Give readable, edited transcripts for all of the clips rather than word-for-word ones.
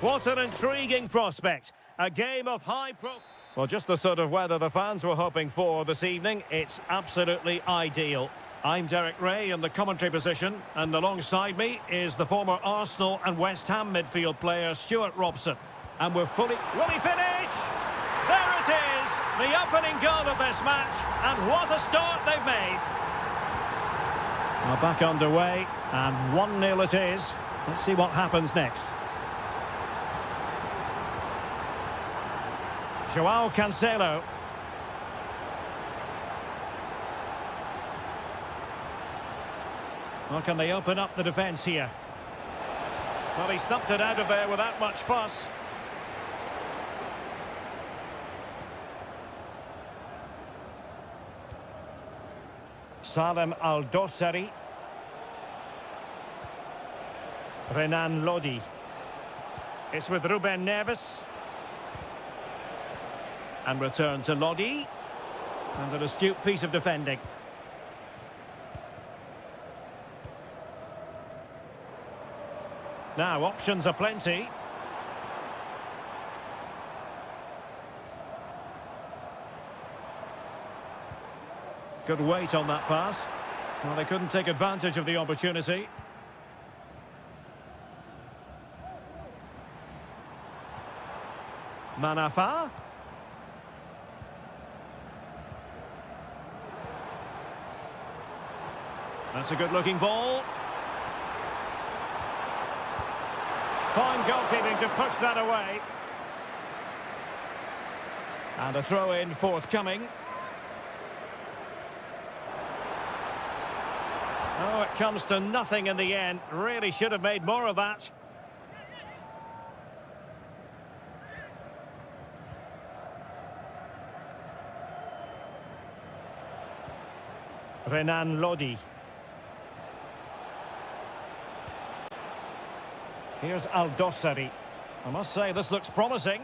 What an intriguing prospect. A game of high pro... Well, just the sort of weather the fans were hoping for this evening. It's absolutely ideal. I'm Derek Ray in the commentary position, and alongside me is the former Arsenal and West Ham midfield player Stuart Robson. And we're fully... Will he finish? There it is! The opening goal of this match, and what a start they've made. Now back underway, and 1-0 it is. Let's see what happens next. Joao Cancelo. Well, can they open up the defence here? Well, he stumped it out of there without much fuss. Salem Al-Dossari. Renan Lodi. It's with Ruben Neves. And return to Lodi. And an astute piece of defending. Now, options are plenty. Good weight on that pass. Well, they couldn't take advantage of the opportunity. Manafa. That's a good-looking ball. Fine goalkeeping to push that away. And a throw-in forthcoming. Oh, it comes to nothing in the end. Really should have made more of that. Renan Lodi. Here's Al-Dossari. I must say, this looks promising.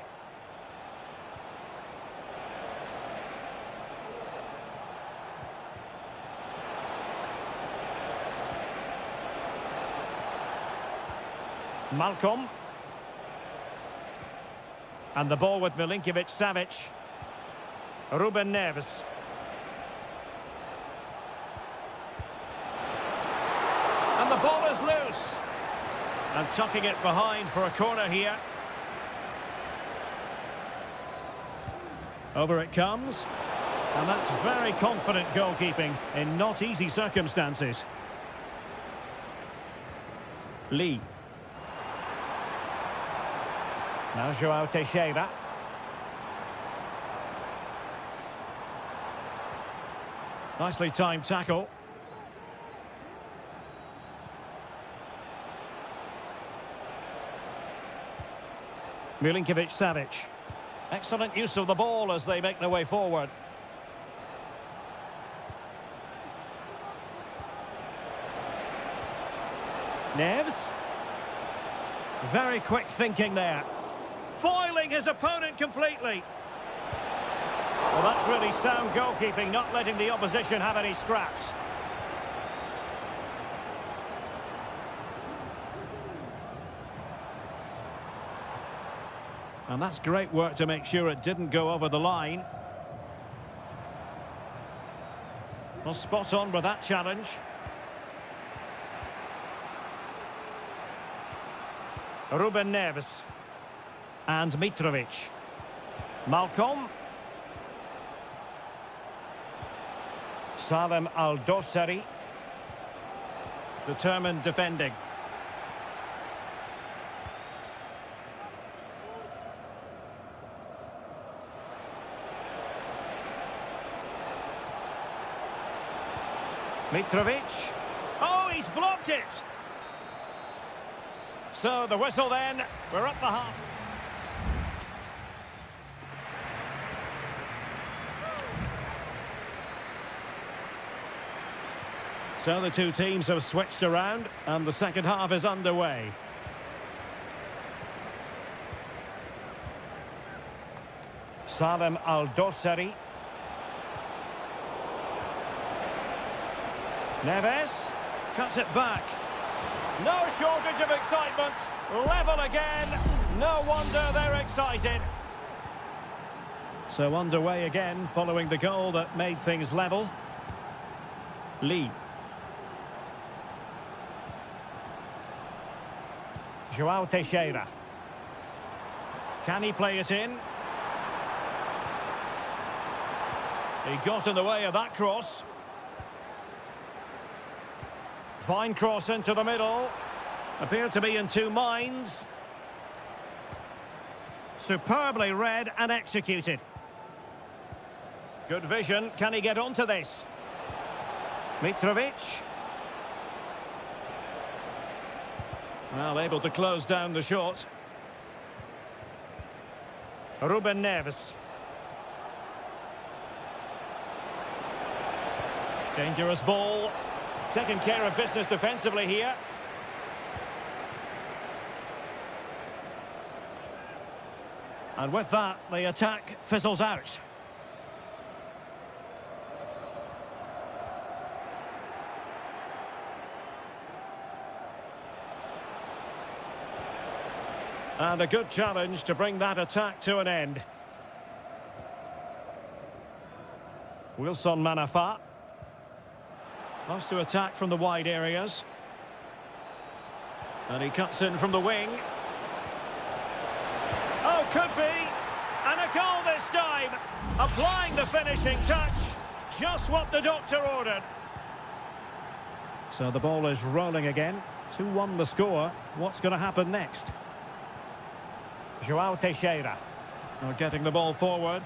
Malcolm. And the ball with Milinkovic-Savic. Ruben Neves. And the ball is loose. And tucking it behind for a corner here. Over it comes. And that's very confident goalkeeping in not easy circumstances. Lee. Now Joao Teixeira. Nicely timed tackle. Milinkovic-Savic. Excellent use of the ball as they make their way forward. Neves. Very quick thinking there. Foiling his opponent completely. Well, that's really sound goalkeeping, not letting the opposition have any scraps. And that's great work to make sure it didn't go over the line. Well, spot on with that challenge. Ruben Neves. And Mitrovic. Malcolm. Salem Al-Dossari. Determined defending. Mitrovic. Oh, he's blocked it. So the whistle then. We're up the half. So the two teams have switched around and the second half is underway. Salem Al-Dossari. Neves cuts it back. No shortage of excitement. Level again. No wonder they're excited. So underway again following the goal that made things level. Lee. João Teixeira. Can he play it in? He got in the way of that cross. Fine cross into the middle. Appeared to be in two minds. Superbly read and executed. Good vision. Can he get onto this? Mitrovic. Well, able to close down the shot. Ruben Neves. Dangerous ball. Taking care of business defensively here. And with that, the attack fizzles out. And a good challenge to bring that attack to an end. Wilson Manafa. Loves to attack from the wide areas. And he cuts in from the wing. Oh, could be. And a goal this time. Applying the finishing touch. Just what the doctor ordered. So the ball is rolling again. 2-1 the score. What's going to happen next? João Teixeira. Now getting the ball forward.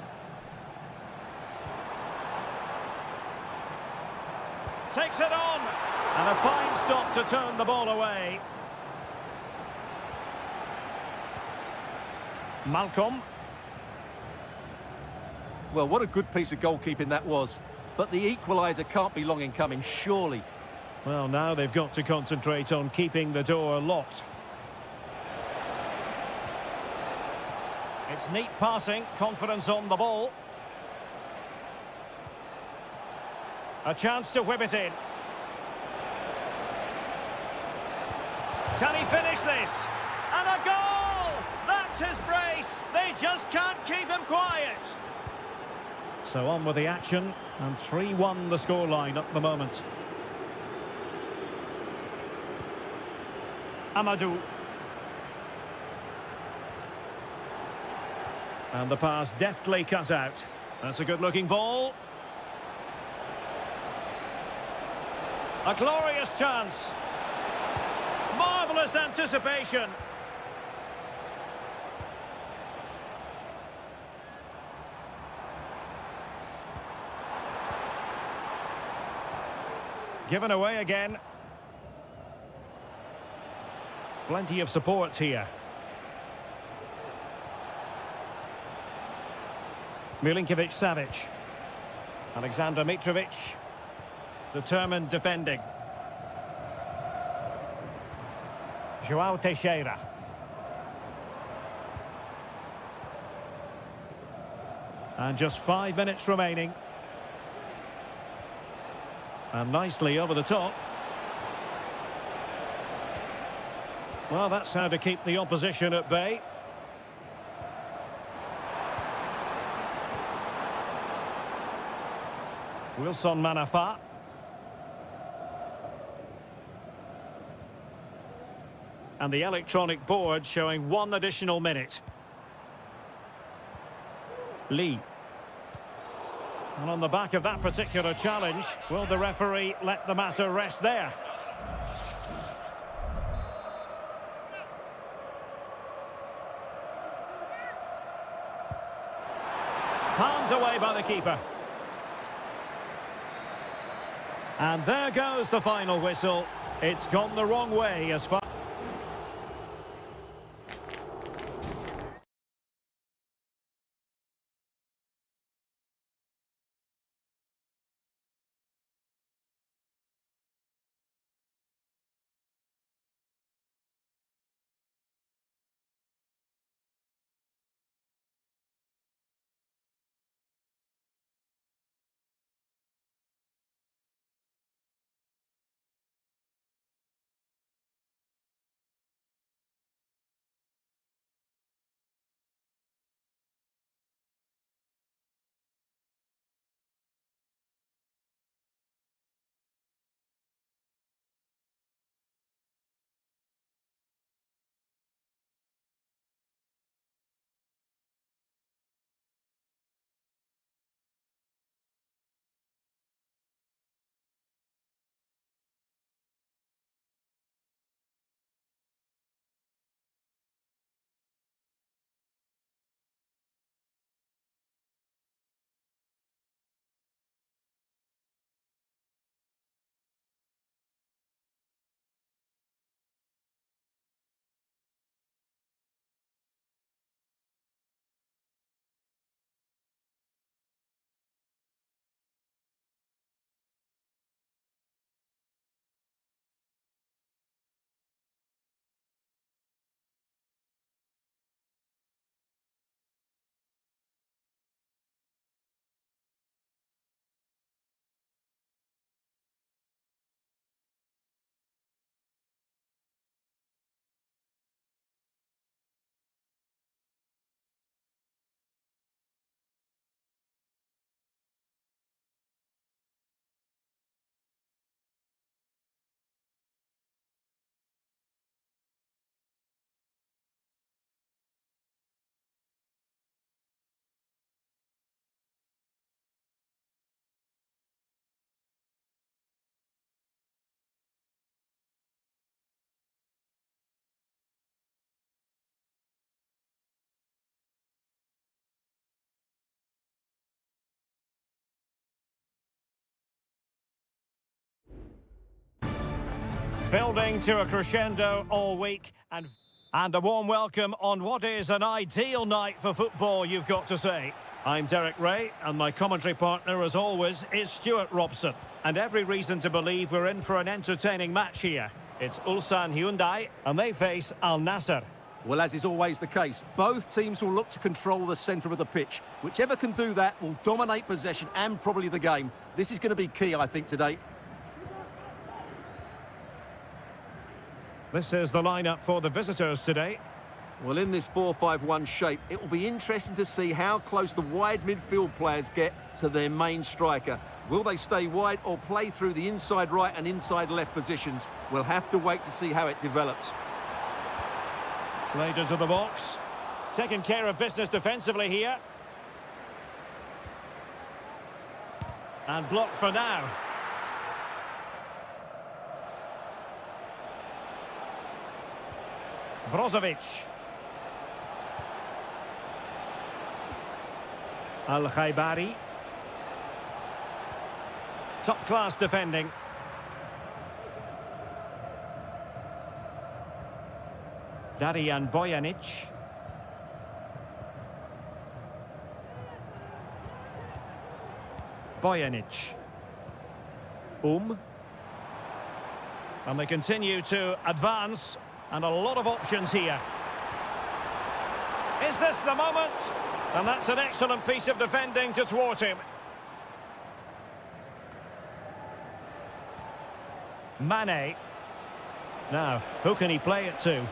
Takes it on. And a fine stop to turn the ball away. Malcolm. Well, what a good piece of goalkeeping that was. But the equaliser can't be long in coming, surely. Well, now they've got to concentrate on keeping the door locked. It's neat passing, confidence on the ball. A chance to whip it in. Can he finish this? And a goal! That's his brace! They just can't keep him quiet. So on with the action, and 3-1 the scoreline at the moment. Amadou. And the pass deftly cut out. That's a good-looking ball. A glorious chance. Marvellous anticipation. Given away again. Plenty of support here. Milinkovic-Savic. Alexander Mitrovic. Determined defending. João Teixeira. And just 5 minutes remaining. And nicely over the top. Well, that's how to keep the opposition at bay. Wilson Manafa. And the electronic board showing 1 additional minute. Lee. And on the back of that particular challenge, will the referee let the matter rest there? Palmed away by the keeper. And there goes the final whistle. It's gone the wrong way as far Building to a crescendo all week, and a warm welcome on what is an ideal night for football, you've got to say. I'm Derek Ray, and my commentary partner, as always, is Stuart Robson. And every reason to believe we're in for an entertaining match here. It's Ulsan Hyundai, and they face Al Nassr. Well, as is always the case, both teams will look to control the centre of the pitch. Whichever can do that will dominate possession and probably the game. This is going to be key, I think, today. This is the lineup for the visitors today. Well, in this 4-5-1 shape, it will be interesting to see how close the wide midfield players get to their main striker. Will they stay wide or play through the inside right and inside left positions? We'll have to wait to see how it develops. Played into the box. Taking care of business defensively here. And blocked for now. Brozovic. Al-Khaibari. Top-class defending. Darijan Bojanic. And they continue to advance, and a lot of options here. Is this the moment? And that's an excellent piece of defending to thwart him. Mane. Now, who can he play it to?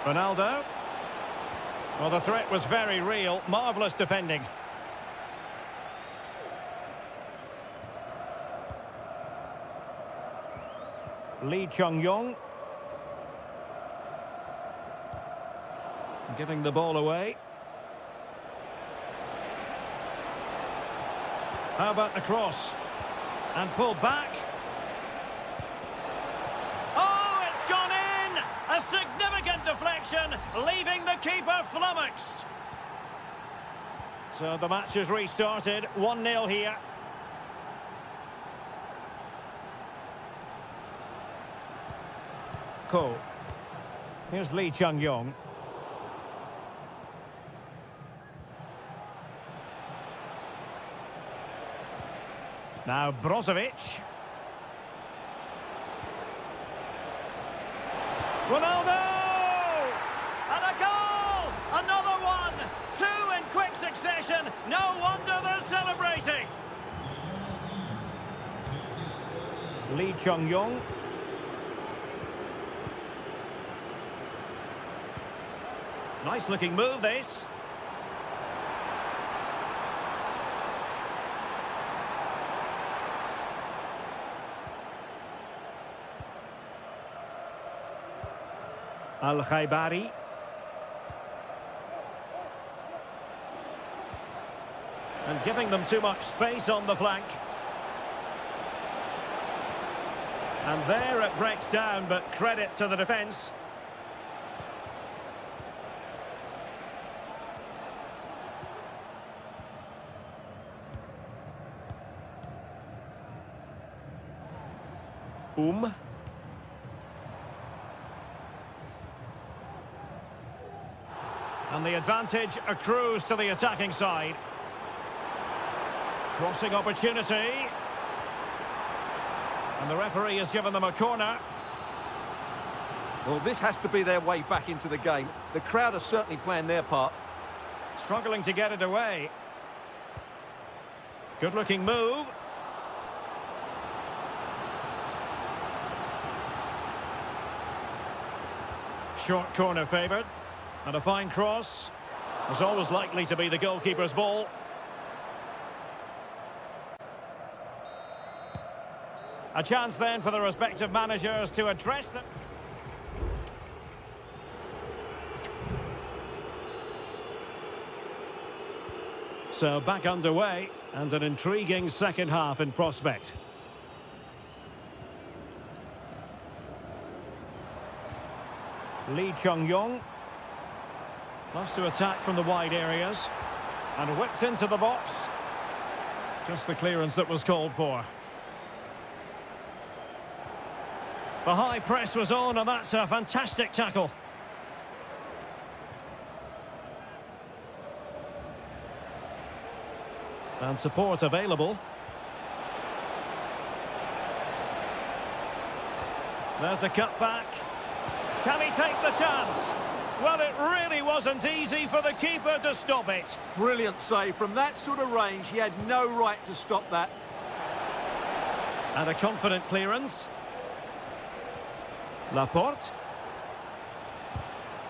Ronaldo. Well, the threat was very real. Marvellous defending. Lee Chung-yong. Giving the ball away. How about the cross? And pulled back. Oh, it's gone in! A significant deflection, leaving the keeper flummoxed. So the match has restarted. 1-0 here. Ko. Here's Lee Chung-yong. Now Brozovic. Ronaldo! And a goal! Another one! Two in quick succession. No wonder they're celebrating. Lee Chung-yong. Nice looking move, this. Al-Khaibari. And giving them too much space on the flank. And there it breaks down, but credit to the defence. And the advantage accrues to the attacking side. Crossing opportunity. And the referee has given them a corner. Well, this has to be their way back into the game. The crowd are certainly playing their part. Struggling to get it away. Good looking move. Short corner favoured. And a fine cross. Was always likely to be the goalkeeper's ball. A chance then for the respective managers to address them. So back underway, and an intriguing second half in prospect. Lee Chung-yong loves to attack from the wide areas and whipped into the box. Just the clearance that was called for. The high press was on, and that's a fantastic tackle. And support available. There's the cut back. Can he take the chance? Well, it really wasn't easy for the keeper to stop it. Brilliant save. From that sort of range, he had no right to stop that. And a confident clearance. Laporte.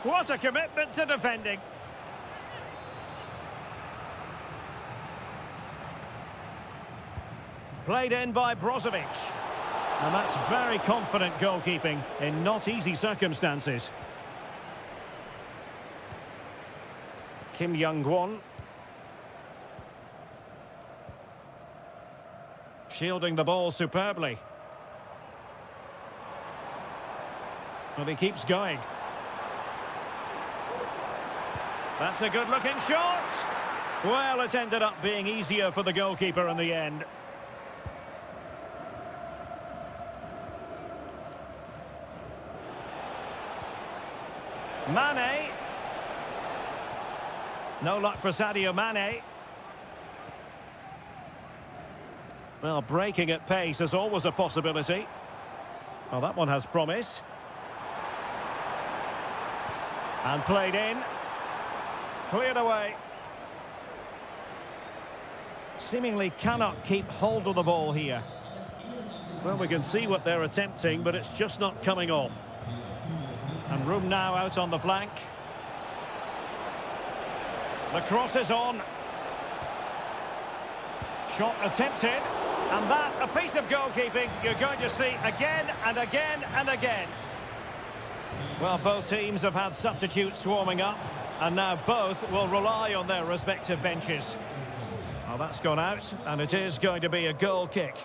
What a commitment to defending. Played in by Brozovic. And that's very confident goalkeeping in not easy circumstances. Kim Young-won. Shielding the ball superbly. Well, he keeps going. That's a good-looking shot. Well, it ended up being easier for the goalkeeper in the end. Mane. No luck for Sadio Mane. Well, breaking at pace is always a possibility. Well, that one has promise. And played in. Cleared away. Seemingly cannot keep hold of the ball here. Well, we can see what they're attempting, but it's just not coming off. And room now out on the flank. The cross is on. Shot attempted. And that, a piece of goalkeeping you're going to see again and again and again. Well, both teams have had substitutes warming up, and now both will rely on their respective benches. Well, that's gone out, and it is going to be a goal kick.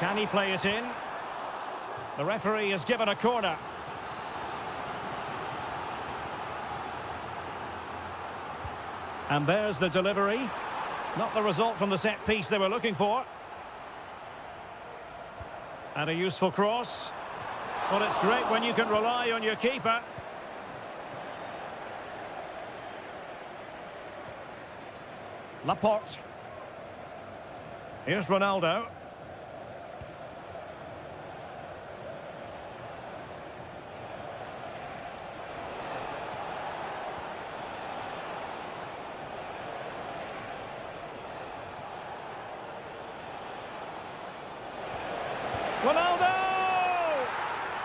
Can he play it in? The referee has given a corner. And there's the delivery. Not the result from the set piece they were looking for. And a useful cross. Well, it's great when you can rely on your keeper. Laporte. Here's Ronaldo. Ronaldo!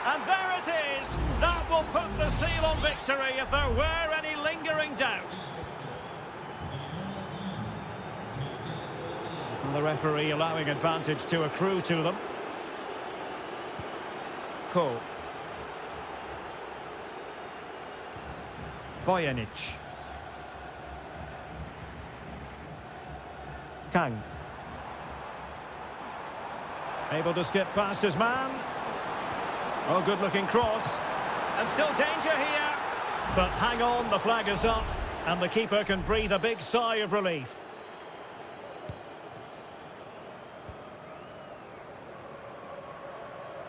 And there it is! That will put the seal on victory if there were any lingering doubts. And the referee allowing advantage to accrue to them. Cole. Bojanic. Kang. Able to skip past his man. Oh, good-looking cross. And still danger here. But hang on, the flag is up. And the keeper can breathe a big sigh of relief.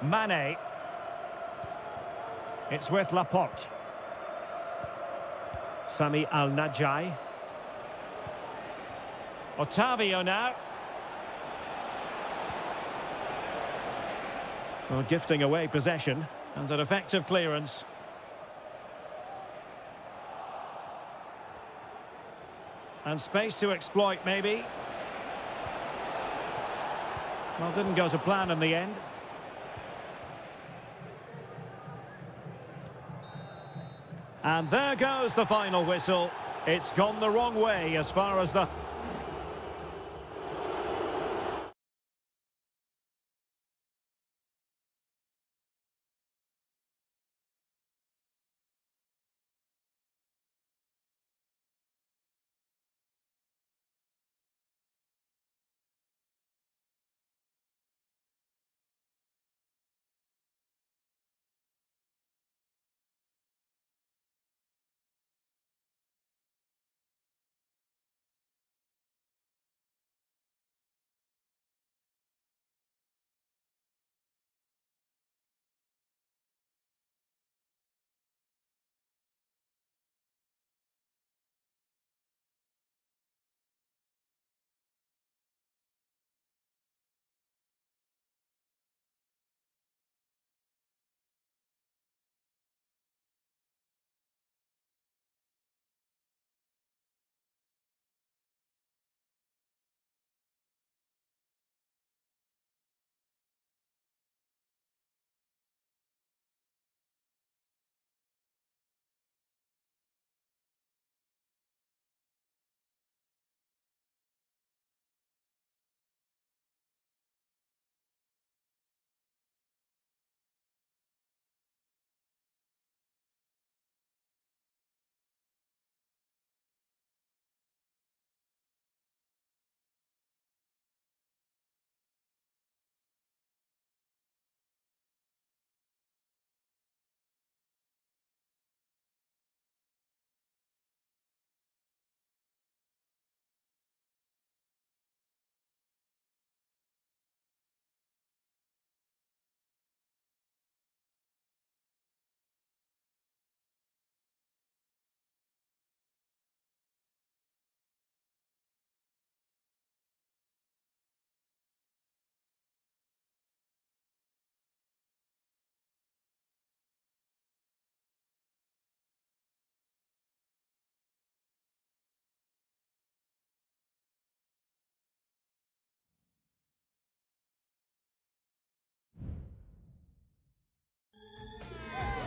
Mane. It's with Laporte. Sami Al-Najai. Otavio now. Well, gifting away possession, and an effective clearance. And space to exploit, maybe. Well, didn't go to plan in the end. And there goes the final whistle. It's gone the wrong way as far as the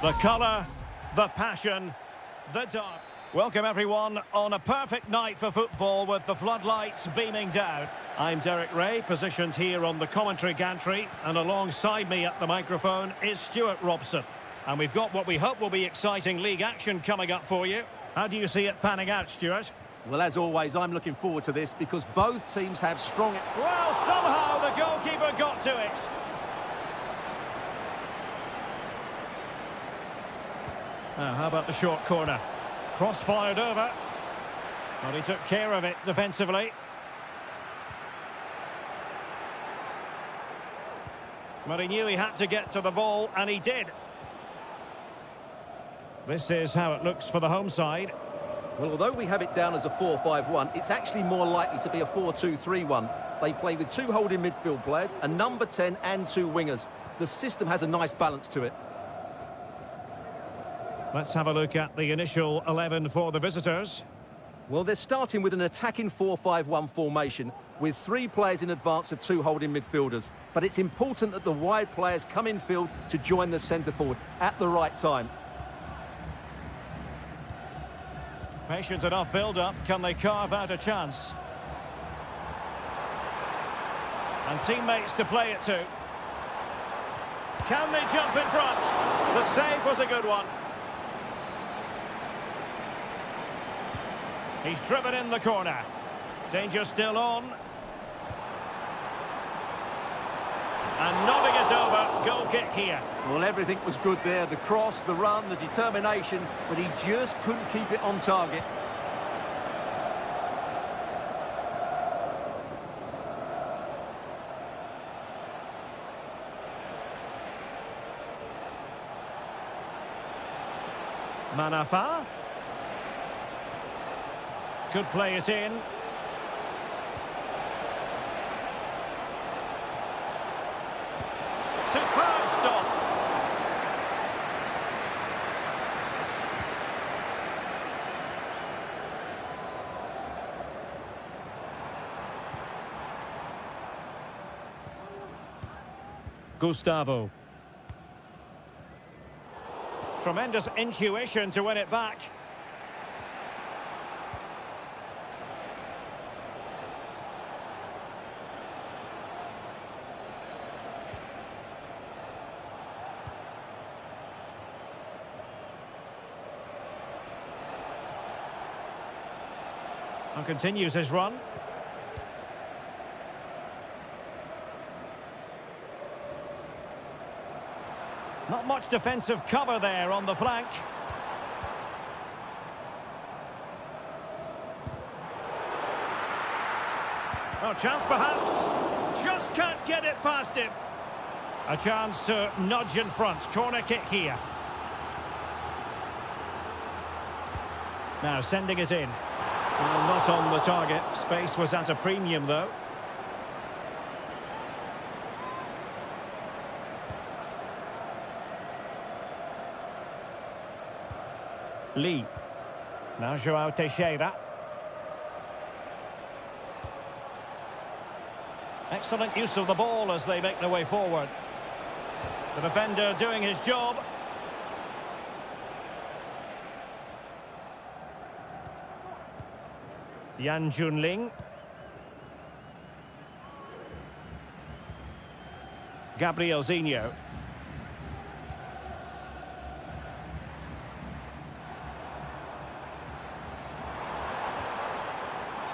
The colour, the passion, the dark. Welcome everyone on a perfect night for football with the floodlights beaming down. I'm Derek Ray, positioned here on the commentary gantry, and alongside me at the microphone is Stuart Robson. And we've got what we hope will be exciting league action coming up for you. How do you see it panning out, Stuart? Well, as always, I'm looking forward to this because both teams have strong... Well, somehow the goalkeeper got to it. Now, how about the short corner? Cross fired over. Well, he took care of it defensively. But he knew he had to get to the ball, and he did. This is how it looks for the home side. Well, although we have it down as a 4-5-1, it's actually more likely to be a 4-2-3-1. They play with two holding midfield players, a number 10 and two wingers. The system has a nice balance to it. Let's have a look at the initial 11 for the visitors. Well, they're starting with an attacking 4-5-1 formation with three players in advance of two holding midfielders. But it's important that the wide players come in field to join the centre forward at the right time. Patient enough build-up. Can they carve out a chance? And teammates to play it to. Can they jump in front? The save was a good one. He's driven in the corner. Danger still on. And nodding it over. Goal kick here. Well, everything was good there. The cross, the run, the determination, but he just couldn't keep it on target. Manafa. Could play it in. Superb stop. Gustavo. Tremendous intuition to win it back. And continues his run. Not much defensive cover there on the flank. Oh, chance perhaps. Just can't get it past him. A chance to nudge in front. Corner kick here. Now sending it in. Well, not on the target. Space was at a premium, though. Lee. Now João Teixeira. Excellent use of the ball as they make their way forward. The defender doing his job. Yan Junling. Gabriel Zinho.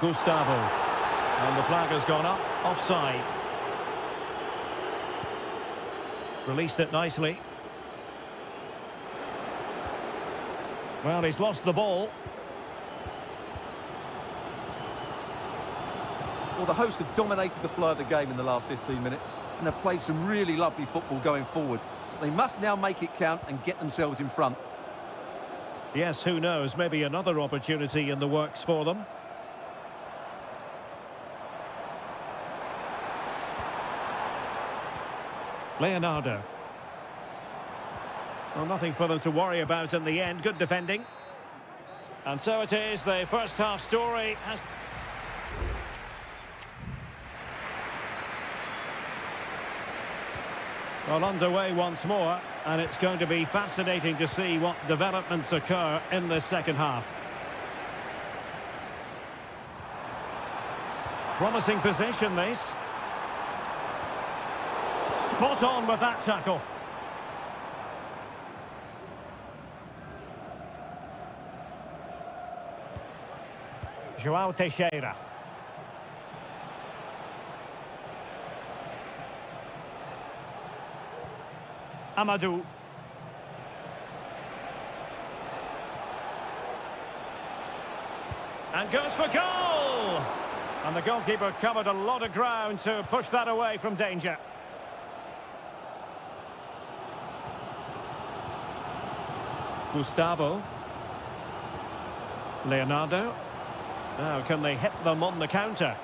Gustavo. And the flag has gone up. Offside. Released it nicely. Well, he's lost the ball. Well, the hosts have dominated the flow of the game in the last 15 minutes and have played some really lovely football going forward. They must now make it count and get themselves in front. Yes, who knows? Maybe another opportunity in the works for them. Leonardo. Well, nothing for them to worry about in the end. Good defending. And so it is. The first half story has... Well, underway once more. and it's going to be fascinating to see what developments occur in the second half. Promising position, this. Spot on with that tackle. João Teixeira. Amadou. And goes for goal! And the goalkeeper covered a lot of ground to push that away from danger. Gustavo. Leonardo. Now, can they hit them on the counter?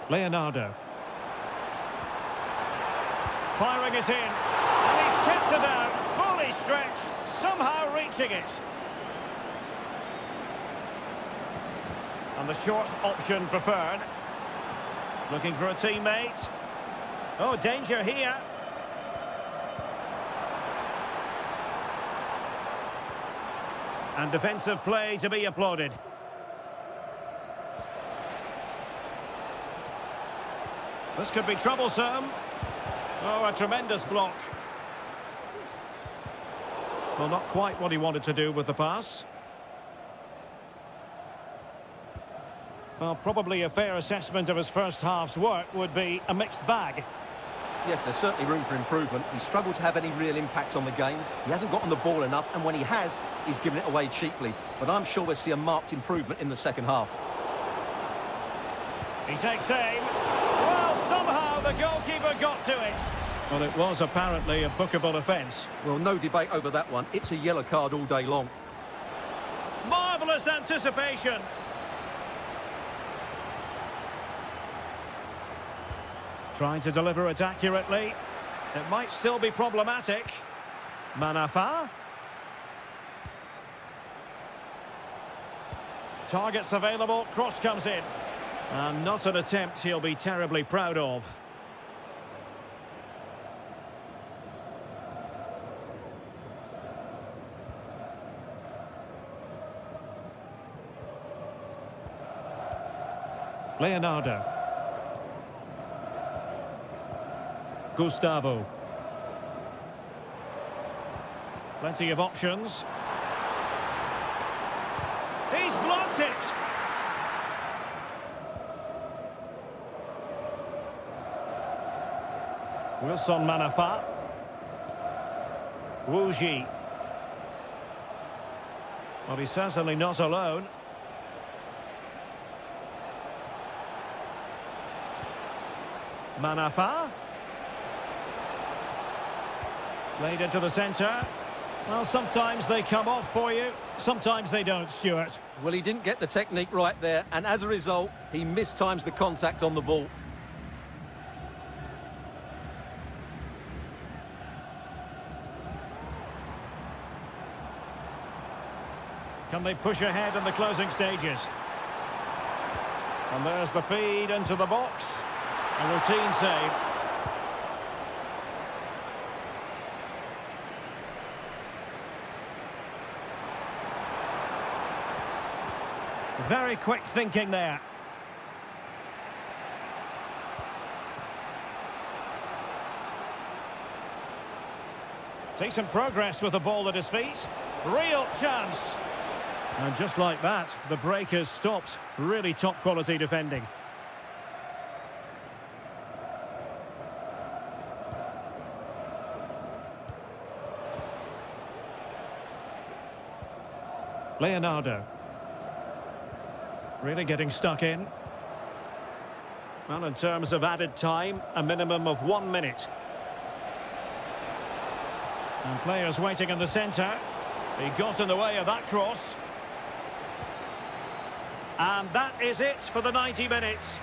Leonardo. Firing it in. And he's kept it out, fully stretched, somehow reaching it. And the short option preferred. Looking for a teammate. Oh, danger here. And defensive play to be applauded. This could be troublesome. Oh, a tremendous block. Well, not quite what he wanted to do with the pass. Well, probably a fair assessment of his first half's work would be a mixed bag. Yes, there's certainly room for improvement. He struggled to have any real impact on the game. He hasn't gotten the ball enough, and when he has, he's given it away cheaply. But I'm sure we'll see a marked improvement in the second half. He takes aim. Well, somehow the goalkeeper got to it. Well, it was apparently a bookable offence. Well, no debate over that one. It's a yellow card all day long. Marvellous anticipation. Trying to deliver it accurately. It might still be problematic. Manafa. Targets available, cross comes in. And not an attempt he'll be terribly proud of. Leonardo. Gustavo. Plenty of options. He's blocked it! Wilson Manafa. Wu Ji. Well, he's certainly not alone. Manafa. Laid into the centre. Well, sometimes they come off for you, sometimes they don't, Stuart. Well, he didn't get the technique right there, and as a result, he mistimes the contact on the ball. Can they push ahead in the closing stages? And there's the feed into the box. A routine save. Very quick thinking there. Decent progress with the ball at his feet. Real chance. And just like that, the break has stopped. Really top quality defending. Leonardo. Really getting stuck in. Well, in terms of added time, a minimum of 1 minute. And players waiting in the centre. He got in the way of that cross. And that is it for the 90 minutes.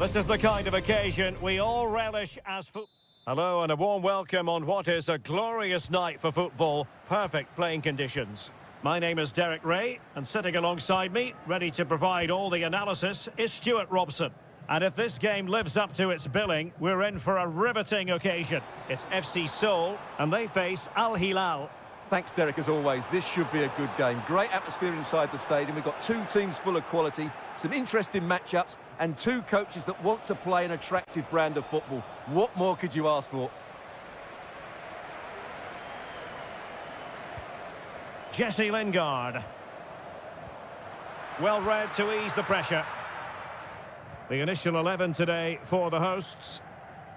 This is the kind of occasion we all relish as football. Hello and a warm welcome on what is a glorious night for football. Perfect playing conditions. My name is Derek Ray, and sitting alongside me, ready to provide all the analysis, is Stuart Robson. And if this game lives up to its billing, we're in for a riveting occasion. It's FC Seoul, and they face Al Hilal. Thanks, Derek, as always. This should be a good game. Great atmosphere inside the stadium. We've got two teams full of quality, some interesting matchups, and two coaches that want to play an attractive brand of football. What more could you ask for? Jesse Lingard. Well read to ease the pressure. The initial 11 today for the hosts.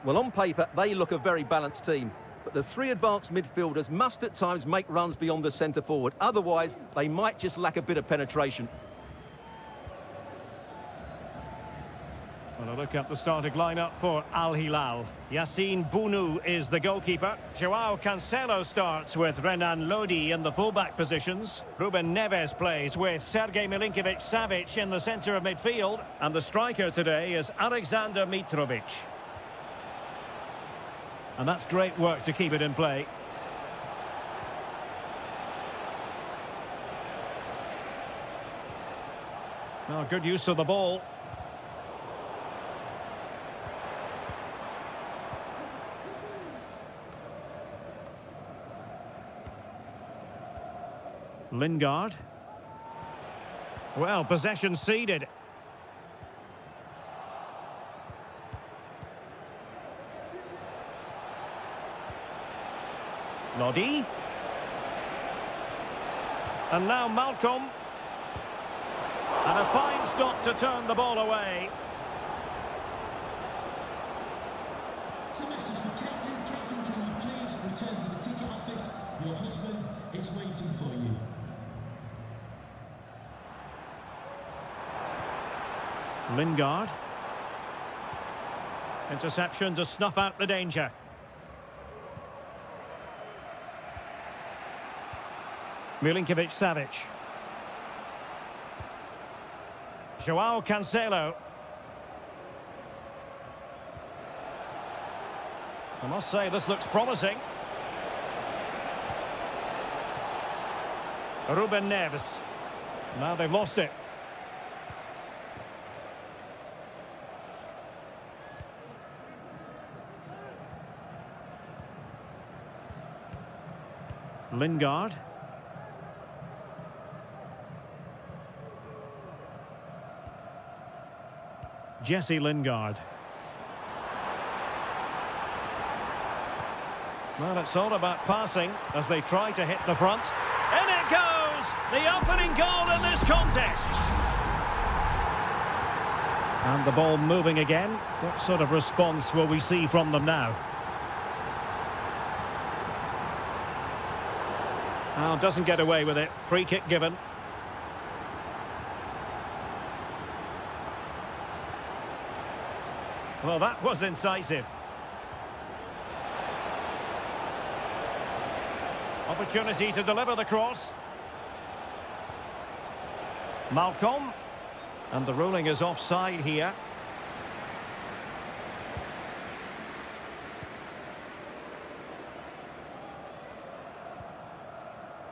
Well, on paper, they look a very balanced team. But the three advanced midfielders must at times make runs beyond the centre forward. Otherwise, they might just lack a bit of penetration. Well, a look at the starting lineup for Al Hilal. Yassine Bounou is the goalkeeper. Joao Cancelo starts with Renan Lodi in the fullback positions. Ruben Neves plays with Sergej Milinkovic-Savic in the centre of midfield. And the striker today is Alexander Mitrovic. And that's great work to keep it in play. Oh, good use of the ball. Lingard. Well, possession ceded. Lodi. And now Malcolm. And a fine stop to turn the ball away. It's a message for Caitlin. Caitlin, can you please return to the ticket office? Your husband is waiting for you. Lingard. Interception to snuff out the danger. Milinkovic-Savic. Joao Cancelo. I must say, this looks promising. Ruben Neves. Now they've lost it. Lingard. Jesse Lingard. Well, it's all about passing as they try to hit the front. In it goes! The opening goal in this contest! And the ball moving again. What sort of response will we see from them now? Oh, doesn't get away with it. Free kick given. Well, that was incisive. Opportunity to deliver the cross. Malcolm. And the ruling is offside here.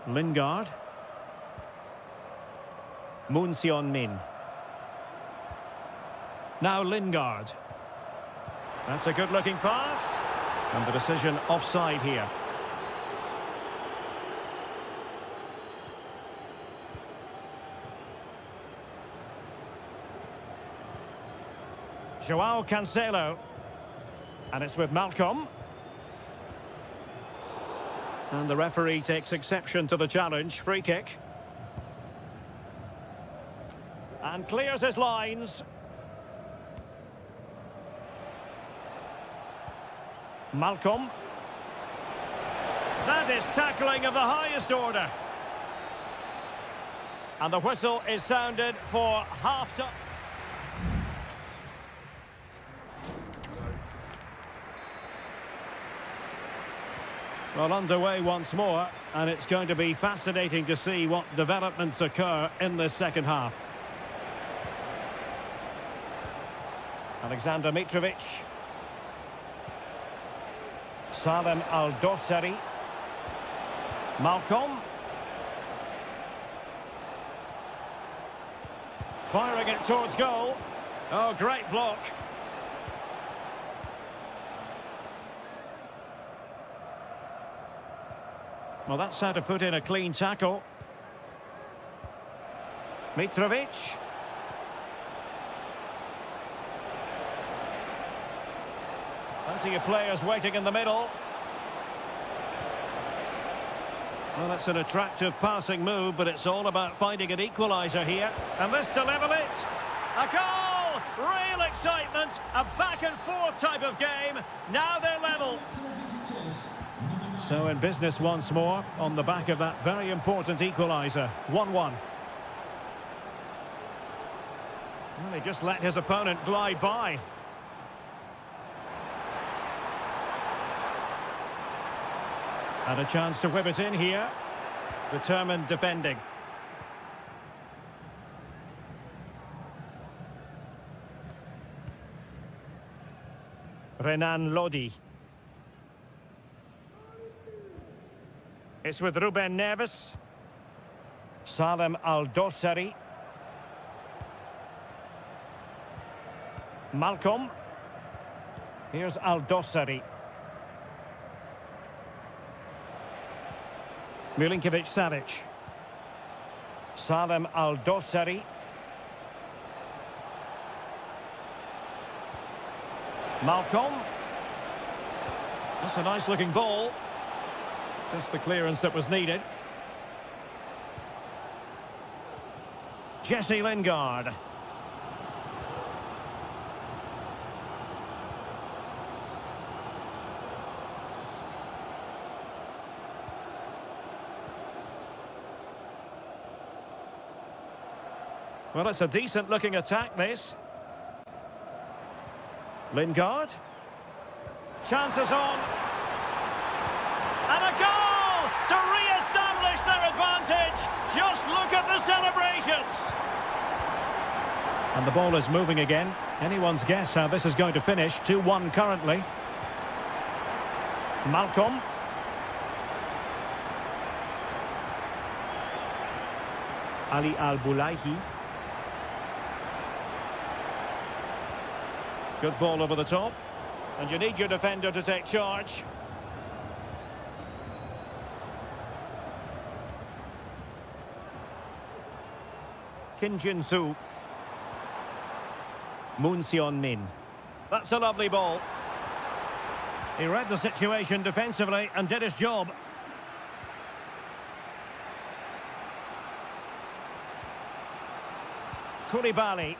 Lingard. Moon Seon-min. Now Lingard. That's a good-looking pass. And the decision offside here. Joao Cancelo. And it's with Malcolm. And the referee takes exception to the challenge. Free kick. And clears his lines. Malcolm. That is tackling of the highest order. And the whistle is sounded for half-time. Well, underway once more, and it's going to be fascinating to see what developments occur in this second half. Alexander Mitrovic. Salem Al-Dossari. Malcolm. Firing it towards goal. Oh, great block. Well, that's how to put in a clean tackle. Mitrovic. Plenty of players waiting in the middle. Well, that's an attractive passing move, but it's all about finding an equaliser here. And this to level it. A goal! Real excitement. A back-and-forth type of game. Now they're level. So in business once more, on the back of that very important equaliser. 1-1. Well, he just let his opponent glide by. And a chance to whip it in here. Determined defending. Renan Lodi. It's with Ruben Neves. Salem Al-Dossari. Malcolm. Here's Al-Dossari. Milinkovic-Savic. Salem Al-Dossari. Malcolm. That's a nice-looking ball. Just the clearance that was needed. Jesse Lingard. Well, it's a decent-looking attack, this. Lingard. Chances on. And a goal to re-establish their advantage. Just look at the celebrations. And the ball is moving again. Anyone's guess how this is going to finish. 2-1 currently. Malcolm. Ali Al-Bulaihi. Good ball over the top. And you need your defender to take charge. Kim Jin-soo. Moon Seon-min. That's a lovely ball. He read the situation defensively and did his job. Koulibaly.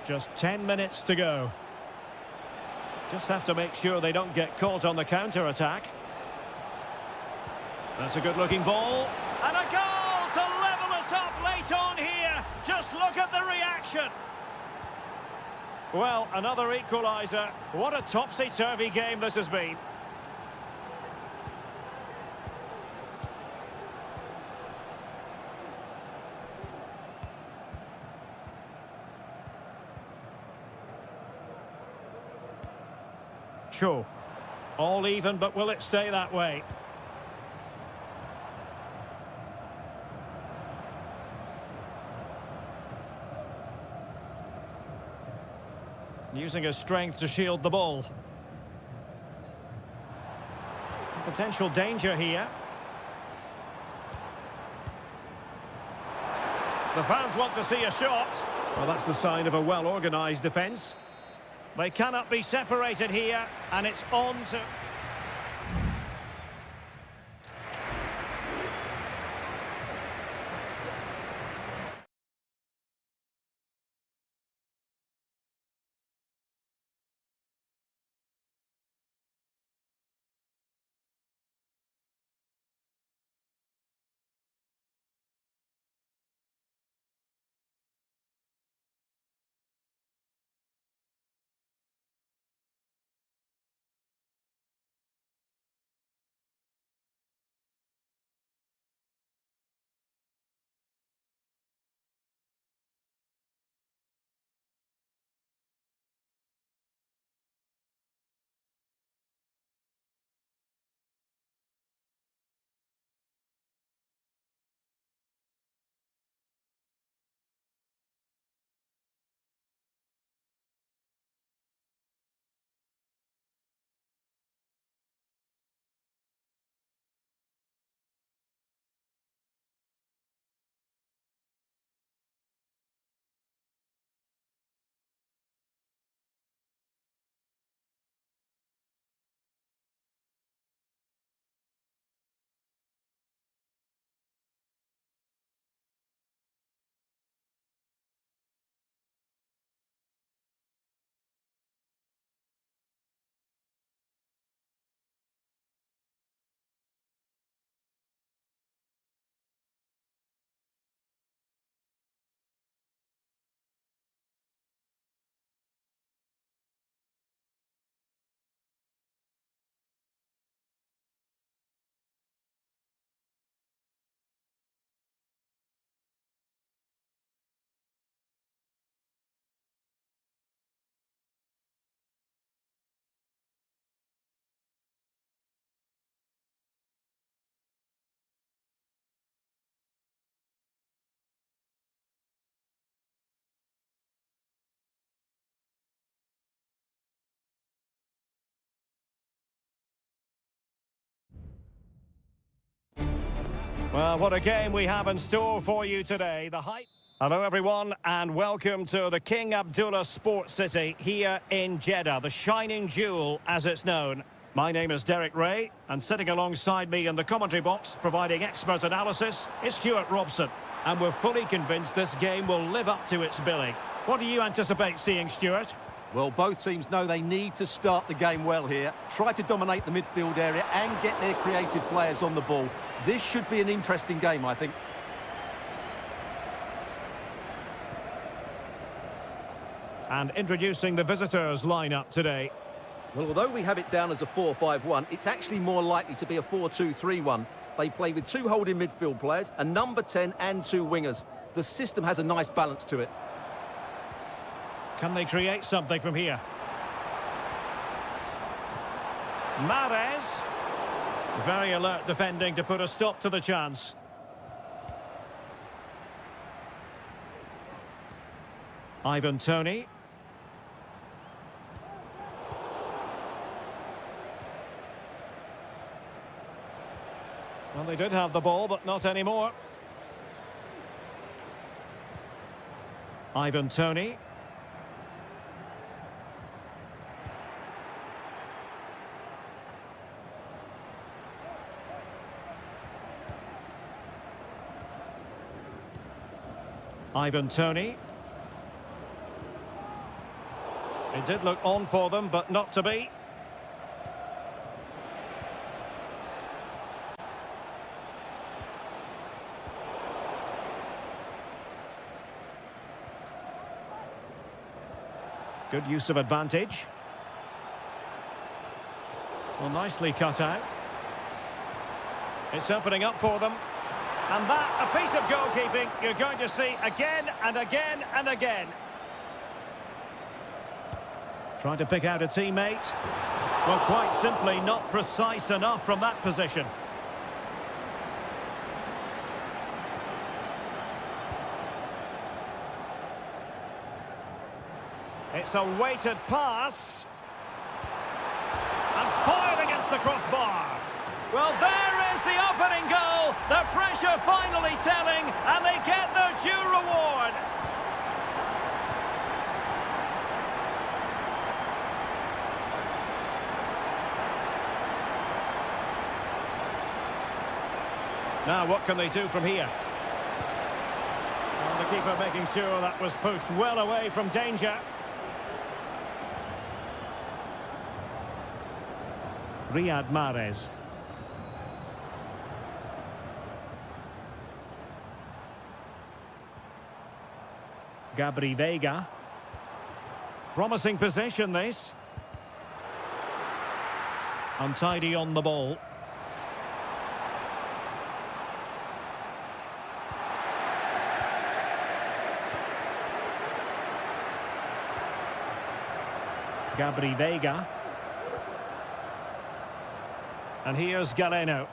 Just 10 minutes to go. Just have to make sure they don't get caught on the counter-attack. That's a good-looking ball. And a goal to level it up late on here. Just look at the reaction. Well, another equaliser. What a topsy-turvy game this has been. Cho. All even, but will it stay that way? Using his strength to shield the ball. Potential danger here. The fans want to see a shot. Well, that's the sign of a well-organised defence. They cannot be separated here, and it's on to... Well, what a game we have in store for you today. The hype. Hello, everyone, and welcome to the King Abdullah Sports City here in Jeddah, the shining jewel, as it's known. My name is Derek Ray, and sitting alongside me in the commentary box, providing expert analysis, is Stuart Robson. And we're fully convinced this game will live up to its billing. What do you anticipate seeing, Stuart? Well, both teams know they need to start the game well here. Try to dominate the midfield area and get their creative players on the ball. This should be an interesting game, I think. And introducing the visitors' lineup today. Well, although we have it down as a 4-5-1, it's actually more likely to be a 4-2-3-1. They play with two holding midfield players, a number 10 and two wingers. The system has a nice balance to it. Can they create something from here? Mahrez. Very alert defending to put a stop to the chance. Ivan Toney. Well, they did have the ball, but not anymore. Ivan Toney. Ivan Toney. It did look on for them, but not to be. Good use of advantage. Well, nicely cut out. It's opening up for them. And that, a piece of goalkeeping you're going to see again and again and again. Trying to pick out a teammate. Well, quite simply not precise enough from that position. It's a weighted pass. And fired against the crossbar. Well, there is the opening goal. The pressure finally telling, and they get their due reward. Now, what can they do from here? Well, the keeper making sure that was pushed well away from danger. Riyad Mahrez. Gabri Veiga. Promising possession, this. Untidy on the ball. Gabri Veiga. And here's Galeno.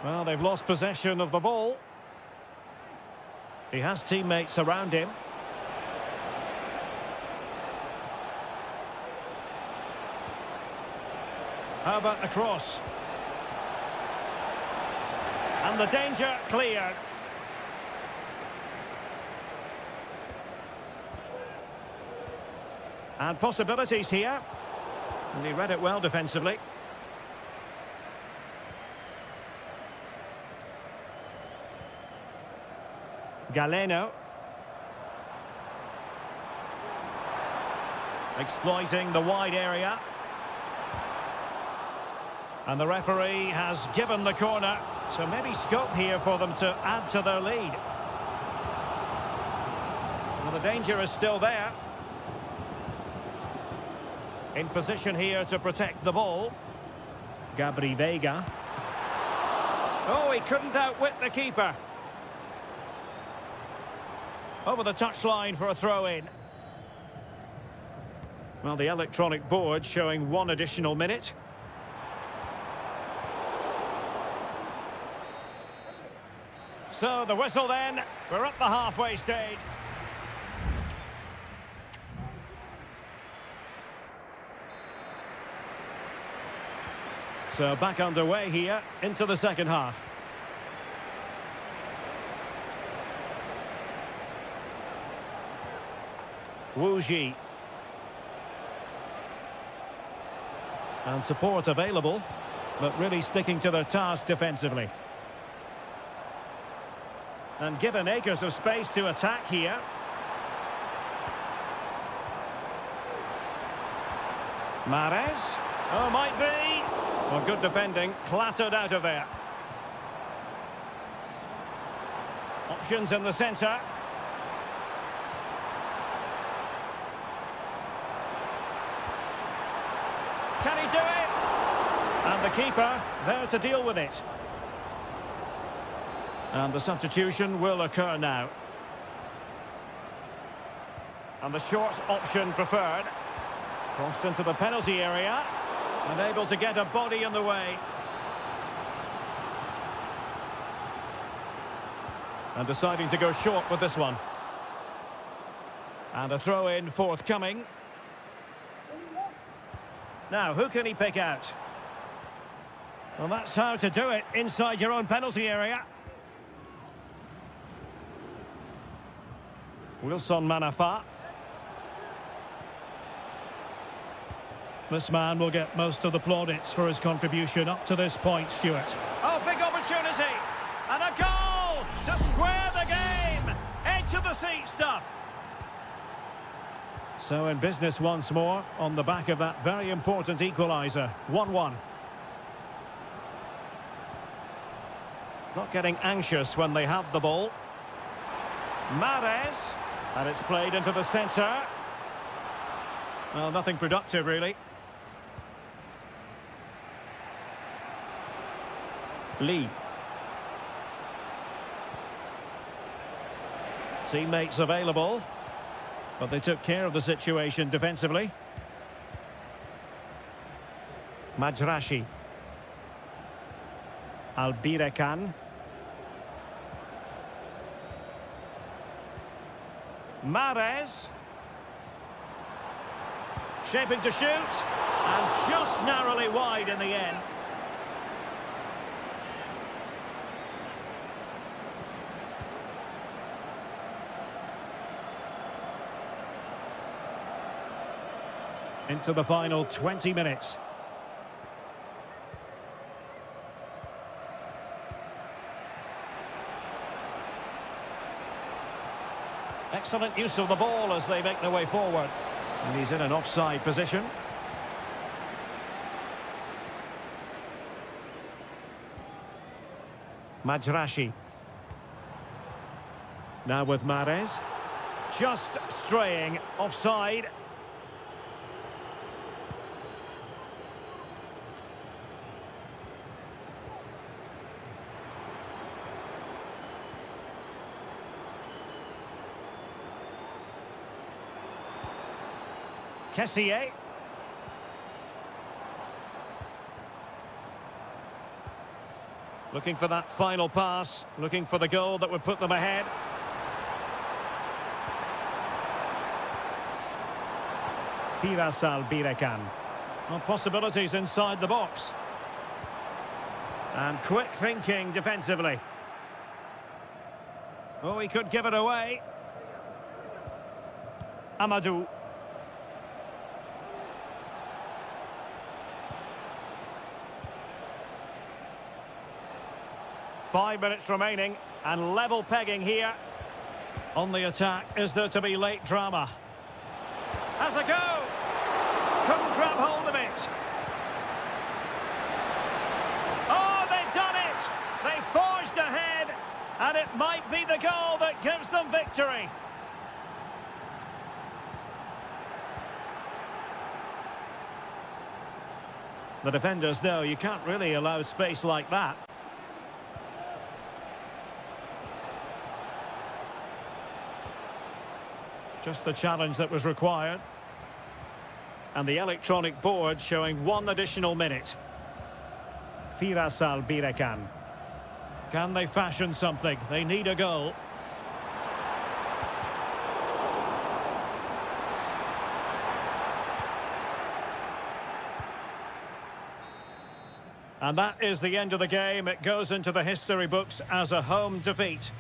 Well, they've lost possession of the ball. He has teammates around him. How about the cross? And the danger cleared. And possibilities here. And he read it well defensively. Galeno. Exploiting the wide area. And the referee has given the corner. So maybe scope here for them to add to their lead. Well, the danger is still there. In position here to protect the ball. Gabri Veiga. Oh, he couldn't outwit the keeper. Over the touchline for a throw-in. Well, the electronic board showing one additional minute. So the whistle then. We're at the halfway stage. So back underway here into the second half. Wu Ji. And support available, but really sticking to their task defensively. And given acres of space to attack here. Mahrez. Oh, might be. Well, good defending, clattered out of there. Options in the centre. Can he do it? And the keeper there to deal with it. And the substitution will occur now. And the short option preferred. Crossed into the penalty area. And able to get a body in the way. And deciding to go short with this one. And a throw-in forthcoming. Now, who can he pick out? Well, that's how to do it inside your own penalty area. Wilson Manafa. This man will get most of the plaudits for his contribution up to this point, Stuart. Oh, big opportunity! And a goal to square the game! Edge of the seat stuff! So in business once more, on the back of that very important equaliser. 1-1. Not getting anxious when they have the ball. Mahrez. And it's played into the centre. Well, nothing productive, really. Lee. Teammates available. But they took care of the situation defensively. Majrashi. Albirekan. Mahrez. Shaping to shoot. And just narrowly wide in the end. Into the final 20 minutes. Excellent use of the ball as they make their way forward. And he's in an offside position. Majrashi. Now with Mahrez. Just straying offside. Kessié. Looking for that final pass, looking for the goal that would put them ahead. Firas Albirekan. Well, possibilities inside the box. And quick thinking defensively. Oh, he could give it away. Amadou. Five minutes remaining, and level pegging here. On the attack, is there to be late drama? Has a go! Couldn't grab hold of it. Oh, they've done it! They forged ahead, and it might be the goal that gives them victory. The defenders know you can't really allow space like that. Just the challenge that was required. And the electronic board showing one additional minute. Firas Albirekan. Can they fashion something? They need a goal. And that is the end of the game. It goes into the history books as a home defeat.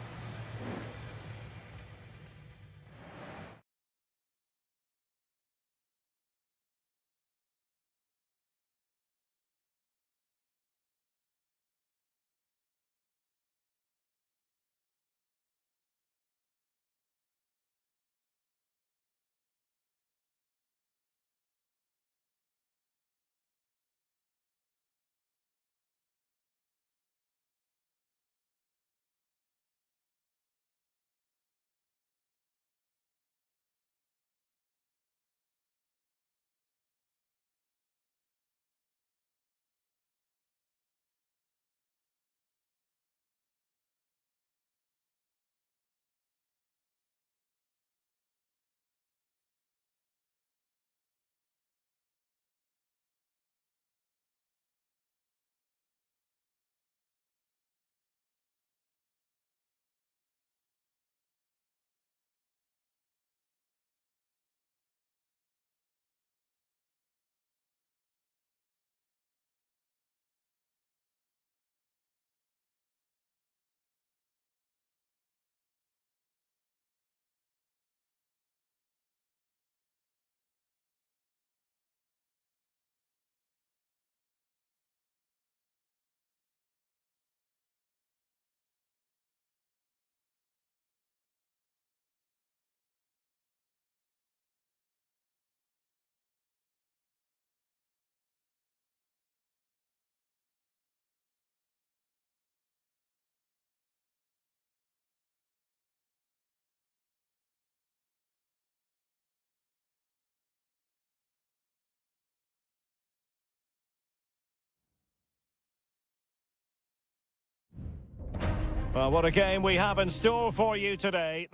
Well, what a game we have in store for you today.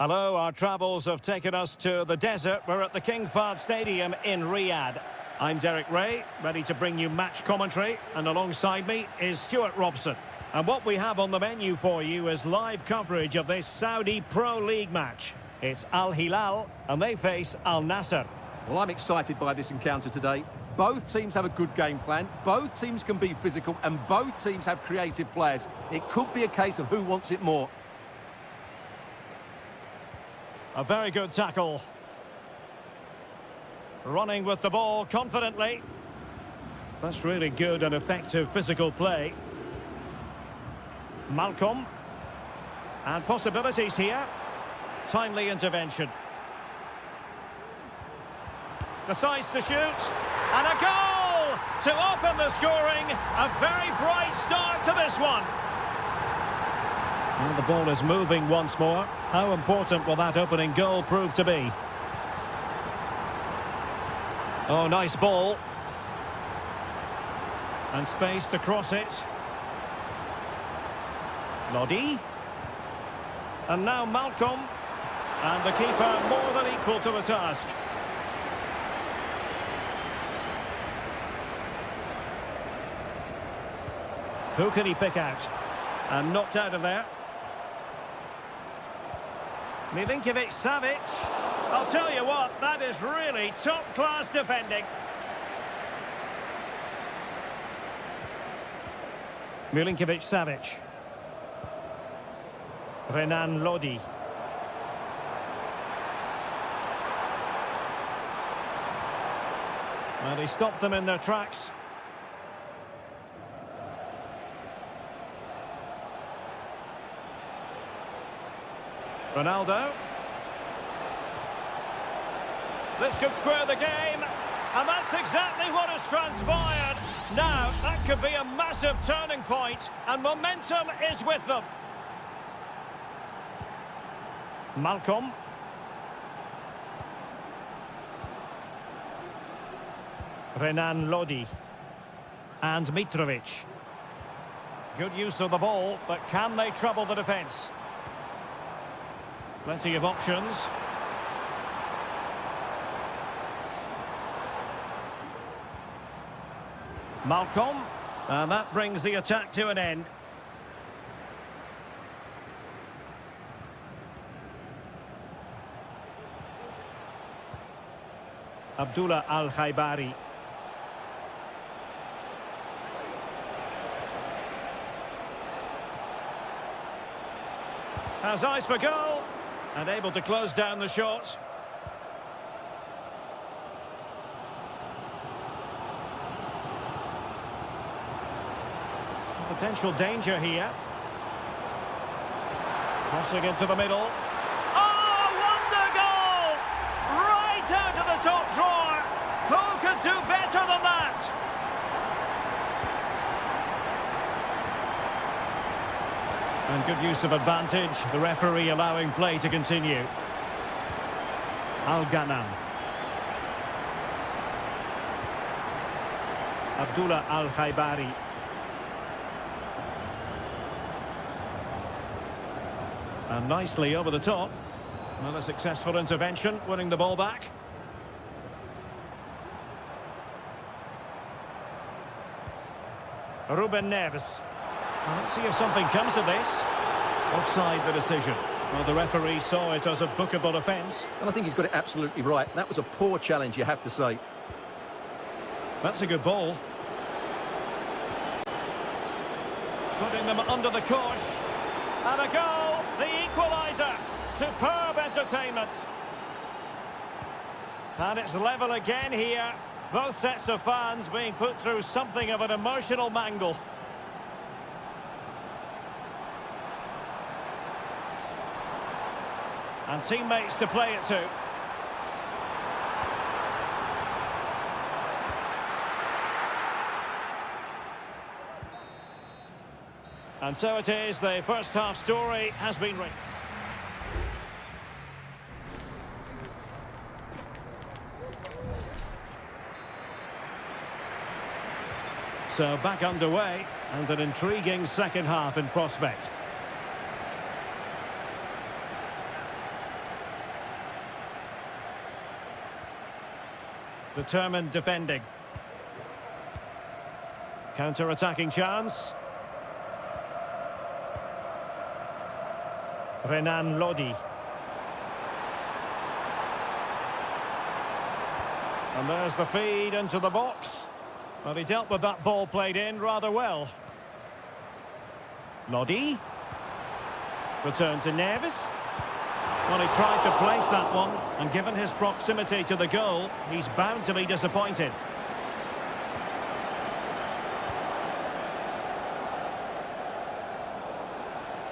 Hello, our travels have taken us to the desert. We're at the King Fahd Stadium in Riyadh. I'm Derek Ray, ready to bring you match commentary, and alongside me is Stuart Robson. And what we have on the menu for you is live coverage of this Saudi Pro League match. It's Al Hilal, and they face Al Nassr. Well, I'm excited by this encounter today. Both teams have a good game plan, both teams can be physical, and both teams have creative players. It could be a case of who wants it more. A very good tackle. Running with the ball confidently. That's really good and effective physical play. Malcolm. And possibilities here. Timely intervention. Decides to shoot. And a goal to open the scoring. A very bright start to this one. And the ball is moving once more. How important will that opening goal prove to be? Oh, nice ball. And space to cross it. Lodi. And now Malcolm. And the keeper more than equal to the task. Who can he pick out? And knocked out of there. Milinkovic-Savic. I'll tell you what, that is really top-class defending. Milinkovic-Savic. Renan Lodi. And he stopped them in their tracks. Ronaldo. This could square the game, and that's exactly what has transpired. Now, that could be a massive turning point, and momentum is with them. Malcolm. Renan Lodi. And Mitrovic. Good use of the ball, but can they trouble the defence? Plenty of options. Malcolm. And that brings the attack to an end. Abdullah Al-Khaibari. Has eyes for goal. And able to close down the shots. Potential danger here. Crossing into the middle. Oh, wonder goal! Right out of the top drawer. Who could do better than that? And good use of advantage. The referee allowing play to continue. Al-Ghanam. Abdullah Al-Khaibari. And nicely over the top. Another successful intervention, winning the ball back. Ruben Neves. Well, let's see if something comes of this. Offside the decision. Well, the referee saw it as a bookable offence. And I think he's got it absolutely right. That was a poor challenge, you have to say. That's a good ball. Putting them under the cosh. And a goal, the equaliser. Superb entertainment. And it's level again here. Both sets of fans being put through something of an emotional mangle. And teammates to play it to. And so it is, the first half story has been written. So back underway, and an intriguing second half in prospect. Determined defending. Counter-attacking chance. Renan Lodi. And there's the feed into the box. Well, he dealt with that ball played in rather well. Lodi. Return to Neves. Well, he tried to place that one, and given his proximity to the goal, he's bound to be disappointed.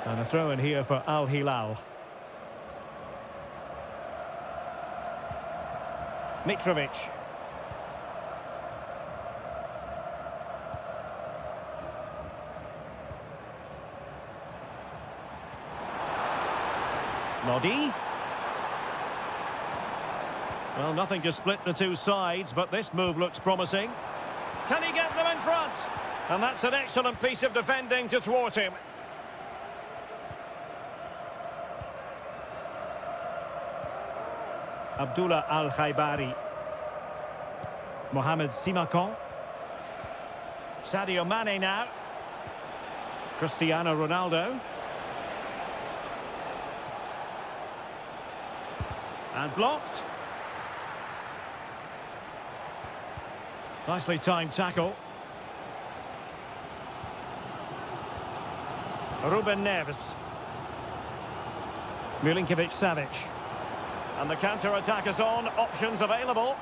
And a throw in here for Al Hilal. Mitrovic. Lodi. Well, nothing to split the two sides, but this move looks promising. Can he get them in front? And that's an excellent piece of defending to thwart him. Abdullah Al-Khaibari. Mohamed Simakan. Sadio Mane now. Cristiano Ronaldo. And blocked. Nicely timed tackle. Ruben Neves. Milinkovic-Savic. And the counter-attack is on. Options available.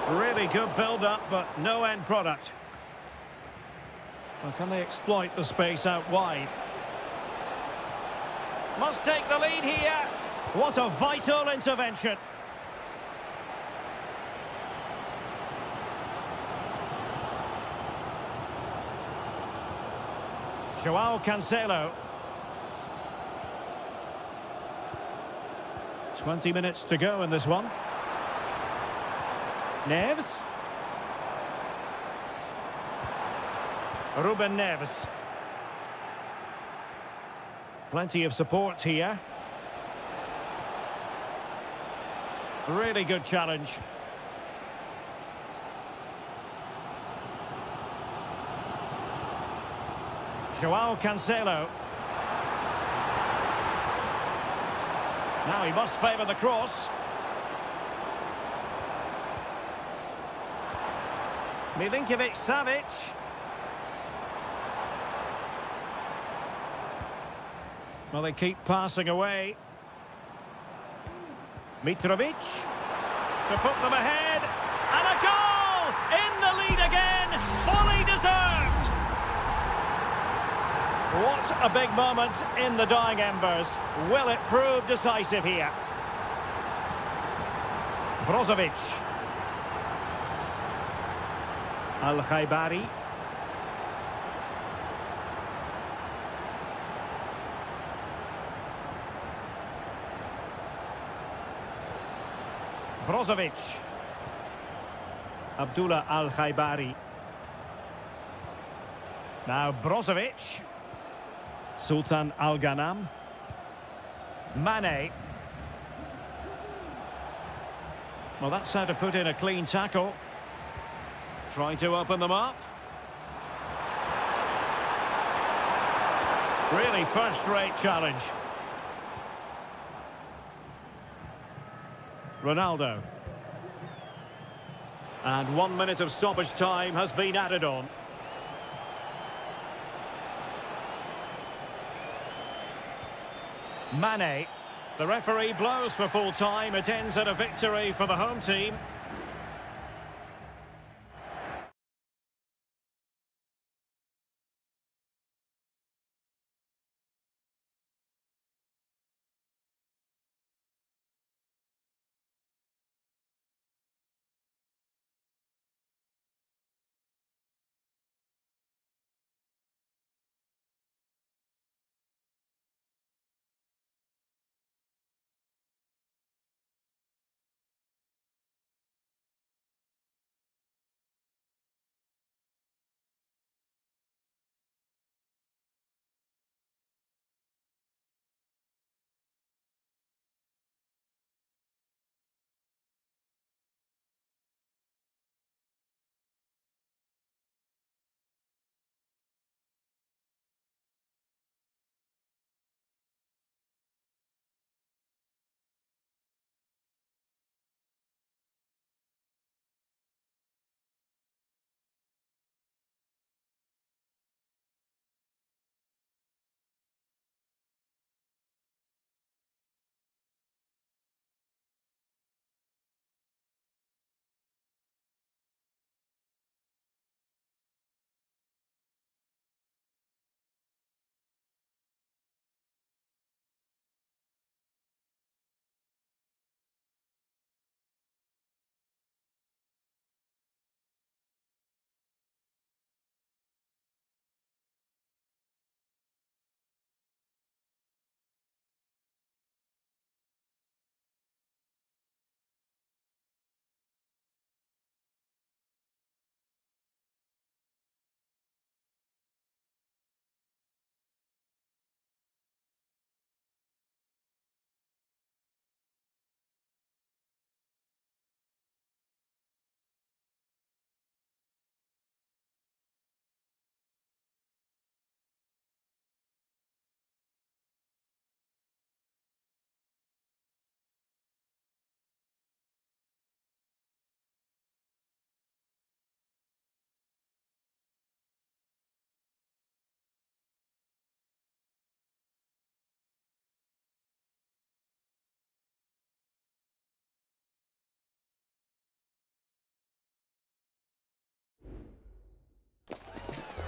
Really good build-up, but no end product. Well, can they exploit the space out wide? Must take the lead here. What a vital intervention. Joao Cancelo. 20 minutes to go in this one. Neves. Ruben Neves. Plenty of support here. Really good challenge. Joao Cancelo. Now he must favour the cross. Milinkovic-Savic. Well, they keep passing away. Mitrovic to put them ahead. And a goal! In the lead again! Fully deserved! What a big moment in the dying embers. Will it prove decisive here? Brozovic. Al-Khaibari. Brozovic. Abdullah Al-Khaibari. Now Brozovic. Sultan Al-Ghanam. Mane. Well, that's how to put in a clean tackle. Trying to open them up. Really first-rate challenge. Ronaldo. And 1 minute of stoppage time has been added on. Mane. The referee blows for full time. It ends at a victory for the home team.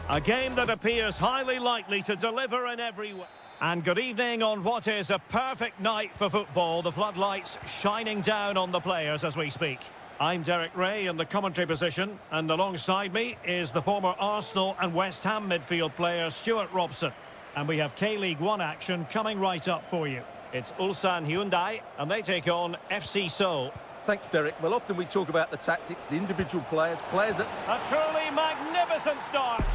A game that appears highly likely to deliver in every way. And good evening on what is a perfect night for football. The floodlights shining down on the players as we speak. I'm Derek Ray in the commentary position, and alongside me is the former Arsenal and West Ham midfield player Stuart Robson. And we have K-League 1 action coming right up for you. It's Ulsan Hyundai, and they take on FC Seoul. Thanks, Derek. Well, often we talk about the tactics, the individual players that... A truly magnificent start.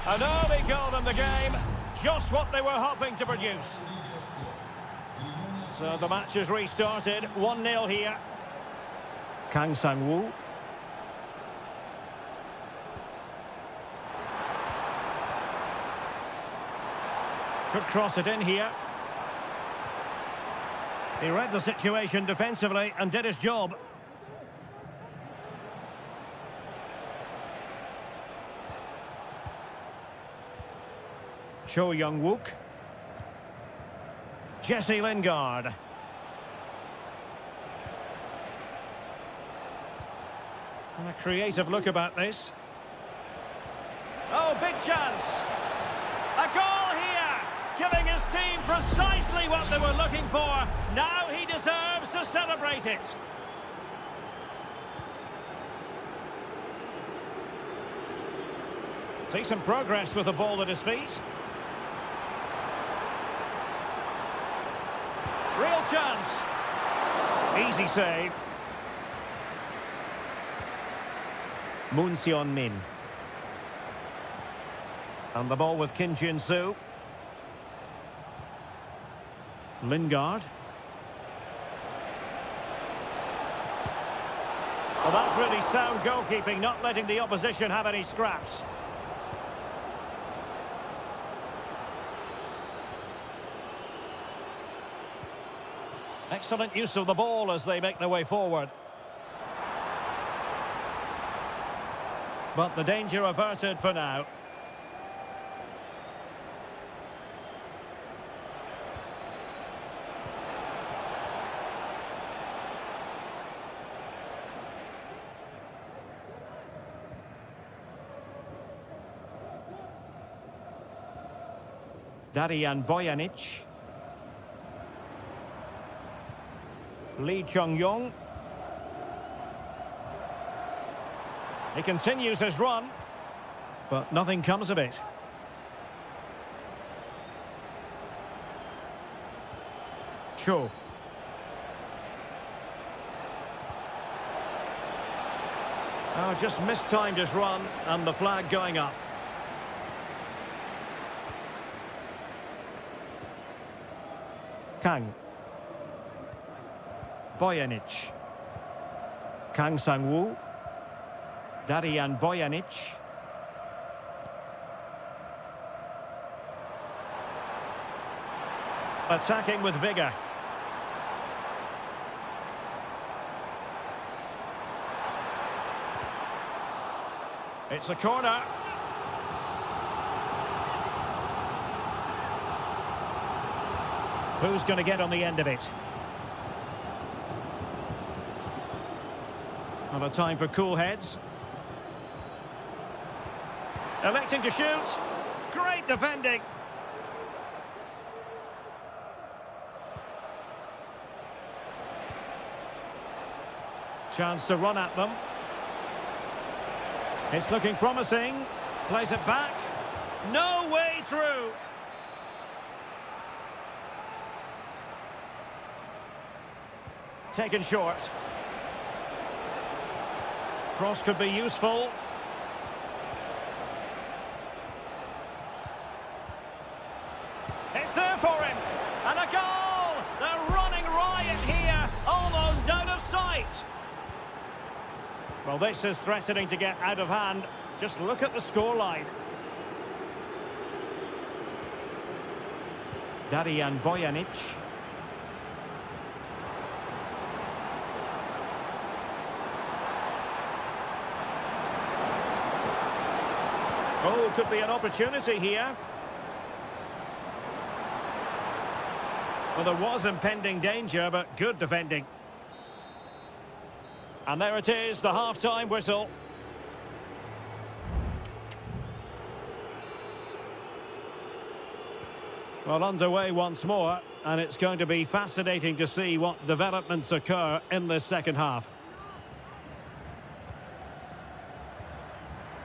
An early goal in the game, just what they were hoping to produce. So the match is restarted, 1-0 here. Kang Sang-woo. Could cross it in here. He read the situation defensively and did his job. Cho Young-wook. Jesse Lingard. And a creative look about this. Oh, big chance. A goal here, giving his team precisely what they were looking for. Now he deserves to celebrate it. Decent progress with the ball at his feet. Real chance. Easy save. Moon Seon-min. And the ball with Kim Jin-soo. Lingard. Well, that's really sound goalkeeping, not letting the opposition have any scraps. Excellent use of the ball as they make their way forward. But the danger averted for now. Darian Bojanic. Lee Chung-yong. He continues his run, but nothing comes of it. Cho. Oh, just mistimed his run, and the flag going up. Kang. Bojanic. Kang Sang-woo. Darian Bojanic. Attacking with vigour. It's a corner. Who's going to get on the end of it? Not a time for cool heads. Electing to shoot. Great defending. Chance to run at them. It's looking promising. Plays it back. No way through. Taken short. Cross could be useful. It's there for him. And a goal! They're running riot here. Almost out of sight. Well, this is threatening to get out of hand. Just look at the scoreline. Darian Bojanic. Oh, could be an opportunity here. Well, there was impending danger, but good defending. And there it is, the half-time whistle. Well, underway once more, and it's going to be fascinating to see what developments occur in this second half.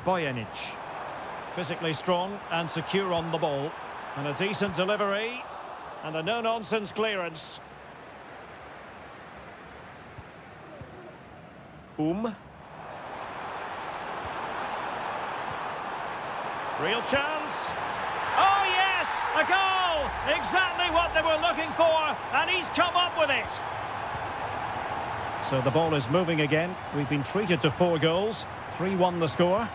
Bojanic. Physically strong and secure on the ball. And a decent delivery. And a no-nonsense clearance. Real chance. Oh, yes! A goal! Exactly what they were looking for, and he's come up with it. So the ball is moving again. We've been treated to 4 goals. 3-1 the score.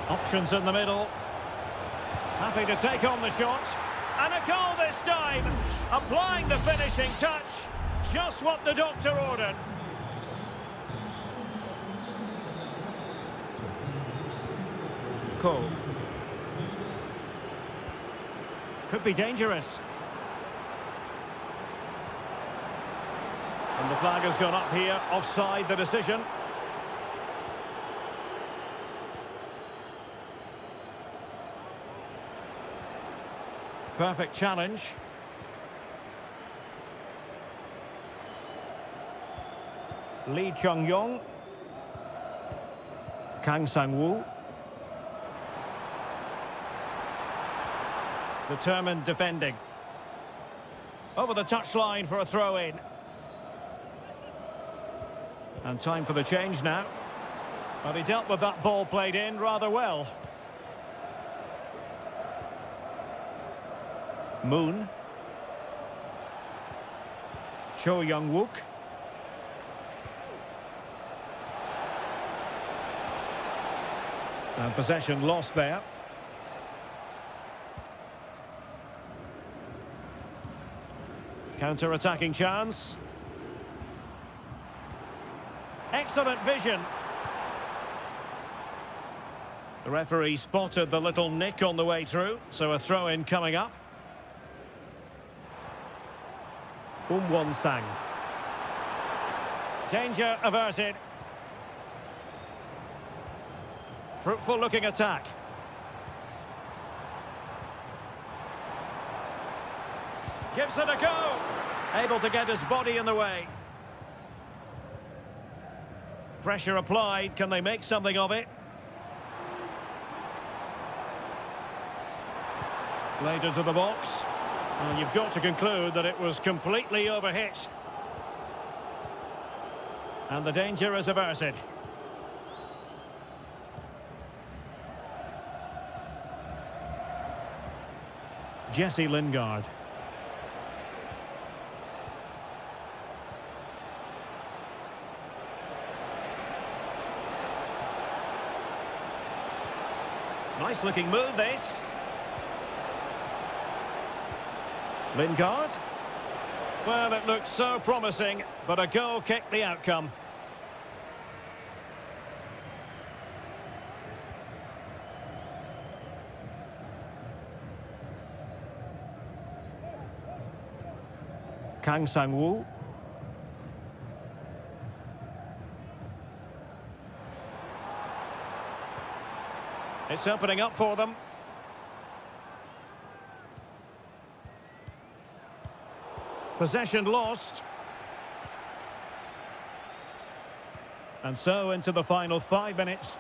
Options in the middle. Happy to take on the shot. And a goal this time. Applying the finishing touch. Just what the doctor ordered. Cole. Could be dangerous. And the flag has gone up here. Offside the decision. Perfect challenge. Lee Chung-yong. Kang Sang-woo. Determined defending. Over the touchline for a throw-in. And time for the change now. But he dealt with that ball played in rather well. Moon. Cho Young-wook. And possession lost there. Counter-attacking chance. Excellent vision. The referee spotted the little nick on the way through, so a throw-in coming up. Won-sang. Danger averted. Fruitful looking attack. Gives it a go. Able to get his body in the way. Pressure applied. Can they make something of it? Played into the box. And you've got to conclude that it was completely overhit. And the danger is averted. Jesse Lingard. Nice looking move this. Lingard. Well, it looked so promising, but a goal kicked the outcome. Kang Sang-woo. It's opening up for them. Possession lost. And so into the final 5 minutes.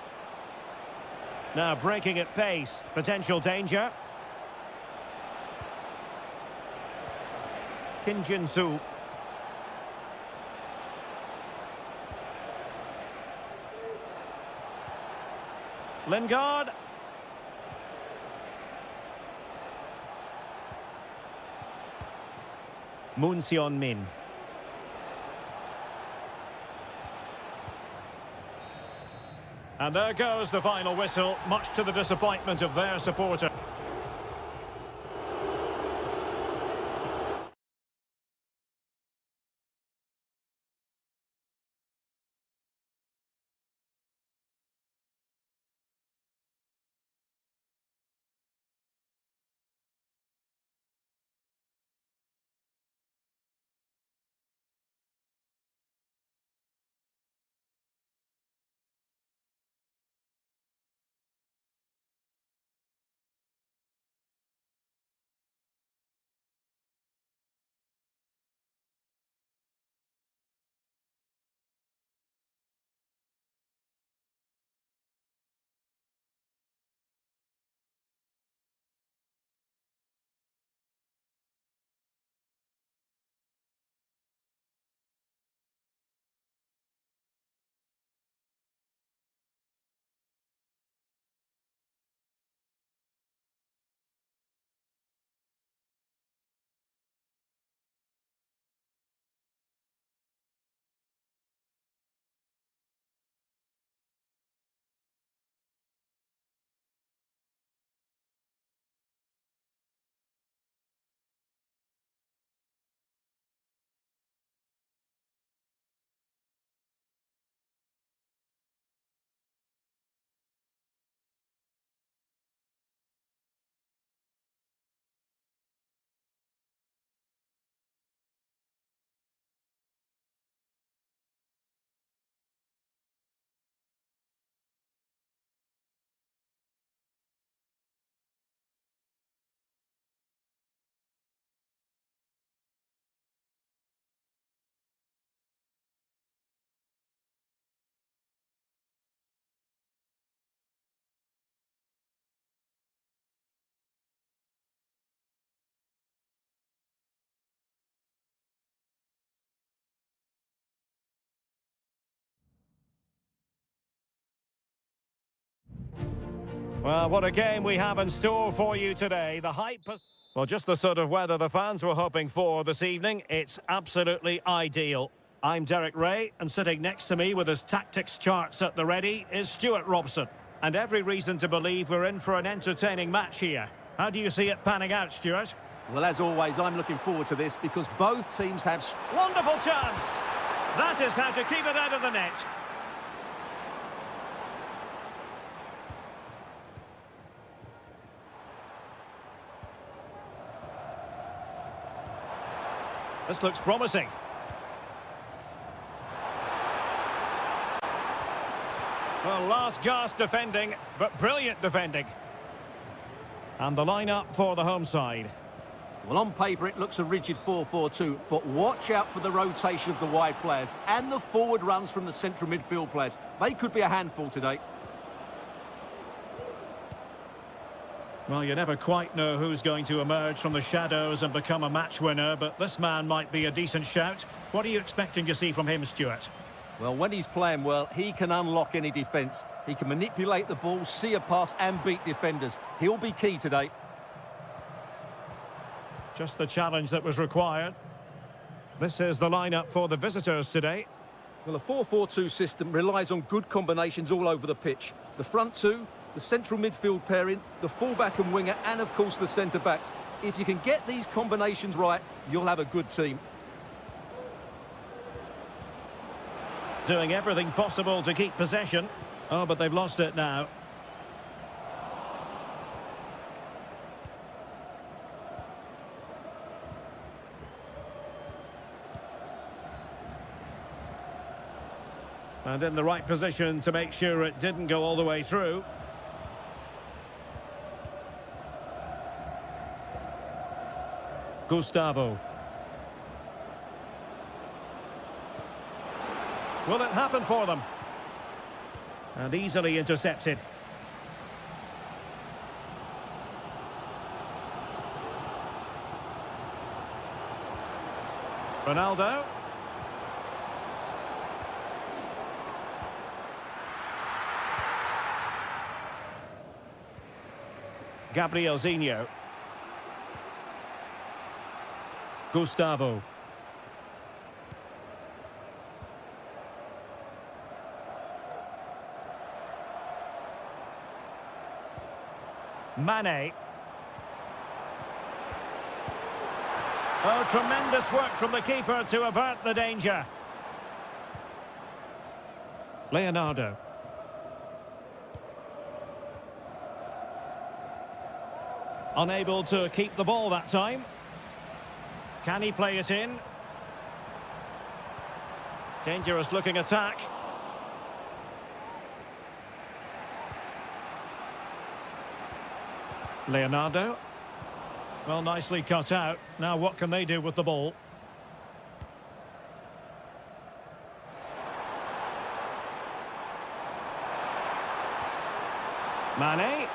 Now breaking at pace. Potential danger. Kim Jin-soo. Lingard. Moon Seon-min. And there goes the final whistle, much to the disappointment of their supporter. Well, what a game we have in store for you today. Well, just the sort of weather the fans were hoping for this evening. It's absolutely ideal. I'm Derek Ray, and sitting next to me with his tactics charts at the ready is Stuart Robson. And every reason to believe we're in for an entertaining match here. How do you see it panning out, Stuart? Well, as always, I'm looking forward to this because both teams have... Wonderful chance! That is how to keep it out of the net. This looks promising. Well, last gasp defending, but brilliant defending. And the line-up for the home side. Well, on paper, it looks a rigid 4-4-2, but watch out for the rotation of the wide players and the forward runs from the central midfield players. They could be a handful today. Well, you never quite know who's going to emerge from the shadows and become a match winner, but this man might be a decent shout. What are you expecting to see from him, Stuart? Well, when he's playing well, he can unlock any defence. He can manipulate the ball, see a pass and beat defenders. He'll be key today. Just the challenge that was required. This is the lineup for the visitors today. Well, a 4-4-2 system relies on good combinations all over the pitch. The front two, the central midfield pairing, the fullback and winger, and of course the centre-backs. If you can get these combinations right, you'll have a good team. Doing everything possible to keep possession. Oh, but they've lost it now. And in the right position to make sure it didn't go all the way through. Gustavo. Will it happen for them? And easily intercepted. Ronaldo. Gabrielzinho. Gustavo. Mane. Oh, tremendous work from the keeper to avert the danger. Leonardo. Unable to keep the ball that time. Can he play it in? Dangerous looking attack. Leonardo. Well, nicely cut out. Now what can they do with the ball? Mane.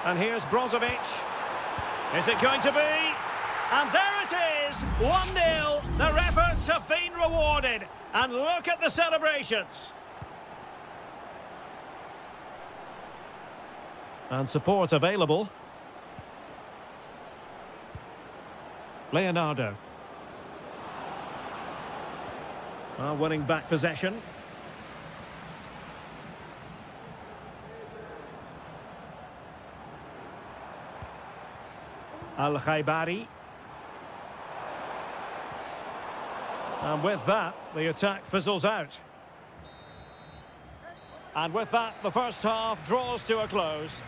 And here's Brozovic. Is it going to be? And there it is! 1-0. Their efforts have been rewarded. And look at the celebrations. And support available. Leonardo. Winning back possession. Al-Khaibari. And with that, the attack fizzles out. And with that, the first half draws to a close.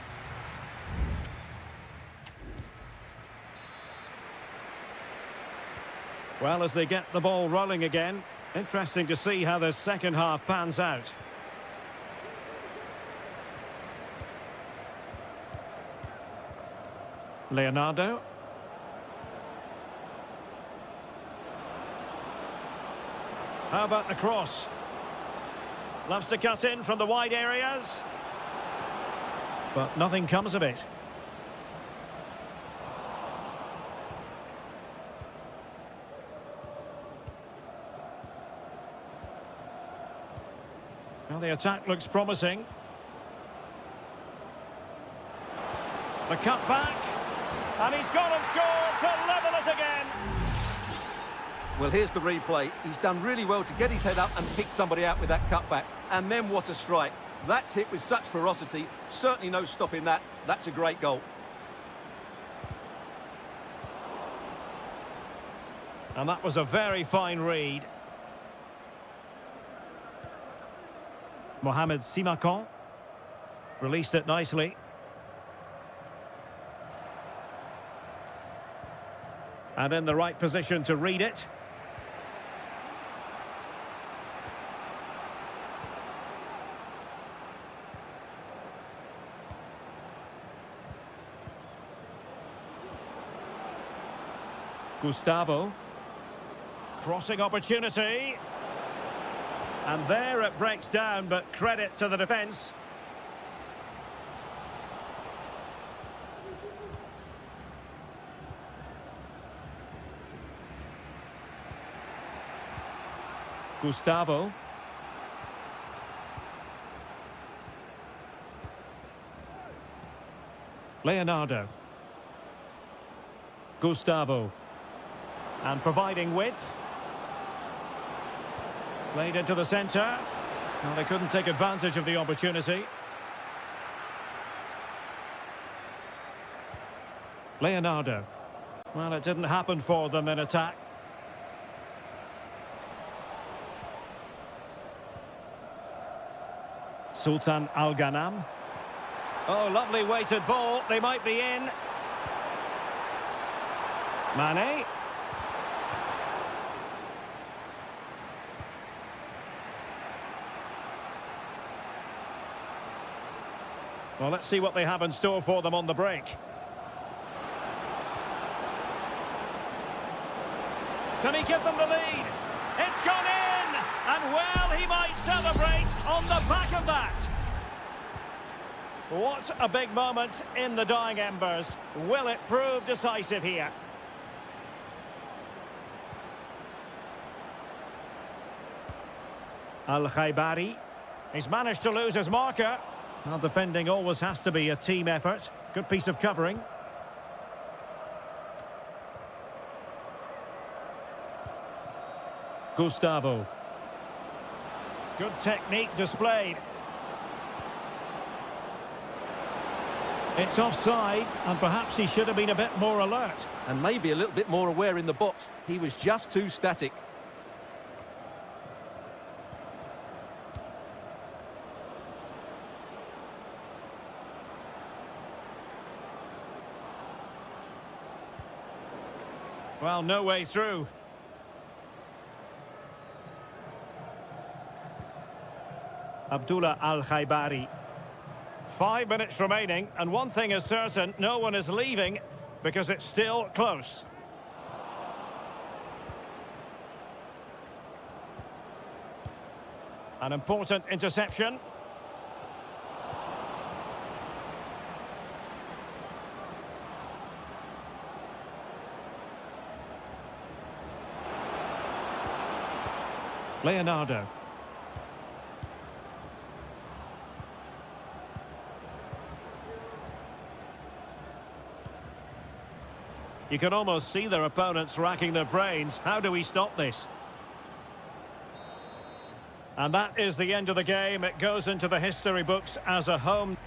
Well, as they get the ball rolling again, interesting to see how the second half pans out. Leonardo. How about the cross? Loves to cut in from the wide areas. But nothing comes of it. Well, the attack looks promising. The cut back. And he's gone and scored to level it again. Well, here's the replay. He's done really well to get his head up and pick somebody out with that cutback. And then what a strike. That's hit with such ferocity. Certainly no stopping that. That's a great goal. And that was a very fine read. Mohamed Simakan released it nicely. And in the right position to read it. Gustavo. Crossing opportunity. And there it breaks down, but credit to the defence. Gustavo. Leonardo. Gustavo. And providing width. Played into the centre. Well, they couldn't take advantage of the opportunity. Leonardo. Well, it didn't happen for them in attack. Sultan Al-Ghanam. Oh, lovely weighted ball. They might be in. Mane. Well, let's see what they have in store for them on the break. Can he give them the lead? It's gone in! And well, he might celebrate on the back of that. What a big moment in the dying embers. Will it prove decisive here? Al-Khaibari. He's managed to lose his marker. Well, defending always has to be a team effort. Good piece of covering. Gustavo. Good technique displayed. It's offside, and perhaps he should have been a bit more alert. And maybe a little bit more aware in the box. He was just too static. Well, no way through. Abdullah Al-Khaibari. 5 minutes remaining, and one thing is certain, no one is leaving because it's still close. An important interception. Leonardo. You can almost see their opponents racking their brains. How do we stop this? And that is the end of the game. It goes into the history books as a home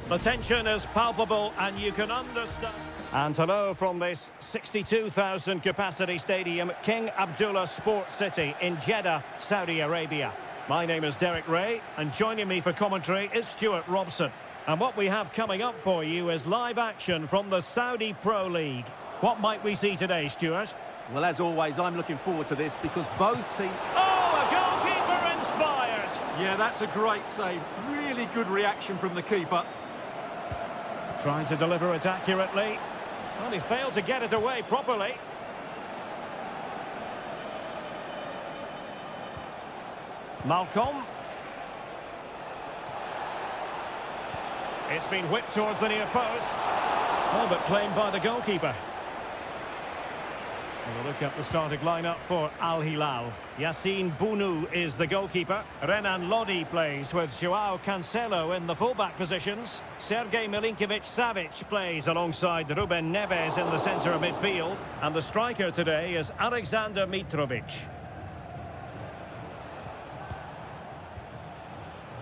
The tension is palpable and you can understand. And hello from this 62,000 capacity stadium, King Abdullah Sports City in Jeddah, Saudi Arabia. My name is Derek Ray and joining me for commentary is Stuart Robson. And what we have coming up for you is live action from the Saudi Pro League. What might we see today, Stuart? Well, as always, I'm looking forward to this because both teams... Oh, a goalkeeper inspired! Yeah, that's a great save. Really good reaction from the keeper. Trying to deliver it accurately. Well, he failed to get it away properly. Malcolm. It's been whipped towards the near post. Oh, but claimed by the goalkeeper. We'll look at the starting lineup for Al Hilal. Yassine Bounou is the goalkeeper. Renan Lodi plays with Joao Cancelo in the fullback positions. Sergej Milinkovic-Savic plays alongside Ruben Neves in the centre of midfield. And the striker today is Alexander Mitrovic.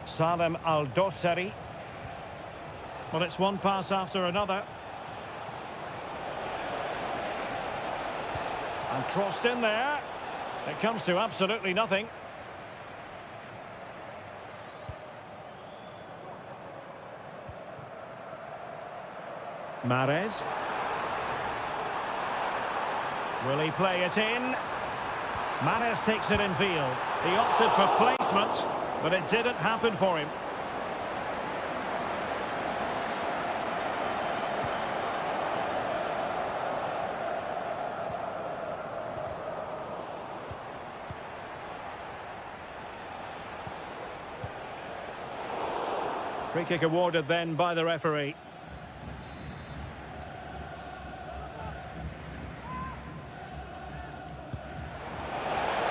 Salem Al-Dossari. Well, it's one pass after another. And crossed in there. It comes to absolutely nothing. Mahrez. Will he play it in? Mahrez takes it in field. He opted for placement, but it didn't happen for him. Free kick awarded then by the referee.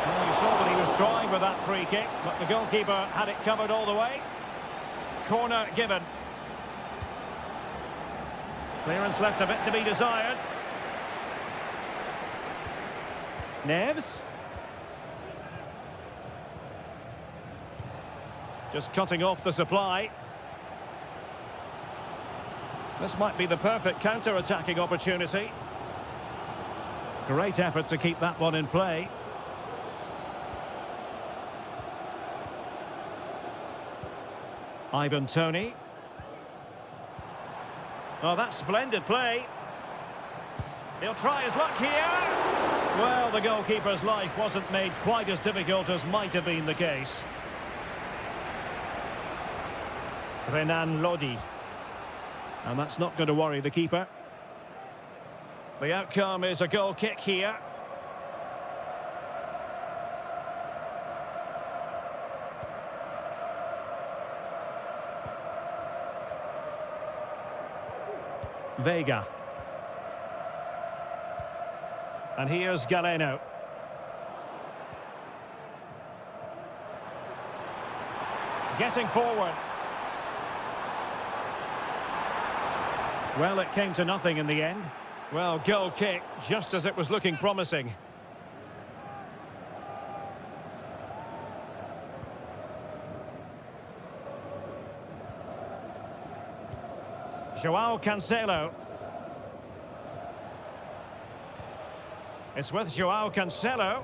Well, you saw that he was trying with that free kick, but the goalkeeper had it covered all the way. Corner given. Clearance left a bit to be desired. Neves. Just cutting off the supply. This might be the perfect counter-attacking opportunity. Great effort to keep that one in play. Ivan Toney. Oh, that's splendid play. He'll try his luck here. Well, the goalkeeper's life wasn't made quite as difficult as might have been the case. Renan Lodi. And that's not going to worry the keeper. The outcome is a goal kick here. Vega. And here's Galeno. Getting forward. Well, it came to nothing in the end. Well, goal kick, just as it was looking promising. Joao Cancelo. It's with Joao Cancelo.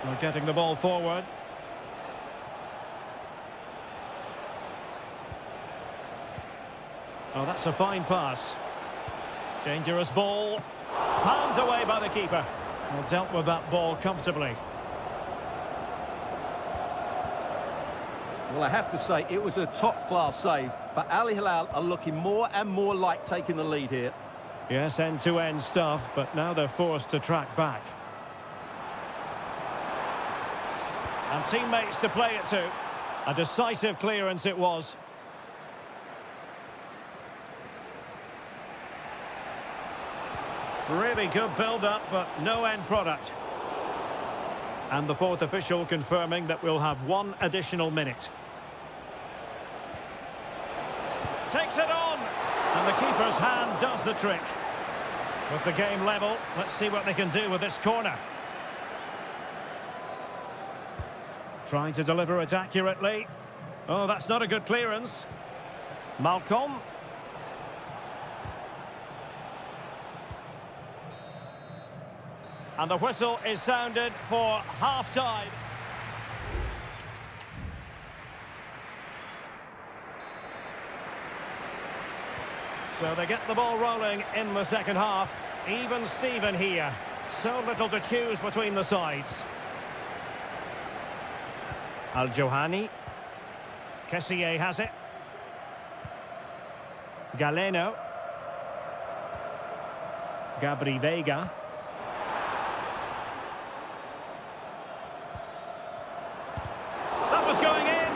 We're getting the ball forward. Oh, that's a fine pass. Dangerous ball. Palmed away by the keeper. Well, dealt with that ball comfortably. Well, I have to say, it was a top-class save, but Al Hilal are looking more and more like taking the lead here. Yes, end-to-end stuff, but now they're forced to track back. And teammates to play it to. A decisive clearance it was. Really good build-up, but no end product. And the fourth official confirming that we'll have one additional minute. Takes it on! And the keeper's hand does the trick. With the game level, let's see what they can do with this corner. Trying to deliver it accurately. Oh, that's not a good clearance. Malcolm. And the whistle is sounded for half-time. So they get the ball rolling in the second half. Even Steven here. So little to choose between the sides. Al-Johani. Kessié has it. Galeno. Gabri Veiga. That was going in.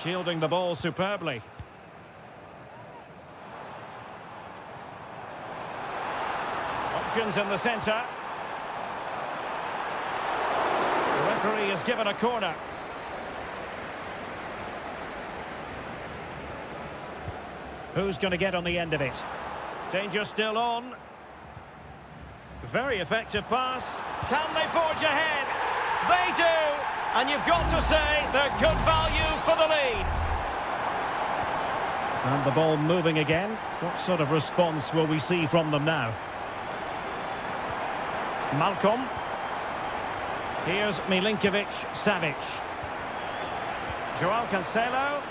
Shielding the ball superbly. Options in the centre. The referee has given a corner. Who's going to get on the end of it? Danger still on. Very effective pass. Can they forge ahead? They do! And you've got to say they're good value for the lead. And the ball moving again. What sort of response will we see from them now? Malcolm. Here's Milinkovic-Savic. Joao Cancelo.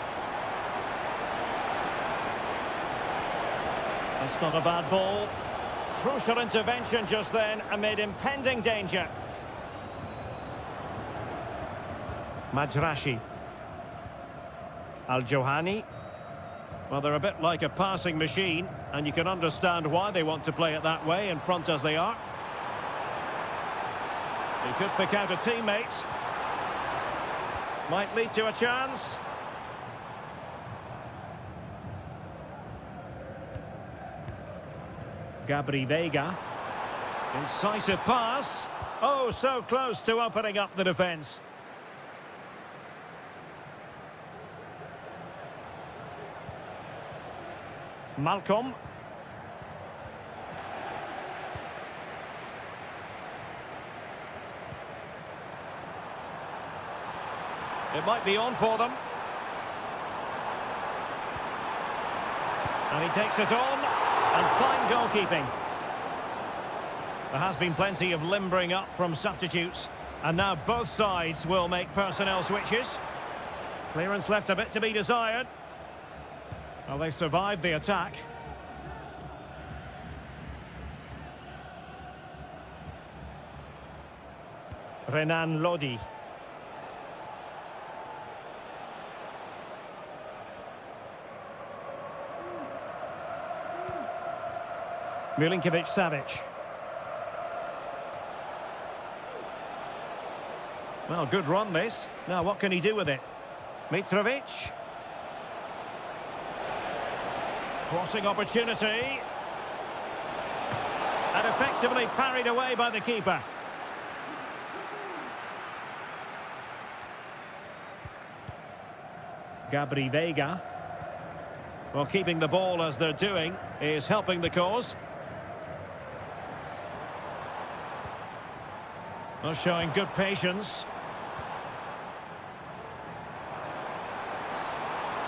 That's not a bad ball. Crucial intervention just then amid impending danger. Majrashi. Al-Johani. Well, they're a bit like a passing machine, and you can understand why they want to play it that way, in front as they are. He could pick out a teammate. Might lead to a chance. Gabri Veiga. Incisive pass. Oh, so close to opening up the defence. Malcolm. It might be on for them. And he takes it on. And fine goalkeeping. There has been plenty of limbering up from substitutes. And now both sides will make personnel switches. Clearance left a bit to be desired. Well, they survived the attack. Renan Lodi. Milinkovic-Savic. Well, good run this. Now, what can he do with it? Mitrovic. Crossing opportunity. And effectively parried away by the keeper. Gabri Veiga. Well, keeping the ball as they're doing is helping the cause. Well, showing good patience.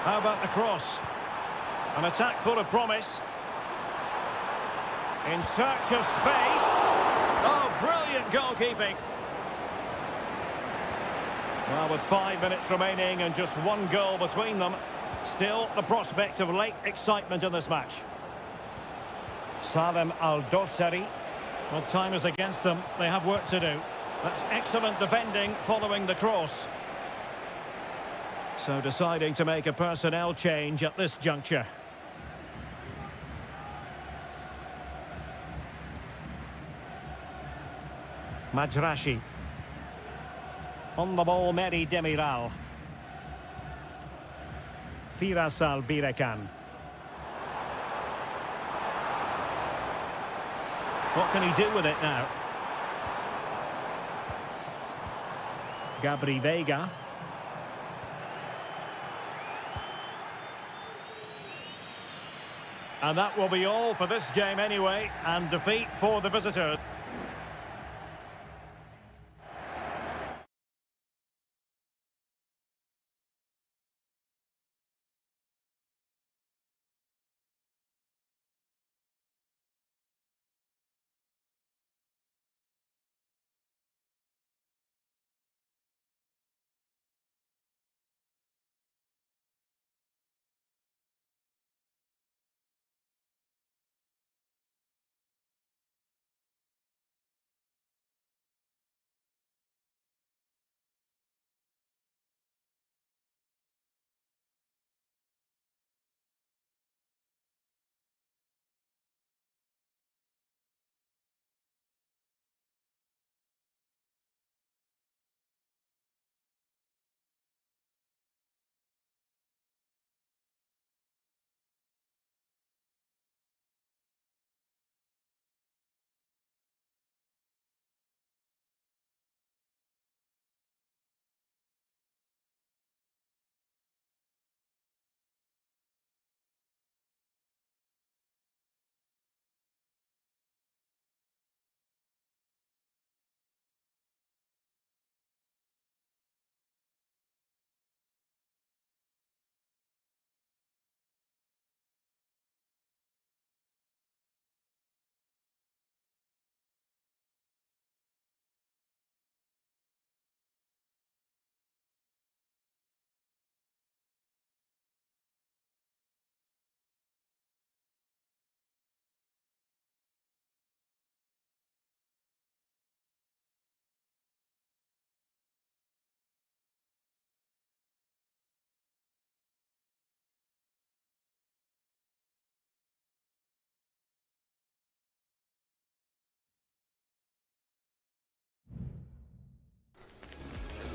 How about the cross? An attack full of promise. In search of space. Oh, brilliant goalkeeping. Well, with 5 minutes remaining and just one goal between them, still the prospect of late excitement in this match. Salem Al-Dossari. Well, time is against them. They have work to do. That's excellent defending following the cross. So deciding to make a personnel change at this juncture. Majrashi. On the ball, Meri Demiral. Firasal Birekan. What can he do with it now? Gabri Veiga. And that will be all for this game anyway, and defeat for the visitors.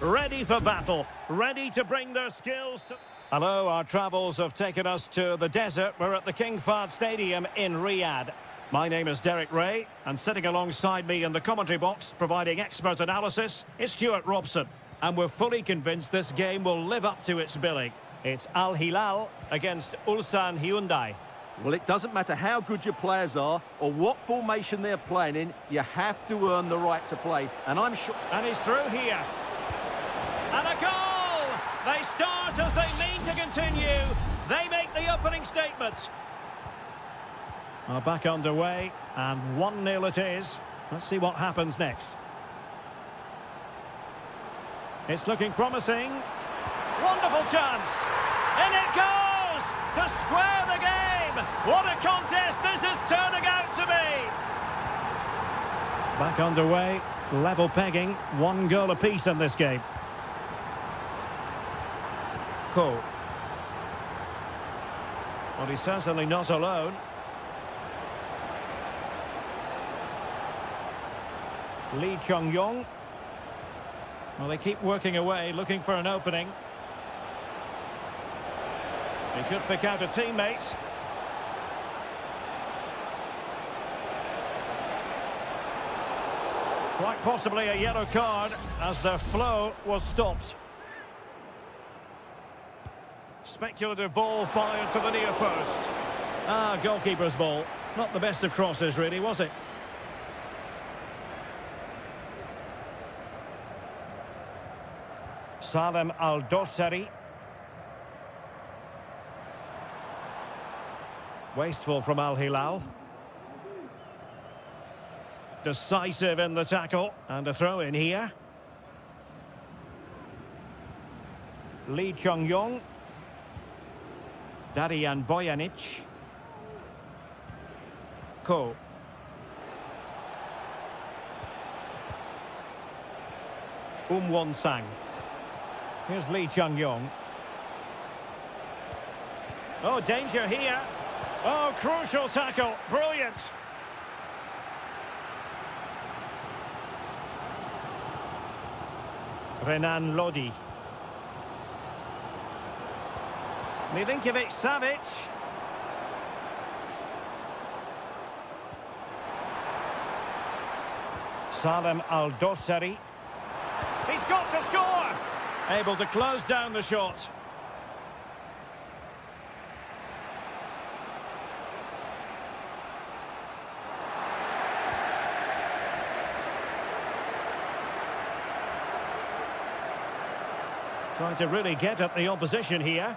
Ready for battle, ready to bring their skills to... Hello, our travels have taken us to the desert. We're at the King Fahd Stadium in Riyadh. My name is Derek Ray, and sitting alongside me in the commentary box, providing expert analysis, is Stuart Robson. And we're fully convinced this game will live up to its billing. It's Al Hilal against Ulsan Hyundai. Well, it doesn't matter how good your players are or what formation they're playing in, you have to earn the right to play. And I'm sure... And he's through here. And a goal! They start as they mean to continue. They make the opening statement. Are back underway, and 1-0 it is. Let's see what happens next. It's looking promising. Wonderful chance. In it goes! To square the game! What a contest this is turning out to be! Back underway, level pegging, 1 goal apiece in this game. Well, he's certainly not alone. Lee Chung-yong. Well, they keep working away, looking for an opening. He could pick out a teammate. Quite possibly a yellow card as the flow was stopped. Speculative ball fired to the near post. Goalkeeper's ball. Not the best of crosses, really, was it? Salem Al-Dossari. Wasteful from Al Hilal. Decisive in the tackle. And a throw in here. Lee Chung-yong. Darian Bojanic. Ko. Won-sang. Here's Lee Chung-yong. Oh, danger here. Oh, crucial tackle. Brilliant. Renan Lodi. Milinkovic-Savic. Salem Al-Dossari. He's got to score! Able to close down the shot. Trying to really get at the opposition here.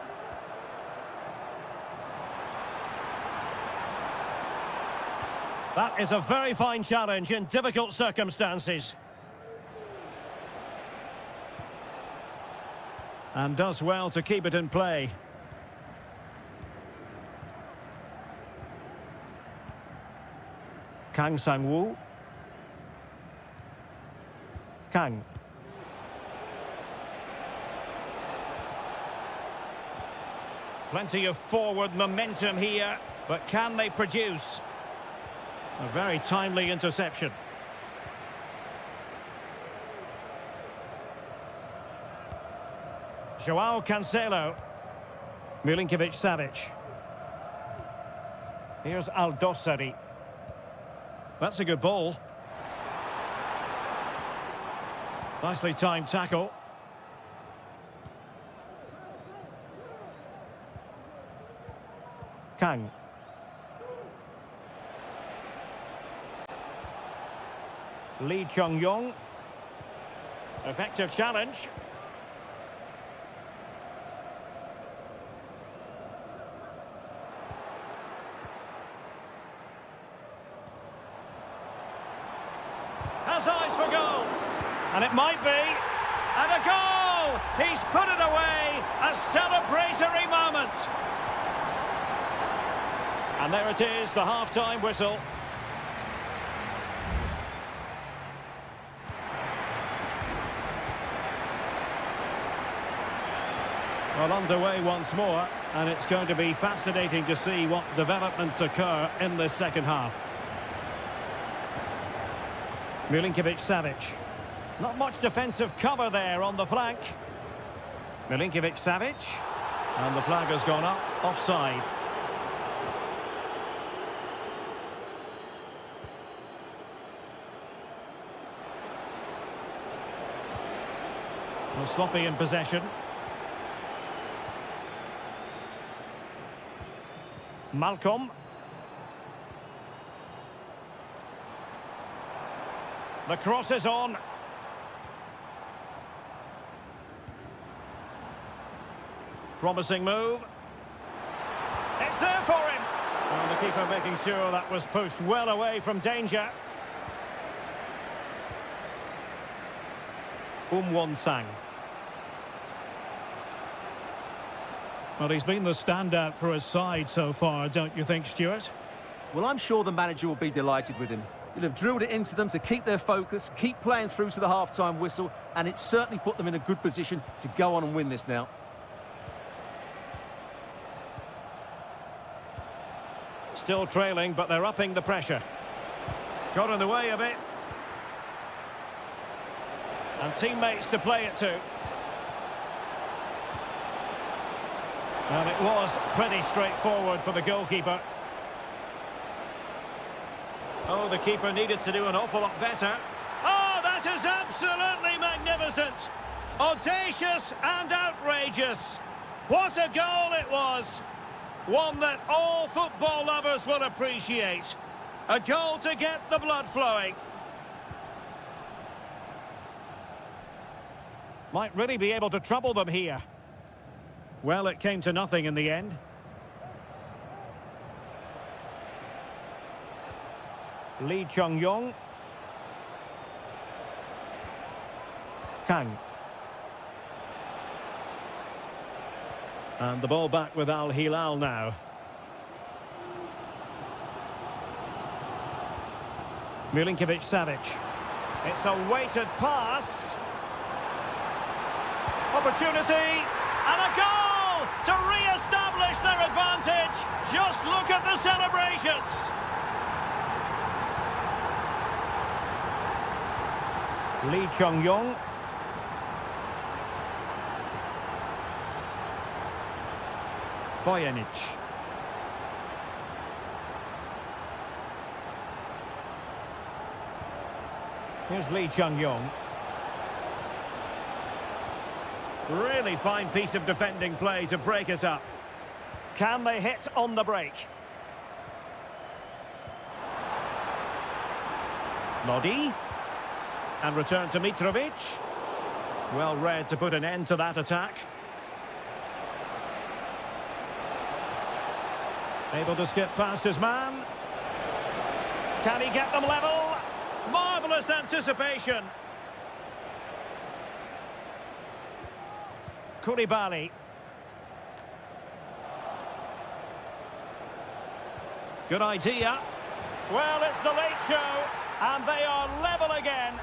That is a very fine challenge in difficult circumstances. And does well to keep it in play. Kang Sang-woo. Kang. Plenty of forward momentum here, but can they produce? A very timely interception. Joao Cancelo. Milinkovic-Savic. Here's Aldosari. That's a good ball. Nicely timed tackle. Kang. Lee Chung-yong. Effective challenge. Has eyes for goal. And it might be. And a goal! He's put it away. A celebratory moment. And there it is, the half-time whistle. Well, underway once more, and it's going to be fascinating to see what developments occur in this second half. Milinkovic-Savic. Not much defensive cover there on the flank. Milinkovic-Savic. And the flag has gone up, offside. Well, sloppy in possession. Malcolm. The cross is on. Promising move. It's there for him. And the keeper making sure that was pushed well away from danger. Won-sang. Well, he's been the standout for his side so far, don't you think, Stuart? Well, I'm sure the manager will be delighted with him. He'll have drilled it into them to keep their focus, keep playing through to the half-time whistle, and it's certainly put them in a good position to go on and win this now. Still trailing, but they're upping the pressure. Got in the way of it. And teammates to play it to. And it was pretty straightforward for the goalkeeper. Oh, the keeper needed to do an awful lot better. Oh, that is absolutely magnificent. Audacious and outrageous. What a goal it was. One that all football lovers will appreciate. A goal to get the blood flowing. Might really be able to trouble them here. Well, it came to nothing in the end. Lee Chung-yong. Kang. And the ball back with Al Hilal now. Milinkovic-Savic. It's a weighted pass. Opportunity. And a goal to re-establish their advantage. Just look at the celebrations. Lee Chung-yong. Bojanic. Here's Lee Chung-yong. Really fine piece of defending play to break us up. Can they hit on the break? Lodi. And return to Mitrovic. Well read to put an end to that attack. Able to skip past his man. Can he get them level? Marvellous anticipation. Koulibaly. Good idea. Well, it's the late show, and they are level again.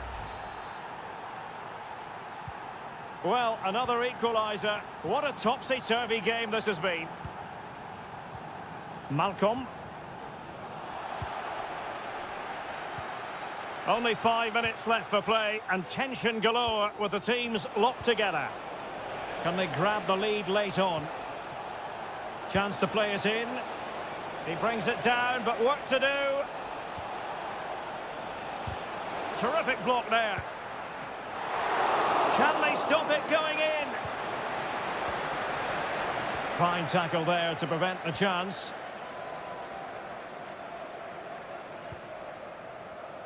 Well, another equaliser. What a topsy-turvy game this has been. Malcolm. Only 5 minutes left for play, and tension galore with the teams locked together. Can they grab the lead late on? Chance to play it in. He brings it down, but work to do. Terrific block there. Can they stop it going in? Fine tackle there to prevent the chance.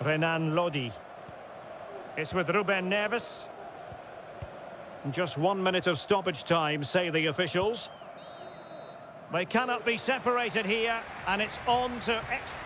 Renan Lodi. It's with Ruben Neves. Just 1 minute of stoppage time, say the officials. They cannot be separated here, and it's on to extra.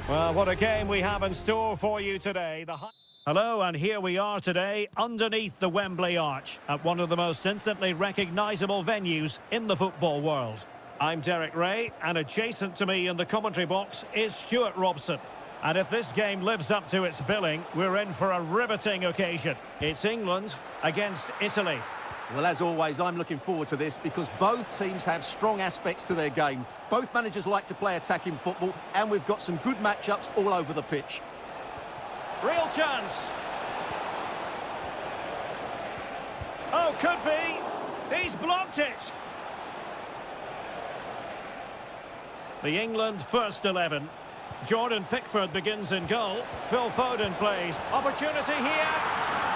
Well, what a game we have in store for you today. Hello, and here we are today underneath the Wembley Arch at one of the most instantly recognisable venues in the football world. I'm Derek Ray, and adjacent to me in the commentary box is Stuart Robson. And if this game lives up to its billing, we're in for a riveting occasion. It's England against Italy. Well, as always, I'm looking forward to this because both teams have strong aspects to their game. Both managers like to play attacking football, and we've got some good matchups all over the pitch. Real chance. Oh, could be. He's blocked it. The England first 11. Jordan Pickford begins in goal. Phil Foden plays. Opportunity here.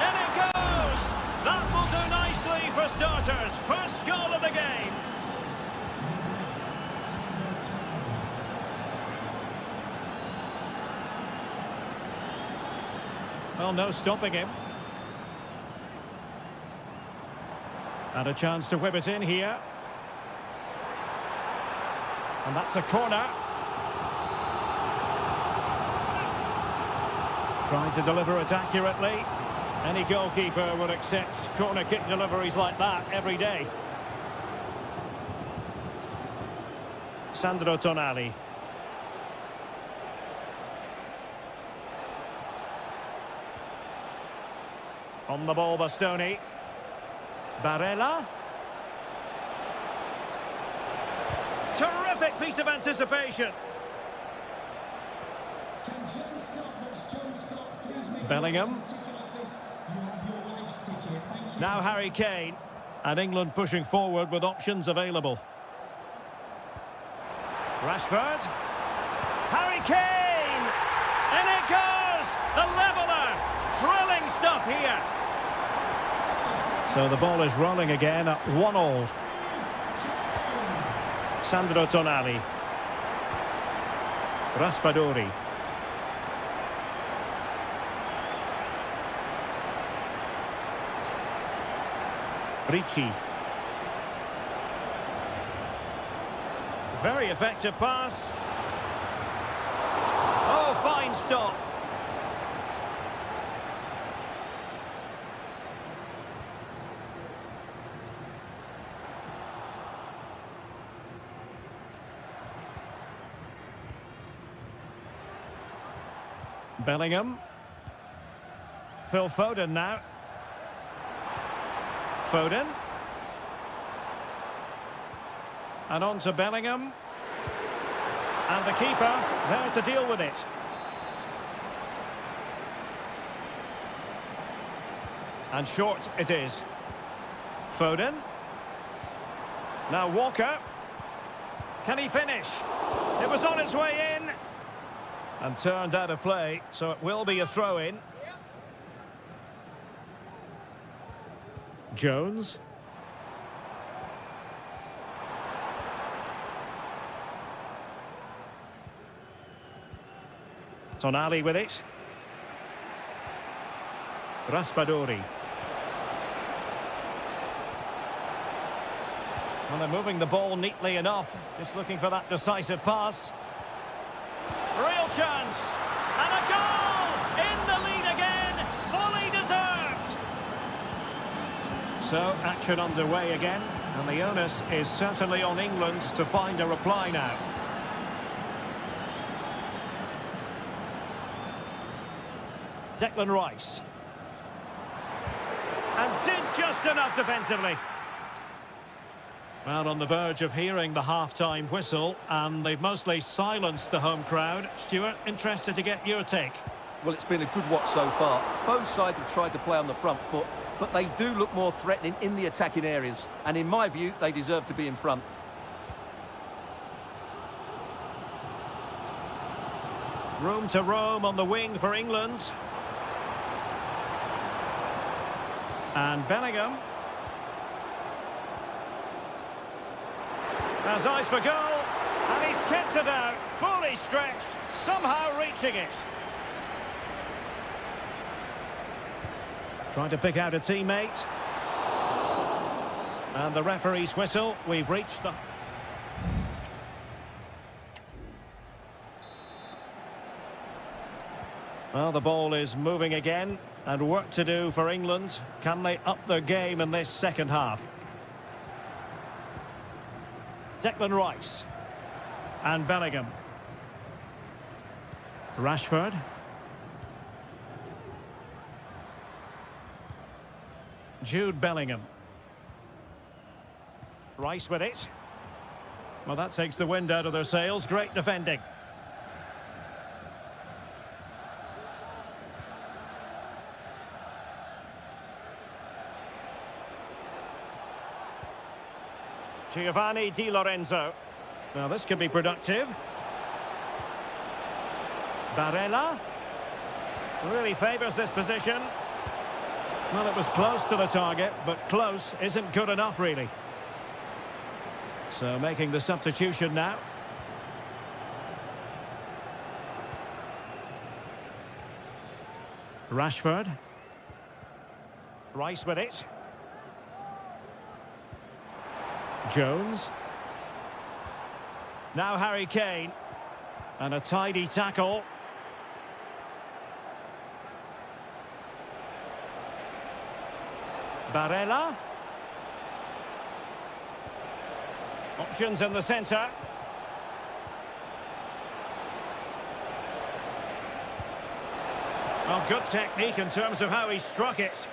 In it goes. That will do nicely for starters. First goal of the game. Well, no stopping him. And a chance to whip it in here. And that's a corner. Trying to deliver it accurately. Any goalkeeper would accept corner kick deliveries like that every day. Sandro Tonali. On the ball, Bastoni. Barella. Terrific piece of anticipation. Bellingham. Now Harry Kane. And England pushing forward with options available. Rashford. Harry Kane! And it goes! The leveller! Thrilling stuff here. So the ball is rolling again at 1-1. Sandro Tonali. Raspadori. Ricci. Very effective pass. Oh, fine stop. Bellingham. Phil Foden now. Foden. And on to Bellingham. And the keeper there to deal with it. And short it is. Foden. Now Walker. Can he finish? It was on its way in. And turned out of play, so it will be a throw-in. Jones. Tonali with it. Raspadori. Well, they're moving the ball neatly enough. Just looking for that decisive pass. Real chance. And a goal! In the lead again. Fully deserved. So, action underway again. And the onus is certainly on England to find a reply now. Declan Rice. And did just enough defensively. Well, on the verge of hearing the half-time whistle, and they've mostly silenced the home crowd. Stuart, interested to get your take. Well, it's been a good watch so far. Both sides have tried to play on the front foot, but they do look more threatening in the attacking areas. And in my view, they deserve to be in front. Room to roam on the wing for England. And Bellingham. Has eyes for goal, and he's kept it out, fully stretched, somehow reaching it. Trying to pick out a teammate. And the referee's whistle, we've reached the... Well, the ball is moving again, and work to do for England. Can they up their game in this second half? Declan Rice. And Bellingham. Rashford. Jude Bellingham. Rice with it. Well, that takes the wind out of their sails. Great defending. Giovanni Di Lorenzo. Now this could be productive. Barella. Really favours this position. Well, it was close to the target, but close isn't good enough, really. So making the substitution now. Rashford. Rice with it. Jones. Now Harry Kane. And a tidy tackle. Barella. Options in the centre. Well, good technique in terms of how he struck it.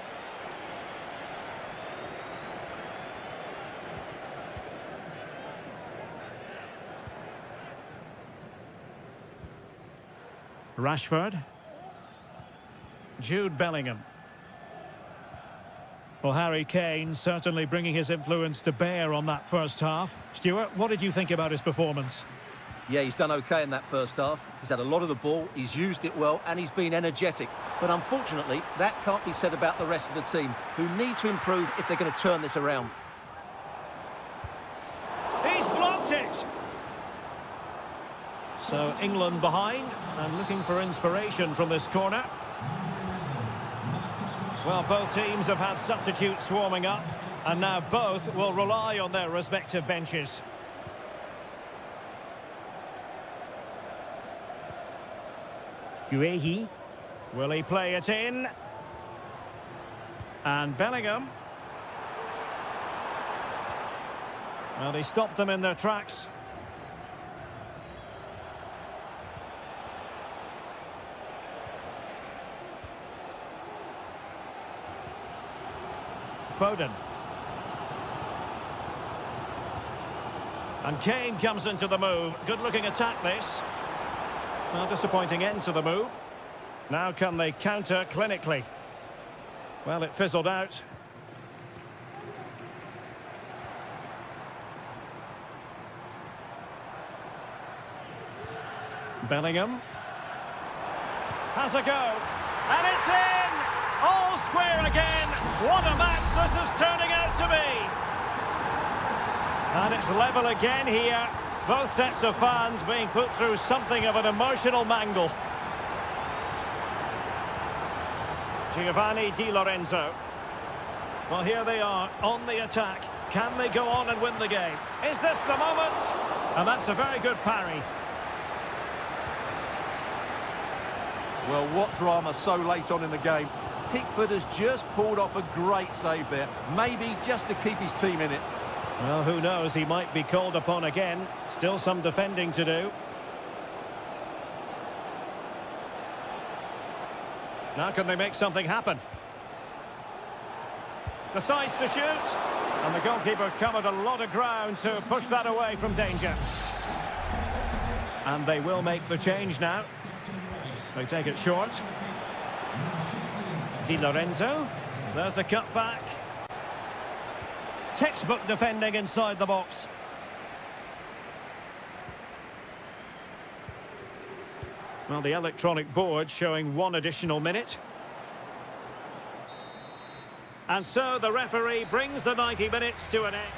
Rashford. Jude Bellingham. Well, Harry Kane certainly bringing his influence to bear on that first half. Stuart, what did you think about his performance? Yeah, he's done okay in that first half. He's had a lot of the ball, he's used it well, and he's been energetic. But unfortunately, that can't be said about the rest of the team, who need to improve if they're going to turn this around. He's blocked it! So England behind and looking for inspiration from this corner. Well, both teams have had substitutes swarming up, and now both will rely on their respective benches. Guehi. Will he play it in? And Bellingham. Well, they stopped them in their tracks. Foden. And Kane comes into the move. Good-looking attack, this. Well, disappointing end to the move. Now can they counter clinically? Well, it fizzled out. Bellingham. Has a go. And it's in! All square again. What a match this is turning out to be. And it's level again here. Both sets of fans being put through something of an emotional mangle. Giovanni Di Lorenzo. Well, here they are on the attack. Can they go on and win the game? Is this the moment? And that's a very good parry. Well, what drama so late on in the game. Pickford has just pulled off a great save there. Maybe just to keep his team in it. Well, who knows? He might be called upon again. Still some defending to do. Now can they make something happen? Decides to shoot. And the goalkeeper covered a lot of ground to push that away from danger. And they will make the change now. They take it short. Di Lorenzo. There's the cutback. Textbook defending inside the box. Well, the electronic board showing 1 additional minute. And so the referee brings the 90 minutes to an end.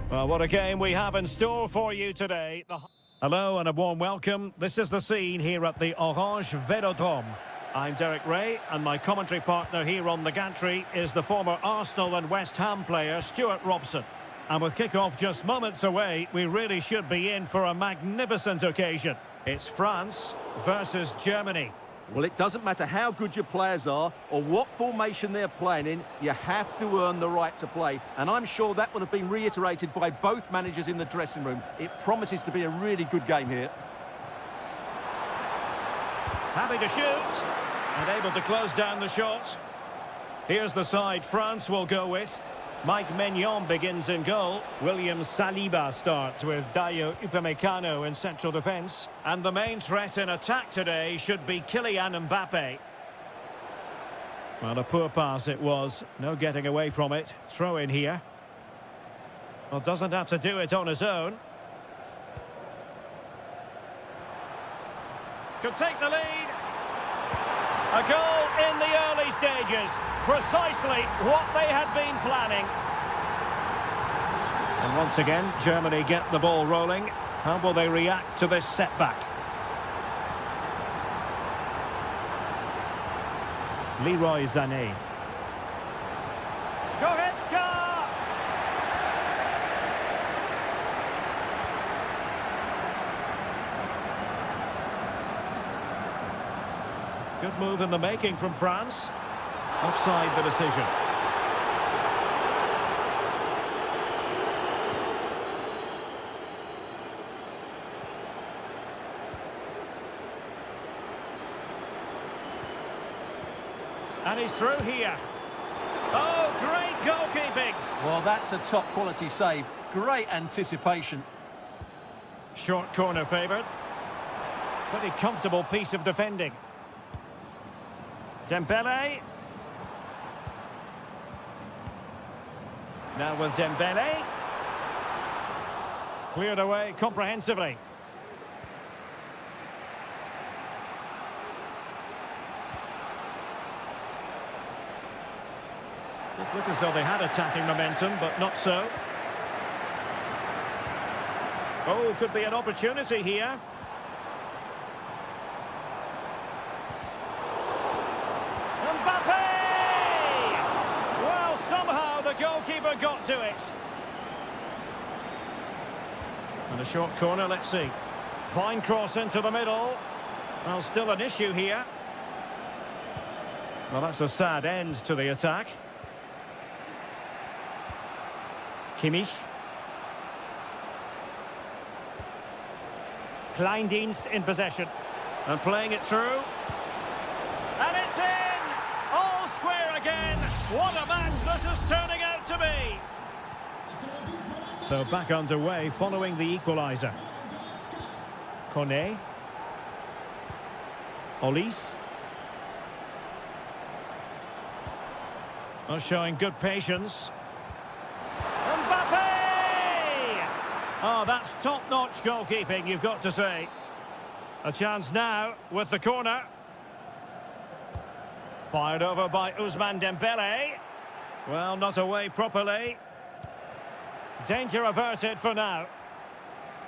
Well, what a game we have in store for you today. Hello and a warm welcome. This is the scene here at the Orange Velodrome. I'm Derek Ray, and my commentary partner here on the gantry is the former Arsenal and West Ham player Stuart Robson. And with kick-off just moments away, we really should be in for a magnificent occasion. It's France versus Germany. Well, it doesn't matter how good your players are or what formation they're playing in, you have to earn the right to play. And I'm sure that would have been reiterated by both managers in the dressing room. It promises to be a really good game here. Happy to shoot and able to close down the shot. Here's the side France will go with. Mike Maignan begins in goal. William Saliba starts with Dayo Upamecano in central defence. And the main threat in attack today should be Kylian Mbappe. Well, a poor pass it was. No getting away from it. Throw in here. Well, doesn't have to do it on his own. Could take the lead. A goal in the early stages. Precisely what they had been planning. And once again, Germany get the ball rolling. How will they react to this setback? Leroy Sané. Goretzka! Good move in the making from France. Offside the decision. And he's through here. Oh, great goalkeeping. Well, that's a top quality save. Great anticipation. Short corner favoured. Pretty comfortable piece of defending. Dembele. Now with Dembele. Cleared away comprehensively. It looked as though they had attacking momentum, but not so. Oh, could be an opportunity here. Goalkeeper got to it. And a short corner, let's see. Fine cross into the middle. Well, still an issue here. Well, that's a sad end to the attack. Kimmich. Kleindienst in possession. And playing it through. And it's in! All square again. What a match this is turning out to be. So back underway following the equaliser. Kone. Olise. Well, showing good patience. Mbappe! Oh, that's top-notch goalkeeping, you've got to say. A chance now with the corner. Fired over by Ousmane Dembele. Well, not away properly. Danger averted for now.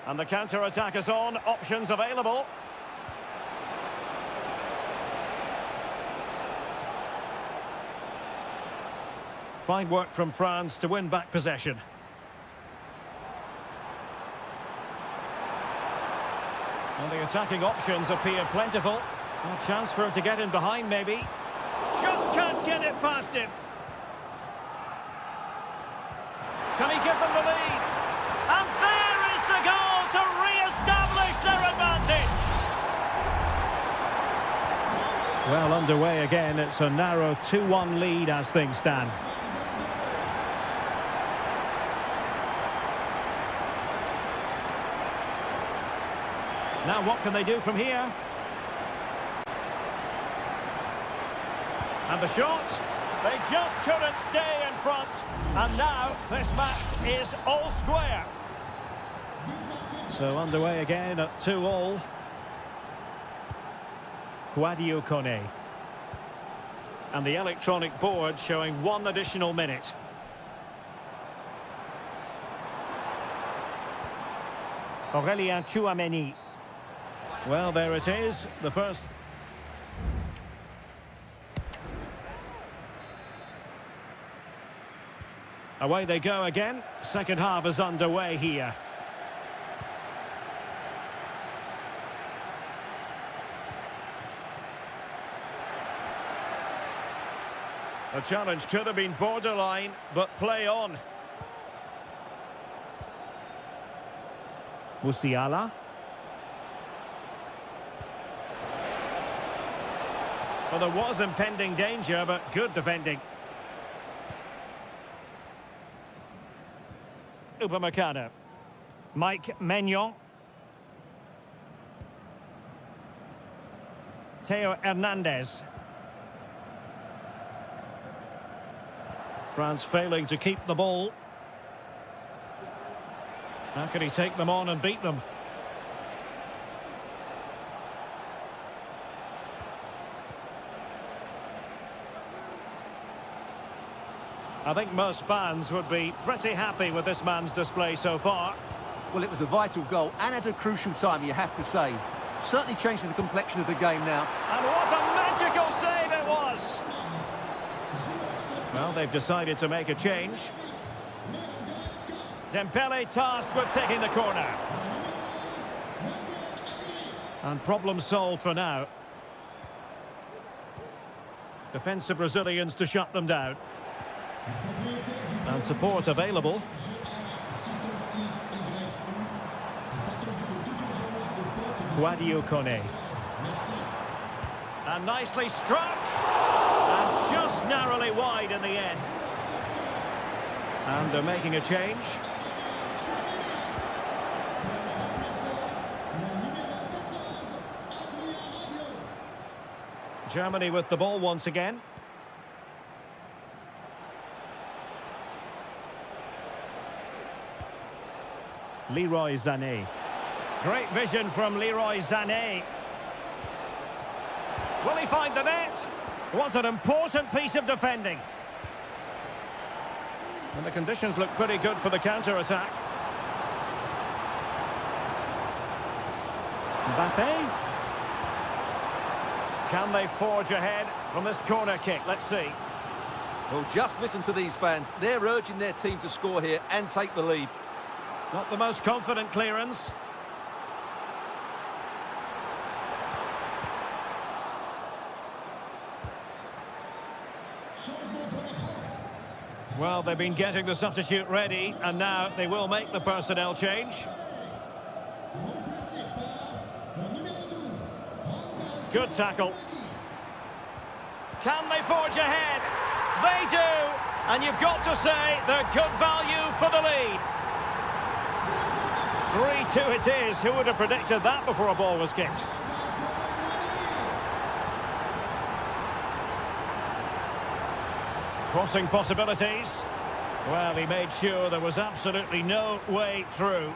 And the counter-attack is on. Options available. Fine work from France to win back possession. And the attacking options appear plentiful. A chance for him to get in behind, maybe. Just can't get it past him. Can he give them the lead? And there is the goal to re-establish their advantage. Well, underway again. It's a narrow 2-1 lead as things stand. Now what can they do from here? And the shot, they just couldn't stay in front. And now this match is all square. So underway again at 2-2. Sadio Kone. And the electronic board showing 1 additional minute. Aurelien Tchouameni. Well, there it is. The first... Away they go again. Second half is underway here. The challenge could have been borderline, but play on. Musiala. Well, there was impending danger, but good defending. Upamecano. Mike Maignan. Theo Hernandez. France failing to keep the ball. How can he take them on and beat them? I think most fans would be pretty happy with this man's display so far. Well, it was a vital goal and at a crucial time, you have to say. Certainly changes the complexion of the game now. And what a magical save it was! Well, they've decided to make a change. Dembele tasked with taking the corner. And problem solved for now. Defensive Brazilians to shut them down. And support available. Guadio Kone. And nicely struck. And just narrowly wide in the end. And they're making a change. Germany with the ball once again. Leroy Sané. Great vision from Leroy Sané. Will he find the net? Was an important piece of defending. And the conditions look pretty good for the counter-attack. Mbappe. Can they forge ahead from this corner kick? Let's see. Well, just listen to these fans. They're urging their team to score here and take the lead. Not the most confident clearance. Well, they've been getting the substitute ready, and now they will make the personnel change. Good tackle. Can they forge ahead? They do! And you've got to say they're good value for the lead. 3-2 it is. Who would have predicted that before a ball was kicked? Crossing possibilities. Well, he made sure there was absolutely no way through.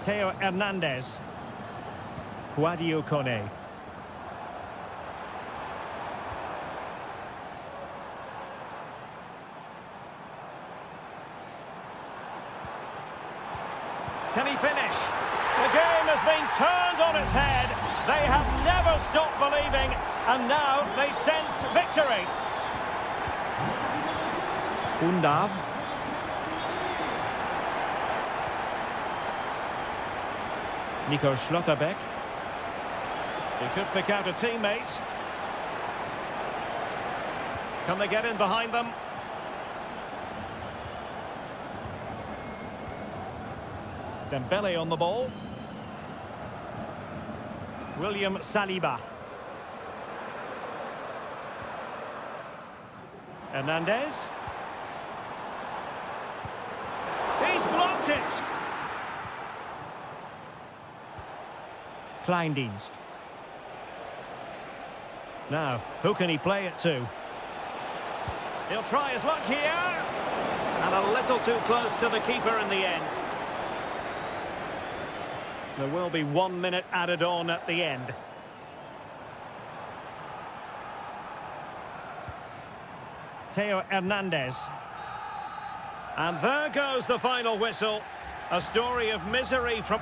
Theo Hernandez. Guadio Kone. Can he finish? The game has been turned on its head. They have never stopped believing, and now they sense victory. Undav. Nico Schlotterbeck. He could pick out a teammate. Can they get in behind them? Dembele on the ball. William Saliba. Hernandez. He's blocked it. Kleindienst. Now, who can he play it to? He'll try his luck here. And a little too close to the keeper in the end. There will be 1 minute added on at the end. Theo Hernandez. And there goes the final whistle. A story of misery from...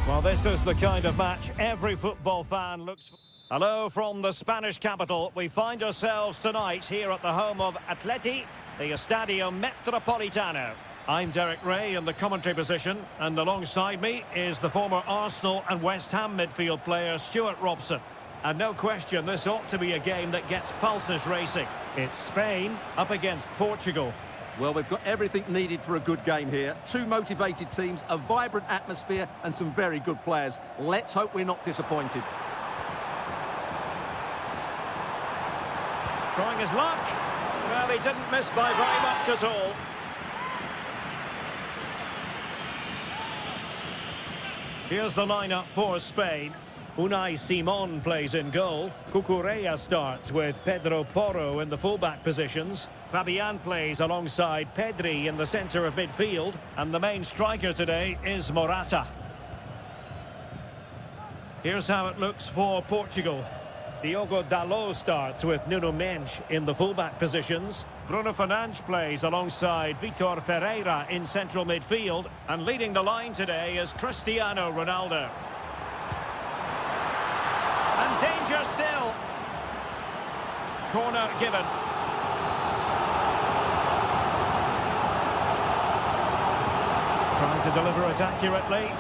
Well, this is the kind of match every football fan looks for. Hello from the Spanish capital. We find ourselves tonight here at the home of Atleti, the Estadio Metropolitano. I'm Derek Ray in the commentary position, and alongside me is the former Arsenal and West Ham midfield player Stuart Robson. And no question, this ought to be a game that gets pulses racing. It's Spain up against Portugal. Well, we've got everything needed for a good game here. Two motivated teams, a vibrant atmosphere and some very good players. Let's hope we're not disappointed. Trying his luck. Well, he didn't miss by very much at all. Here's the lineup for Spain. Unai Simon plays in goal. Cucurella starts with Pedro Porro in the fullback positions. Fabian plays alongside Pedri in the centre of midfield. And the main striker today is Morata. Here's how it looks for Portugal. Diogo Dalot starts with Nuno Mendes in the fullback positions. Bruno Fernandes plays alongside Vitor Ferreira in central midfield. And leading the line today is Cristiano Ronaldo. And danger still. Corner given. Trying to deliver it accurately.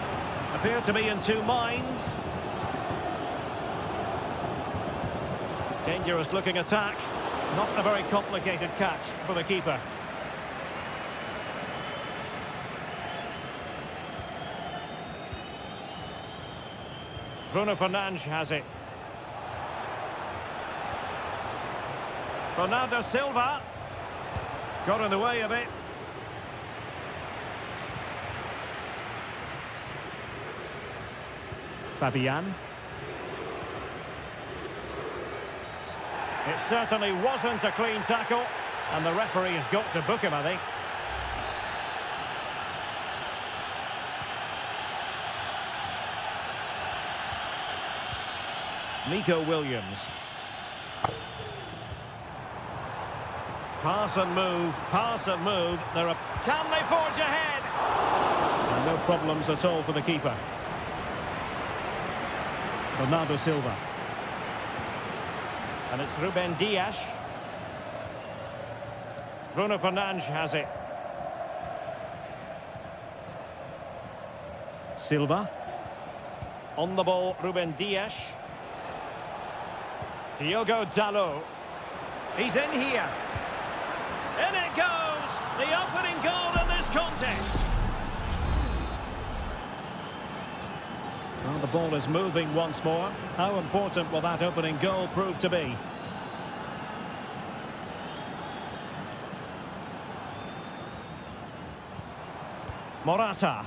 Appear to be in two minds. Dangerous looking attack. Not a very complicated catch for the keeper. Bruno Fernandes has it. Bernardo Silva got in the way of it. Fabian. It certainly wasn't a clean tackle, and the referee has got to book him, I think. Nico Williams. Pass and move, pass and move. Can they forge ahead? And no problems at all for the keeper. Bernardo Silva. And it's Ruben Dias. Bruno Fernandes has it. Silva. On the ball, Ruben Dias. Diogo Dalot. He's in here. In it goes! The opening goal in this contest. Well, And the ball is moving once more. How important will that opening goal prove to be? Morata.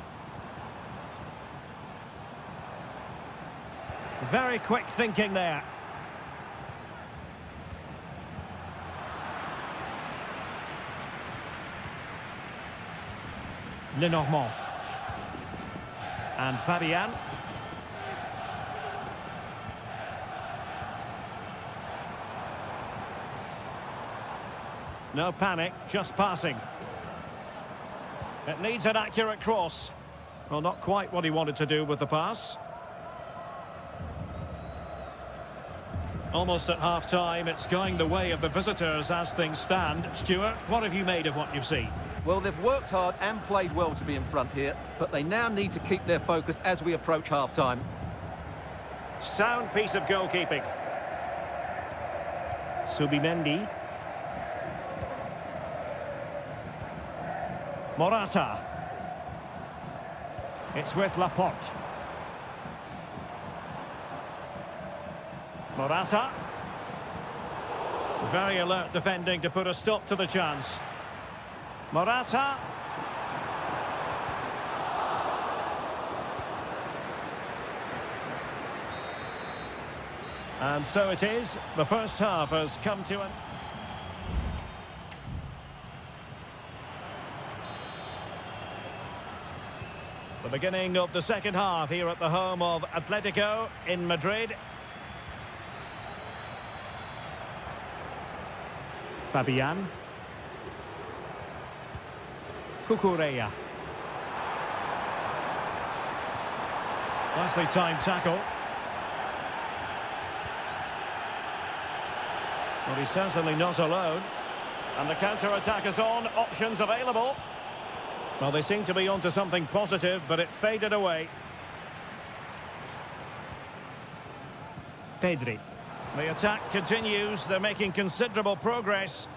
Very quick thinking there. Lenormand. And Fabian. No panic, just passing. It needs an accurate cross. Well, not quite what he wanted to do with the pass. Almost at half-time, it's going the way of the visitors as things stand. Stuart, what have you made of what you've seen? Well, they've worked hard and played well to be in front here, but they now need to keep their focus as we approach half-time. Sound piece of goalkeeping. Subimendi. Morata. It's with Laporte. Morata. Very alert defending to put a stop to the chance. Morata. And so it is. The first half has come to an... The beginning of the second half here at the home of Atletico in Madrid. Fabian. Cucurella. Nicely timed tackle. Well, he's certainly not alone. And the counter-attack is on. Options available. Well, they seem to be onto something positive, but it faded away. Pedri. The attack continues. They're making considerable progress.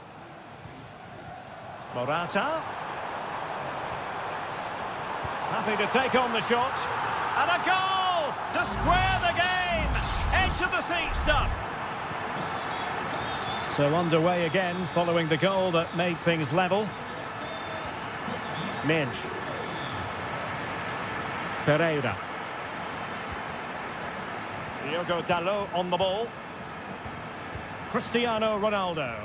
Morata. Happy to take on the shot. And a goal to square the game. Edge of the seat stuff. So underway again following the goal that made things level. Minge. Ferreira. Diogo Dalot on the ball. Cristiano Ronaldo.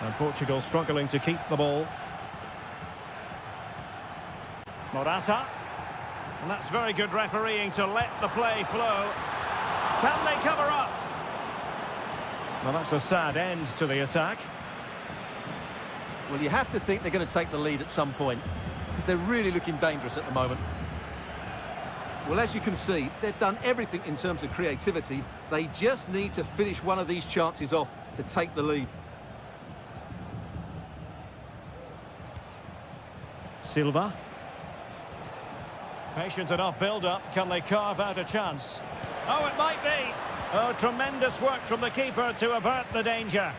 And Portugal struggling to keep the ball. Morata. And that's very good refereeing to let the play flow. Can they cover up? Well, that's a sad end to the attack. Well, you have to think they're going to take the lead at some point, because they're really looking dangerous at the moment. Well, as you can see, they've done everything in terms of creativity. They just need to finish one of these chances off to take the lead. Silva. Patient enough build-up. Can they carve out a chance? Oh, it might be. Oh, tremendous work from the keeper to avert the danger.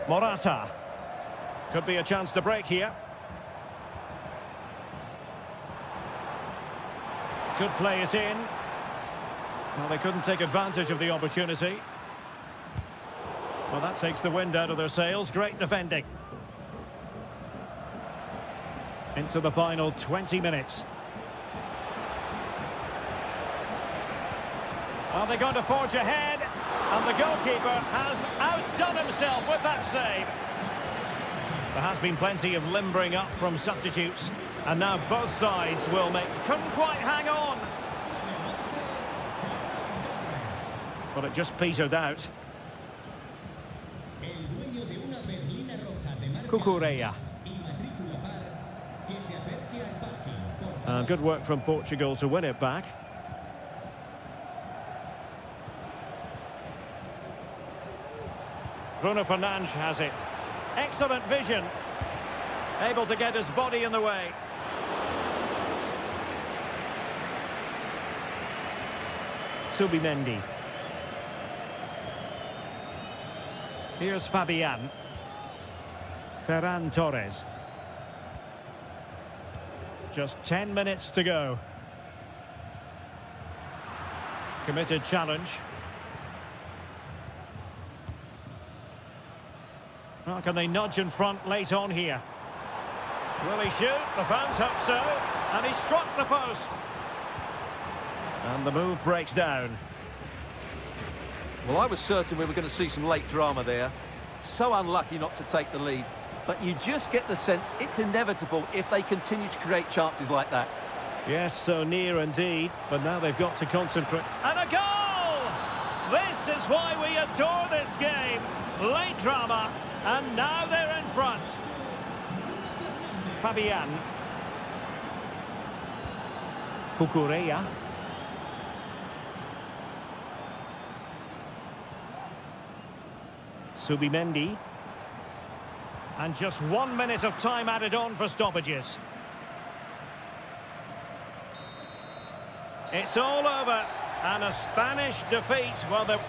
Morata. Could be a chance to break here. Could play it in. Well, they couldn't take advantage of the opportunity. Well, that takes the wind out of their sails. Great defending. Into the final 20 minutes. Are they going to forge ahead? And the goalkeeper has outdone himself with that save. There has been plenty of limbering up from substitutes. And now both sides will make... Couldn't quite hang on. But it just petered out. Cucurella. Good work from Portugal to win it back. Bruno Fernandes has it. Excellent vision. Able to get his body in the way. Subimendi. Here's Fabian. Ferran Torres. Just 10 minutes to go. Committed challenge. Well, can they nudge in front late on here? Will he shoot? The fans hope so. And he struck the post. And the move breaks down. Well, I was certain we were going to see some late drama there. So unlucky not to take the lead. But you just get the sense it's inevitable if they continue to create chances like that. Yes, so near indeed. But now they've got to concentrate. And a goal! This is why we adore this game. Late drama. And now they're in front. Fabian. Cucurella. Subimendi. And just 1 minute of time added on for stoppages. It's all over. And a Spanish defeat. Well, they're...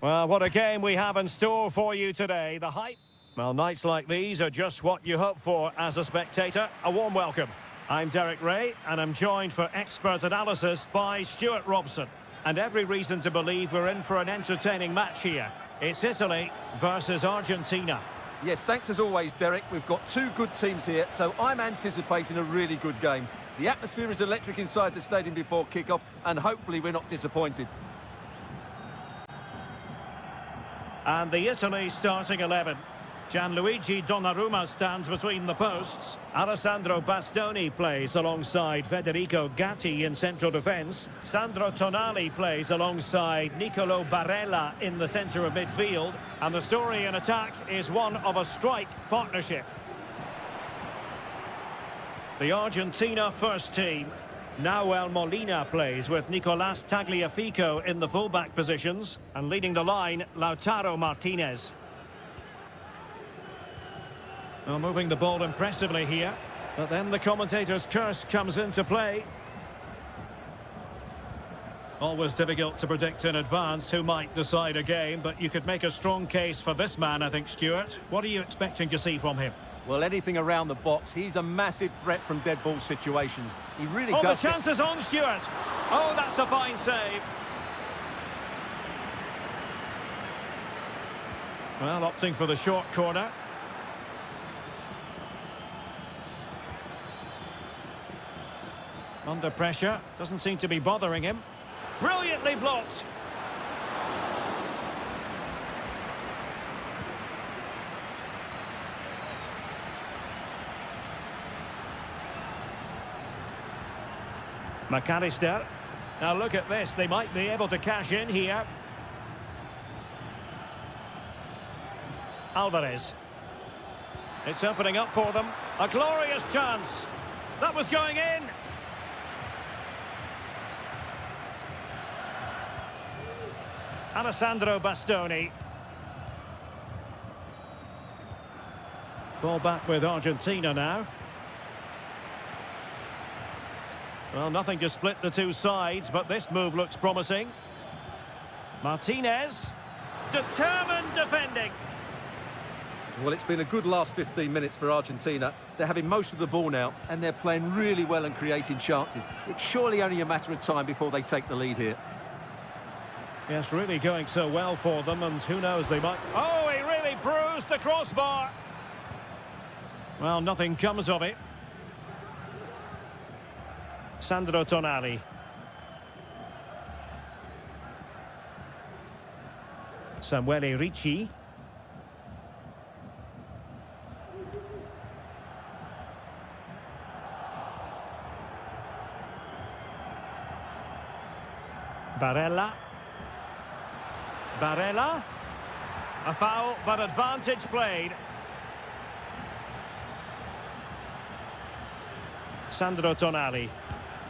Well, what a game we have in store for you today. The hype. Well, nights like these are just what you hope for as a spectator. A warm welcome. I'm Derek Ray, and I'm joined for expert analysis by Stuart Robson. And every reason to believe we're in for an entertaining match here. It's Italy versus Argentina. Yes, thanks as always, Derek. We've got two good teams here, so I'm anticipating a really good game. The atmosphere is electric inside the stadium before kick-off, and hopefully we're not disappointed. And the Italy starting 11. Gianluigi Donnarumma stands between the posts. Alessandro Bastoni plays alongside Federico Gatti in central defence. Sandro Tonali plays alongside Nicolo Barella in the centre of midfield. And the story in attack is one of a strike partnership. The Argentina first team. Nahuel Molina plays with Nicolas Tagliafico in the fullback positions. And leading the line, Lautaro Martinez. Well, moving the ball impressively here. But then the commentator's curse comes into play. Always difficult to predict in advance who might decide a game, but you could make a strong case for this man, I think, Stuart. What are you expecting to see from him? Well, anything around the box. He's a massive threat from dead ball situations. He really does. The chance is on, Stuart. Oh, that's a fine save. Well, opting for the short corner. Under pressure. Doesn't seem to be bothering him. Brilliantly blocked. McAllister. Now look at this. They might be able to cash in here. Alvarez. It's opening up for them. A glorious chance. That was going in. Alessandro Bastoni. Ball back with Argentina now. Well, nothing to split the two sides, but this move looks promising. Martinez. Determined defending. Well, it's been a good last 15 minutes for Argentina. They're having most of the ball now, and they're playing really well and creating chances. It's surely only a matter of time before they take the lead here. Yes, really going so well for them, and who knows, they might... Oh, he really bruised the crossbar. Well, nothing comes of it. Sandro Tonali. Samuele Ricci. Barella. Barella. A foul, but advantage played. Sandro Tonali.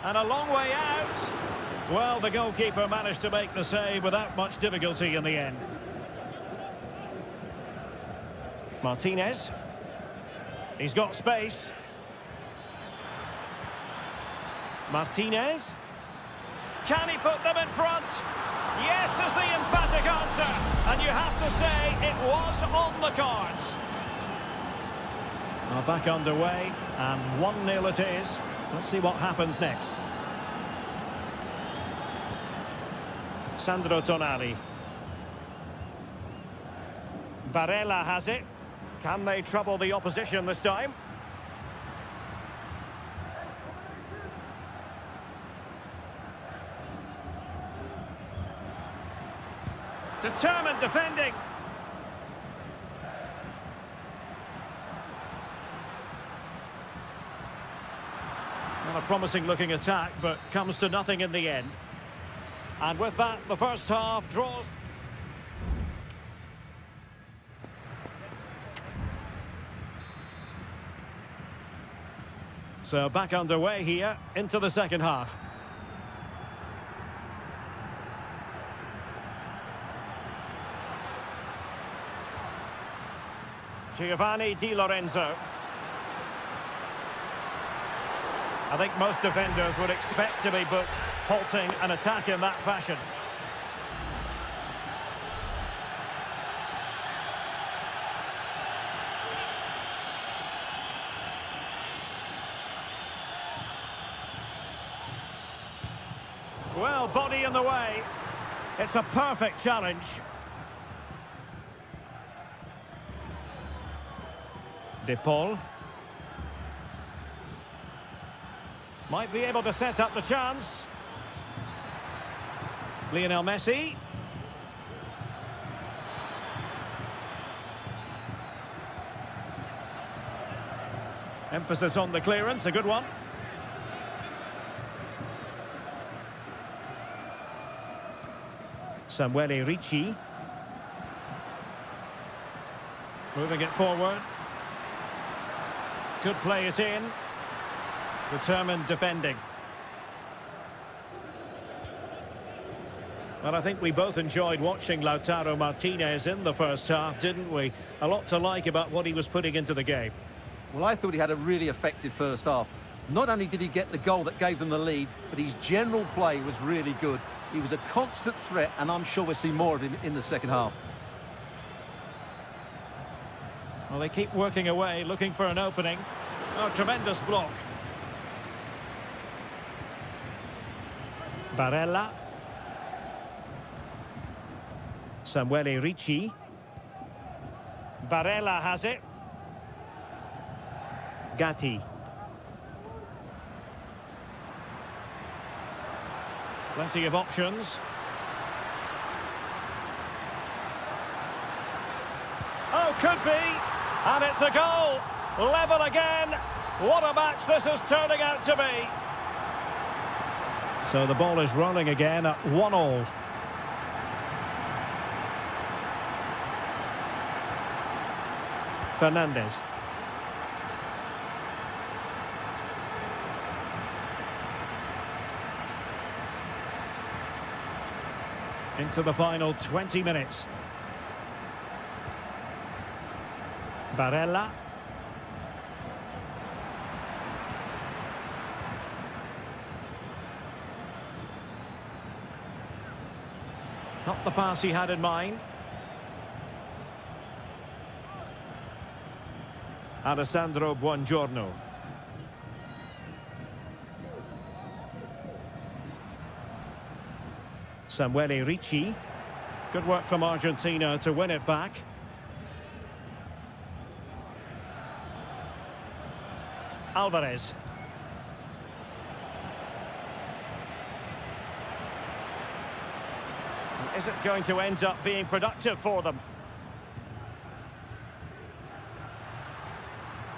And a long way out. Well, the goalkeeper managed to make the save without much difficulty in the end. Martinez. He's got space. Martinez. Can he put them in front? Yes is the emphatic answer. And you have to say it was on the cards. Well, back underway, and 1-0 it is. Let's see what happens next. Sandro Tonali. Barella has it. Can they trouble the opposition this time? Determined defending. Well, a promising looking attack, but comes to nothing in the end. And with that, the first half draws. So back underway here into the second half. Giovanni Di Lorenzo. I think most defenders would expect to be booked, halting an attack in that fashion. Well, body in the way. It's a perfect challenge. De Paul. Might be able to set up the chance. Lionel Messi. Emphasis on the clearance, a good one. Samuele Ricci. Moving it forward. Could play it in. Determined defending. Well, I think we both enjoyed watching Lautaro Martinez in the first half, didn't we? A lot to like about what he was putting into the game. Well, I thought he had a really effective first half. Not only did he get the goal that gave them the lead, but his general play was really good. He was a constant threat, and I'm sure we'll see more of him in the second half. Well, they keep working away, looking for an opening. Oh, tremendous block. Barella. Samuele Ricci. Barella has it. Gatti. Plenty of options. Oh, could be. And it's a goal. Level again. What a match this is turning out to be. So the ball is rolling again at 1-1. Fernandez. Into the final 20 minutes. Barella. Not the pass he had in mind. Alessandro Buongiorno. Samuele Ricci. Good work from Argentina to win it back. Alvarez. Is it going to end up being productive for them?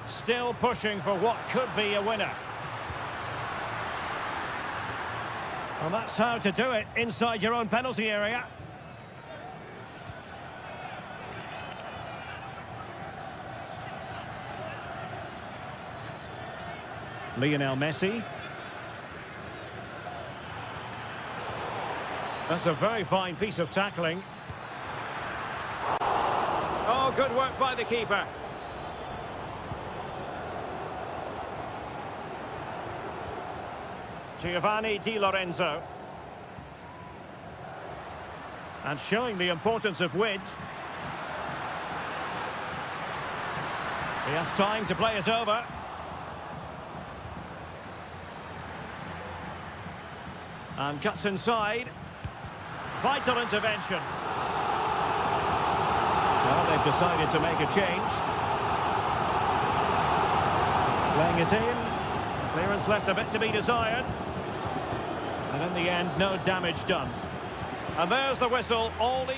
Still pushing for what could be a winner. Well, that's how to do it inside your own penalty area. Lionel Messi. That's a very fine piece of tackling. Oh, good work by the keeper. Giovanni Di Lorenzo. And showing the importance of width. He has time to play it over. And cuts inside. Vital intervention. Well, they've decided to make a change. Playing it in. Clearance left a bit to be desired. And in the end, no damage done. And there's the whistle. All the...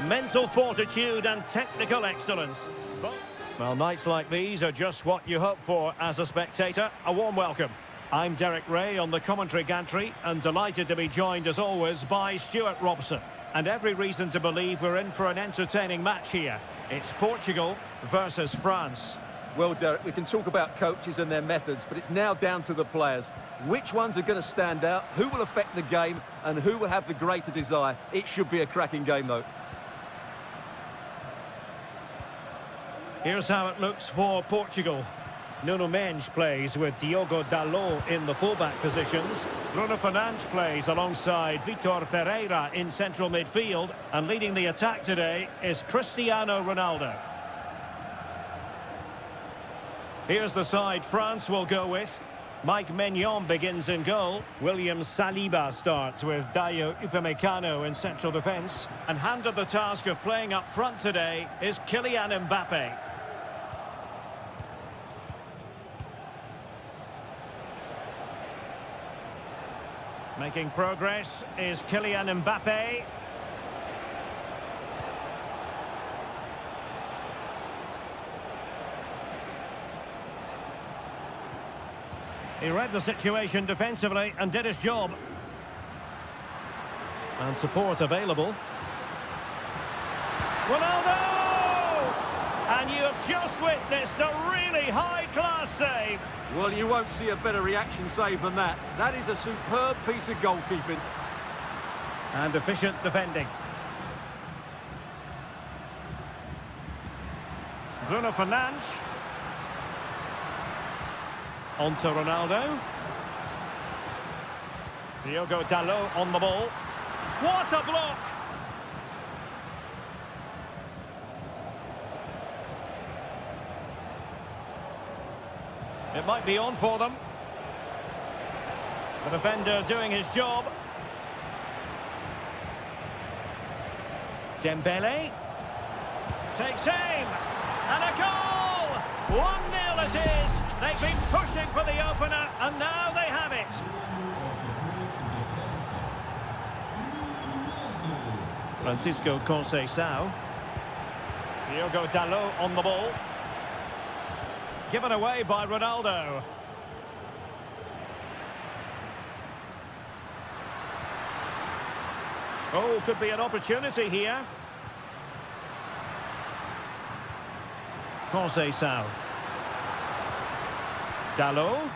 mental fortitude and technical excellence. Well, nights like these are just what you hope for as a spectator. A warm welcome. I'm Derek Ray on the commentary gantry and delighted to be joined as always by Stuart Robson. And every reason to believe we're in for an entertaining match here. It's Portugal versus France. Well, Derek, we can talk about coaches and their methods, but it's now down to the players. Which ones are going to stand out, who will affect the game, and who will have the greater desire? It should be a cracking game, though. Here's how it looks for Portugal. Nuno Mendes plays with Diogo Dalot in the fullback positions. Bruno Fernandes plays alongside Vitor Ferreira in central midfield. And leading the attack today is Cristiano Ronaldo. Here's the side France will go with. Mike Maignan begins in goal. William Saliba starts with Dayo Upamecano in central defence. And handed the task of playing up front today is Kylian Mbappe. Making progress is Kylian Mbappe. He read the situation defensively and did his job. And support available. Ronaldo! And you have just witnessed a really high-class save. Well, you won't see a better reaction save than that. That is a superb piece of goalkeeping. And efficient defending. Bruno Fernandes. On to Ronaldo. Diogo Dalot on the ball. What a block! It might be on for them. The defender doing his job. Dembele. Takes aim. And a goal! 1-0 it is. They've been pushing for the opener, and now they have it. Francisco Conceição. Diogo Dalot on the ball. Given away by Ronaldo. Oh, could be an opportunity here. Conceição. Dalot.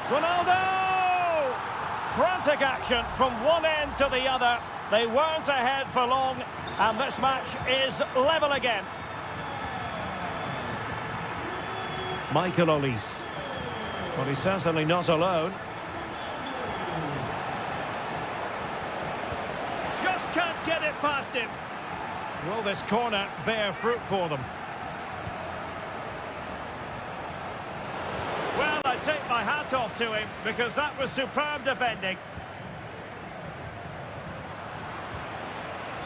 Ronaldo! Frantic action from one end to the other. They weren't ahead for long, and this match is level again. Michael Olise. Well, he's certainly not alone. Just can't get it past him. Will this corner bear fruit for them? Well, I take my hat off to him because that was superb defending.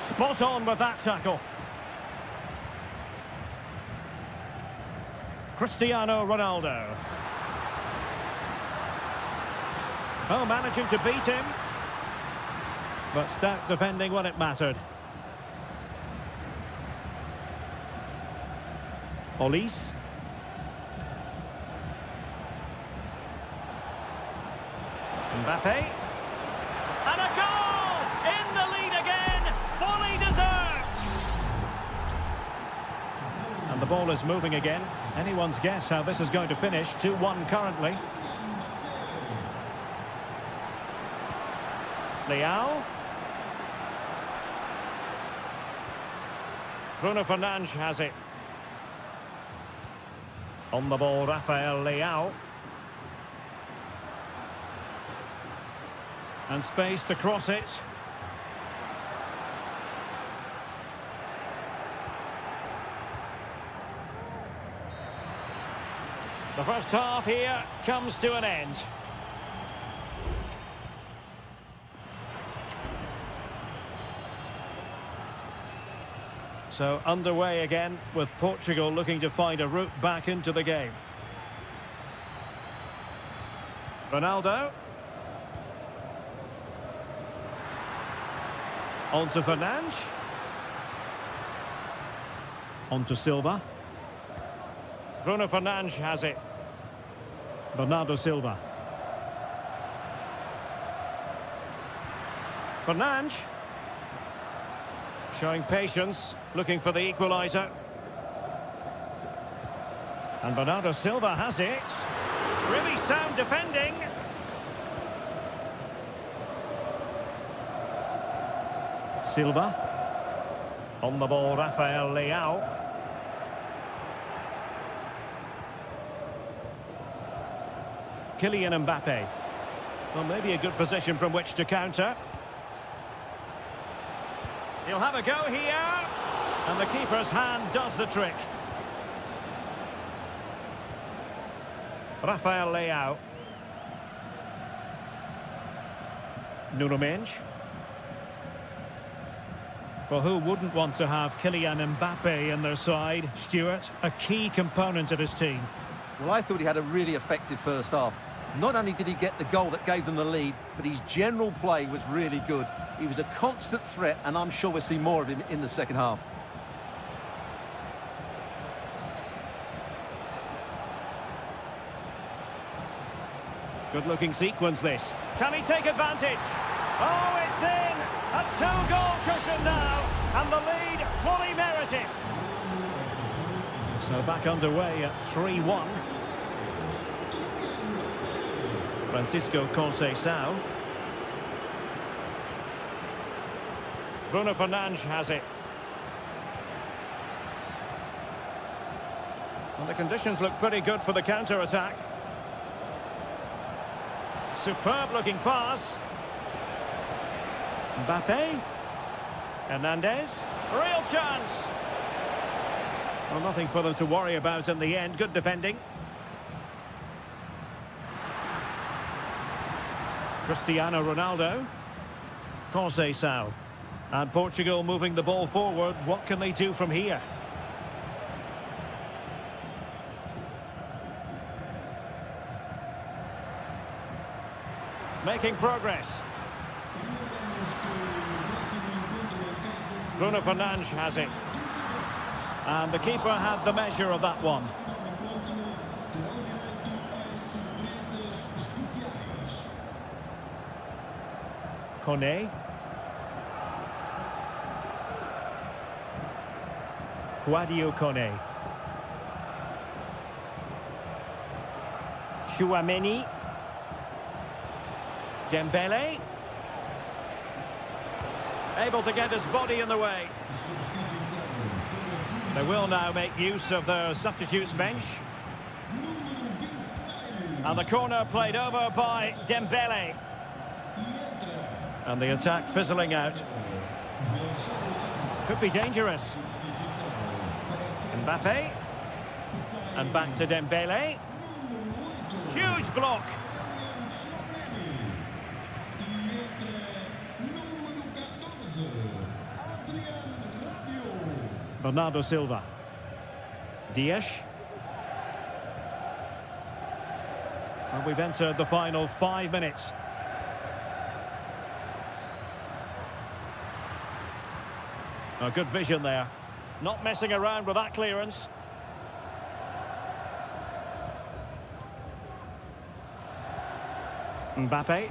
Spot on with that tackle. Cristiano Ronaldo. Oh, managing to beat him. But stout defending when it mattered. Olise. Mbappe. And a goal! In the lead again! Fully deserved! And the ball is moving again. Anyone's guess how this is going to finish. 2-1 currently. Leao. Bruno Fernandes has it. On the ball, Rafael Leao. And space to cross it. The first half here comes to an end. So underway again with Portugal looking to find a route back into the game. Ronaldo. On to Fernandes. On to Silva. Bruno Fernandes has it. Bernardo Silva. Fernandes. Showing patience, looking for the equaliser. And Bernardo Silva has it. Really sound defending. Silva. On the ball, Rafael Leao. Kylian Mbappe. Well, maybe a good position from which to counter. He'll have a go here. And the keeper's hand does the trick. Rafael Leao. Nuno Mendes. Well, who wouldn't want to have Kylian Mbappe in their side? Stuart, a key component of his team. Well, I thought he had a really effective first half. Not only did he get the goal that gave them the lead, but his general play was really good. He was a constant threat, and I'm sure we'll see more of him in the second half. Good-looking sequence, this. Can he take advantage? Oh, it's in! A two-goal cushion now, and the lead fully merited. So back underway at 3-1. Francisco Conceição. Bruno Fernandes has it. Well, the conditions look pretty good for the counter-attack. Superb looking pass. Mbappe. Hernandez. Real chance. Well, nothing for them to worry about in the end. Good defending. Cristiano Ronaldo. Conceição. And Portugal moving the ball forward. What can they do from here? Making progress. Bruno Fernandes has it. And the keeper had the measure of that one. Kone. Guadio Kone. Chouameni. Dembele. Able to get his body in the way. They will now make use of their substitutes bench. And the corner played over by Dembele. And the attack fizzling out. Could be dangerous. Mbappe. And back to Dembele. Huge block. Bernardo Silva. Dias. And we've entered the final 5 minutes. A good vision there. Not messing around with that clearance. Mbappe.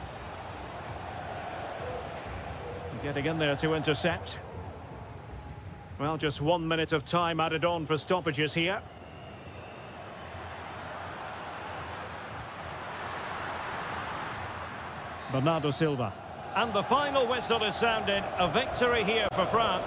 Getting in there to intercept. Well, just 1 minute of time added on for stoppages here. Bernardo Silva. And the final whistle is sounded. A victory here for France.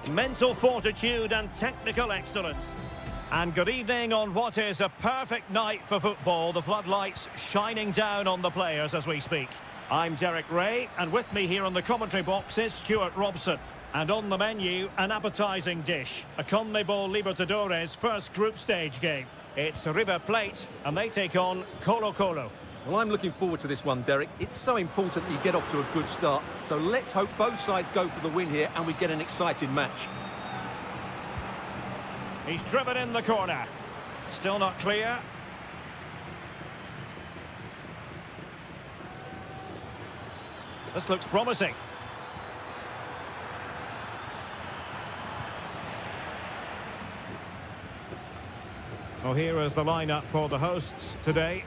mental fortitude and technical excellence. And good evening on what is a perfect night for football. The floodlights shining down on the players as we speak. I'm Derek Ray, and with me here on the commentary box is Stuart Robson. And on the menu, an appetising dish, a CONMEBOL Libertadores first group stage game. It's River Plate, and they take on Colo-Colo. Well, I'm looking forward to this one, Derek. It's so important that you get off to a good start. So let's hope both sides go for the win here and we get an exciting match. He's driven in the corner. Still not clear. This looks promising. Well, here is the lineup for the hosts today.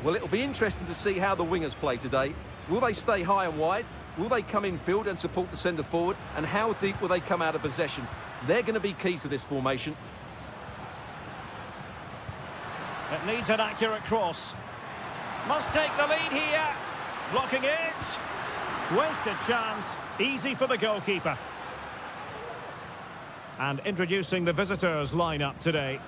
Well, it'll be interesting to see how the wingers play today. Will they stay high and wide? Will they come in field and support the centre forward? And how deep will they come out of possession? They're going to be key to this formation. It needs an accurate cross. Must take the lead here. Blocking it. Wasted chance. Easy for the goalkeeper. And introducing the visitors' lineup today.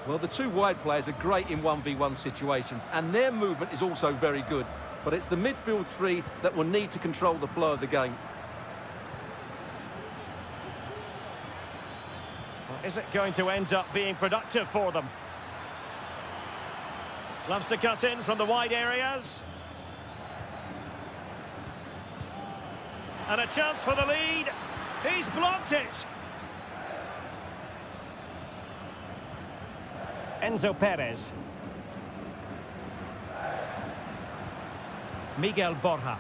Well, the two wide players are great in 1v1 situations, and their movement is also very good. But it's the midfield three that will need to control the flow of the game. Well, is it going to end up being productive for them? Loves to cut in from the wide areas. And a chance for the lead. He's blocked it. Enzo Perez. Miguel Borja.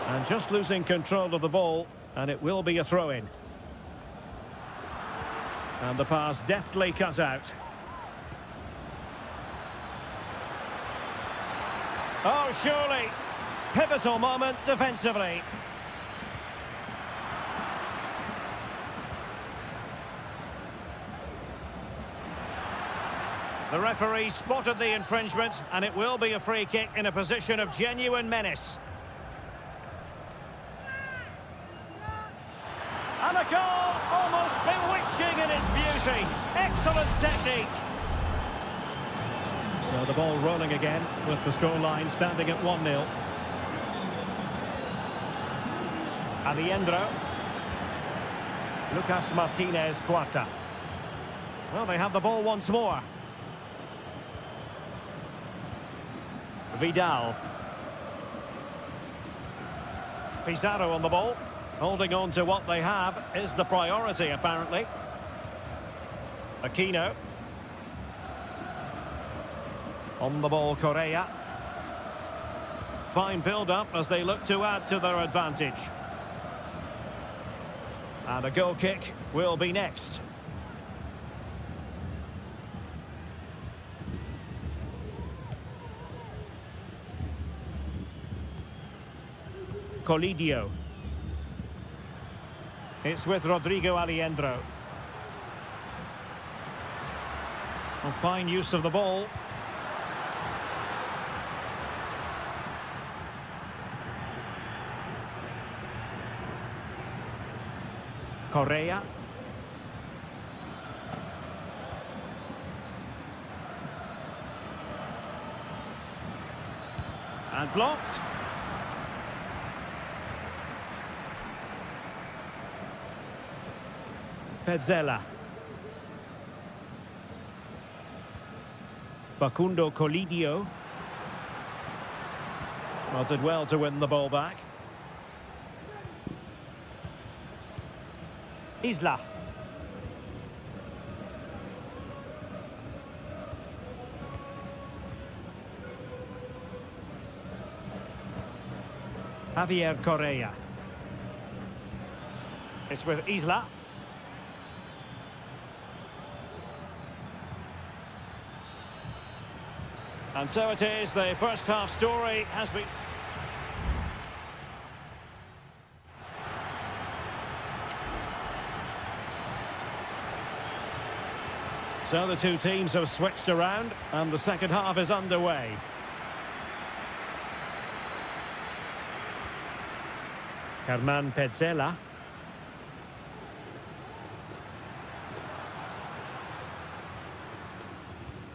And just losing control of the ball, and it will be a throw-in. And the pass deftly cut out. Oh, surely. Pivotal moment defensively. The referee spotted the infringement, and it will be a free kick in a position of genuine menace. And a goal, almost bewitching in its beauty. Excellent technique. So the ball rolling again, with the scoreline standing at 1-0. Aliendro. Lucas Martinez Cuarta. Well, they have the ball once more. Vidal. Pizarro on the ball. Holding on to what they have is the priority, apparently. Aquino. On the ball, Correa. Fine build-up as they look to add to their advantage. And a goal kick will be next. Colidio. It's with Rodrigo Aliendro. Well, fine use of the ball. Correa. And blocked. Pezzella. Facundo Colidio. Well, did well to win the ball back. Isla. Javier Correa. It's with Isla. And so it is, the first half story has been... So the two teams have switched around and the second half is underway. Herman Petzela.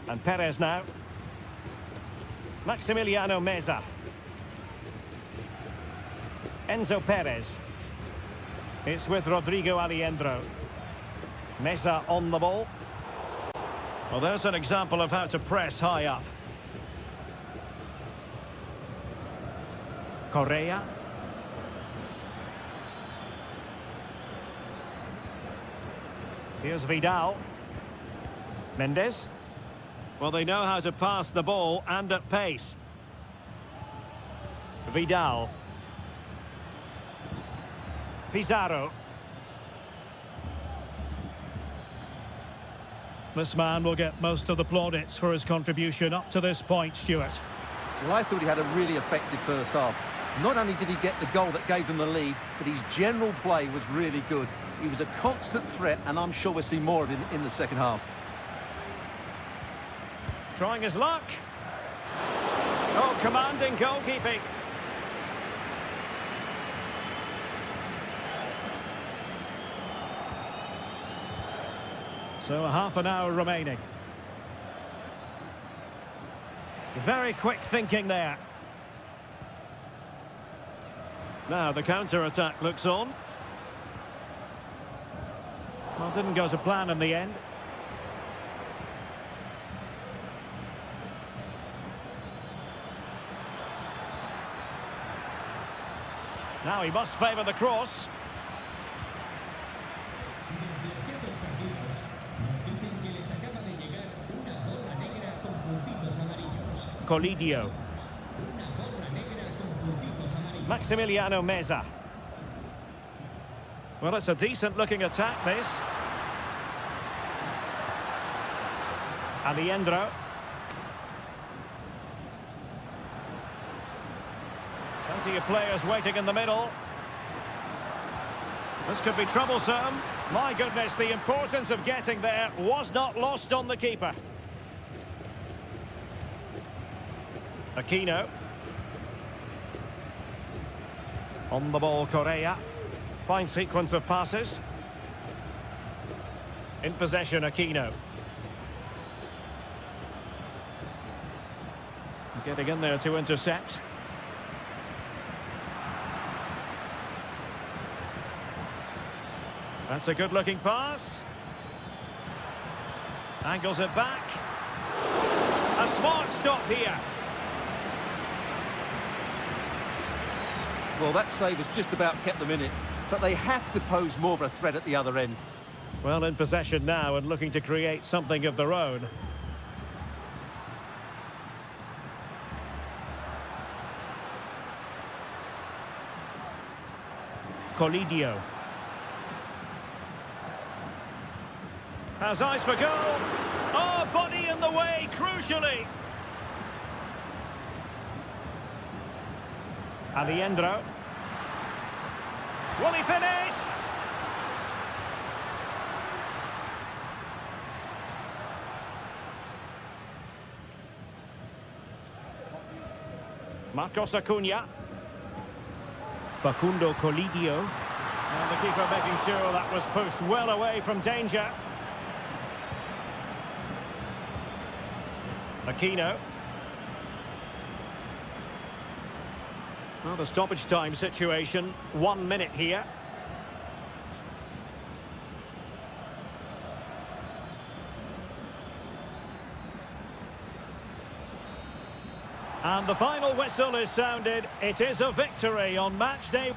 And Perez now. Maximiliano Meza. Enzo Perez. It's with Rodrigo Aliendro. Meza on the ball. Well, there's an example of how to press high up. Correa. Here's Vidal. Mendes. Well, they know how to pass the ball and at pace. Vidal. Pizarro. This man will get most of the plaudits for his contribution up to this point, Stuart. Well, I thought he had a really effective first half. Not only did he get the goal that gave them the lead, but his general play was really good. He was a constant threat, and I'm sure we'll see more of him in the second half. Trying his luck. Oh, commanding goalkeeping. So a half an hour remaining. Very quick thinking there. Now the counter-attack looks on. Well, didn't go to plan in the end. Now he must favour the cross. Colidio. Maximiliano Meza. Well, it's a decent-looking attack, this. Aliendro. Plenty of players waiting in the middle. This could be troublesome. My goodness, the importance of getting there was not lost on the keeper. Aquino. On the ball, Correa. Fine sequence of passes. In possession, Aquino. Getting in there to intercept. That's a good-looking pass. Angles it back. A smart stop here. Well, that save has just about kept them in it, but they have to pose more of a threat at the other end. Well, in possession now and looking to create something of their own. Colidio. Has eyes for goal. Oh, body in the way, crucially. Aliendro. Will he finish? Marcos Acuna. Facundo Colidio. And the keeper making sure that was pushed well away from danger. Aquino. Well, the stoppage time situation, 1 minute here. And the final whistle is sounded. It is a victory on match day.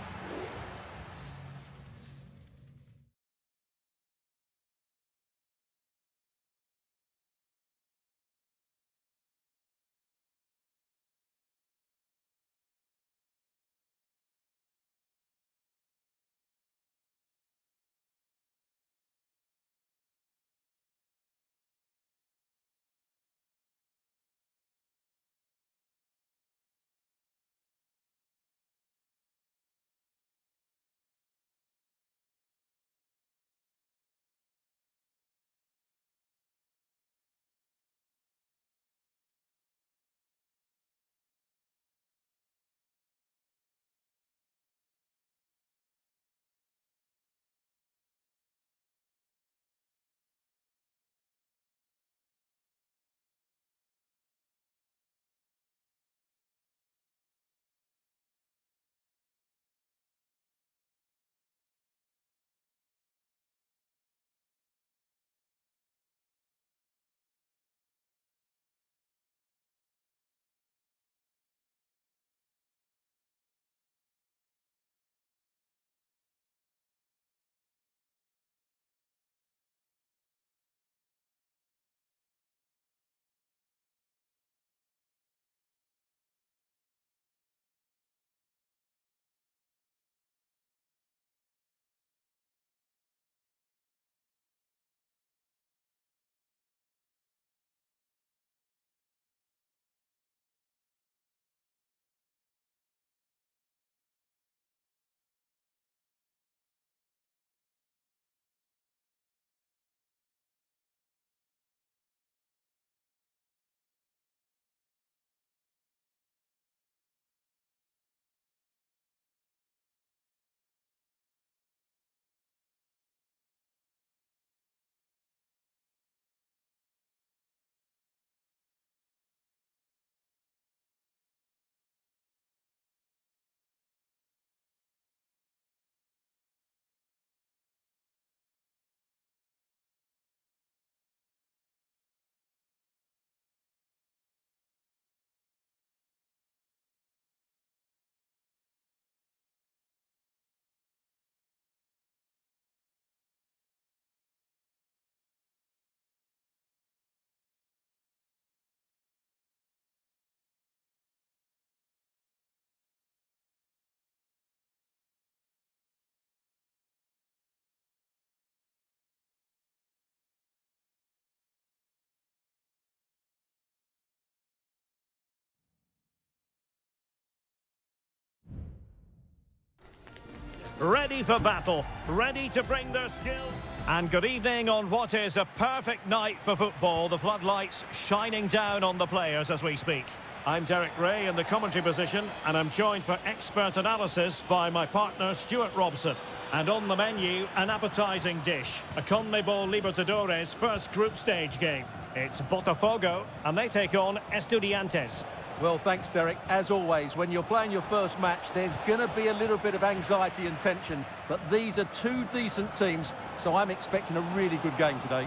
ready for battle, ready to bring their skill. And good evening on what is a perfect night for football. The floodlights shining down on the players as we speak. I'm Derek Ray in the commentary position, and I'm joined for expert analysis by my partner Stuart Robson. And on the menu, an appetising dish, a CONMEBOL Libertadores first group stage game. It's Botafogo, and they take on Estudiantes. Well, thanks, Derek. As always, when you're playing your first match, there's going to be a little bit of anxiety and tension. But these are two decent teams, so I'm expecting a really good game today.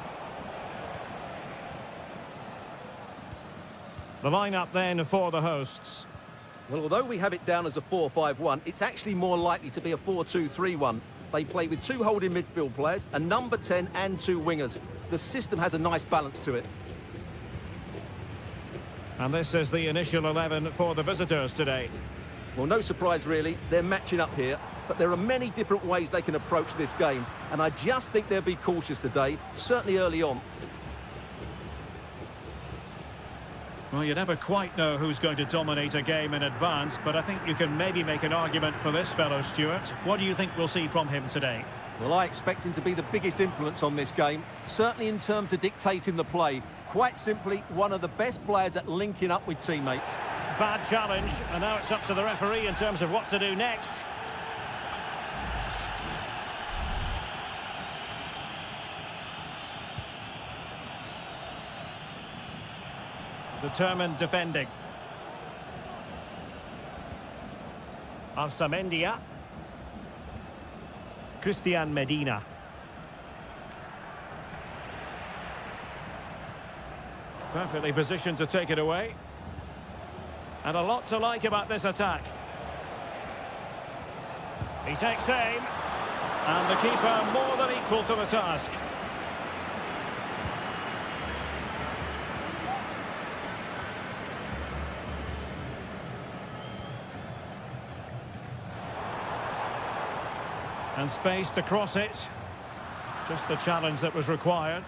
The lineup then for the hosts. Well, although we have it down as a 4-5-1, it's actually more likely to be a 4-2-3-1. They play with two holding midfield players, a number 10 and two wingers. The system has a nice balance to it. And this is the initial 11 for the visitors today. Well, no surprise really, they're matching up here, but there are many different ways they can approach this game, and I just think they'll be cautious today, certainly early on. Well, you never quite know who's going to dominate a game in advance, but I think you can maybe make an argument for this fellow, Stuart. What do you think we'll see from him today? Well, I expect him to be the biggest influence on this game, certainly in terms of dictating the play. Quite simply, one of the best players at linking up with teammates. Bad challenge, and now it's up to the referee in terms of what to do next. Determined defending. Arsamendia. Christian Medina. Perfectly positioned to take it away. And a lot to like about this attack. He takes aim. And the keeper more than equal to the task. And space to cross it. Just the challenge that was required.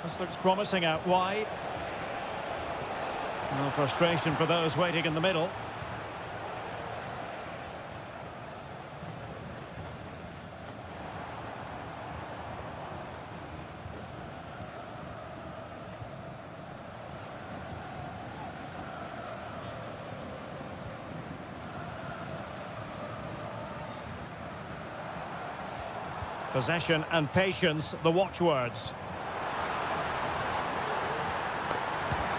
This looks promising out wide. No frustration for those waiting in the middle. Possession and patience, the watchwords.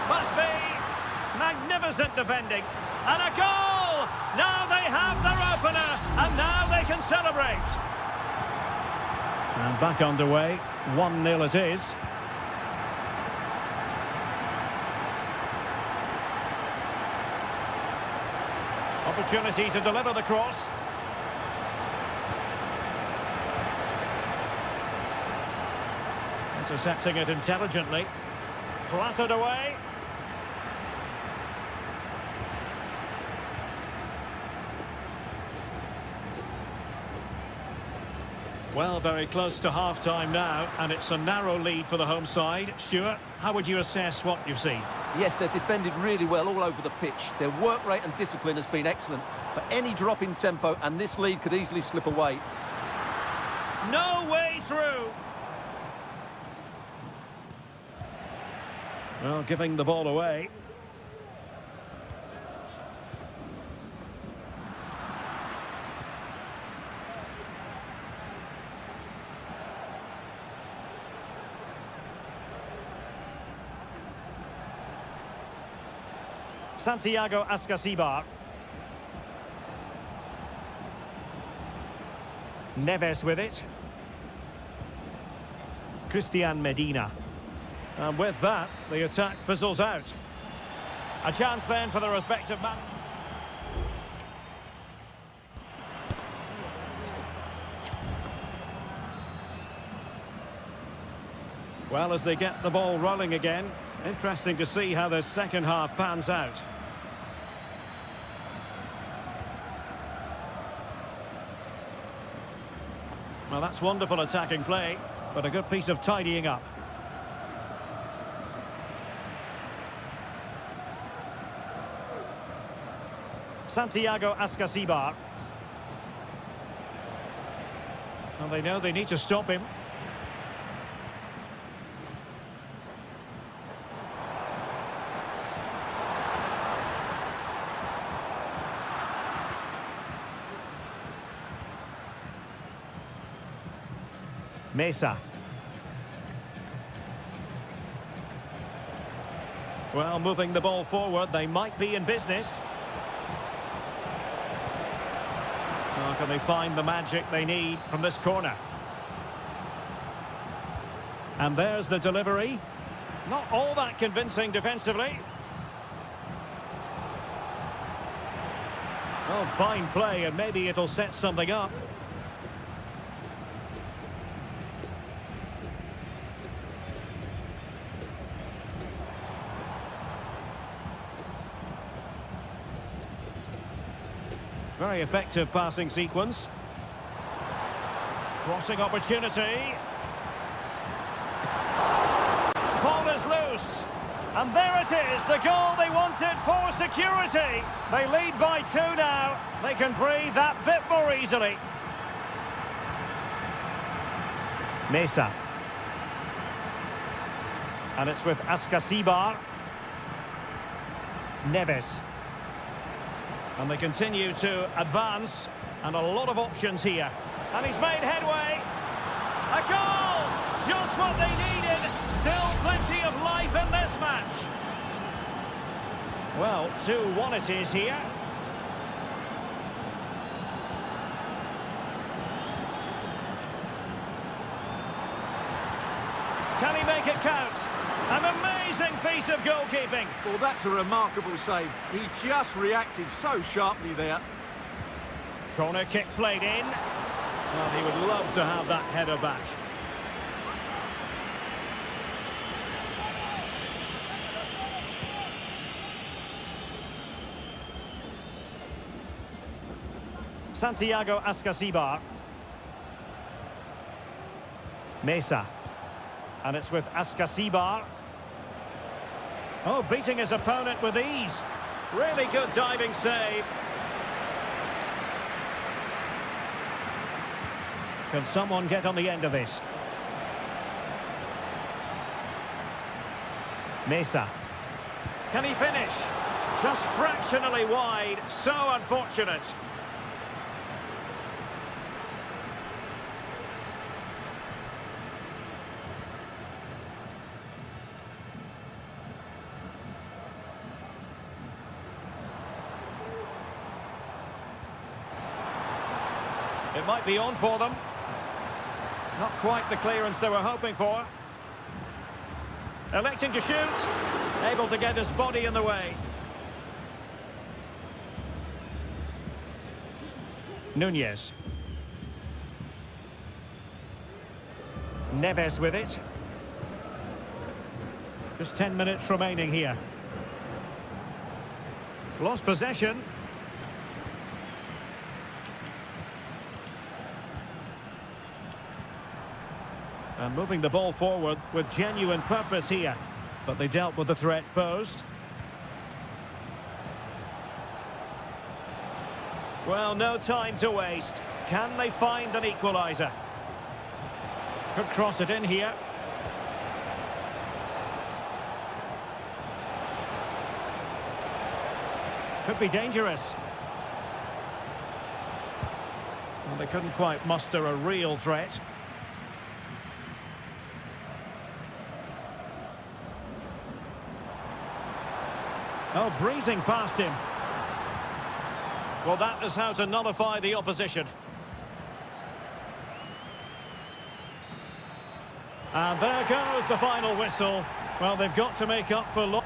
Must be magnificent defending, and a goal! Now they have their opener, and now they can celebrate. And back underway, 1-0 it is. Opportunity to deliver the cross. Intercepting it intelligently. Clattered away. Well, very close to half-time now, and it's a narrow lead for the home side. Stuart, how would you assess what you've seen? Yes, they've defended really well all over the pitch. Their work rate and discipline has been excellent. But any drop in tempo, and this lead could easily slip away. No way through. Well, giving the ball away. Santiago Ascasibar. Neves with it. Christian Medina. And with that, the attack fizzles out. A chance then for the respective man. Well, as they get the ball rolling again, interesting to see how the second half pans out. Well, that's wonderful attacking play, but a good piece of tidying up. Santiago Ascasibar. Well, they know they need to stop him. Mesa. Well, moving the ball forward, they might be in business. Oh, can they find the magic they need from this corner? And there's the delivery. Not all that convincing defensively. Oh, fine play, and maybe it'll set something up. Very effective passing sequence. Crossing opportunity. Ball is loose. And there it is, the goal they wanted for security. They lead by 2 now. They can breathe that bit more easily. Mesa. And it's with Ascasibar. Neves. And they continue to advance, and a lot of options here. And he's made headway. A goal! Just what they needed. Still plenty of life in this match. Well, 2-1 it is here. Can he make it count? An amazing piece of goalkeeping. Well, that's a remarkable save. He just reacted so sharply there. Corner kick played in. Well, he would love to have that header back. Santiago Ascasibar. Mesa. And it's with Ascasibar. Oh, beating his opponent with ease. Really good diving save. Can someone get on the end of this? Mesa. Can he finish? Just fractionally wide. So unfortunate. It might be on for them. Not quite the clearance they were hoping for. Electing to shoot. Able to get his body in the way. Nunez. Neves with it. Just 10 minutes remaining here. Lost possession. And moving the ball forward with genuine purpose here. But they dealt with the threat posed. Well, no time to waste. Can they find an equaliser? Could cross it in here. Could be dangerous. Well, they couldn't quite muster a real threat. Oh, breezing past him. Well, that is how to nullify the opposition. And there goes the final whistle. Well, they've got to make up for...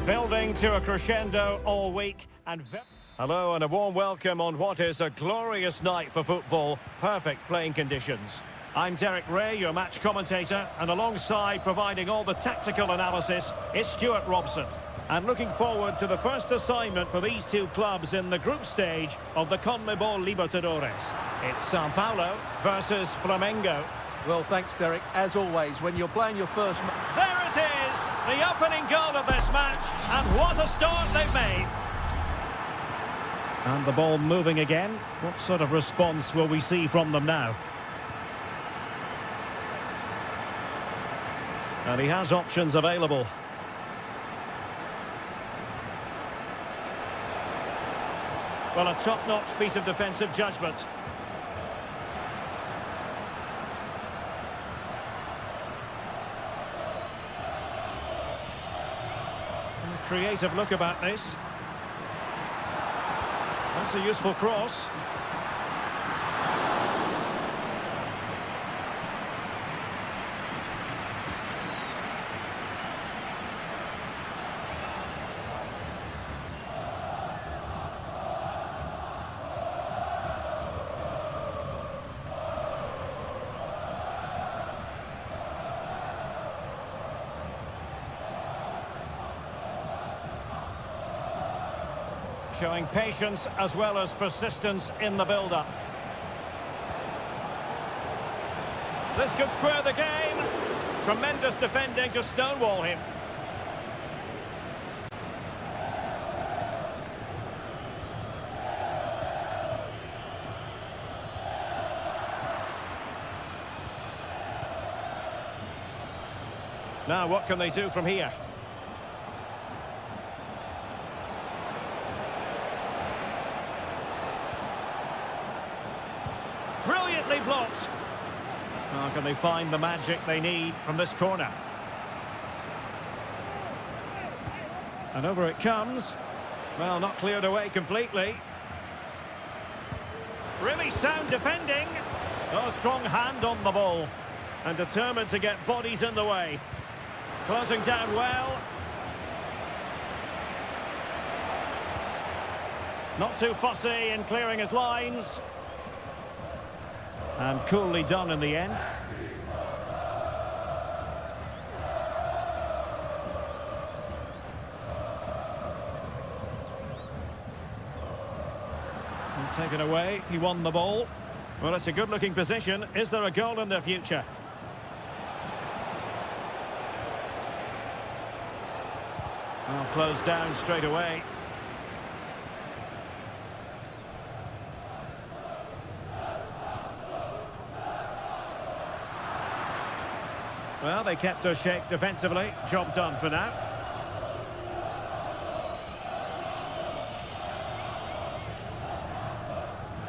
Building to a crescendo all week and... Hello and a warm welcome on what is a glorious night for football. Perfect playing conditions. I'm Derek Ray, your match commentator, and alongside providing all the tactical analysis is Stuart Robson. And looking forward to the first assignment for these two clubs in the group stage of the CONMEBOL Libertadores. It's Sao Paulo versus Flamengo. Well, thanks, Derek. As always, when you're playing your first... There it is! The opening goal of this match, and what a start they've made! And the ball moving again. What sort of response will we see from them now? And he has options available. Well, a top-notch piece of defensive judgment. And a creative look about this. That's a useful cross. Showing patience as well as persistence in the build-up. This could square the game. Tremendous defending to stonewall him. Now, what can they do from here? Brilliantly blocked. How can they find the magic they need from this corner? And over it comes. Well, not cleared away completely. Really sound defending. Oh, strong hand on the ball. And determined to get bodies in the way. Closing down well. Not too fussy in clearing his lines. And coolly done in the end. And taken away, he won the ball. Well, it's a good-looking position. Is there a goal in the future? Well, closed down straight away. Well, they kept their shape defensively. Job done for now.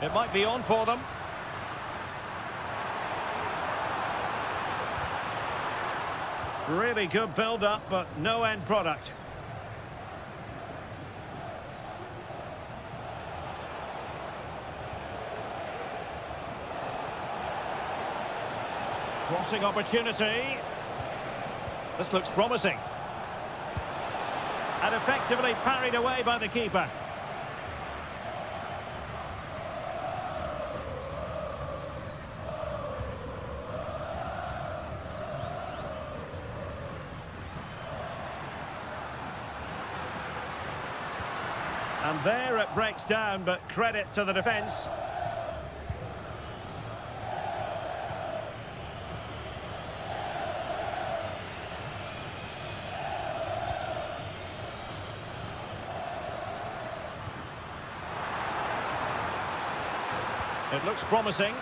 It might be on for them. Really good build-up, but no end product. Crossing opportunity. This looks promising. And effectively parried away by the keeper. And there it breaks down, but credit to the defence. It looks promising.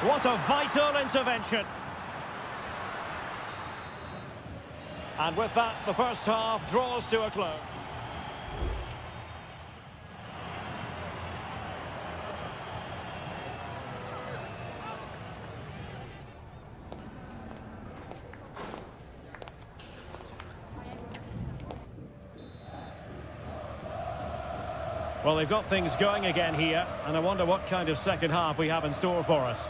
What a vital intervention. And with that, the first half draws to a close. Well, they've got things going again here, and I wonder what kind of second half we have in store for us.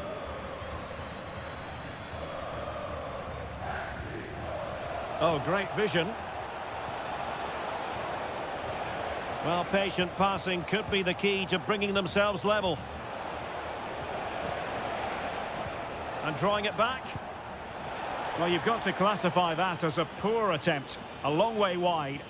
Oh, great vision. Well, patient passing could be the key to bringing themselves level. And drawing it back. Well, you've got to classify that as a poor attempt. A long way wide.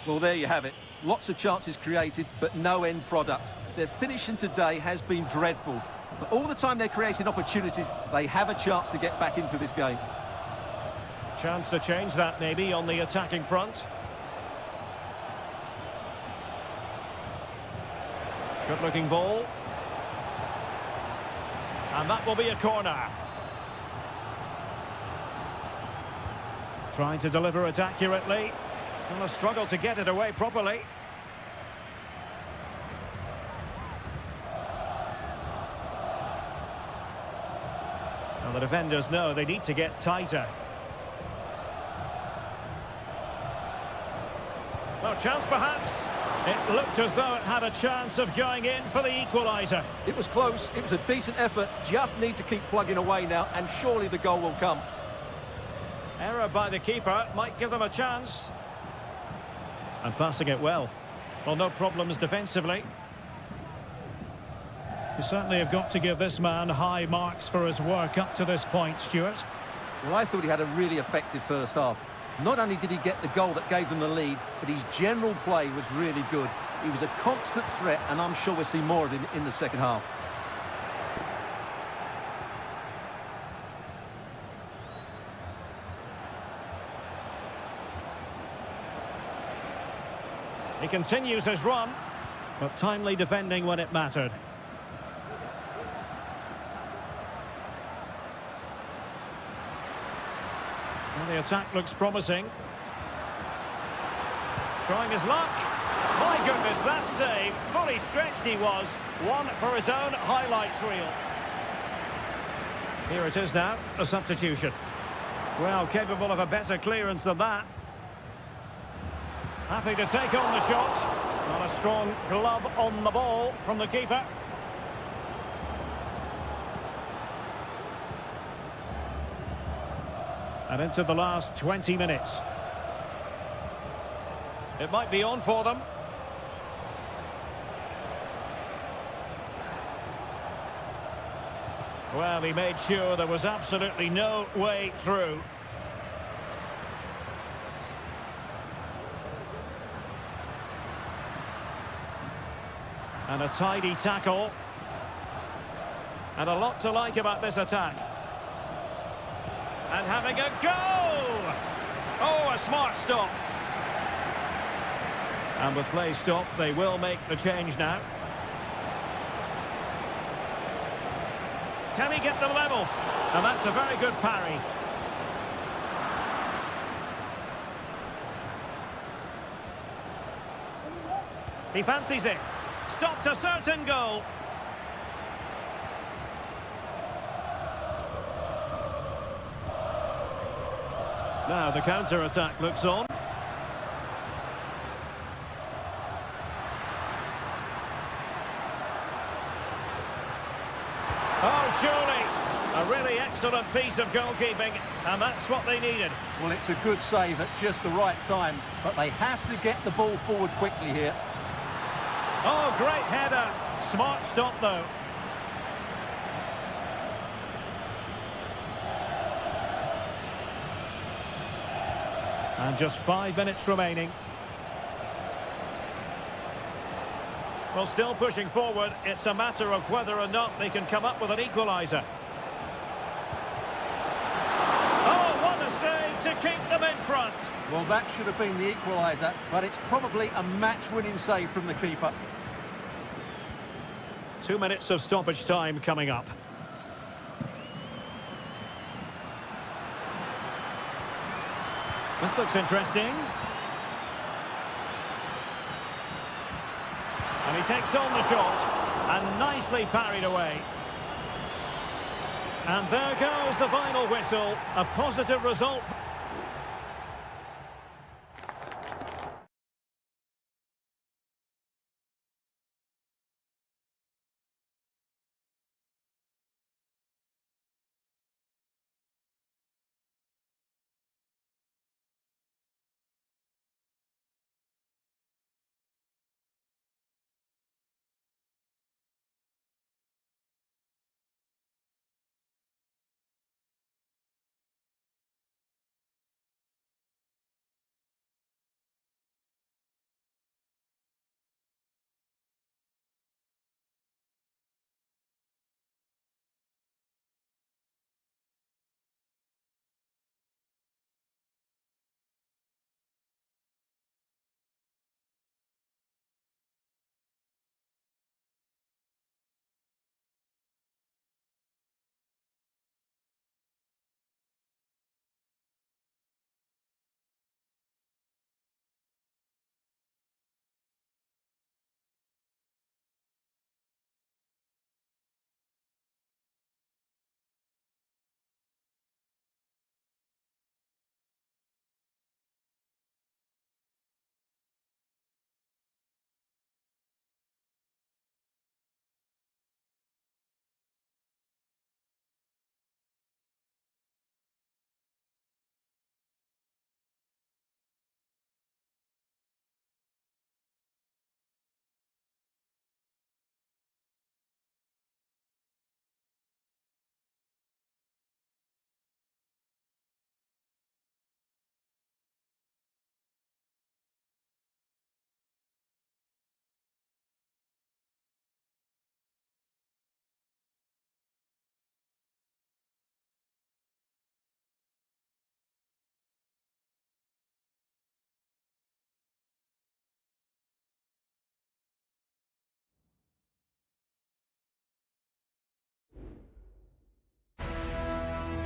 Well, there you have it. Lots of chances created, but no end product. Their finishing today has been dreadful. But all the time they're creating opportunities, they have a chance to get back into this game. Chance to change that maybe on the attacking front. Good looking ball. And that will be a corner. Trying to deliver it accurately. And a struggle to get it away properly. And the defenders know they need to get tighter. No chance perhaps. It looked as though it had a chance of going in for the equaliser. It was close, it was a decent effort, just need to keep plugging away now, and surely the goal will come. Error by the keeper might give them a chance. And passing it well. Well, no problems defensively. You certainly have got to give this man high marks for his work up to this point, Stuart. Well, I thought he had a really effective first half. Not only did he get the goal that gave them the lead, but his general play was really good. He was a constant threat, and I'm sure we'll see more of him in the second half. He continues his run. But timely defending when it mattered. Well, the attack looks promising. Trying his luck. My goodness, that save. Fully stretched he was. One for his own highlights reel. Here it is now, a substitution. Well, capable of a better clearance than that. Happy to take on the shot. Not a strong glove on the ball from the keeper. And into the last 20 minutes. It might be on for them. Well, he made sure there was absolutely no way through. And a tidy tackle. And a lot to like about this attack. And having a go! Oh, a smart stop. And with play stopped, they will make the change now. Can he get them level? And that's a very good parry. He fancies it. Stopped a certain goal. Now the counter-attack looks on. Oh, surely. A really excellent piece of goalkeeping, and that's what they needed. Well, it's a good save at just the right time, but they have to get the ball forward quickly here. Oh, great header. Smart stop, though. And just 5 minutes remaining. Well, still pushing forward. It's a matter of whether or not they can come up with an equaliser. Oh, what a save to keep them in front. Well, that should have been the equaliser, but it's probably a match-winning save from the keeper. 2 minutes of stoppage time coming up. This looks interesting. And he takes on the shot and nicely parried away. And there goes the final whistle. A positive result.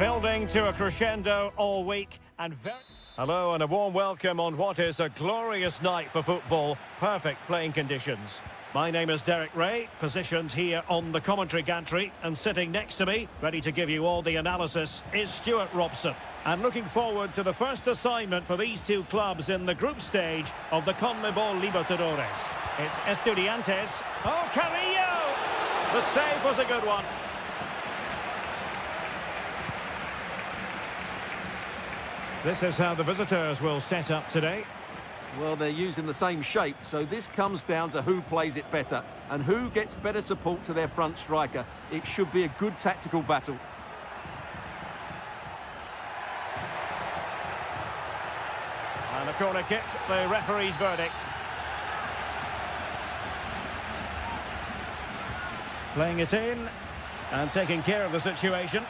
Building to a crescendo all week and very... Hello and a warm welcome on what is a glorious night for football. Perfect playing conditions. My name is Derek Ray, positioned here on the commentary gantry, and sitting next to me, ready to give you all the analysis, is Stuart Robson. And looking forward to the first assignment for these two clubs in the group stage of the CONMEBOL Libertadores. It's Estudiantes. Oh, Carrillo! The save was a good one. This is how the visitors will set up today. Well, they're using the same shape, so this comes down to who plays it better and who gets better support to their front striker. It should be a good tactical battle. And a corner kick, the referee's verdict. Playing it in and taking care of the situation.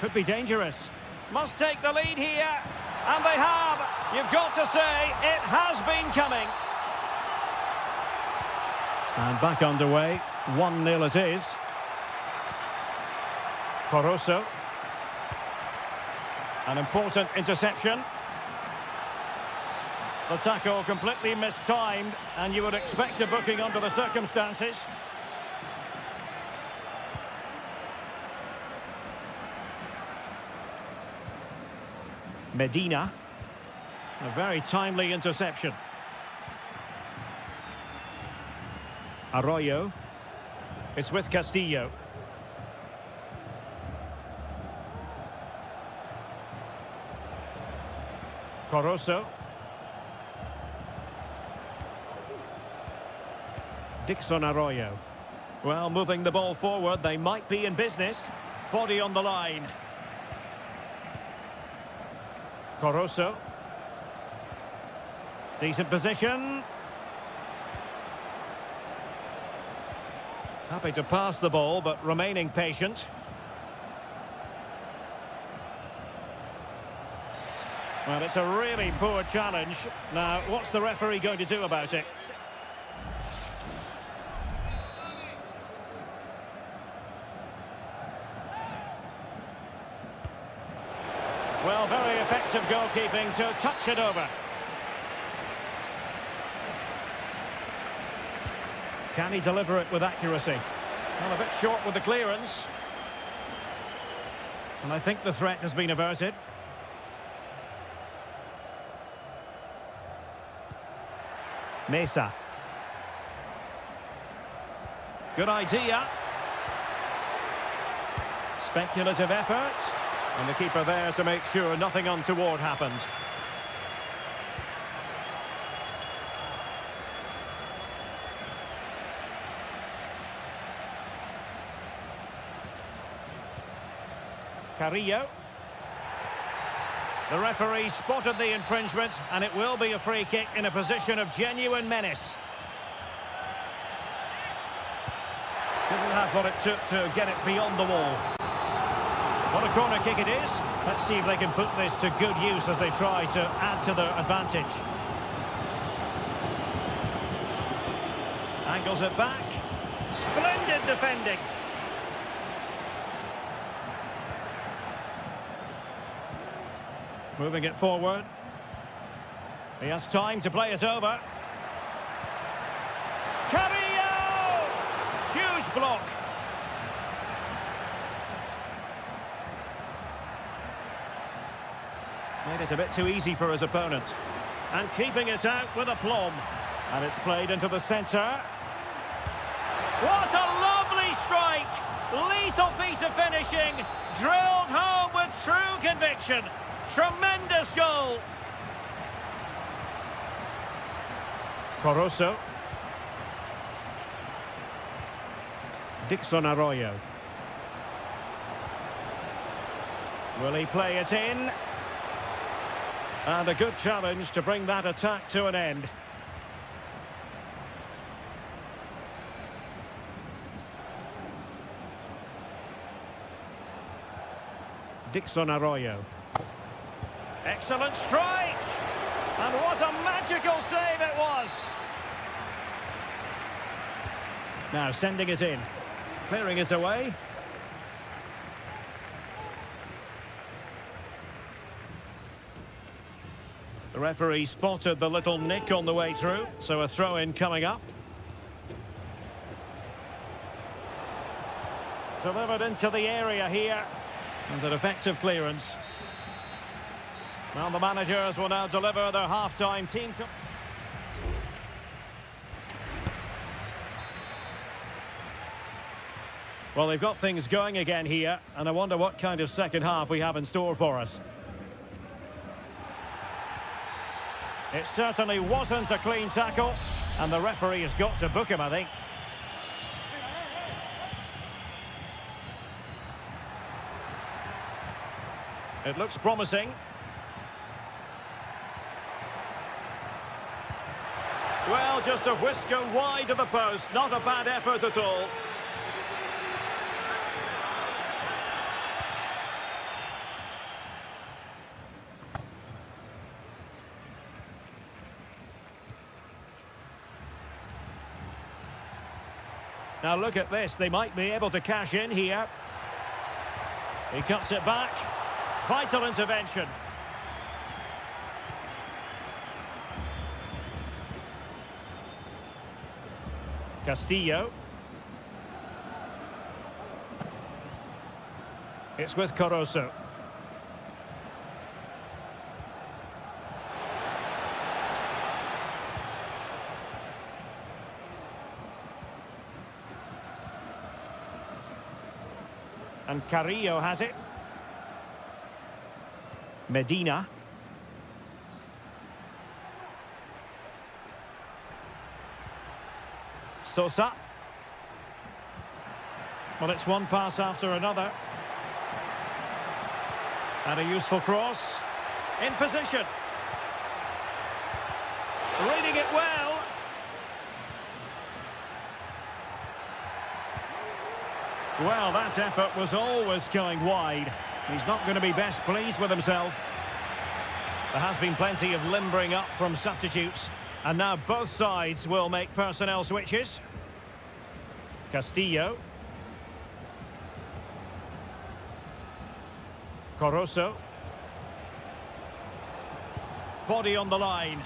Could be dangerous. Must take the lead here. And they have. You've got to say, it has been coming. And back underway. 1-0 it is. Corosso. An important interception. The tackle completely mistimed, and you would expect a booking under the circumstances. Medina. A very timely interception. Arroyo. It's with Castillo. Corosso. Dixon Arroyo. Well, moving the ball forward, they might be in business. Body on the line. Corosso. Decent position. Happy to pass the ball, but remaining patient. Well, it's a really poor challenge. Now, what's the referee going to do about it? Well, very effective goalkeeping to touch it over. Can he deliver it with accuracy? Well, a bit short with the clearance. And I think the threat has been averted. Mesa. Good idea. Speculative effort. And the keeper there to make sure nothing untoward happened. Carrillo. The referee spotted the infringement, and it will be a free kick in a position of genuine menace. Didn't have what it took to get it beyond the wall. What a corner kick it is. Let's see if they can put this to good use as they try to add to their advantage. Angles it back. Splendid defending. Moving it forward. He has time to play it over. Carrillo! Huge block. Made it a bit too easy for his opponent. And keeping it out with aplomb. And it's played into the centre. What a lovely strike! Lethal piece of finishing. Drilled home with true conviction. Tremendous goal. Corosso. Dixon Arroyo. Will he play it in? And a good challenge to bring that attack to an end. Dixon Arroyo. Excellent strike! And what a magical save it was! Now sending it in. Clearing it away. The referee spotted the little nick on the way through, so a throw-in coming up. Delivered into the area here, and an effective clearance. Well, the managers will now deliver their half-time team to... Well, they've got things going again here, and I wonder what kind of second half we have in store for us. It certainly wasn't a clean tackle, and the referee has got to book him, I think. It looks promising. Well, just a whisker wide of the post. Not a bad effort at all. Now look at this, they might be able to cash in here. He cuts it back. Vital intervention. Castillo. It's with Caruso. And Carrillo has it. Medina. Sosa. Well, it's one pass after another. And a useful cross. In position. Reading it well. Well, that effort was always going wide. He's not going to be best pleased with himself. There has been plenty of limbering up from substitutes. And now both sides will make personnel switches. Castillo. Caruso. Body on the line.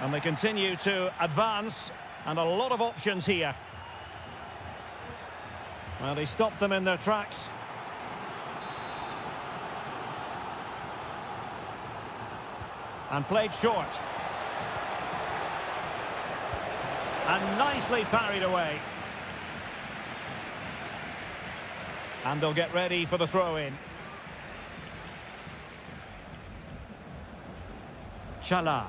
And they continue to advance. And a lot of options here. Well, he stopped them in their tracks. And played short. And nicely parried away. And they'll get ready for the throw-in. Chala.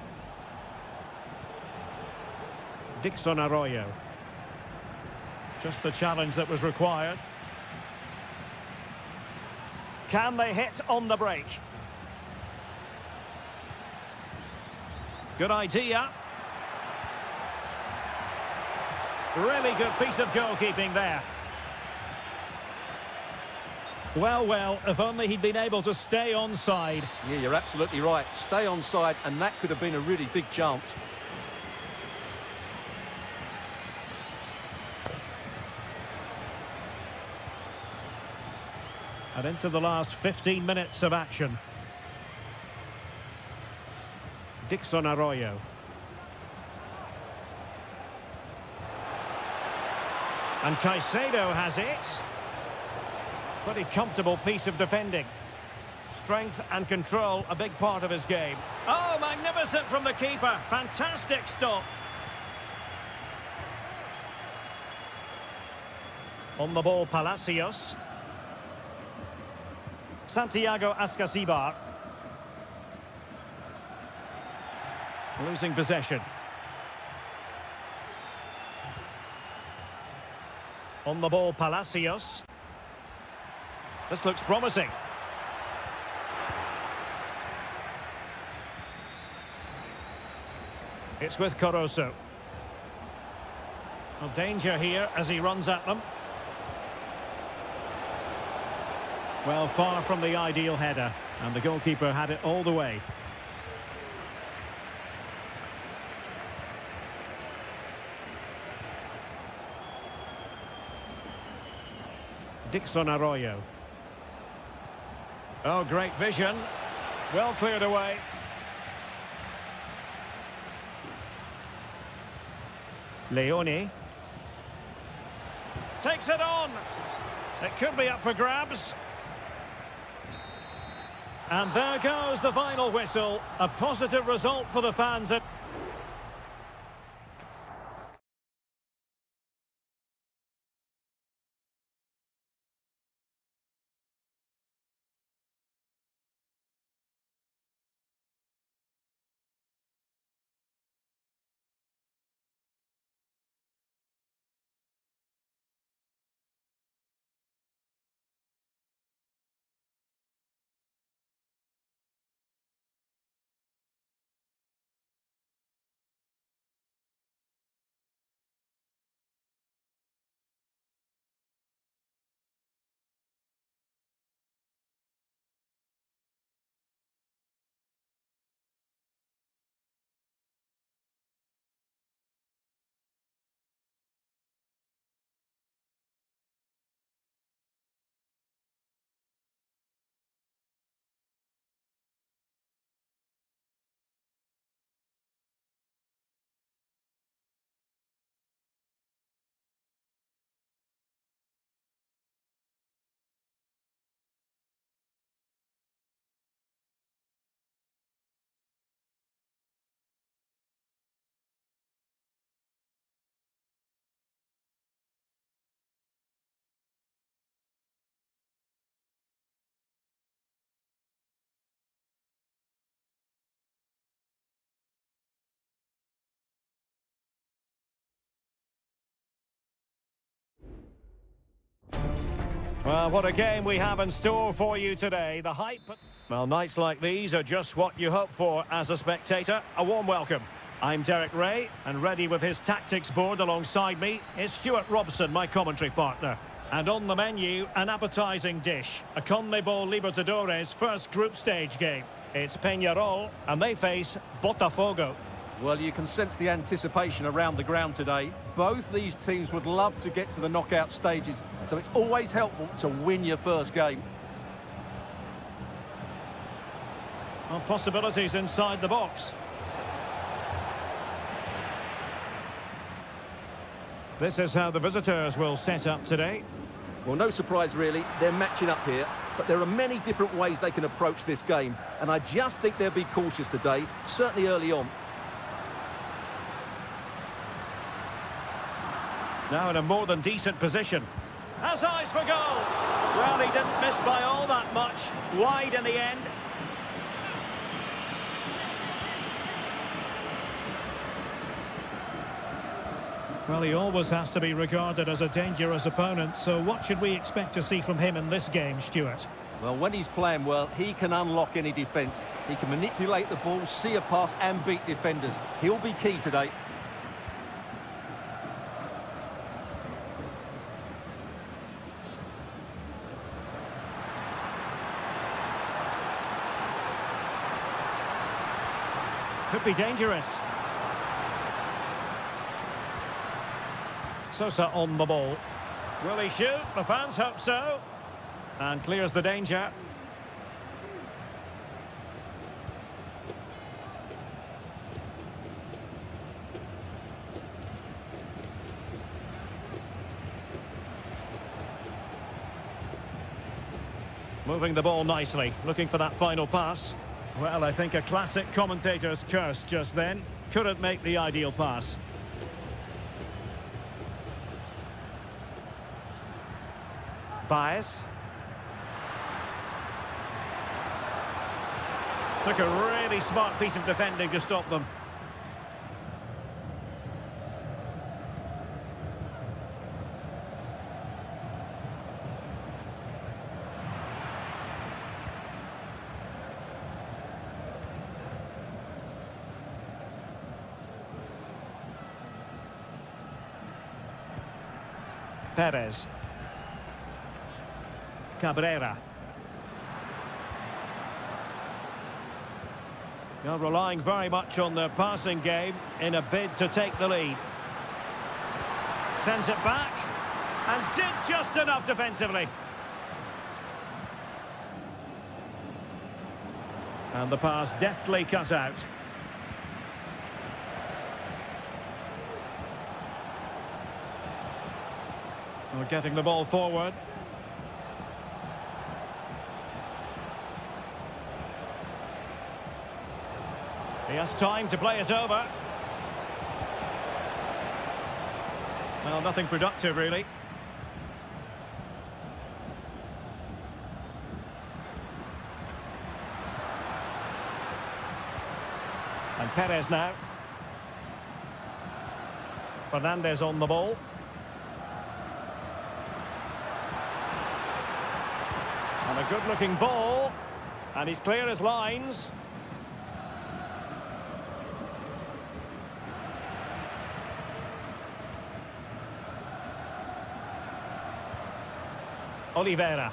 Dixon Arroyo. Just the challenge that was required. Can they hit on the break? Good idea. Really good piece of goalkeeping there. Well, if only he'd been able to stay onside. Yeah, you're absolutely right. Stay onside, and that could have been a really big chance. And into the last 15 minutes of action. Dixon Arroyo. And Caicedo has it. Pretty comfortable piece of defending. Strength and control, a big part of his game. Oh, magnificent from the keeper. Fantastic stop. On the ball, Palacios. Santiago Ascasibar. Losing possession. On the ball, Palacios. This looks promising. It's with Caruso. Well, danger here as he runs at them. Well, far from the ideal header, and the goalkeeper had it all the way. Dixon Arroyo. Oh, great vision. Well cleared away. Leone. Takes it on. It could be up for grabs. And there goes the final whistle. A positive result for the fans at... Well, what a game we have in store for you today. The hype... Well, nights like these are just what you hope for as a spectator. A warm welcome. I'm Derek Ray, and ready with his tactics board alongside me is Stuart Robson, my commentary partner. And on the menu, an appetising dish. A CONMEBOL Libertadores first group stage game. It's Peñarol, and they face Botafogo. Well, you can sense the anticipation around the ground today. Both these teams would love to get to the knockout stages, so it's always helpful to win your first game. Well, possibilities inside the box. This is how the visitors will set up today. Well, no surprise really, they're matching up here, but there are many different ways they can approach this game, and I just think they'll be cautious today, certainly early on. Now in a more than decent position. Has eyes for goal. Well, he didn't miss by all that much. Wide in the end. Well, he always has to be regarded as a dangerous opponent, so what should we expect to see from him in this game, Stuart? Well, when he's playing well, he can unlock any defence. He can manipulate the ball, see a pass and beat defenders. He'll be key today. Could be dangerous. Sosa on the ball. Will he shoot? The fans hope so. And clears the danger. Moving the ball nicely, looking for that final pass. Well, I think a classic commentator's curse just then. Couldn't make the ideal pass. Baez. Took a really smart piece of defending to stop them. Perez. Cabrera. They're relying very much on their passing game in a bid to take the lead. Sends it back and did just enough defensively. And the pass deftly cut out. We're getting the ball forward. He has time to play it over. Well, nothing productive, really. And Perez now. Fernandes on the ball. And a good-looking ball. And he's clear as lines. Oliveira.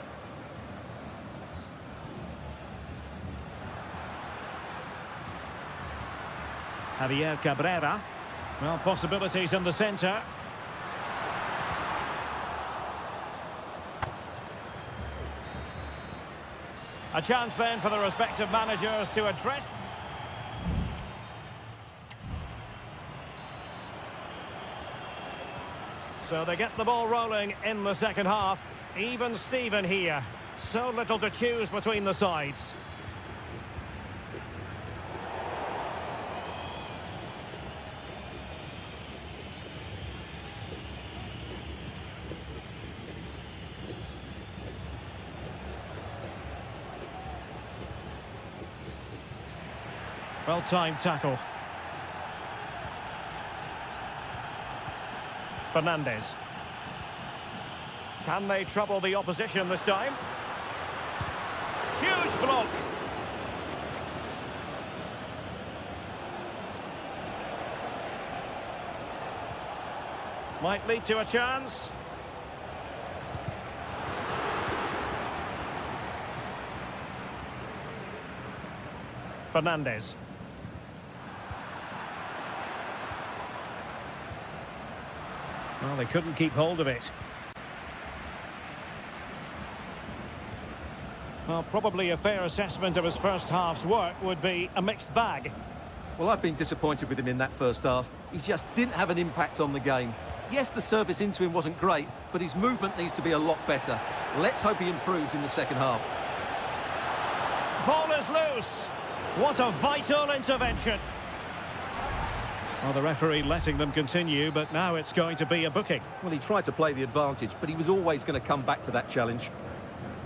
Javier Cabrera. Well, possibilities in the centre. A chance then for the respective managers to address. So they get the ball rolling in the second half. Even Steven here. So little to choose between the sides. Well-timed tackle. Fernandes. Can they trouble the opposition this time? Huge block. Might lead to a chance. Fernandes. Well, they couldn't keep hold of it. Well, probably a fair assessment of his first half's work would be a mixed bag. Well, I've been disappointed with him in that first half. He just didn't have an impact on the game. Yes, the service into him wasn't great, but his movement needs to be a lot better. Let's hope he improves in the second half. Ball is loose. What a vital intervention. Well, the referee letting them continue, but now it's going to be a booking. Well, he tried to play the advantage, but he was always going to come back to that challenge.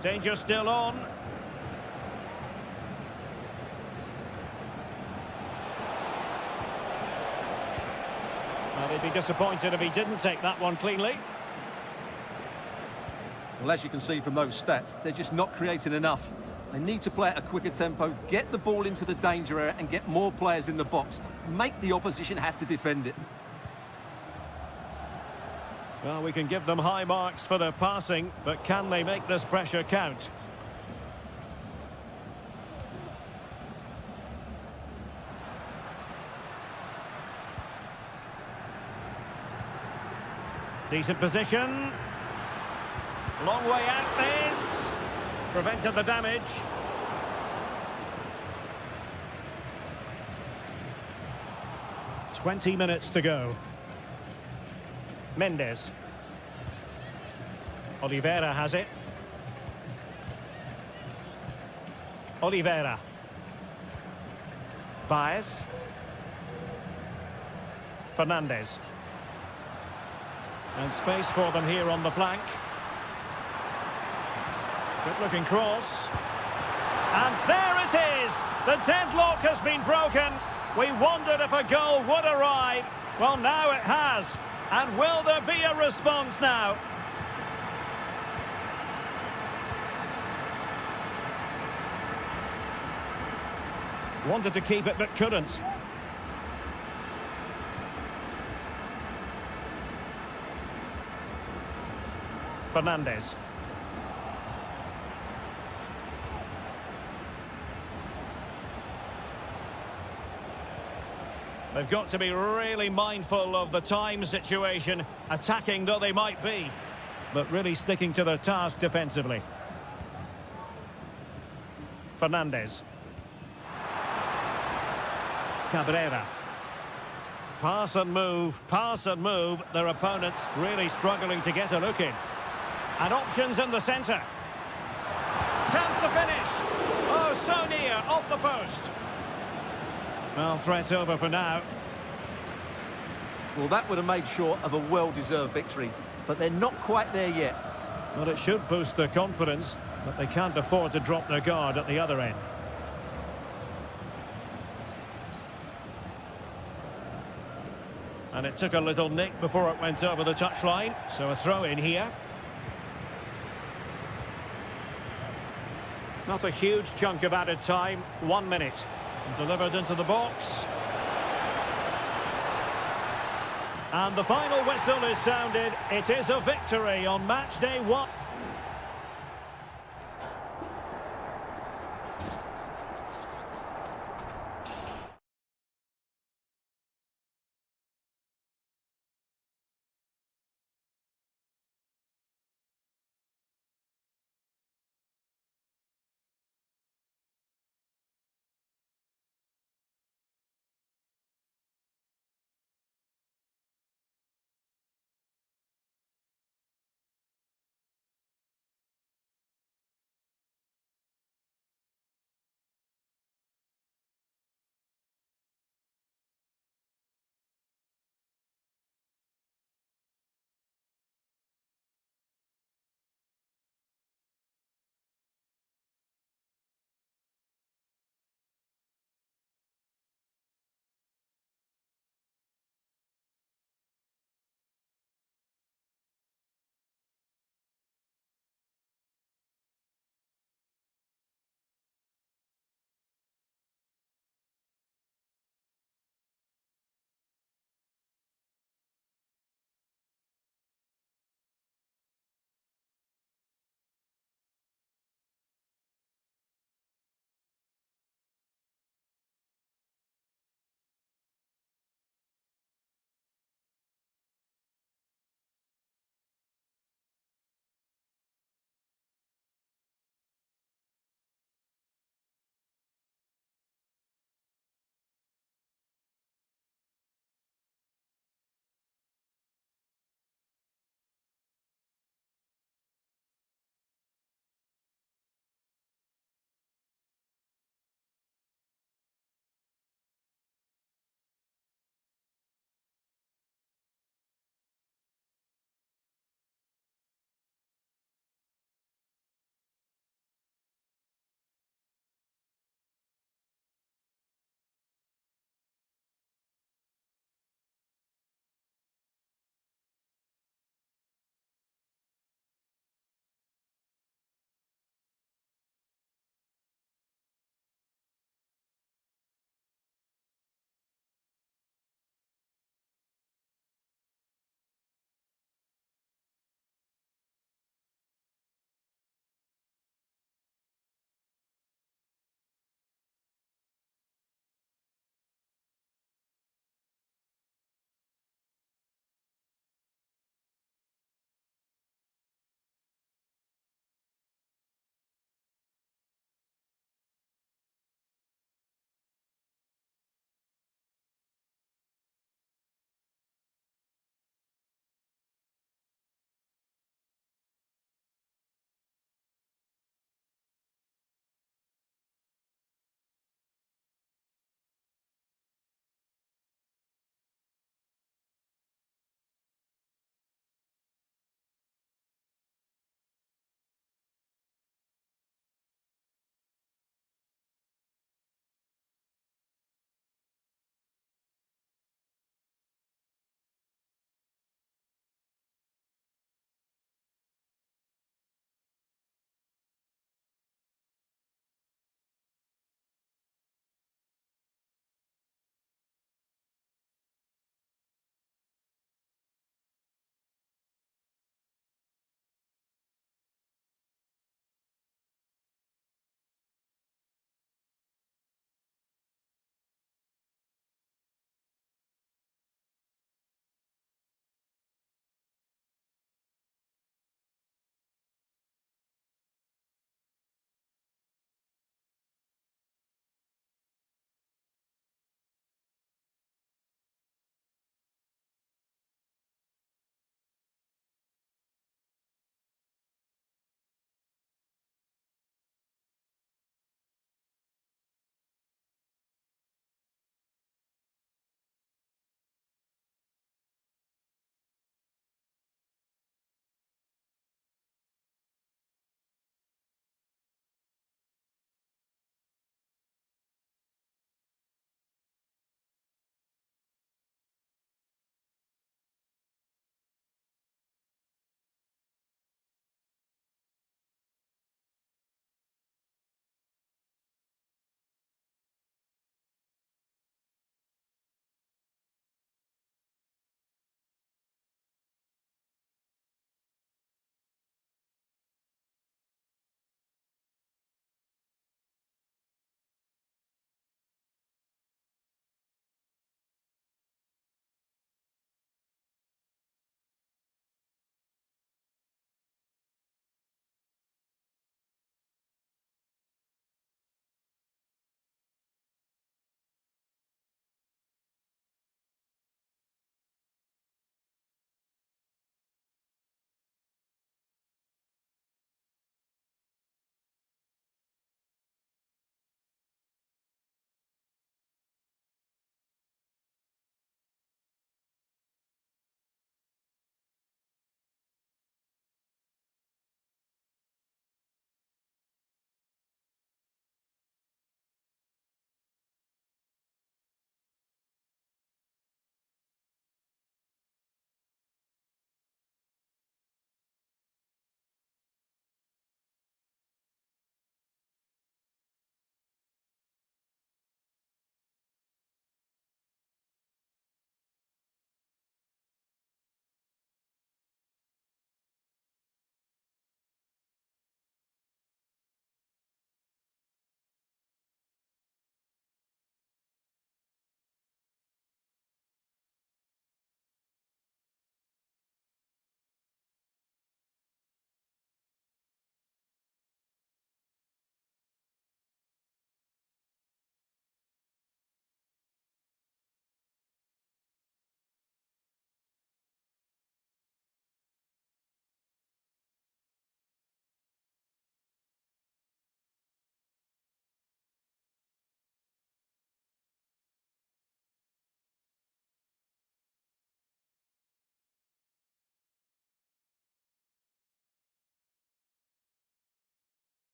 Danger still on. Well, he'd be disappointed if he didn't take that one cleanly. Well, as you can see from those stats, they're just not creating enough. They need to play at a quicker tempo, get the ball into the danger area and get more players in the box. Make the opposition have to defend it. Well, we can give them high marks for their passing, but can they make this pressure count? Decent position. Long way out this. Prevented the damage. "20 minutes to go. Mendes. Oliveira has it. Oliveira. Baez. Fernandes. And space for them here on the flank. Good looking cross. And there it is! The deadlock has been broken. We wondered if a goal would arrive. Well, now it has. And will there be a response now? Wanted to keep it but couldn't. Fernandes. They've got to be really mindful of the time situation, attacking though they might be, but really sticking to their task defensively. Fernandes. Cabrera. Pass and move, pass and move. Their opponents really struggling to get a look in. And options in the centre. Chance to finish. Oh, so near, off the post. Well, threat over for now. Well, that would have made sure of a well-deserved victory, but they're not quite there yet. Well, it should boost their confidence, but they can't afford to drop their guard at the other end. And it took a little nick before it went over the touchline, so a throw in here. Not a huge chunk of added time, 1 minute. Delivered into the box. And the final whistle is sounded. It is a victory on match day 1.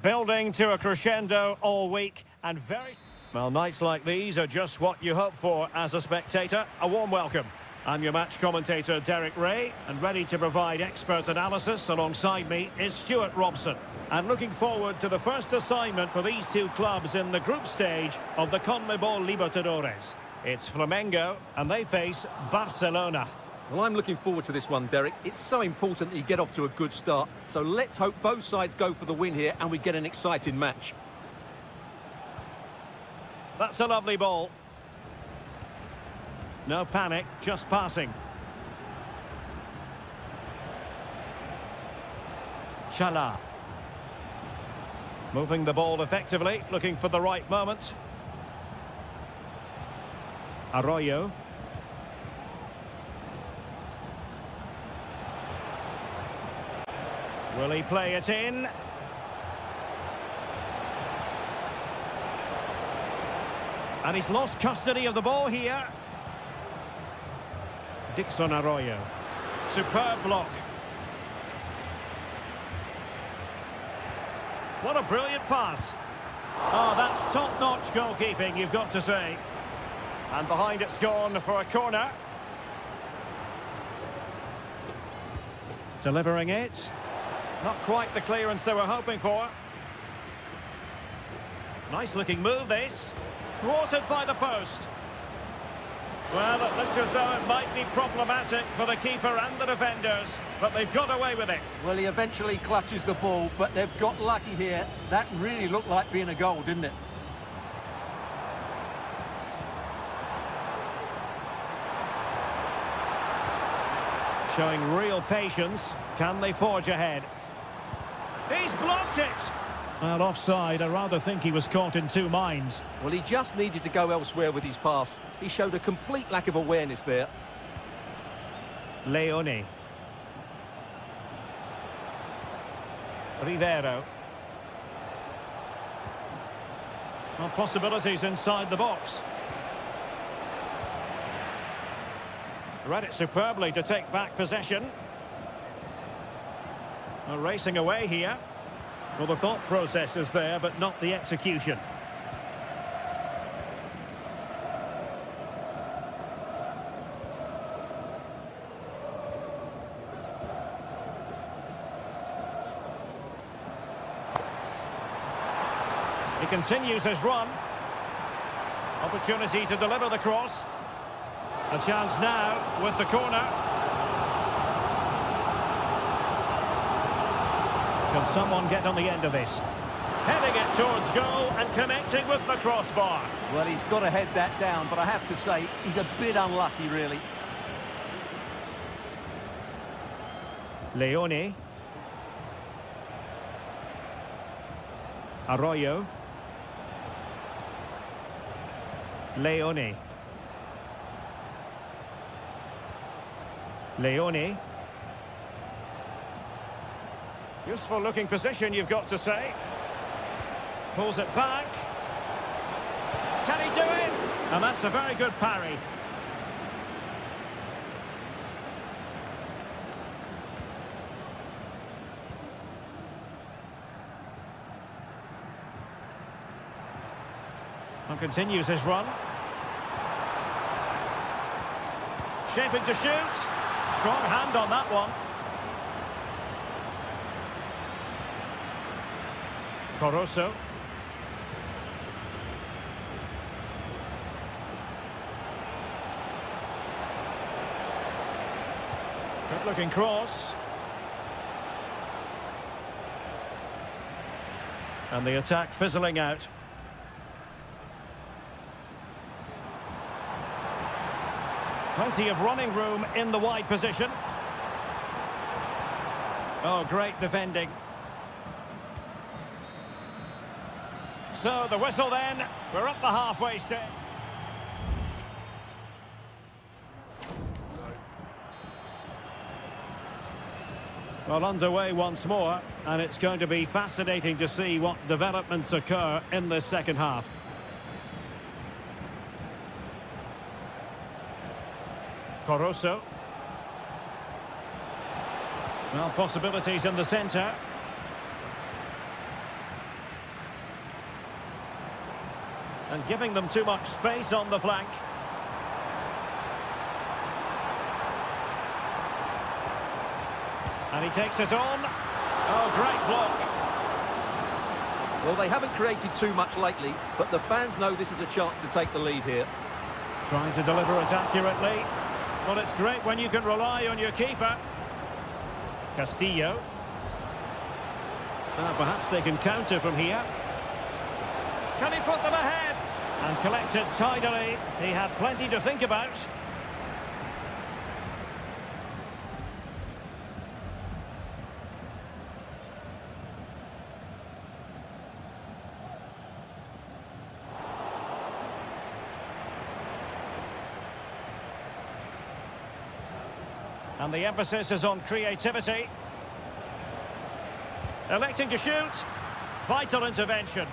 Building to a crescendo all week and very... Well, nights like these are just what you hope for as a spectator. A warm welcome. I'm your match commentator, Derek Ray, and ready to provide expert analysis alongside me is Stuart Robson. And looking forward to the first assignment for these two clubs in the group stage of the CONMEBOL Libertadores. It's Flamengo, and they face Barcelona. Well, I'm looking forward to this one, Derek. It's so important that you get off to a good start. So let's hope both sides go for the win here and we get an exciting match. That's a lovely ball. No panic, just passing. Chala. Moving the ball effectively, looking for the right moment. Arroyo. Will he play it in? And he's lost custody of the ball here. Dixon Arroyo. Superb block. What a brilliant pass. Oh, that's top-notch goalkeeping, you've got to say. And behind it's gone for a corner. Delivering it. Not quite the clearance they were hoping for. Nice looking move, this. Thwarted by the post. Well, it looked as though it might be problematic for the keeper and the defenders, but they've got away with it. Well, he eventually clutches the ball, but they've got lucky here. That really looked like being a goal, didn't it? Showing real patience. Can they forge ahead? He's blocked it! Well, offside. I rather think he was caught in two minds. Well, he just needed to go elsewhere with his pass. He showed a complete lack of awareness there. Leone. Rivero. Well, possibilities inside the box. Read it superbly to take back possession. Well, racing away here. Well, the thought process is there, but not the execution. He continues his run. Opportunity to deliver the cross. A chance now with the corner. Can someone get on the end of this? Heading it towards goal and connecting with the crossbar. Well, he's got to head that down, but I have to say, he's a bit unlucky, really. Leone. Arroyo. Leone. Leone. Useful looking position, you've got to say. Pulls it back. Can he do it? And that's a very good parry. And continues his run. Shaping to shoot. Strong hand on that one. Coroso. Good looking cross. And the attack fizzling out. Plenty of running room in the wide position. Oh, great defending. So the whistle then, we're up the halfway stage. Well, underway once more, and it's going to be fascinating to see what developments occur in this second half. Coroso. Well, possibilities in the centre. And giving them too much space on the flank. And he takes it on. Oh, great block. Well, they haven't created too much lately, but the fans know this is a chance to take the lead here. Trying to deliver it accurately. Well, it's great when you can rely on your keeper. Castillo. Now, perhaps they can counter from here. Can he put them ahead? And collect it tidily. He had plenty to think about. And the emphasis is on creativity. Electing to shoot. Vital intervention.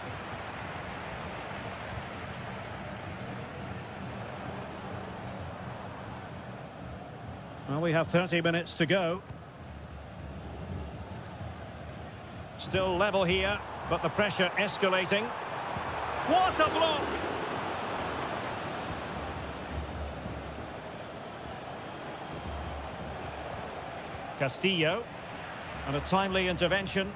Well, we have 30 minutes to go. Still level here, but the pressure escalating. What a block! Castillo. And a timely intervention.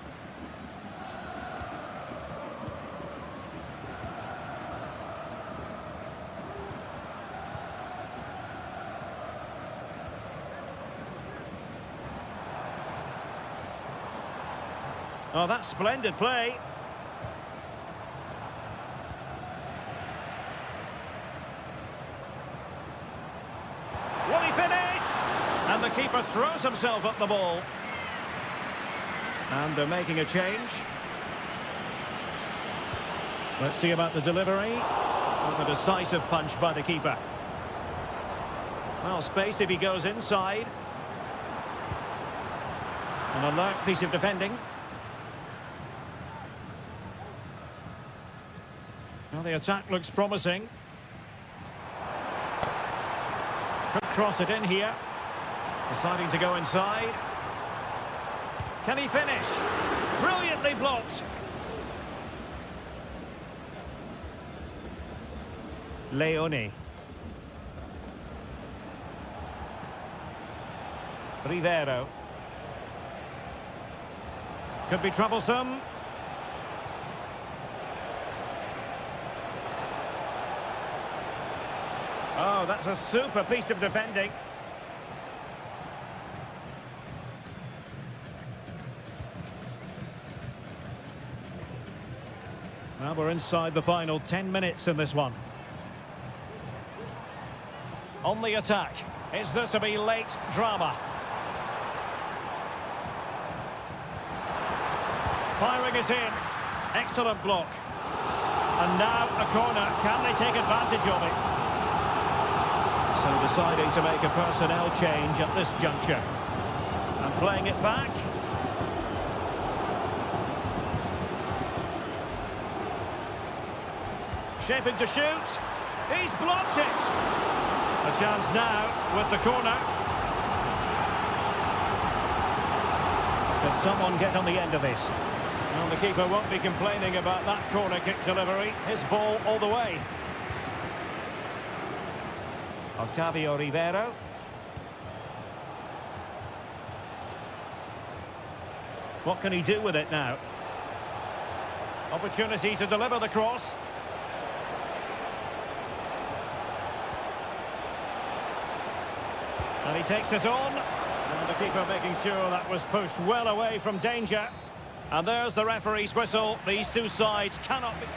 Oh, that's splendid play. Will he finish? And the keeper throws himself at the ball. And they're making a change. Let's see about the delivery. What a decisive punch by the keeper. Well, space if he goes inside. An alert piece of defending. Well, the attack looks promising. Could cross it in here. Deciding to go inside. Can he finish? Brilliantly blocked. Leone. Rivero. Could be troublesome. Oh, that's a super piece of defending. Well, we're inside the final 10 minutes in this one. On the attack. Is there to be late drama? Firing it in. Excellent block. And now a corner. Can they take advantage of it? So deciding to make a personnel change at this juncture. And playing it back. Shaping to shoot. He's blocked it. A chance now with the corner. Can someone get on the end of this? Well, the keeper won't be complaining about that corner kick delivery. His ball all the way. Octavio Rivero. What can he do with it now? Opportunity to deliver the cross. And he takes it on. And the keeper making sure that was pushed well away from danger. And there's the referee's whistle. These two sides cannot be...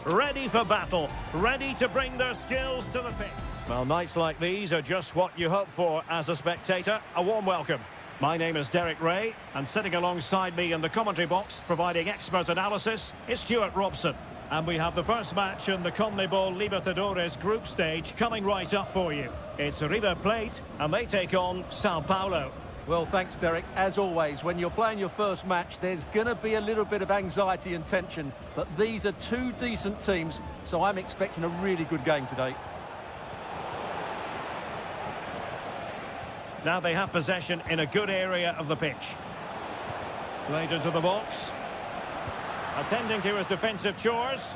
ready for battle, ready to bring their skills to the pitch. Well, nights like these are just what you hope for as a spectator. A warm welcome. My name is Derek Ray, and sitting alongside me in the commentary box, providing expert analysis, is Stuart Robson. And we have the first match in the CONMEBOL Libertadores group stage coming right up for you. It's River Plate, and they take on Sao Paulo. Well, thanks, Derek. As always, when you're playing your first match, there's going to be a little bit of anxiety and tension. But these are two decent teams, so I'm expecting a really good game today. Now they have possession in a good area of the pitch. Played into the box. Attending to his defensive chores.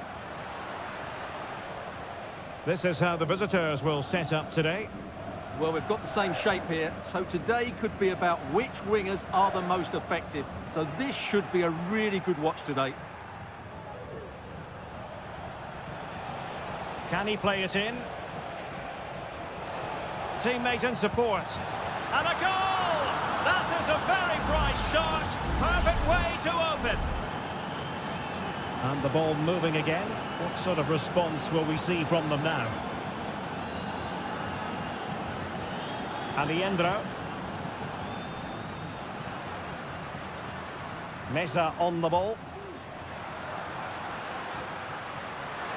This is how the visitors will set up today. Well, we've got the same shape here, so today could be about which wingers are the most effective. So this should be a really good watch today. Can he play it in? Teammate and support. And a goal! That is a very bright start. Perfect way to open. And the ball moving again. What sort of response will we see from them now? Aliendro. Mesa on the ball.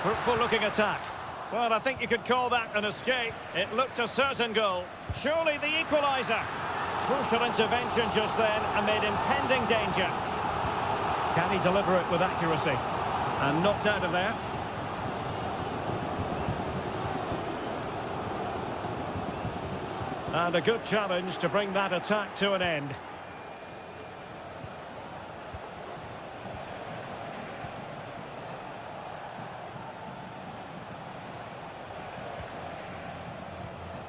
Fruitful looking attack. Well, I think you could call that an escape. It looked a certain goal. Surely the equaliser. Crucial intervention just then amid impending danger. Can he deliver it with accuracy? And knocked out of there. And a good challenge to bring that attack to an end.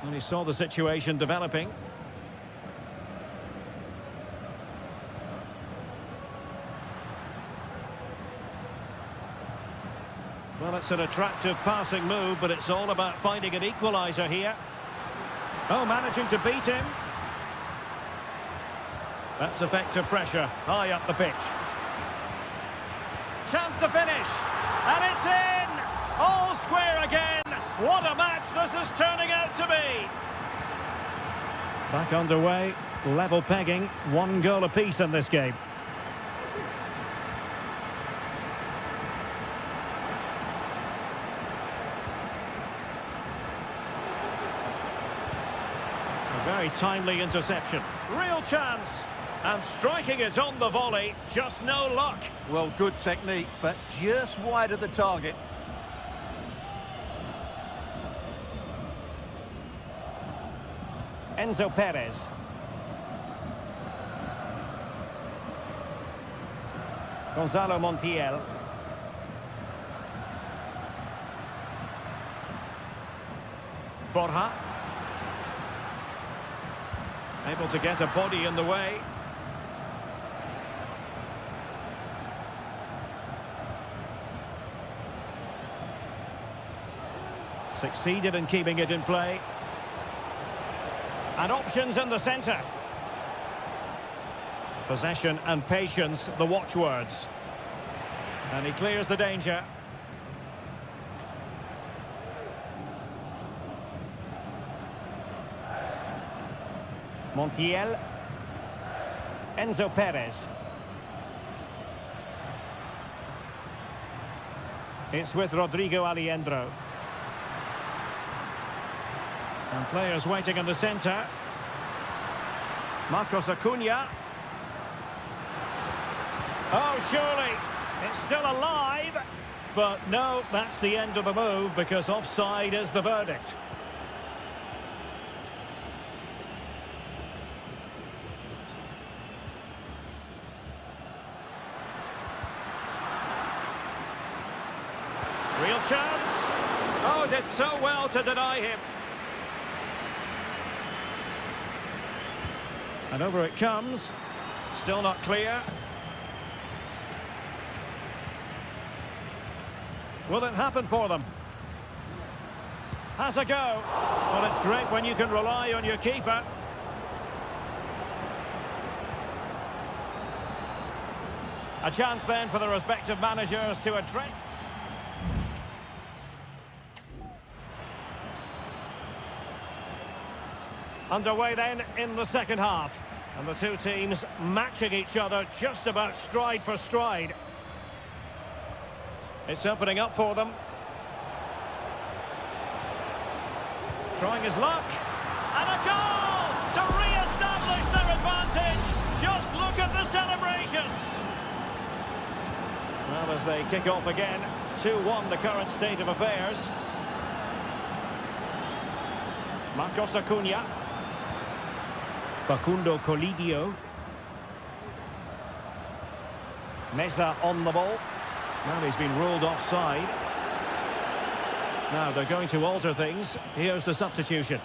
And he saw the situation developing. Well, it's an attractive passing move, but it's all about finding an equaliser here. Oh, managing to beat him. That's effective pressure, high up the pitch. Chance to finish. And it's in! All square again! What a match this is turning out to be! Back underway, level pegging, 1 goal apiece in this game. Very timely interception. Real chance. And striking it on the volley. Just no luck. Well, good technique, but just wide of the target. Enzo Perez. Gonzalo Montiel. Borja. Able to get a body in the way. Succeeded in keeping it in play. And options in the centre. Possession and patience, the watchwords. And he clears the danger. Montiel. Enzo Perez. It's with Rodrigo Aliendro. And players waiting in the centre. Marcos Acuna. Oh, surely. It's still alive. But no, that's the end of the move because offside is the verdict. Real chance. Oh, did so well to deny him. And over it comes. Still not clear. Will it happen for them? Has a go. Well, it's great when you can rely on your keeper. A chance then for the respective managers to address. Underway then in the second half. And the two teams matching each other just about stride for stride. It's opening up for them. Trying his luck. And a goal to re-establish their advantage. Just look at the celebrations. Well, as they kick off again, 2-1 the current state of affairs. Marcos Acuna. Facundo Colidio. Meza on the ball. Well, he's been ruled offside. Now they're going to alter things. Here's the substitution.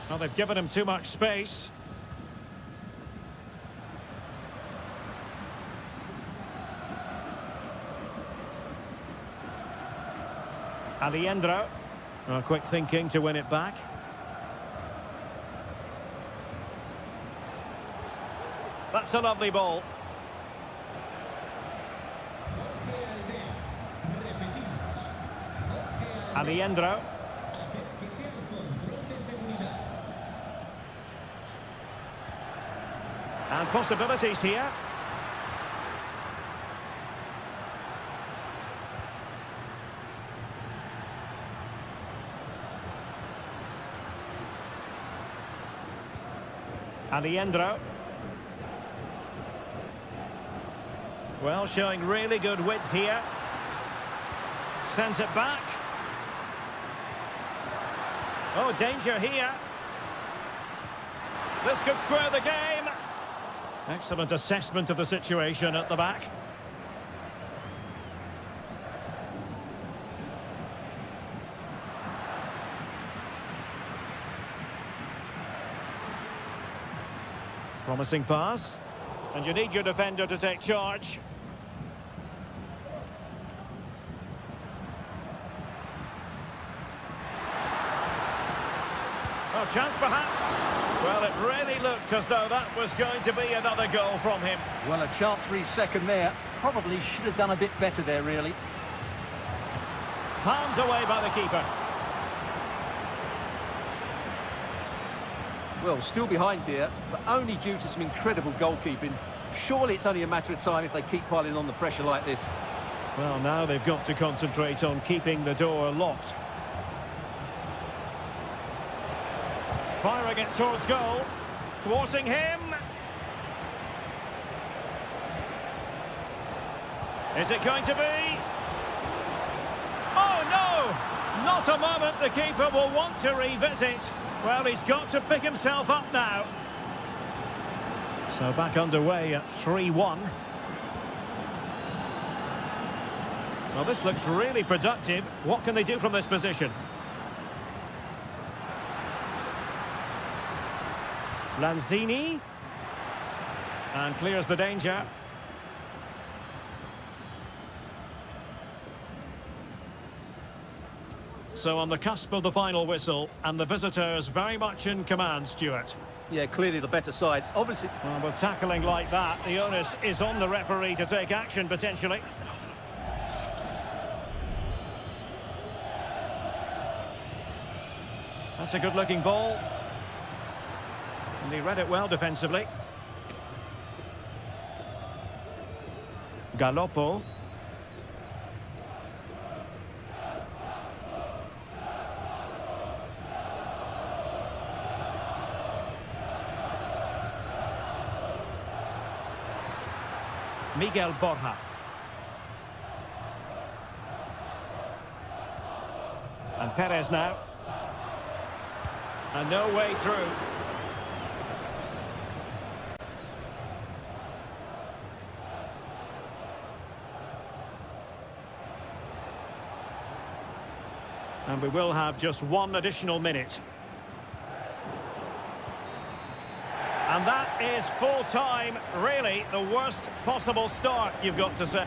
Well, they've given him too much space. Aliendro. Well, quick thinking to win it back. That's a lovely ball. Aliendro. And possibilities here. Aliendro. Well, showing really good width here. Sends it back. Oh, danger here. This could square the game. Excellent assessment of the situation at the back. Promising pass. And you need your defender to take charge. Oh, chance perhaps. Well, it really looked as though that was going to be another goal from him. Well, a chance for his second there. Probably should have done a bit better there, really. Palmed away by the keeper. Well, still behind here, but only due to some incredible goalkeeping. Surely it's only a matter of time if they keep piling on the pressure like this. Well, now they've got to concentrate on keeping the door locked. Firing it towards goal. Thwarting him. Is it going to be? Oh, no! Not a moment the keeper will want to revisit. Well, he's got to pick himself up now. So back underway at 3-1. Well, this looks really productive. What can they do from this position? Lanzini. And clears the danger. So on the cusp of the final whistle, and the visitors very much in command, Stuart. Yeah, clearly the better side. Obviously. Well, with tackling like that, the onus is on the referee to take action, potentially. That's a good-looking ball. And he read it well defensively. Galoppo. Miguel Borja. And Perez now. And no way through. And we will have just one additional minute. And that is full time, really the worst possible start, you've got to say.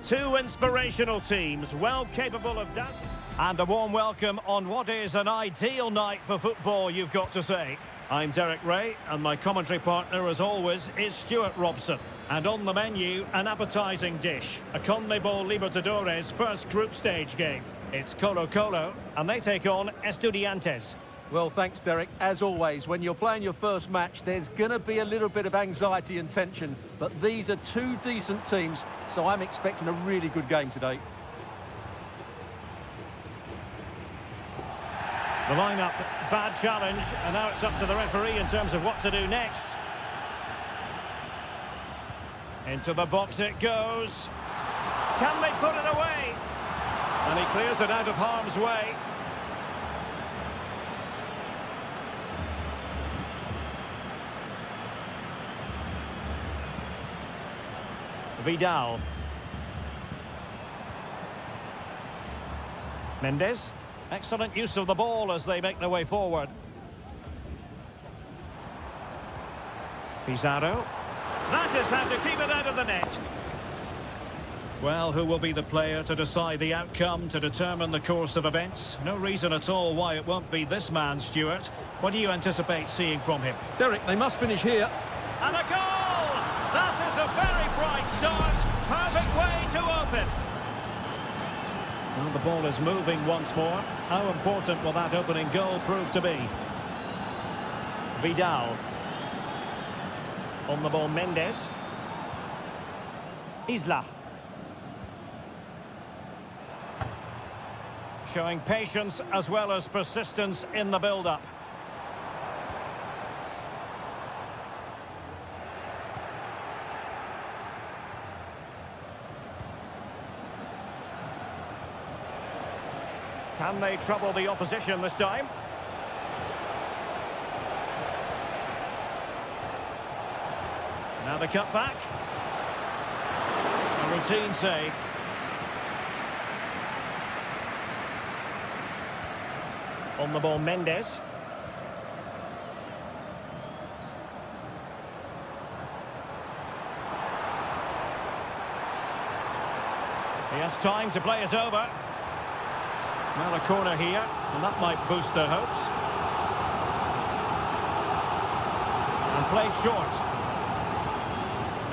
Two inspirational teams, well capable of that. And a warm welcome on what is an ideal night for football, you've got to say. I'm Derek Ray, and my commentary partner, as always, is Stuart Robson. And on the menu, an appetising dish, a CONMEBOL Libertadores first group stage game. It's Colo-Colo, and they take on Estudiantes. Well, thanks, Derek. As always, when you're playing your first match, there's going to be a little bit of anxiety and tension. But these are two decent teams, so I'm expecting a really good game today. The line-up, bad challenge, and now it's up to the referee in terms of what to do next. Into the box it goes. Can they put it away? And he clears it out of harm's way. Vidal. Mendes. Excellent use of the ball as they make their way forward. Pizarro. That is how to keep it out of the net. Well, who will be the player to decide the outcome, to determine the course of events? No reason at all why it won't be this man, Stuart. What do you anticipate seeing from him? Derek, they must finish here. And a goal! That is a very bright start. Perfect way to open. Well, the ball is moving once more. How important will that opening goal prove to be? Vidal. On the ball, Mendes. Isla. Showing patience as well as persistence in the build-up. Can they trouble the opposition this time? Now the cut back. A routine save. On the ball, Mendes. He has time to play it over. Well, a corner here, and that might boost their hopes. And played short.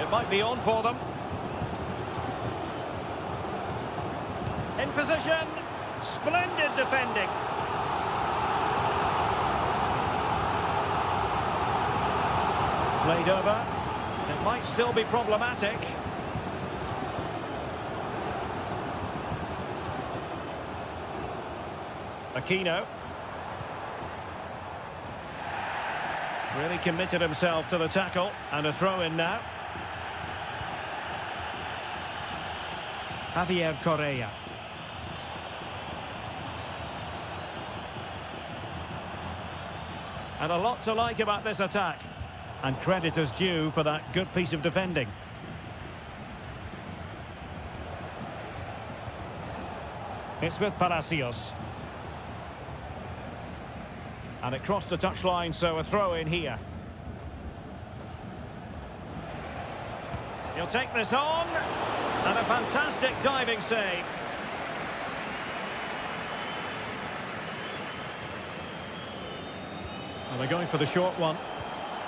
It might be on for them. In position. Splendid defending. Played over. It might still be problematic. Aquino. Really committed himself to the tackle, and a throw-in now. Javier Correa. And a lot to like about this attack. And credit is due for that good piece of defending. It's with Palacios. And it crossed the touchline, so a throw-in here. He'll take this on. And a fantastic diving save. Well, they're going for the short one.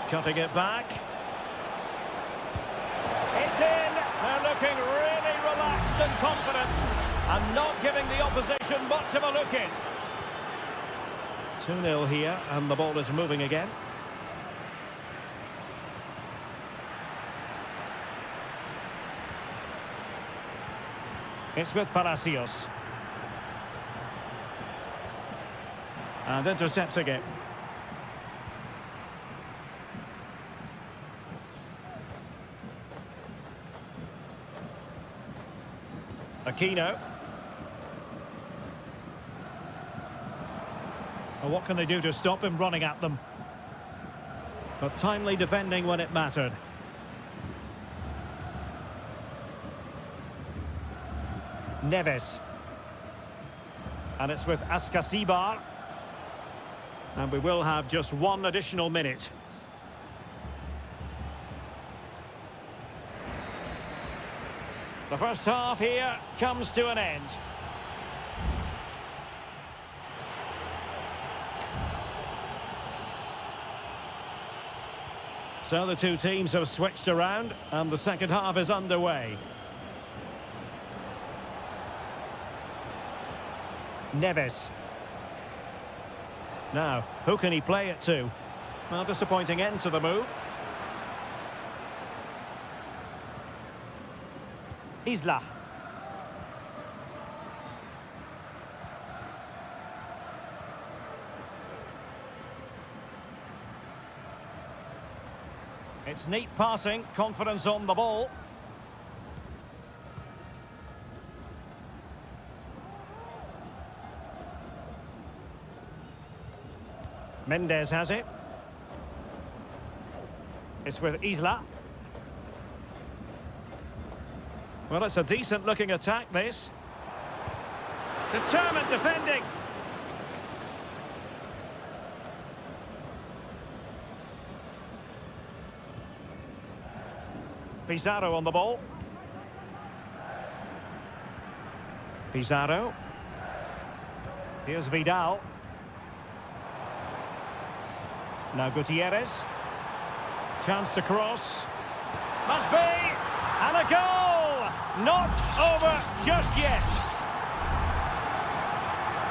Cutting it back. It's in. They're looking really relaxed and confident. And not giving the opposition much of a look in. 2-0 here, and the ball is moving again. It's with Palacios. And intercepts again. Aquino. Well, what can they do to stop him running at them? But timely defending when it mattered. Neves. And it's with Ascasibar. And we will have just one additional minute. The first half here comes to an end. So the two teams have switched around and the second half is underway. Neves. Now, who can he play it to? Well, disappointing end to the move. Isla. It's neat passing, confidence on the ball. Mendes has it. It's with Isla. Well, it's a decent-looking attack, this. Determined defending. Pizarro on the ball. Pizarro. Here's Vidal. Now Gutierrez. Chance to cross. Must be! And a goal! Not over just yet.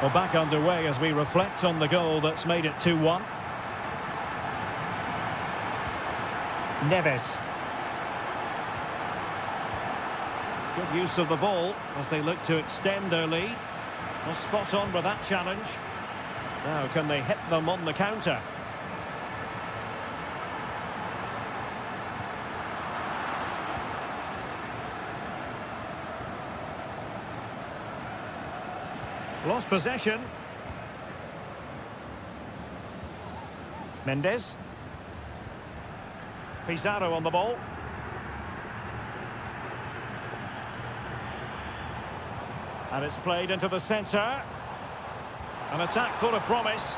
Well, back underway as we reflect on the goal that's made it 2-1. Neves. Good use of the ball as they look to extend their lead. Well, spot on with that challenge. Now, can they hit them on the counter? Lost possession. Mendes. Pizarro on the ball. And it's played into the centre. An attack full of promise.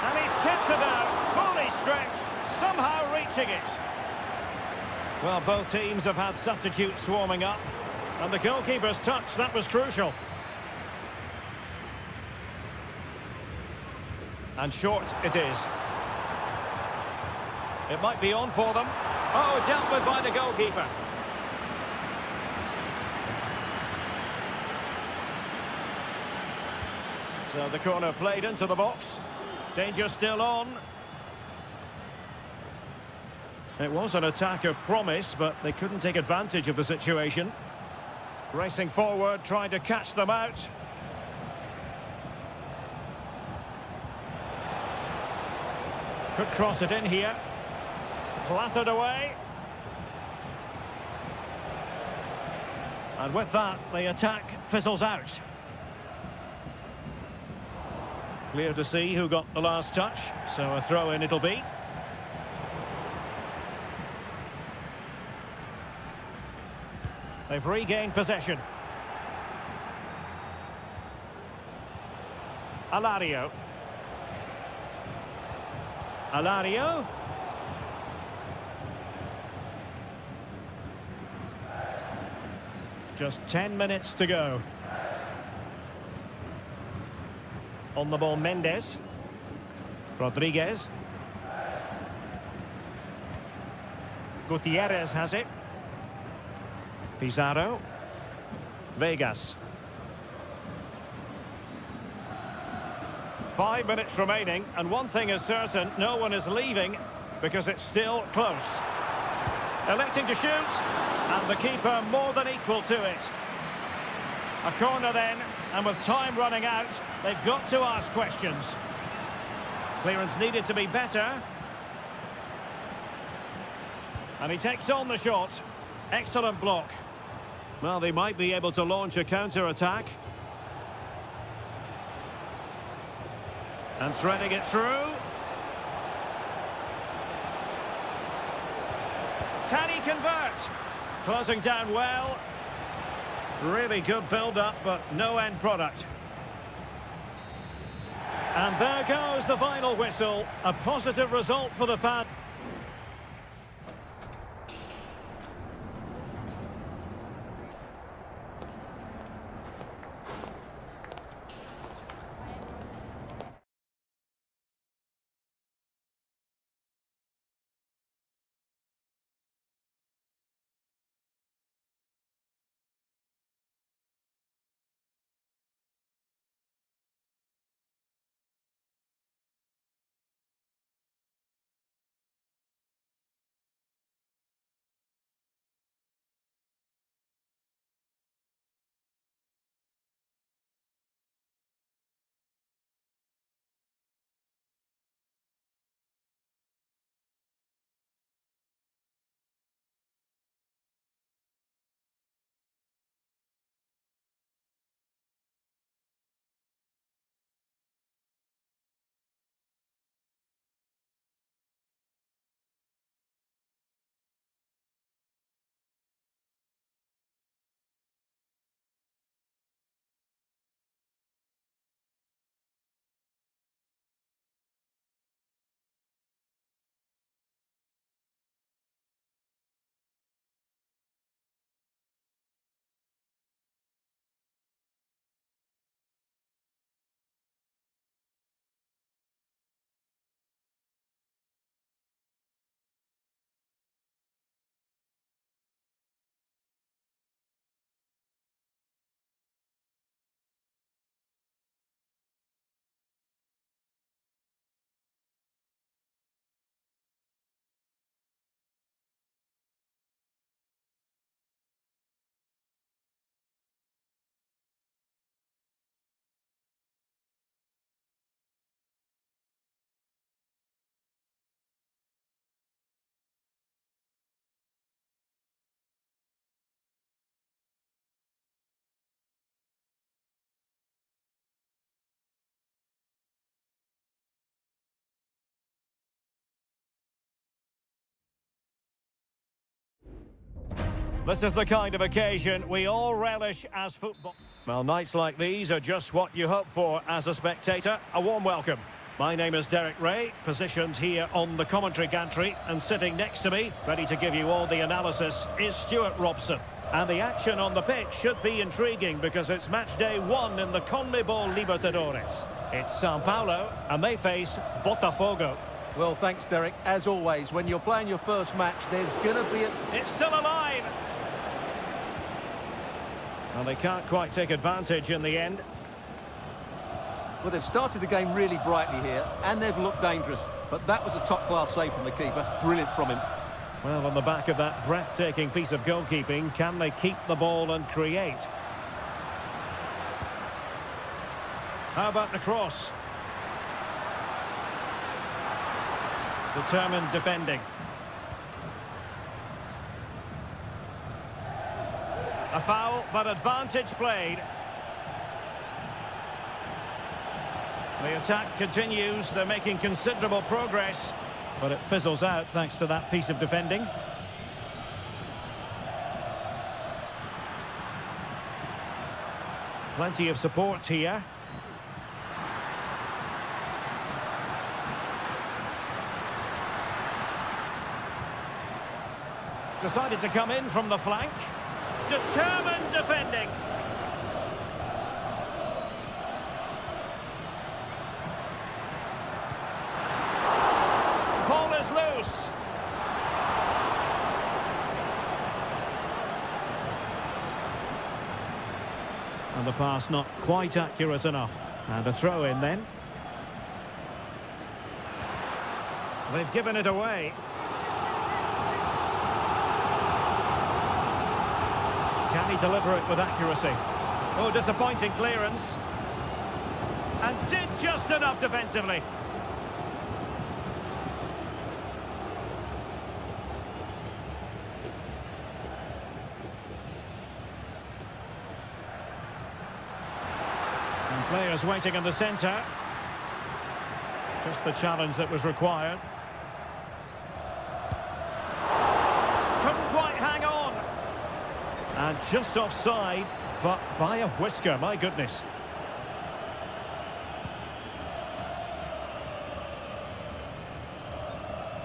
And he's tipped it out, fully stretched, somehow reaching it. Well, both teams have had substitutes warming up. And the goalkeeper's touch, that was crucial. And short it is. It might be on for them. Oh, dealt with by the goalkeeper. So the corner played into the box. Danger still on. It was an attack of promise, but they couldn't take advantage of the situation. Racing forward, trying to catch them out. Could cross it in here. Clattered away. And with that, the attack fizzles out. Clear to see who got the last touch, so a throw-in it'll be. They've regained possession. Alario. Alario. Just 10 minutes to go. On the ball, Mendes. Rodriguez. Gutierrez has it. Pizarro. Vegas. 5 minutes remaining, and one thing is certain, no one is leaving because it's still close. Electing to shoot, and the keeper more than equal to it. A corner then, and with time running out, they've got to ask questions. Clearance needed to be better. And he takes on the shot. Excellent block. Well, they might be able to launch a counter-attack. And threading it through. Can he convert? Closing down well. Really good build-up, but no end product. And there goes the final whistle. A positive result for the fans. This is the kind of occasion we all relish as football. Well, nights like these are just what you hope for as a spectator. A warm welcome. My name is Derek Ray, positioned here on the commentary gantry, and sitting next to me, ready to give you all the analysis, is Stuart Robson. And the action on the pitch should be intriguing because it's match day 1 in the CONMEBOL Libertadores. It's São Paulo, and they face Botafogo. Well, thanks, Derek. As always, when you're playing your first match, there's going to be a... It's still alive! And they can't quite take advantage in the end. Well, they've started the game really brightly here, and they've looked dangerous. But that was a top-class save from the keeper. Brilliant from him. Well, on the back of that breathtaking piece of goalkeeping, can they keep the ball and create? How about the cross? Determined defending. A foul, but advantage played. The attack continues. They're making considerable progress, but it fizzles out thanks to that piece of defending. Plenty of support here. Decided to come in from the flank. Determined defending. Ball is loose. And the pass not quite accurate enough. And a throw in then. They've given it away. Can he deliver it with accuracy? Oh, disappointing clearance. And did just enough defensively. And players waiting in the centre. Just the challenge that was required. Couldn't quite hang on. And just offside, but by a whisker, my goodness.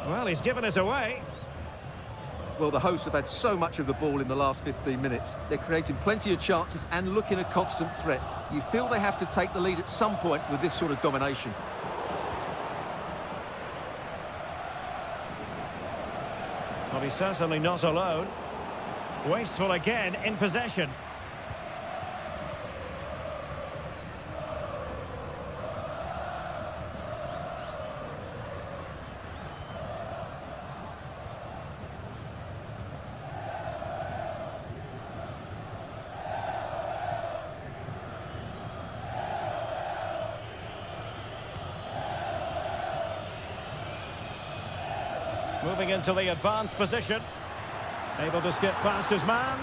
Well, he's given us away. Well, the hosts have had so much of the ball in the last 15 minutes. They're creating plenty of chances and looking a constant threat. You feel they have to take the lead at some point with this sort of domination. Well, he's certainly not alone. Wasteful again in possession. Moving into the advanced position. Able to skip past his man.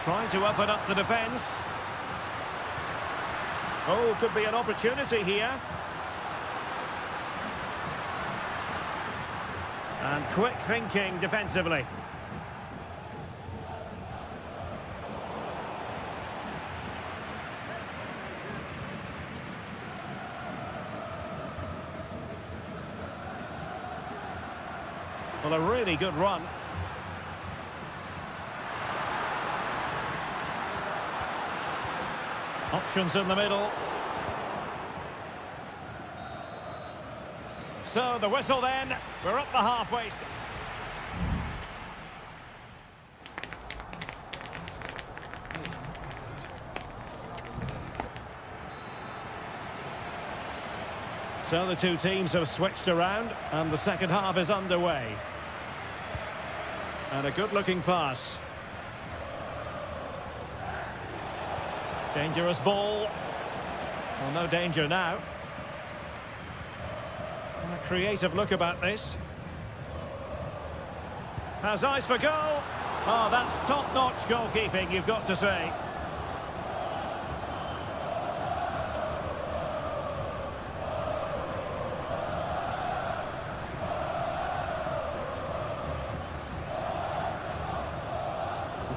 Trying to open up the defence. Oh, could be an opportunity here. And quick thinking defensively. Well, a really good run. Options in the middle. So the whistle then, we're up the halfway. So the two teams have switched around and the second half is underway. And a good looking pass. Dangerous ball. Well, no danger now. A creative look about this. Has eyes for goal. Oh, that's top-notch goalkeeping, you've got to say.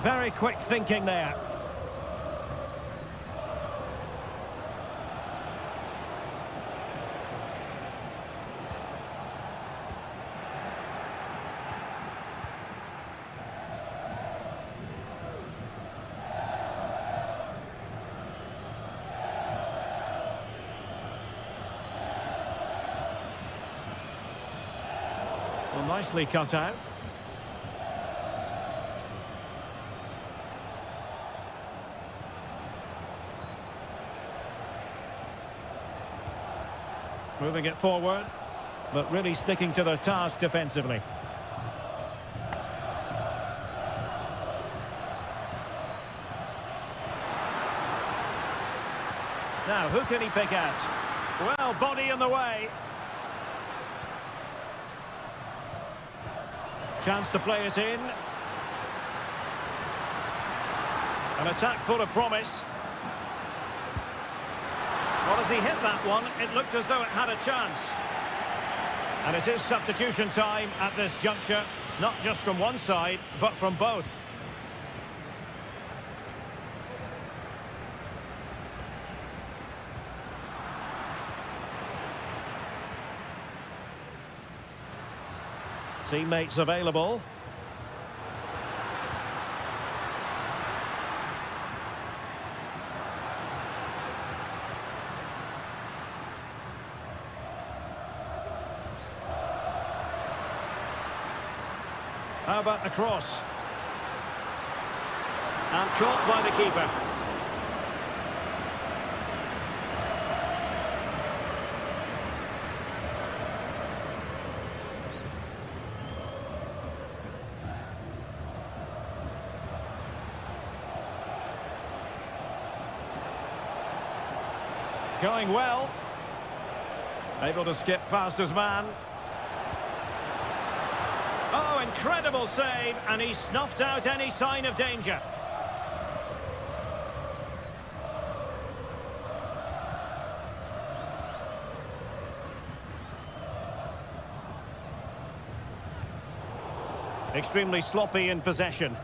Very quick thinking there. Well, nicely cut out. Moving it forward, but really sticking to their task defensively. Now, who can he pick out? Well, body in the way. Chance to play it in. An attack full of promise. Well, as he hit that one, it looked as though it had a chance. And it is substitution time at this juncture, not just from one side, but from both. Teammates available. How about the cross? And caught by the keeper. Going well. Able to skip past his man. Oh, incredible save, and he snuffed out any sign of danger. Extremely sloppy in possession.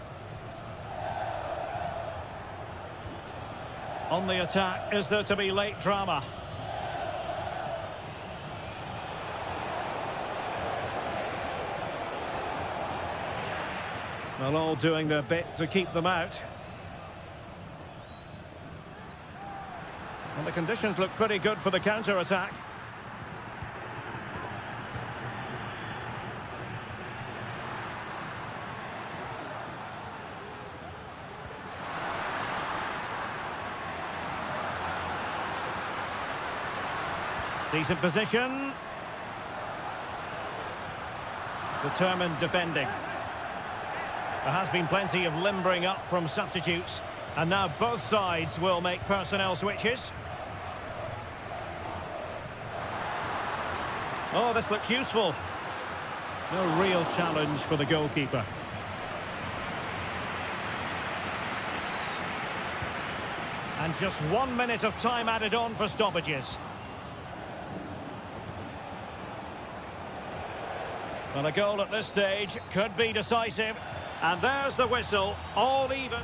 On the attack, is there to be late drama? Well, all doing their bit to keep them out. And the conditions look pretty good for the counter-attack. Decent position. Determined defending. There has been plenty of limbering up from substitutes, and now both sides will make personnel switches. Oh, this looks useful. No real challenge for the goalkeeper. And just 1 minute of time added on for stoppages. Well, a goal at this stage could be decisive. And there's the whistle, all even.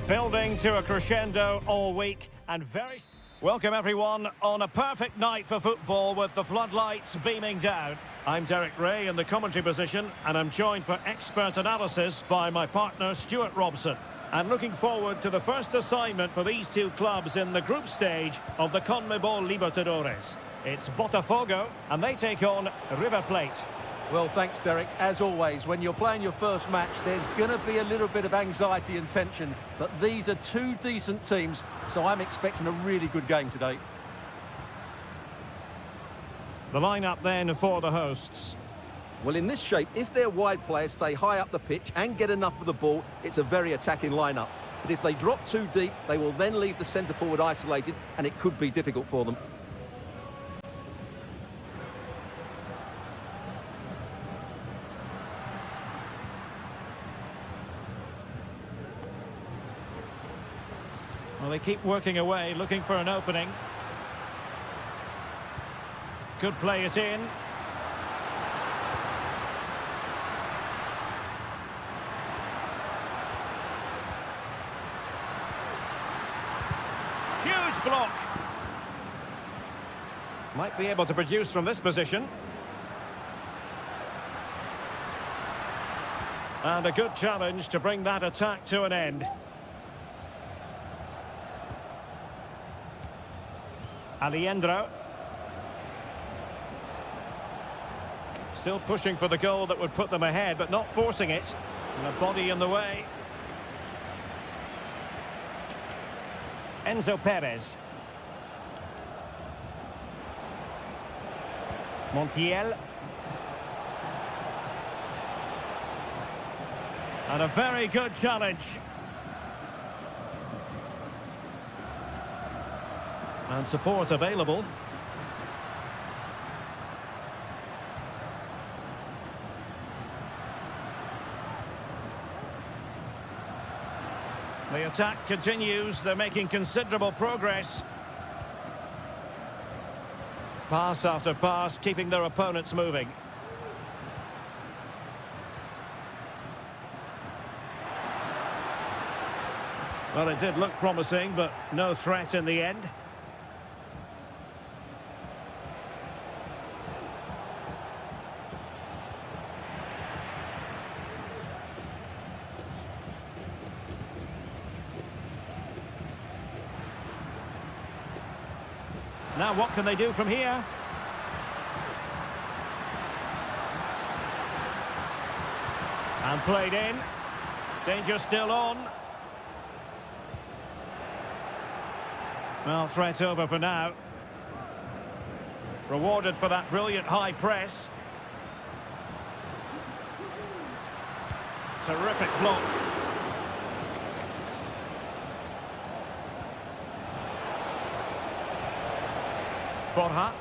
Building to a crescendo all week and very... Welcome everyone on a perfect night for football with the floodlights beaming down. I'm Derek Ray in the commentary position and I'm joined for expert analysis by my partner Stuart Robson. And looking forward to the first assignment for these two clubs in the group stage of the CONMEBOL Libertadores. It's Botafogo and they take on River Plate. Well, thanks, Derek. As always, when you're playing your first match, there's going to be a little bit of anxiety and tension. But these are two decent teams, so I'm expecting a really good game today. The lineup then for the hosts. Well, in this shape, if their wide players stay high up the pitch and get enough of the ball, it's a very attacking lineup. But if they drop too deep, they will then leave the centre-forward isolated, and it could be difficult for them. Well, they keep working away, looking for an opening. Could play it in. Huge block. Might be able to produce from this position. And a good challenge to bring that attack to an end. Alejandro. Still pushing for the goal that would put them ahead, but not forcing it. And a body in the way. Enzo Perez. Montiel. And a very good challenge. And support available. The attack continues. They're making considerable progress. Pass after pass, keeping their opponents moving. Well, it did look promising, but no threat in the end. Now what can they do from here? And played in. Danger still on. Well, threat over for now. Rewarded for that brilliant high press. Terrific block. Borja.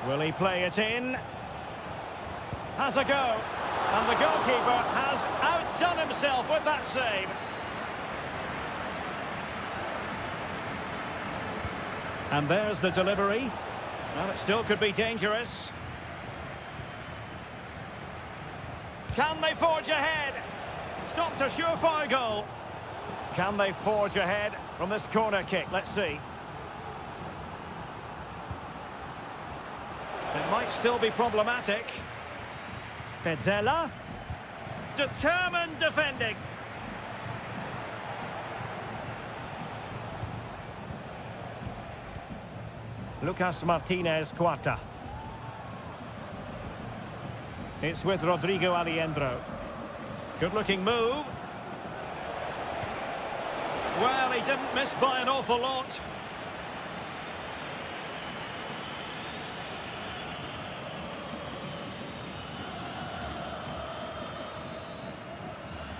Will he play it in? Has a go. And the goalkeeper has outdone himself with that save. And there's the delivery. Well, it still could be dangerous. Can they forge ahead? Stopped a surefire goal. Can they forge ahead from this corner kick? Let's see. It might still be problematic. Petzela. Determined defending. Lucas Martinez Cuarta. It's with Rodrigo Alejandro. Good looking move. Well, he didn't miss by an awful lot.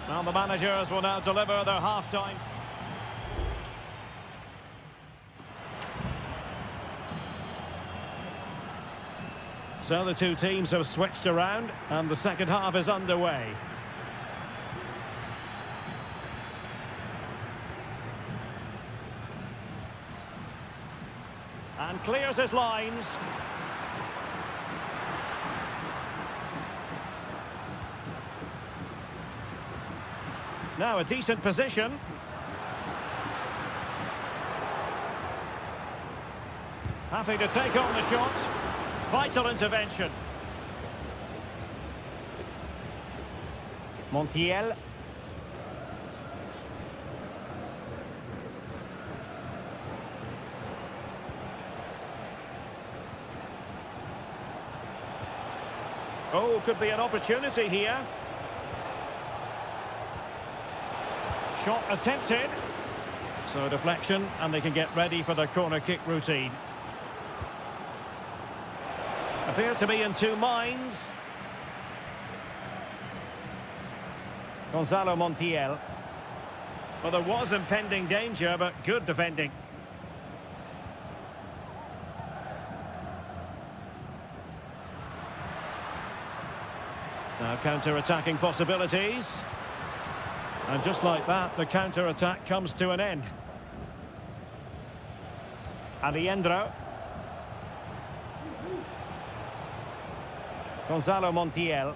Well, the managers will now deliver their half-time. So the two teams have switched around and the second half is underway. And clears his lines. Now a decent position. Happy to take on the shot. Vital intervention. Montiel. Oh, could be an opportunity here. Shot attempted. So deflection, and they can get ready for the corner kick routine. Appear to be in two minds. Gonzalo Montiel. Well, there was impending danger, but good defending. Now counter-attacking possibilities. And just like that, the counter-attack comes to an end. Aliendro. Gonzalo Montiel.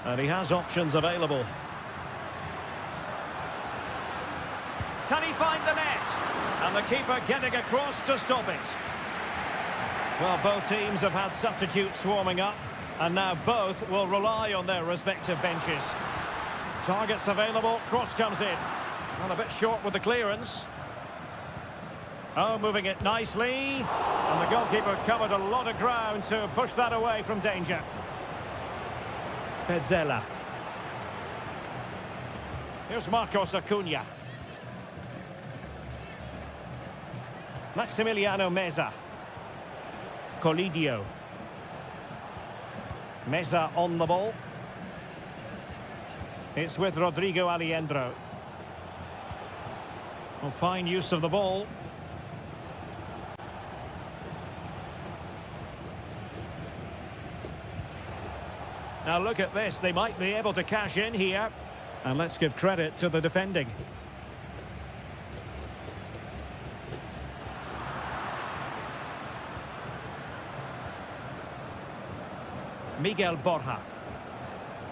And he has options available. Can he find the net? And the keeper getting across to stop it. Well, both teams have had substitutes swarming up, and now both will rely on their respective benches. Targets available, cross comes in. Well, a bit short with the clearance. Oh, moving it nicely. And the goalkeeper covered a lot of ground to push that away from danger. Pezzella. Here's Marcos Acuna. Maximiliano Meza. Colidio. Meza on the ball. It's with Rodrigo Aliendro. Well, fine use of the ball. Now look at this, they might be able to cash in here. And let's give credit to the defending. Miguel Borja.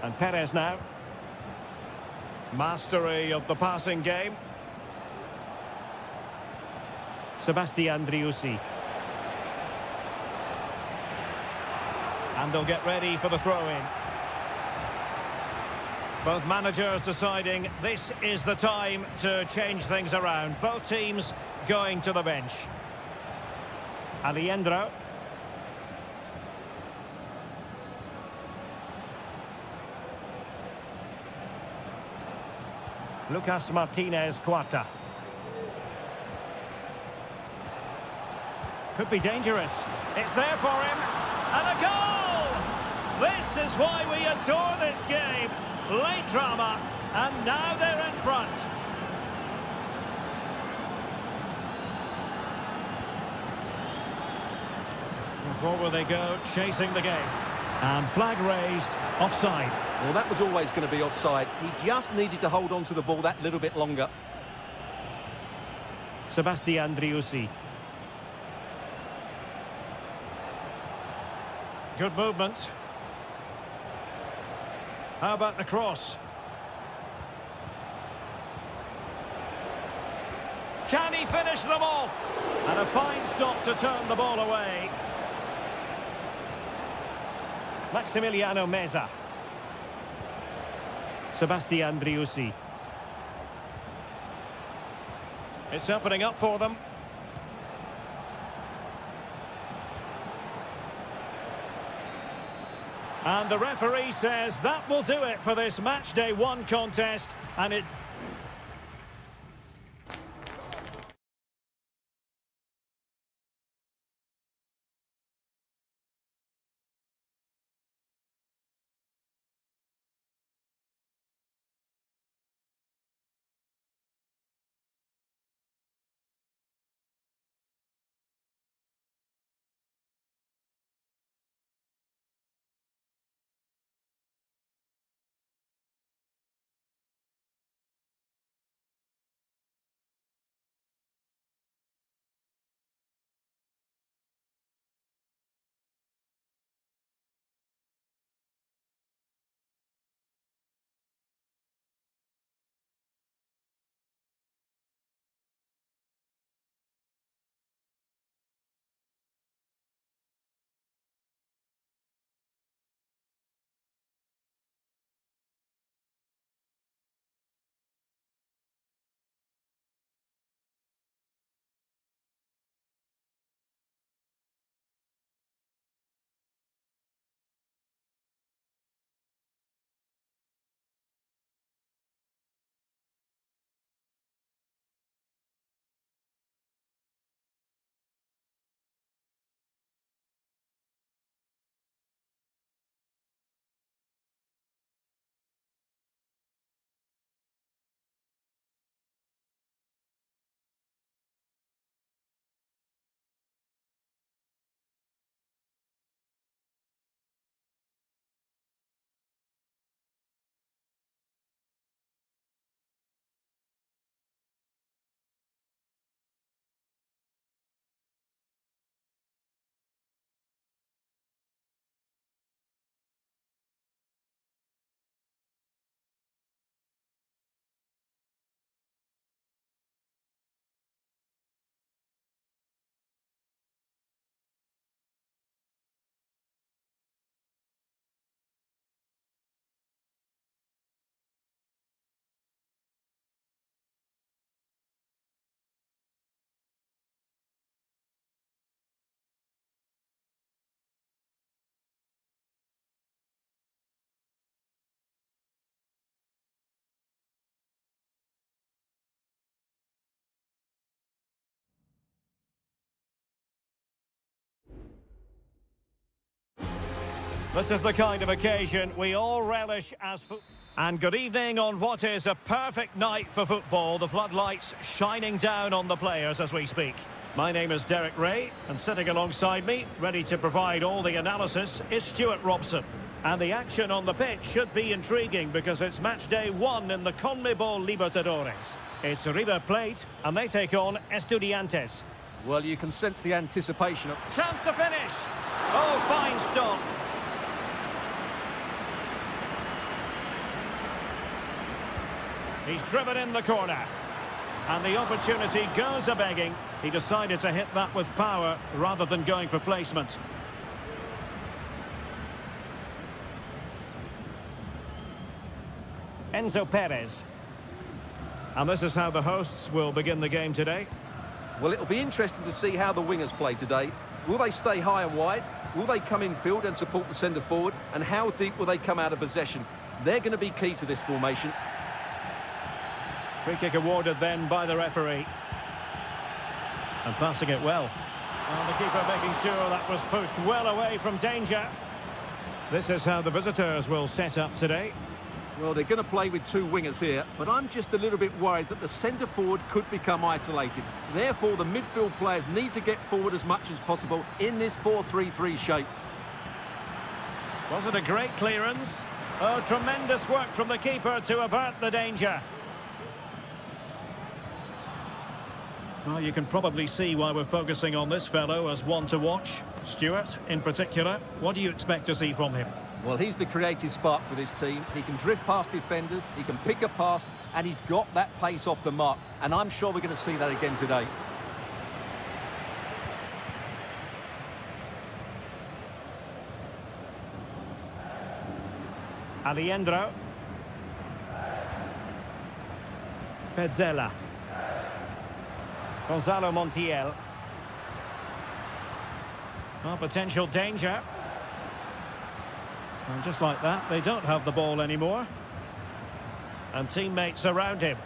And Perez now. Mastery of the passing game. Sebastian Driussi. And they'll get ready for the throw-in. Both managers deciding this is the time to change things around. Both teams going to the bench. Aliendro. Lucas Martinez Quarta. Could be dangerous. It's there for him. And a goal! This is why we adore this game. Late drama, and now they're in front. And forward they go, chasing the game. And flag raised, offside. Well, that was always going to be offside. He just needed to hold on to the ball that little bit longer. Sebastian Driussi. Good movement. How about the cross? Can he finish them off? And a fine stop to turn the ball away. Maximiliano Meza. Sebastian Driussi. It's opening up for them. And the referee says that will do it for this match day 1 contest, and it This is the kind of occasion we all relish as And good evening on what is a perfect night for football. The floodlights shining down on the players as we speak. My name is Derek Ray, and sitting alongside me, ready to provide all the analysis, is Stuart Robson. And the action on the pitch should be intriguing because it's match day 1 in the CONMEBOL Libertadores. It's River Plate, and they take on Estudiantes. Well, you can sense the anticipation. Chance to finish! Oh, fine stop. He's driven in the corner. And the opportunity goes a-begging. He decided to hit that with power rather than going for placement. Enzo Perez. And this is how the hosts will begin the game today. Well, it'll be interesting to see how the wingers play today. Will they stay high and wide? Will they come in field and support the centre forward? And how deep will they come out of possession? They're going to be key to this formation. Free kick awarded then by the referee. And passing it well. And the keeper making sure that was pushed well away from danger. This is how the visitors will set up today. Well, they're going to play with 2 wingers here, but I'm just a little bit worried that the centre forward could become isolated. Therefore, the midfield players need to get forward as much as possible in this 4-3-3 shape. Was it a great clearance? Oh, tremendous work from the keeper to avert the danger. Well, you can probably see why we're focusing on this fellow as one to watch. Stuart, in particular, what do you expect to see from him? Well, he's the creative spark for this team. He can drift past defenders, he can pick a pass, and he's got that pace off the mark. And I'm sure we're going to see that again today. Aliendro. Pezzella. Gonzalo Montiel. Well, potential danger. And just like that, they don't have the ball anymore. And teammates around him.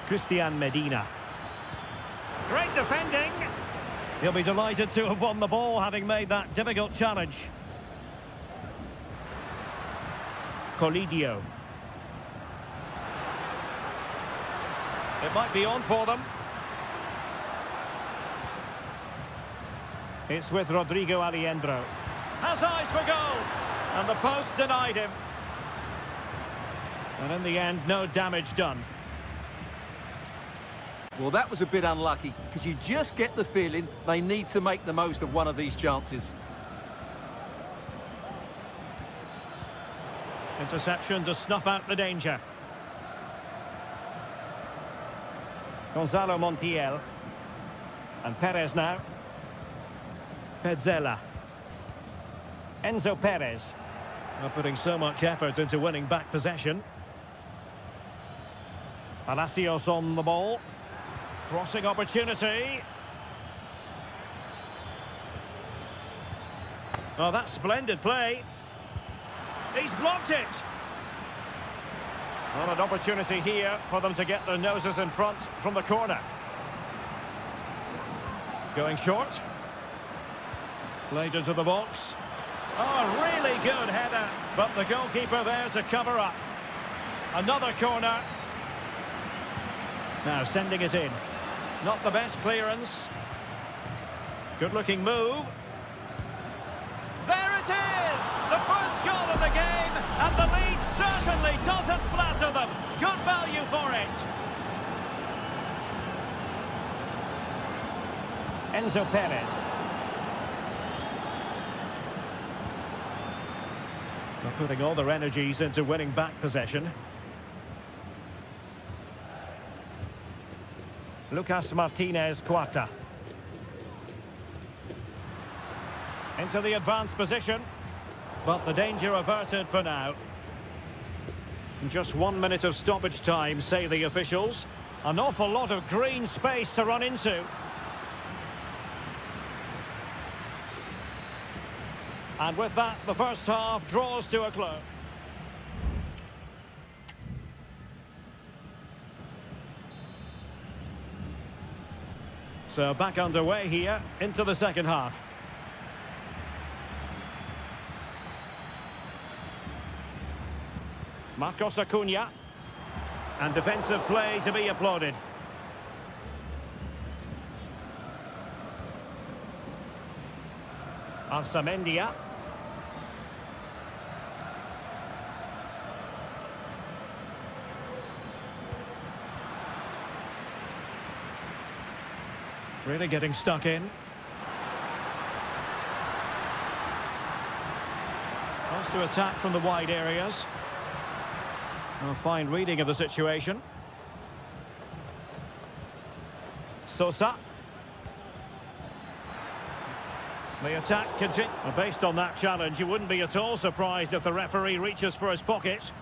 Christian Medina. Great defending. He'll be delighted to have won the ball, having made that difficult challenge. Colidio. It might be on for them. It's with Rodrigo Aliendro. Has eyes for goal. And the post denied him. And in the end, no damage done. Well, that was a bit unlucky, because you just get the feeling they need to make the most of one of these chances. Interception to snuff out the danger. Gonzalo Montiel. And Perez now. Pezzella. Enzo Perez. Not putting so much effort into winning back possession. Palacios on the ball. Crossing opportunity. Oh, that's splendid play. He's blocked it. Well, an opportunity here for them to get their noses in front from the corner. Going short. Played into the box. Oh, really good header. But the goalkeeper there to cover up. Another corner. Now sending it in. Not the best clearance. Good-looking move. There it is! The first goal of the game, and the lead certainly doesn't flatter them. Good value for it. Enzo Perez. They're putting all their energies into winning back possession. Lucas Martinez Cuarta. Into the advanced position. But the danger averted for now. Just 1 minute of stoppage time, say the officials. An awful lot of green space to run into. And with that, the first half draws to a close. So back underway here into the second half. Marcos Acuna. And defensive play to be applauded. Arsamendia. Really getting stuck in. Wants to attack from the wide areas. A fine reading of the situation. Sosa. The attack continues. Based on that challenge, you wouldn't be at all surprised if the referee reaches for his pocket.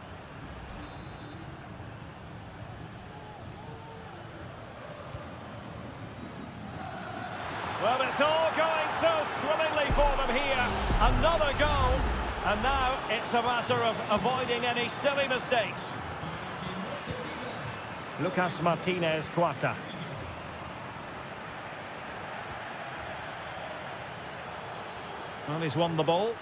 Well, it's all going so swimmingly for them here. Another goal. And now it's a matter of avoiding any silly mistakes. Lucas Martinez Quarta. Well, he's won the ball.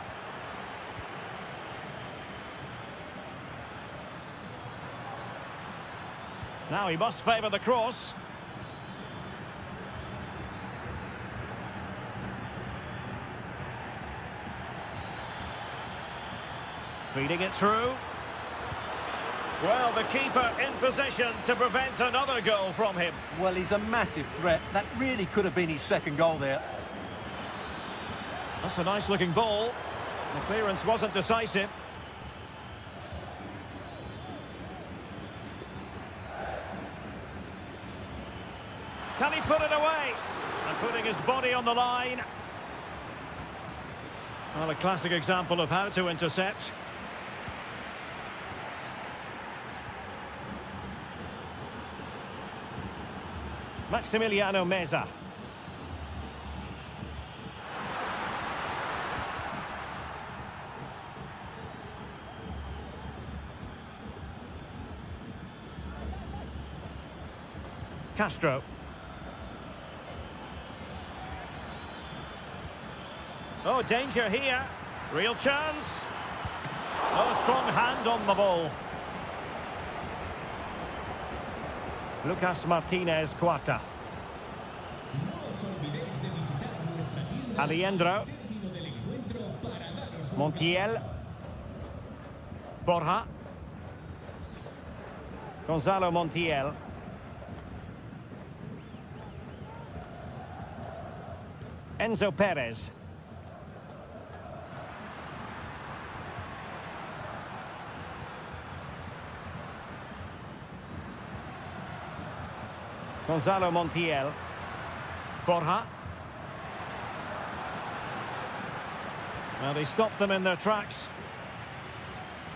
Now he must favour the cross. Feeding it through. Well, the keeper in position to prevent another goal from him. Well, he's a massive threat. That really could have been his second goal there. That's a nice-looking ball. The clearance wasn't decisive. Can he put it away? And putting his body on the line. Well, a classic example of how to intercept. Maximiliano Meza. Castro. Oh, danger here. Real chance. Oh, strong hand on the ball. Lucas Martinez Quarta. Aliendro. Montiel. Borja. Gonzalo Montiel. Enzo Perez. Gonzalo Montiel. Borja. Well, they stopped them in their tracks.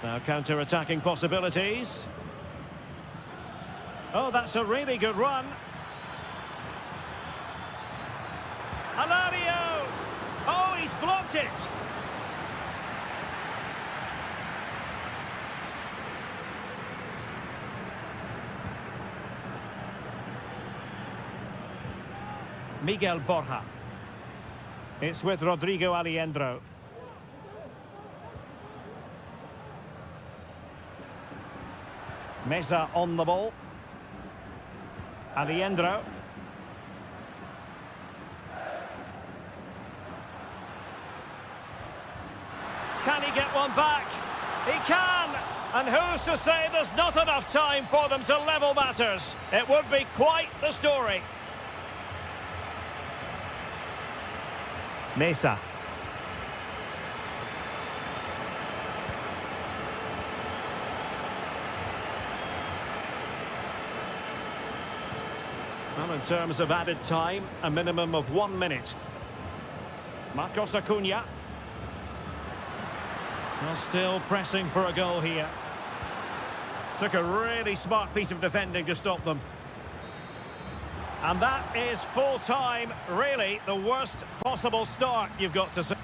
Now counter-attacking possibilities. Oh, that's a really good run. Alario! Oh, he's blocked it! Miguel Borja. It's with Rodrigo Aliendro. Meza on the ball. Aliendro. Can he get one back? He can! And who's to say there's not enough time for them to level matters? It would be quite the story. Mesa. Well, in terms of added time, a minimum of 1 minute. Marcos Acuna. Well, still pressing for a goal here. Took a really smart piece of defending to stop them. And that is full time, really the worst possible start, you've got to say.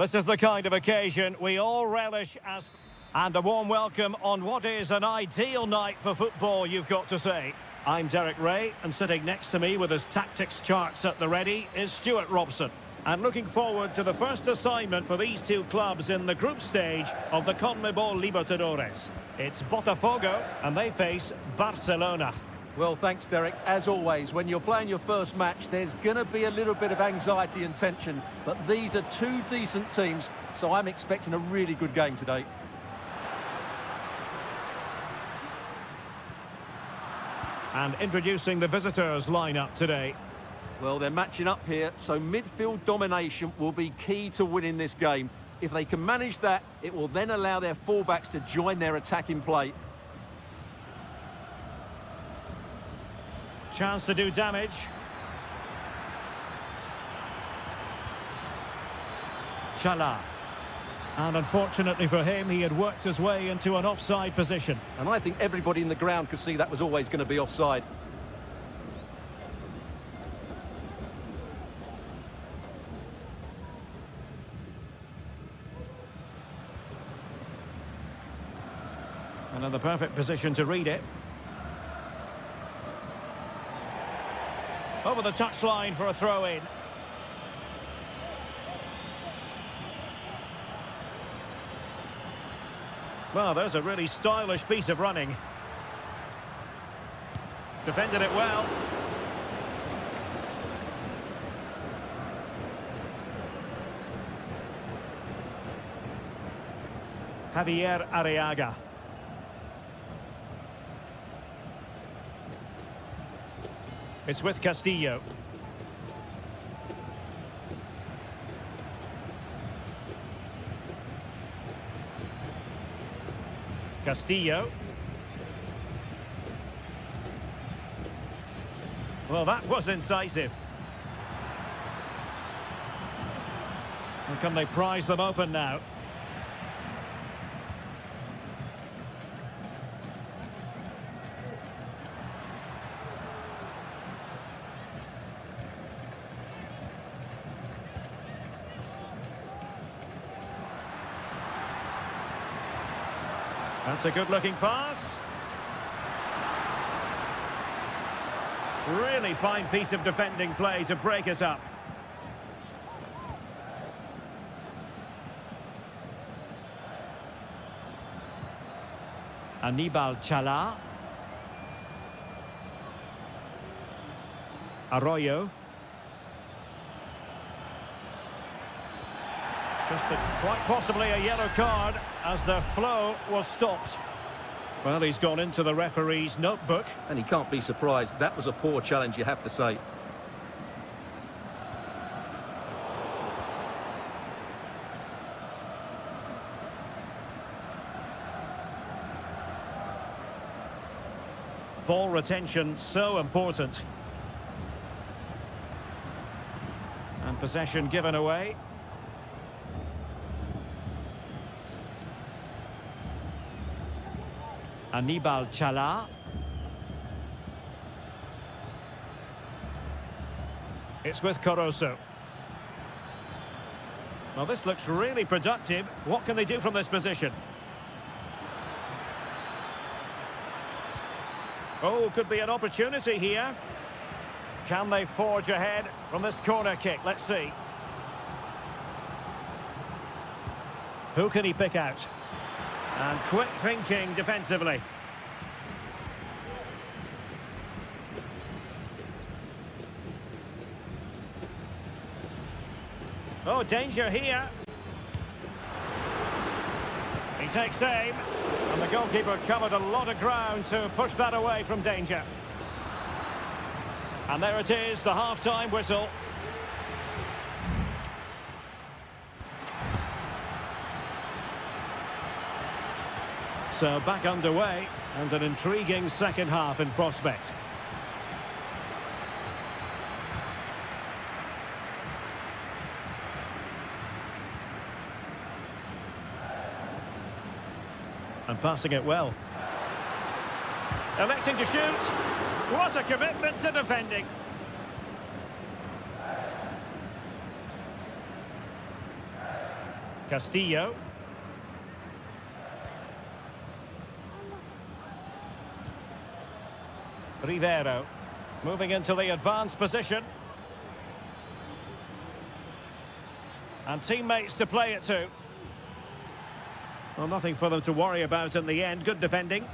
This is the kind of occasion we all relish as... And a warm welcome on what is an ideal night for football, you've got to say. I'm Derek Ray, and sitting next to me with his tactics charts at the ready is Stuart Robson. And looking forward to the first assignment for these two clubs in the group stage of the CONMEBOL Libertadores. It's Botafogo, and they face Barcelona. Well, thanks, Derek. As always, when you're playing your first match, there's going to be a little bit of anxiety and tension. But these are two decent teams, so I'm expecting a really good game today. And introducing the visitors' lineup today. Well, they're matching up here, so midfield domination will be key to winning this game. If they can manage that, it will then allow their fullbacks to join their attacking play. Chance to do damage. Chala. And unfortunately for him, he had worked his way into an offside position. And I think everybody in the ground could see that was always going to be offside. And in the perfect position to read it. Over the touchline for a throw-in. Well, there's a really stylish piece of running. Defended it well. Javier Arriaga. It's with Castillo. Castillo. Well, that was incisive. And can they prize them open now? That's a good-looking pass. Really fine piece of defending play to break it up. Aníbal Chala. Arroyo. Quite possibly a yellow card as the flow was stopped. Well, he's gone into the referee's notebook. And he can't be surprised. That was a poor challenge, you have to say. Ball retention so important. And possession given away. Aníbal Chala. It's with Corozo. Well, this looks really productive. What can they do from this position? Oh, could be an opportunity here. Can they forge ahead from this corner kick? Let's see. Who can he pick out? And quick thinking defensively. Oh, danger here. He takes aim. And the goalkeeper covered a lot of ground to push that away from danger. And there it is, the half-time whistle. So back underway, and an intriguing second half in prospect. And passing it well. Electing to shoot. What a commitment to defending. Castillo. Rivero. Moving into the advanced position. And teammates to play it to. Well, nothing for them to worry about in the end. Good defending.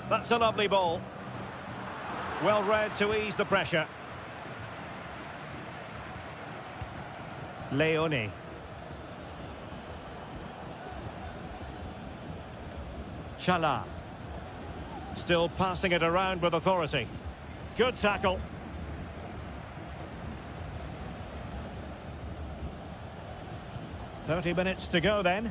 That's a lovely ball. Well read to ease the pressure. Leone. Chala. Still passing it around with authority. Good tackle. "30 minutes to go then.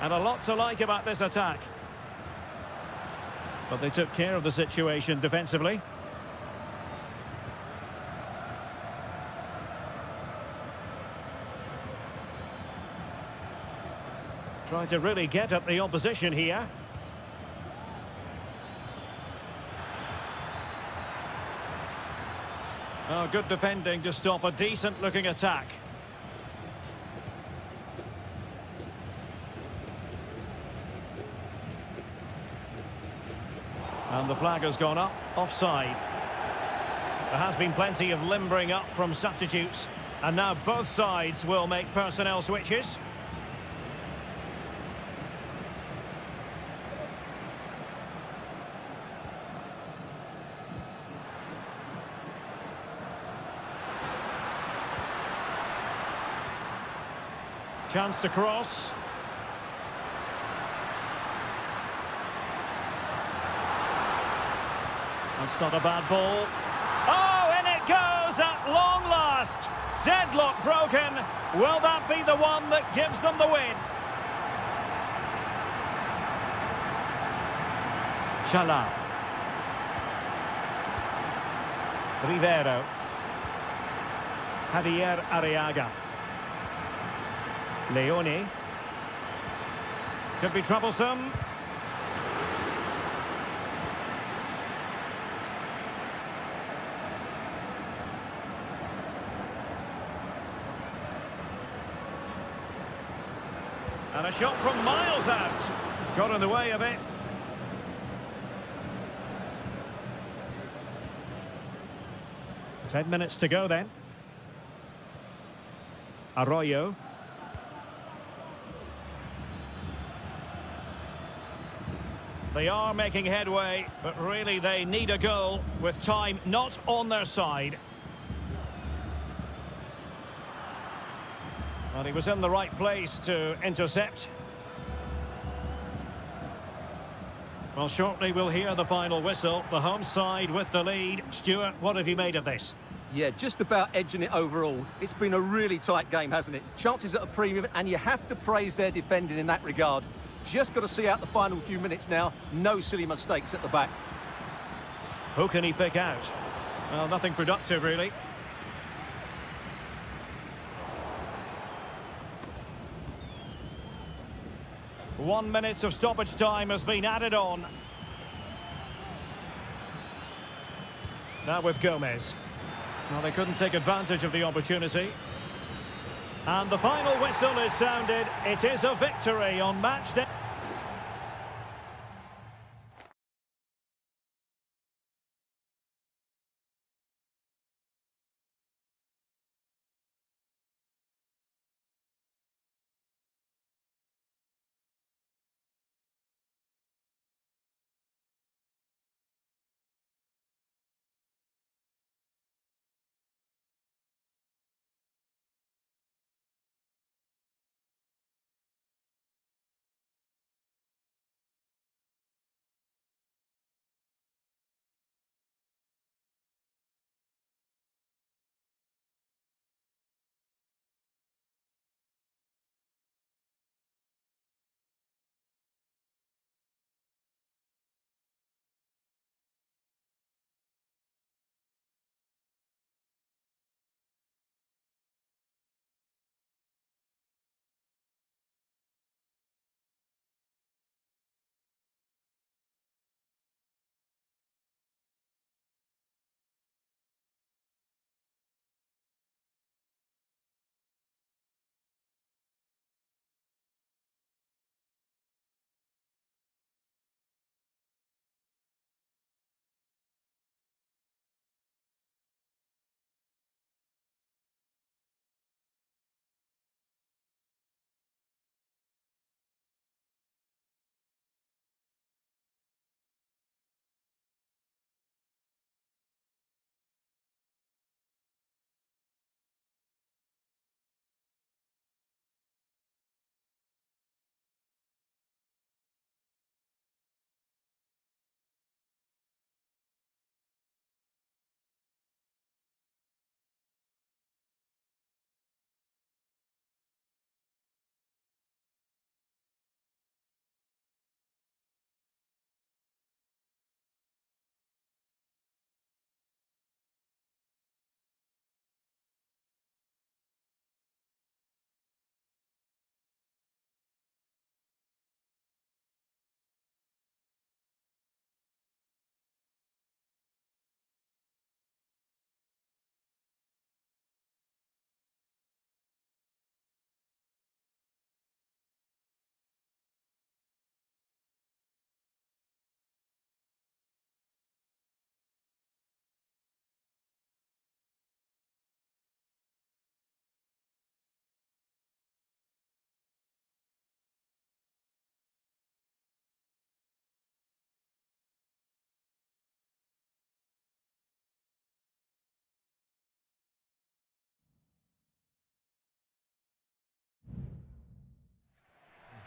And a lot to like about this attack. But they took care of the situation defensively. Trying to really get at the opposition here. Oh, good defending to stop a decent-looking attack. And the flag has gone up, offside. There has been plenty of limbering up from substitutes. And now both sides will make personnel switches. Chance to cross. That's not a bad ball. Oh, and it goes at long last. Deadlock broken. Will that be the one that gives them the win? Chala. Rivero. Javier Arriaga. Leone. Could be troublesome. And a shot from miles out. Got in the way of it. Ten minutes to go then. Arroyo. They are making headway, but really they need a goal with time not on their side. And he was in the right place to intercept. Well, shortly we'll hear the final whistle. The home side with the lead. Stuart, what have you made of this? Yeah, just about edging it overall. It's been a really tight game, hasn't it? Chances at a premium, and you have to praise their defending in that regard. Just got to see out the final few minutes now. No silly mistakes at the back. Who can he pick out? Well, nothing productive, really. One minute of stoppage time has been added on. Now with Gomez. Well, they couldn't take advantage of the opportunity. And the final whistle is sounded. It is a victory on match day.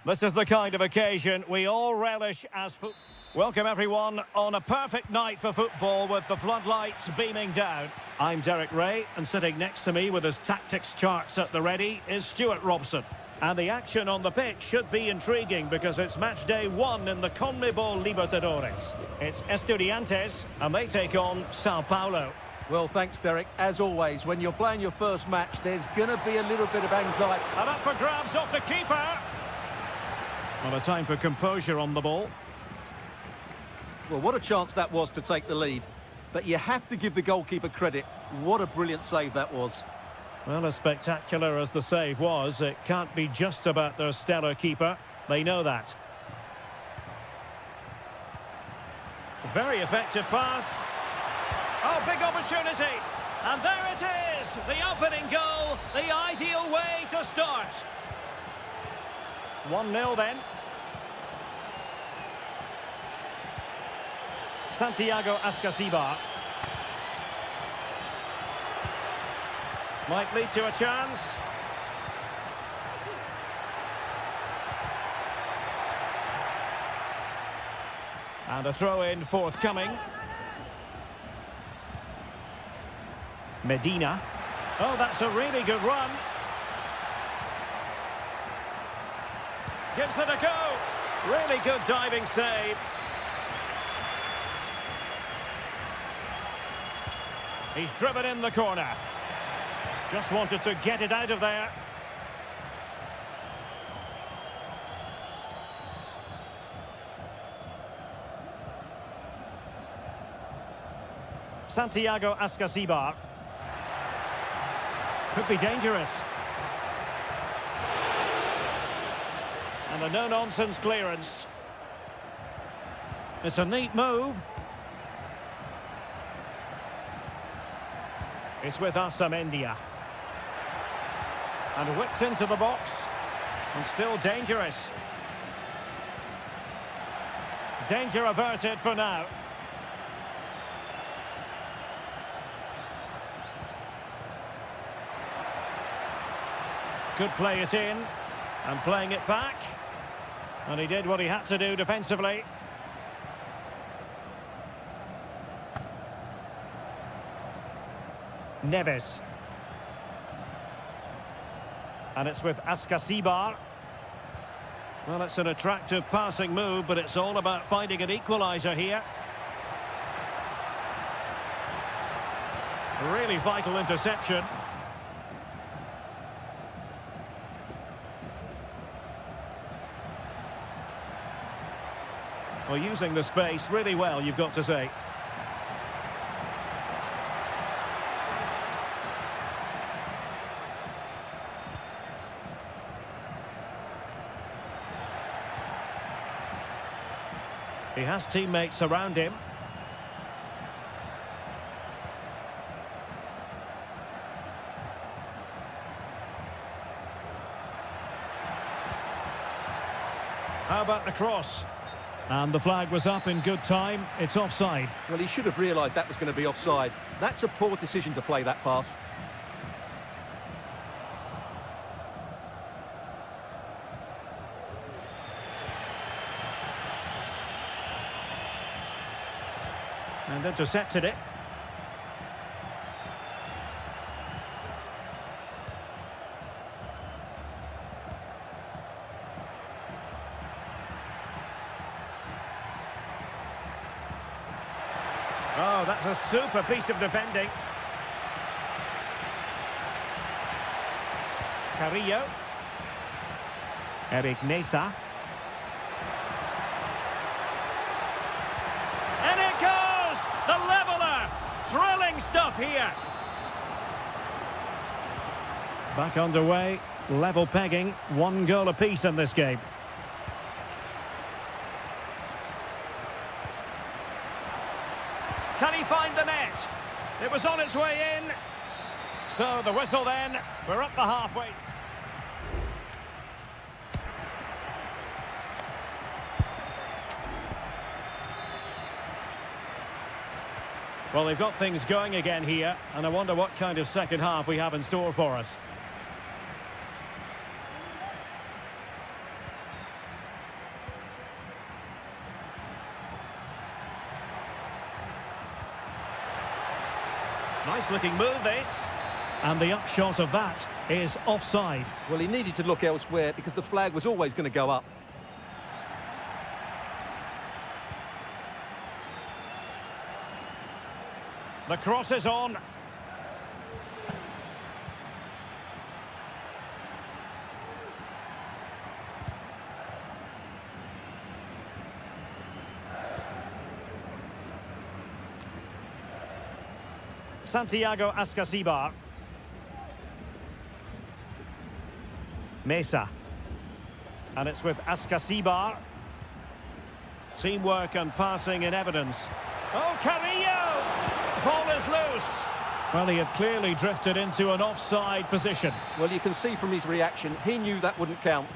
This is the kind of occasion we all relish as foot. Welcome everyone on a perfect night for football with the floodlights beaming down. I'm Derek Ray, and sitting next to me with his tactics charts at the ready is Stuart Robson. And the action on the pitch should be intriguing because it's match day 1 in the CONMEBOL Libertadores. It's Estudiantes and they take on Sao Paulo. Well, thanks, Derek. As always, when you're playing your first match, there's going to be a little bit of anxiety. And up for grabs off the keeper. Well, a time for composure on the ball. Well, what a chance that was to take the lead. But you have to give the goalkeeper credit. What a brilliant save that was. Well, as spectacular as the save was, it can't be just about their stellar keeper. They know that. Very effective pass. Oh, big opportunity. And there it is. The opening goal. The ideal way to start. 1-0 then. Santiago Ascasibar. Might lead to a chance. And a throw-in forthcoming. Medina. Oh, that's a really good run. Gives it a go. Really good diving save. He's driven in the corner. Just wanted to get it out of there. Santiago Ascasibar. Could be dangerous. And a no-nonsense clearance. It's a neat move. It's with Asamendia. And whipped into the box. And still dangerous. Danger averted for now. Could play it in. And playing it back. And he did what he had to do defensively. Neves. And it's with Ascasibar. Well, it's an attractive passing move, but it's all about finding an equaliser here. A really vital interception. Well, using the space really well, you've got to say. He has teammates around him. How about the cross? And the flag was up in good time. It's offside. Well, he should have realised that was going to be offside. That's a poor decision to play that pass. And intercepted it. Oh, that's a super piece of defending. Carrillo. Eric Mesa. And it goes! The leveller! Thrilling stuff here. Back underway. Level pegging. 1 goal apiece in this game. Can he find the net? It was on its way in. So the whistle then. We're up the halfway. Well, they've got things going again here, and I wonder what kind of second half we have in store for us. Nice looking move, this. And the upshot of that is offside. Well, he needed to look elsewhere because the flag was always going to go up. The cross is on. Santiago Ascasibar. Mesa. And it's with Ascasibar. Teamwork and passing in evidence. Oh, Carrillo! Ball is loose. Well, he had clearly drifted into an offside position. Well, you can see from his reaction, he knew that wouldn't count.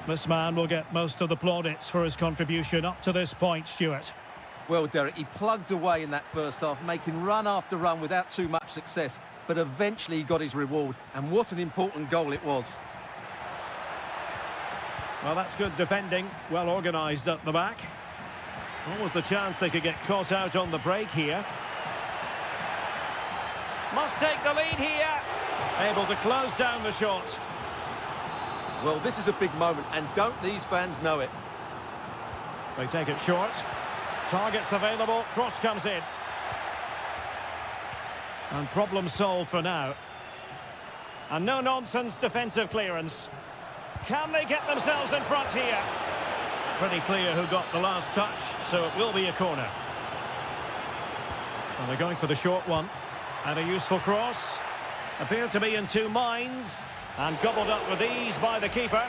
This man will get most of the plaudits for his contribution up to this point, Stuart. Well, Derek, he plugged away in that first half, making run after run without too much success. But eventually he got his reward, and what an important goal it was. Well, that's good defending, well organised at the back. What was the chance they could get caught out on the break here? Must take the lead here. Able to close down the shot. Well, this is a big moment, and don't these fans know it? They take it short. Targets available, cross comes in. And problem solved for now. And no-nonsense defensive clearance. Can they get themselves in front here? Pretty clear who got the last touch, so it will be a corner. And they're going for the short one. And a useful cross. Appear to be in two minds. And gobbled up with ease by the keeper.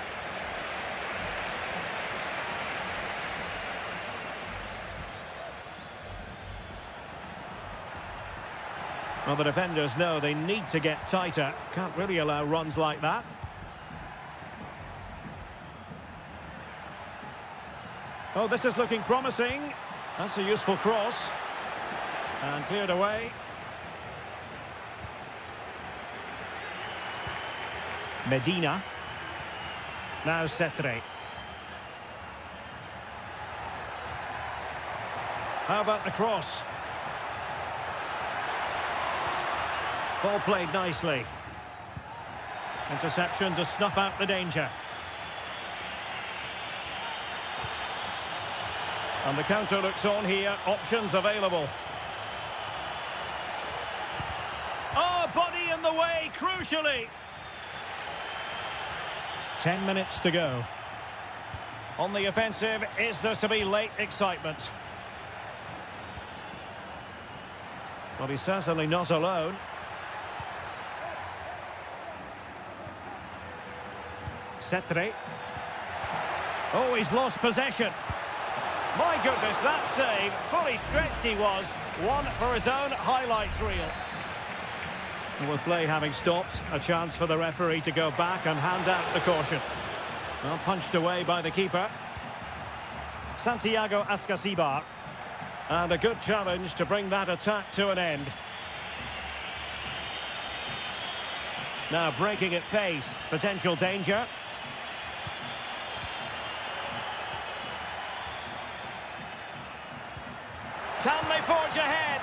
Well, the defenders know they need to get tighter. Can't really allow runs like that. Oh, this is looking promising. That's a useful cross. And cleared away. Medina. Now Cetre. How about the cross? Ball played nicely. Interception to snuff out the danger. And the counter looks on here. Options available. Oh, body in the way, crucially. 10 minutes to go. On the offensive, is there to be late excitement? Well, he's certainly not alone. Cetre. Oh, he's lost possession. My goodness, that save. Fully stretched he was. One for his own highlights reel. With play having stopped, a chance for the referee to go back and hand out the caution. Well, punched away by the keeper. Santiago Ascasibar. And a good challenge to bring that attack to an end. Now breaking at pace. Potential danger. Can they forge ahead?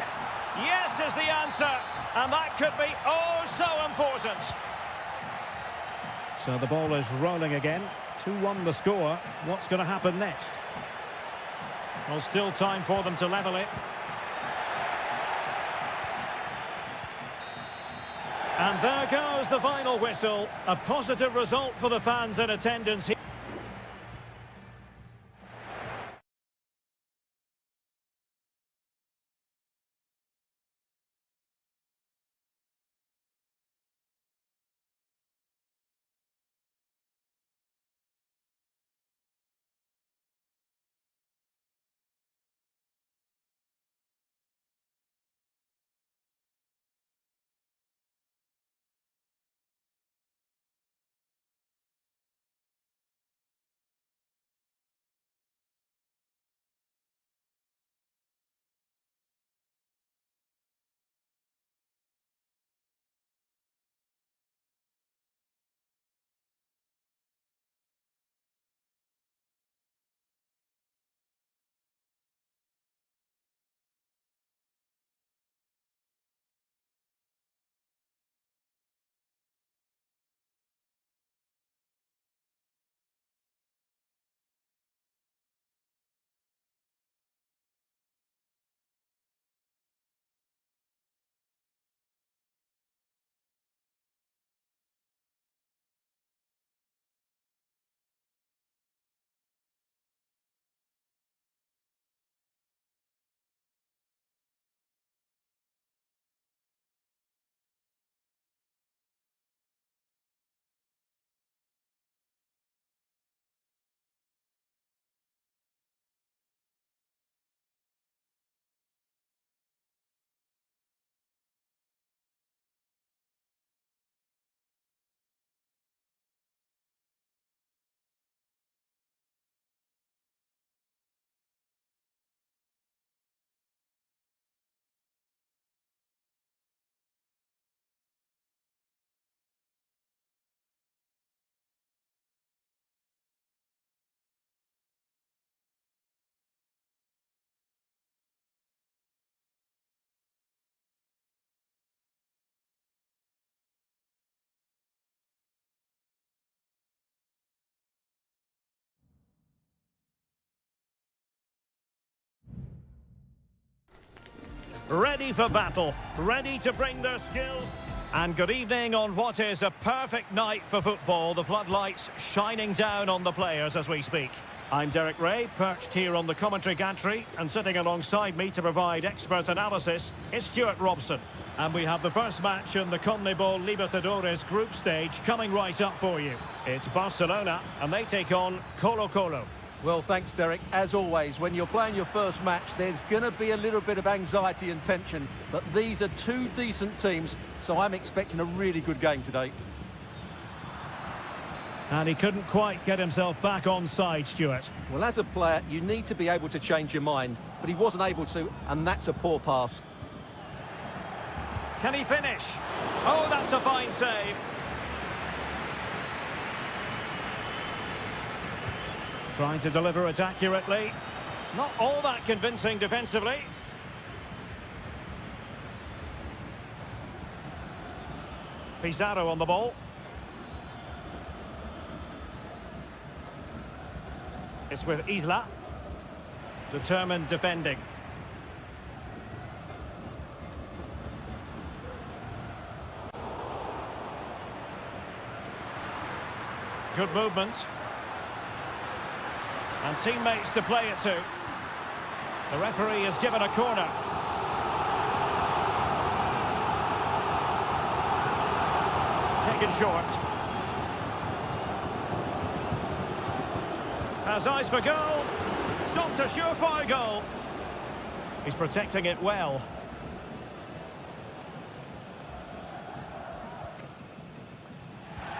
Yes is the answer. And that could be oh so important. So the ball is rolling again. 2-1 the score. What's going to happen next? Well, still time for them to level it. And there goes the final whistle. A positive result for the fans in attendance here. ready for battle, ready to bring their skills. And good evening on what is a perfect night for football. The floodlights shining down on the players as we speak. I'm Derek Ray, perched here on the commentary gantry, and sitting alongside me to provide expert analysis is Stuart Robson. And we have the first match in the CONMEBOL Libertadores group stage coming right up for you. It's Barcelona, and they take on Colo-Colo. Well, thanks, Derek. As always, when you're playing your first match, there's going to be a little bit of anxiety and tension. But these are two decent teams, so I'm expecting a really good game today. And he couldn't quite get himself back on side, Stuart. Well, as a player, you need to be able to change your mind. But he wasn't able to, and that's a poor pass. Can he finish? Oh, that's a fine save. Trying to deliver it accurately. Not all that convincing defensively. Pizarro on the ball. It's with Isla. Determined defending. Good movement. And teammates to play it to. The referee has given a corner. Taken short. Has eyes for goal. Stopped a surefire goal. He's protecting it well.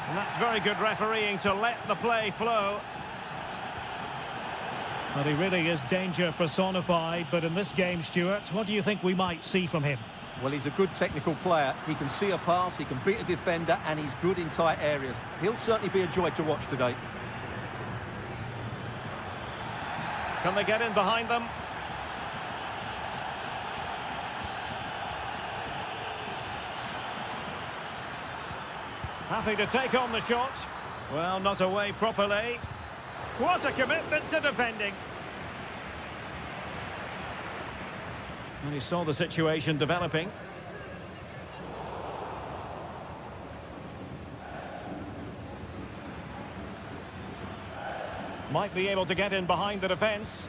And that's very good refereeing to let the play flow. But he really is danger personified, but in this game, Stuart, what do you think we might see from him? Well, he's a good technical player. He can see a pass, he can beat a defender, and he's good in tight areas. He'll certainly be a joy to watch today. Can they get in behind them? Happy to take on the shot. Well, not away properly. What a commitment to defending. And he saw the situation developing. Might be able to get in behind the defence.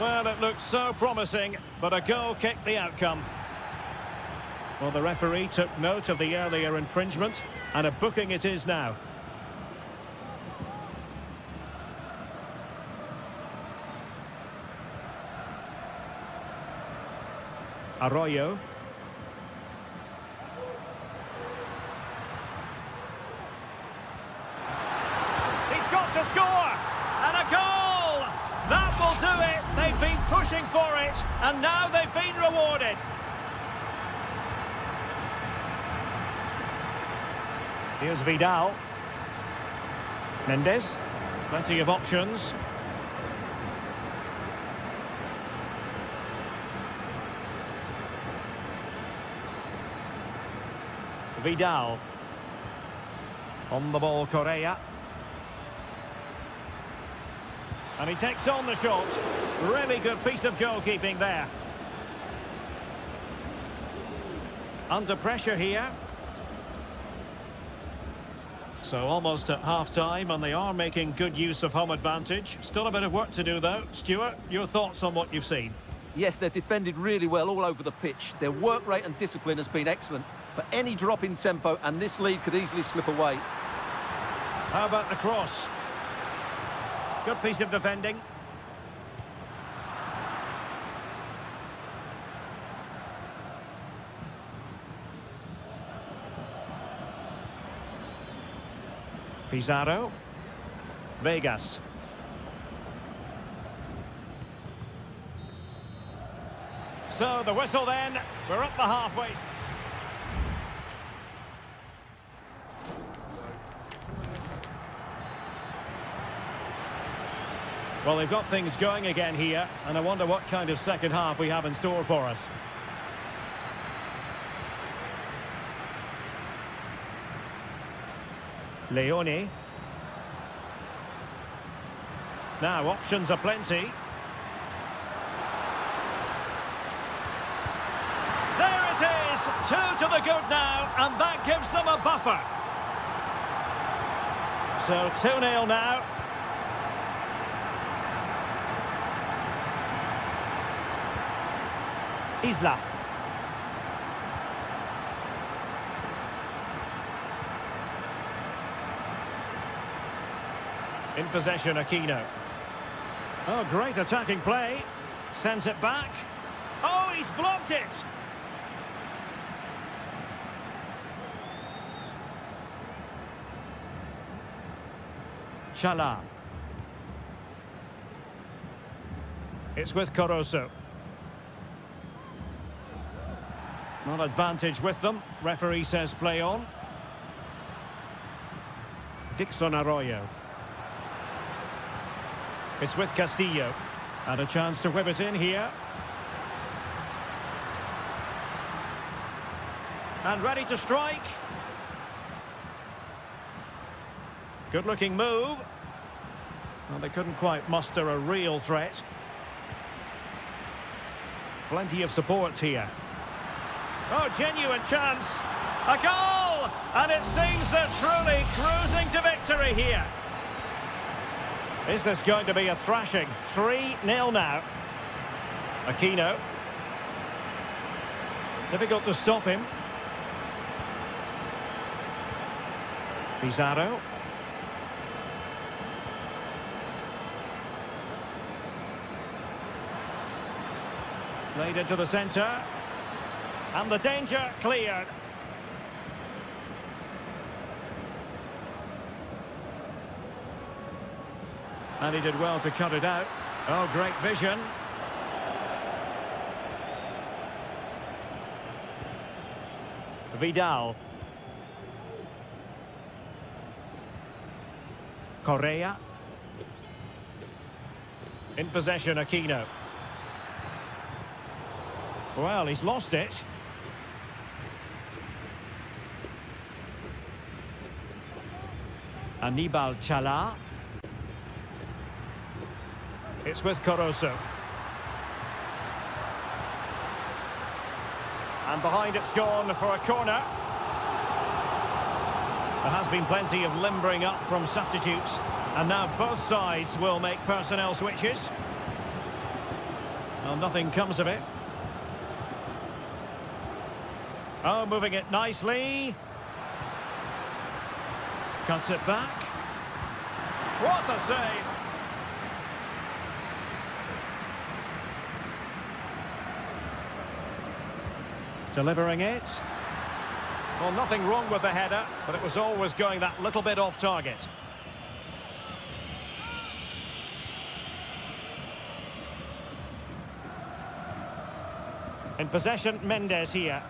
Well, it looked so promising, but a goal kicked the outcome. Well, the referee took note of the earlier infringement, and a booking it is now. Arroyo. He's got to score! And a goal! That will do it! They've been pushing for it, and now they've been rewarded. Here's Vidal. Mendes. Plenty of options. Vidal. On the ball, Correa. And he takes on the shot. Really good piece of goalkeeping there. Under pressure here. So almost at half-time, and they are making good use of home advantage. Still a bit of work to do, though. Stuart, your thoughts on what you've seen? Yes, they've defended really well all over the pitch. Their work rate and discipline has been excellent. But any drop in tempo, and this lead could easily slip away. How about the cross? Good piece of defending. Pizarro. Vegas. So the whistle then. We're up the halfway. Well, they've got things going again here, and I wonder what kind of second half we have in store for us. Leone. Now, options are plenty. There it is! 2 to the good now, and that gives them a buffer. So 2-0 now. Isla. In possession, Aquino. Oh, great attacking play. Sends it back. Oh, he's blocked it! Chala. It's with Caruso. Not advantage with them. Referee says play on. Dixon Arroyo. It's with Castillo. And a chance to whip it in here. And ready to strike. Good looking move. Well, they couldn't quite muster a real threat. Plenty of support here. Oh, genuine chance. A goal! And it seems they're truly cruising to victory here. Is this going to be a thrashing? 3-0 now. Aquino. Difficult to stop him. Pizarro. Played into the centre. And the danger cleared. And he did well to cut it out. Oh, great vision. Vidal. Correa. In possession, Aquino. Well, he's lost it. Anibal Chala. It's with Caruso. And behind it's gone for a corner. There has been plenty of limbering up from substitutes. And now both sides will make personnel switches. Well, nothing comes of it. Oh, moving it nicely. Cuts it back. What a save! Delivering it. Well, nothing wrong with the header, but it was always going that little bit off target. In possession, Mendes here.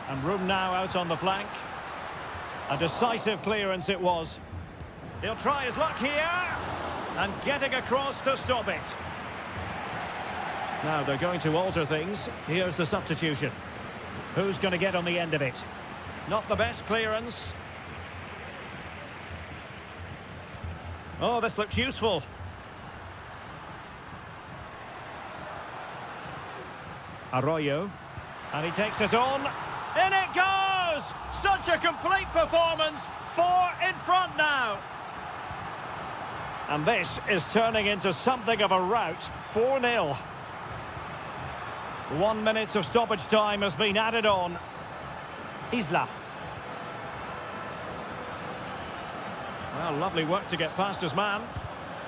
And room now out on the flank. A decisive clearance it was. He'll try his luck here. And getting across to stop it. Now they're going to alter things. Here's the substitution. Who's going to get on the end of it? Not the best clearance. Oh, this looks useful. Arroyo. And he takes it on. In it goes! Such a complete performance. 4 in front now. And this is turning into something of a rout. 4-0. 1 minute of stoppage time has been added on. Isla. Well, lovely work to get past his man.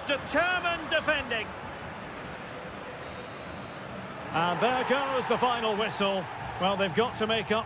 Determined defending. And there goes the final whistle. Well, they've got to make up.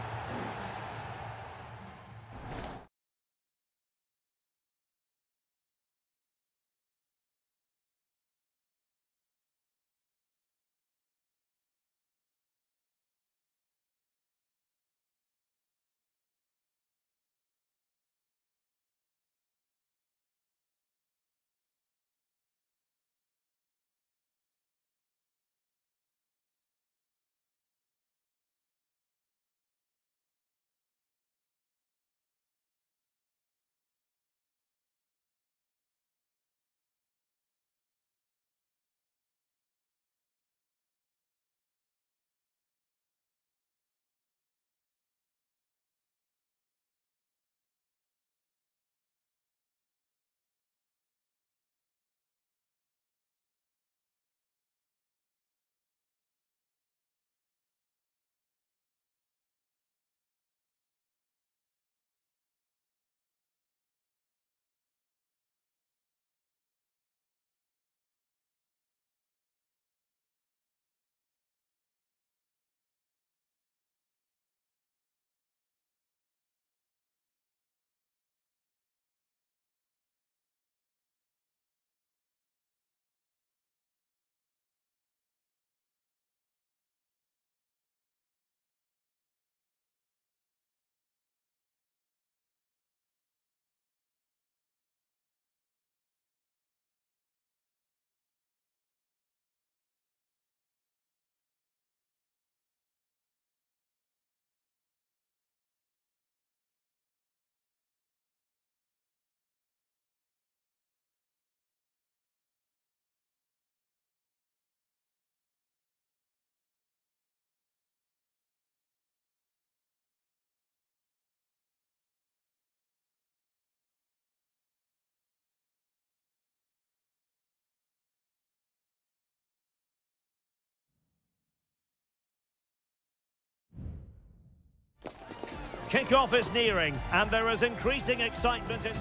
Kick-off is nearing, and there is increasing excitement in...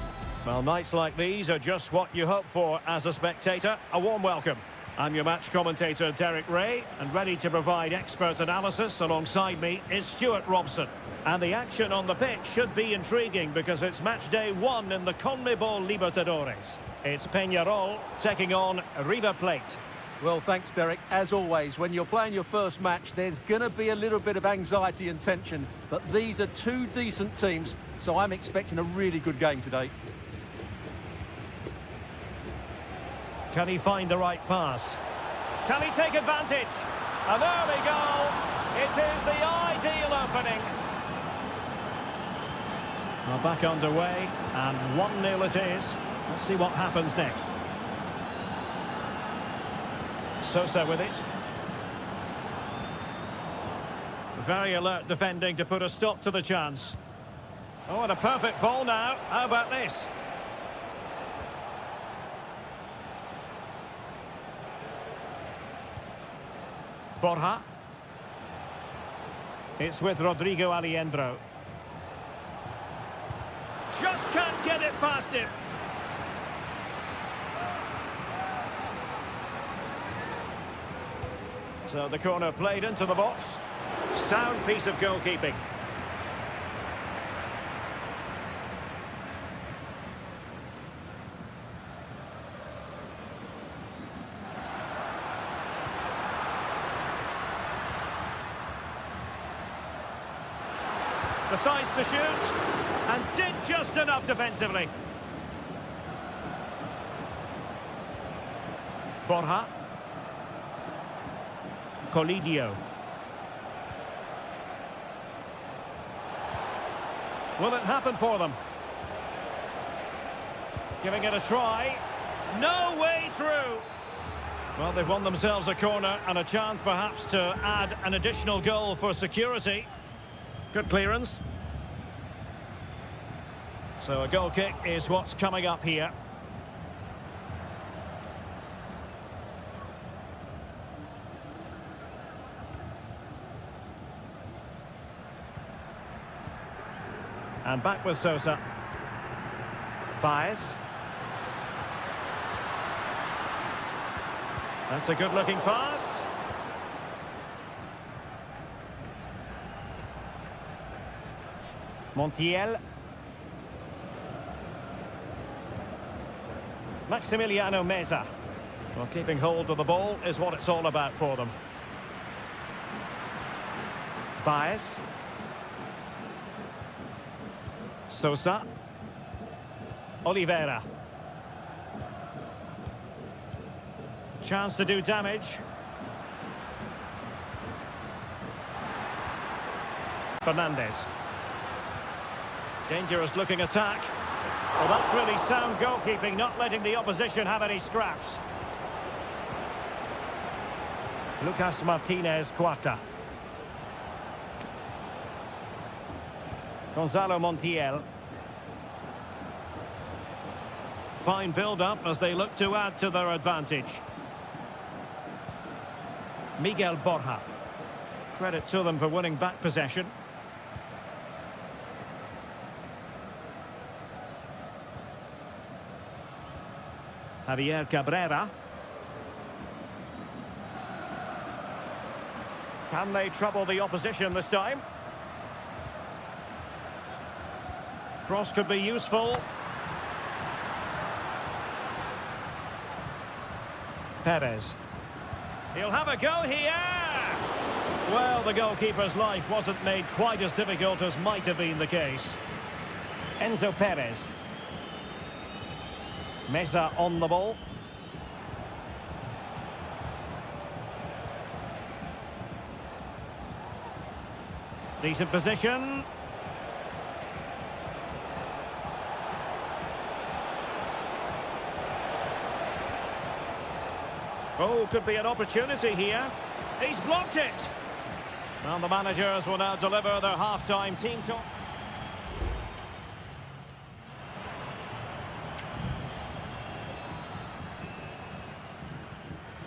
Well, nights like these are just what you hope for as a spectator. A warm welcome. I'm your match commentator, Derek Ray, and ready to provide expert analysis alongside me is Stuart Robson. And the action on the pitch should be intriguing because it's match day 1 in the CONMEBOL Libertadores. It's Peñarol taking on River Plate. Well, thanks, Derek. As always, when you're playing your first match, there's going to be a little bit of anxiety and tension. But these are two decent teams, so I'm expecting a really good game today. Can he find the right pass? Can he take advantage? An early goal. It is the ideal opening. Well, back underway, and 1-0 it is. Let's see what happens next. Sosa with it. Very alert defending to put a stop to the chance. Oh, and a perfect ball now. How about this? Borja. It's with Rodrigo Aliendro. Just can't get it past him. So the corner played into the box. Sound piece of goalkeeping. Decides to shoot, and did just enough defensively. Borja. Colidio. Will it happen for them? Giving it a try. No way through. Well, they've won themselves a corner and a chance perhaps to add an additional goal for security. Good clearance. So a goal kick is what's coming up here. And back with Sosa. Baez. That's a good-looking pass. Montiel. Maximiliano Meza. Well, keeping hold of the ball is what it's all about for them. Baez. Sosa. Oliveira. Chance to do damage. Fernandez. Dangerous looking attack. Well, that's really sound goalkeeping, not letting the opposition have any scraps. Lucas Martinez Cuarta. Gonzalo Montiel. Fine build-up as they look to add to their advantage. Miguel Borja. Credit to them for winning back possession. Javier Cabrera. Can they trouble the opposition this time? Cross could be useful. Perez. He'll have a go here. Well, the goalkeeper's life wasn't made quite as difficult as might have been the case. Enzo Perez. Meza on the ball. Decent position. Oh, could be an opportunity here. He's blocked it. And the managers will now deliver their half-time team talk.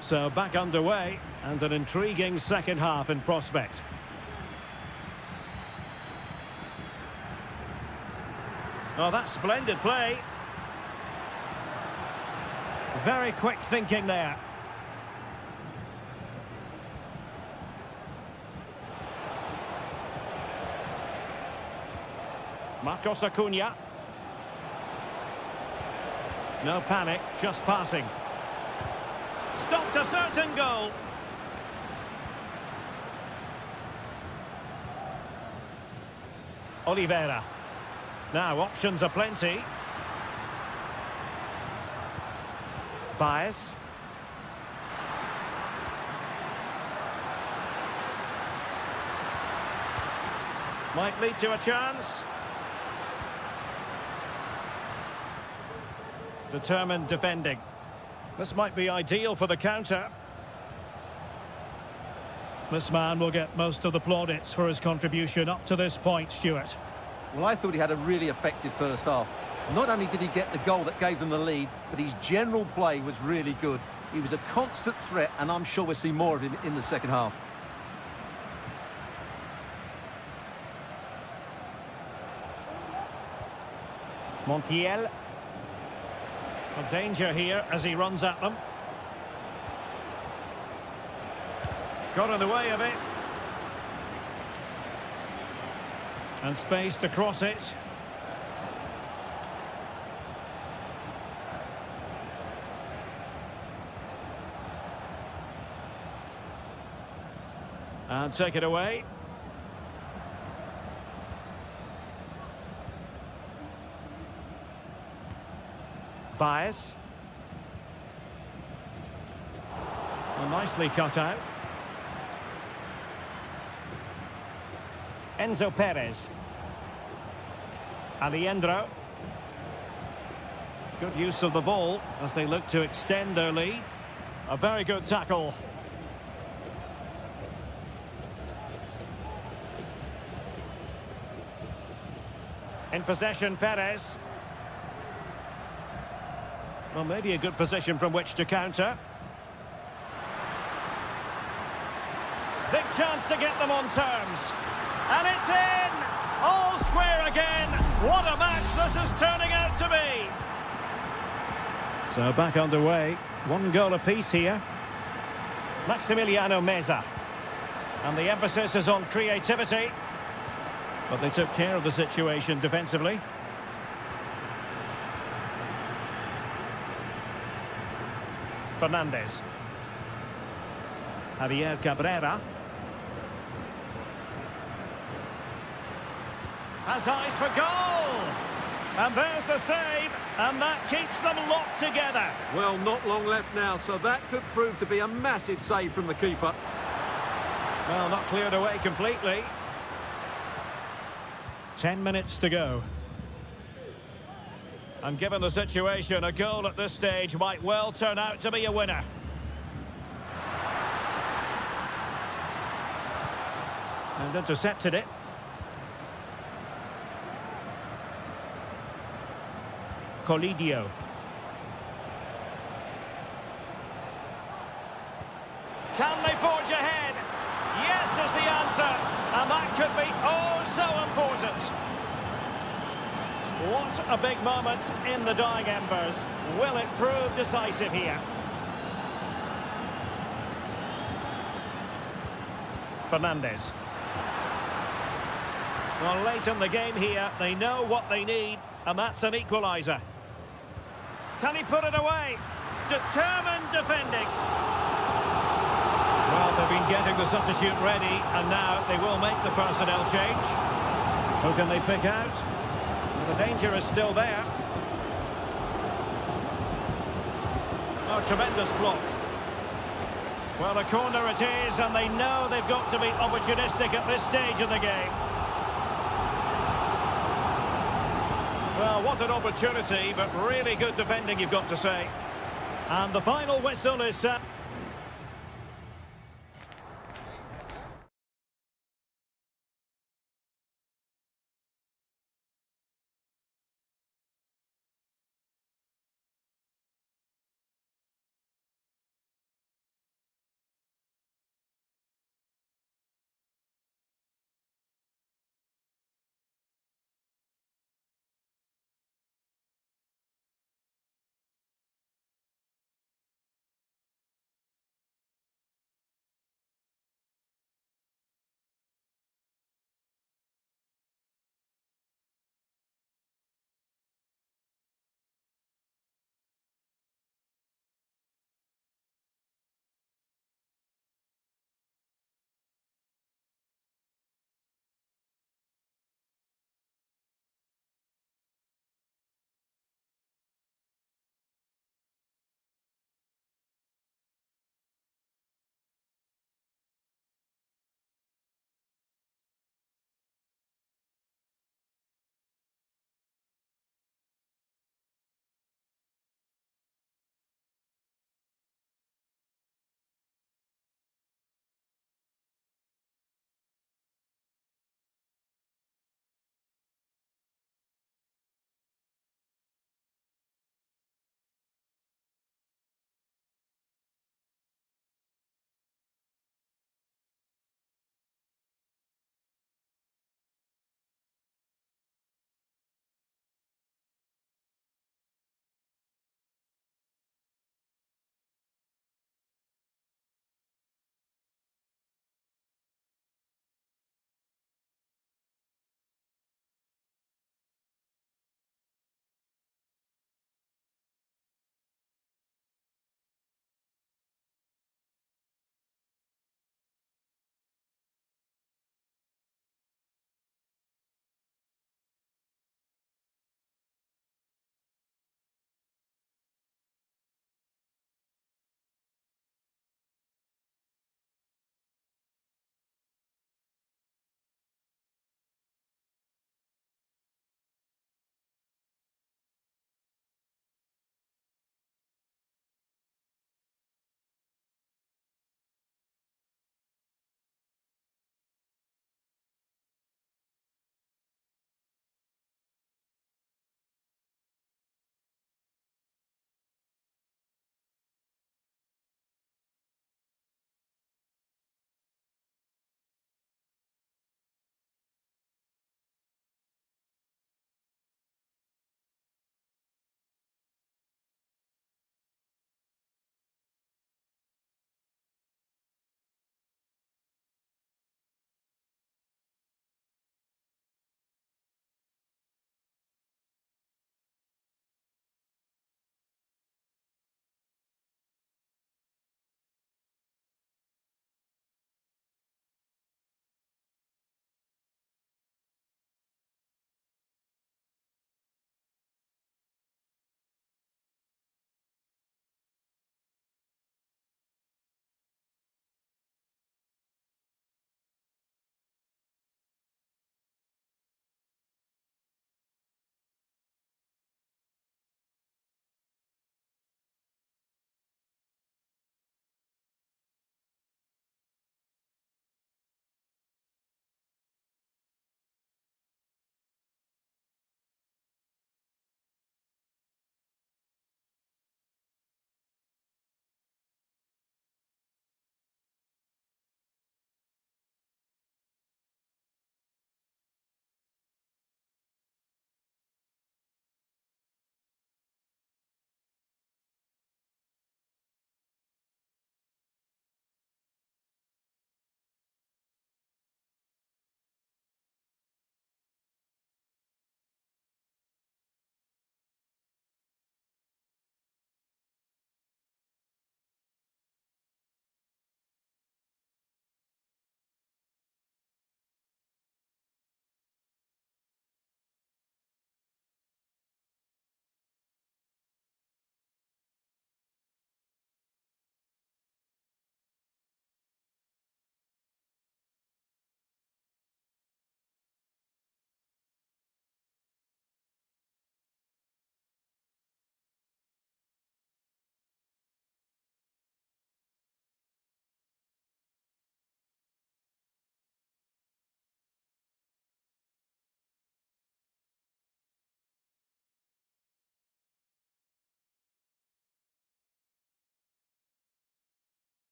So back underway, and an intriguing second half in prospect. Oh, that's splendid play. Very quick thinking there. Marcos Acuna. No panic, just passing. Stopped a certain goal. Oliveira. Now, options are plenty. Baez. Might lead to a chance. Determined defending. This might be ideal for the counter. This man will get most of the plaudits for his contribution up to this point, Stuart. Well, I thought he had a really effective first half. Not only did he get the goal that gave them the lead, but his general play was really good. He was a constant threat, and I'm sure we'll see more of him in the second half. Montiel. A danger here as he runs at them. Got in the way of it. And space to cross it. And take it away. Baez. Well, nicely cut out. Enzo Perez. Alejandro. Good use of the ball as they look to extend their lead. A very good tackle. In possession, Perez. Well, maybe a good position from which to counter. Big chance to get them on terms. And it's in! All square again. What a match this is turning out to be. So back underway. One goal apiece here. Maximiliano Meza. And the emphasis is on creativity. But they took care of the situation defensively. Fernandez. Javier Cabrera. Has eyes for goal! And there's the save, and that keeps them locked together. Well, not long left now, so that could prove to be a massive save from the keeper. Well, not cleared away completely. 10 minutes to go. And given the situation, a goal at this stage might well turn out to be a winner. And intercepted it. Colidio. Can they forge ahead? Yes is the answer. And that could be oh so important. What a big moment in the dying embers. Will it prove decisive here? Fernandez. Well, late in the game here, they know what they need, and that's an equaliser. Can he put it away? Determined defending. Well, they've been getting the substitute ready, and now they will make the personnel change. Who can they pick out? Well, the danger is still there. Oh, tremendous block. Well, a corner it is, and they know they've got to be opportunistic at this stage of the game. Well, what an opportunity, but really good defending, you've got to say. And the final whistle is set.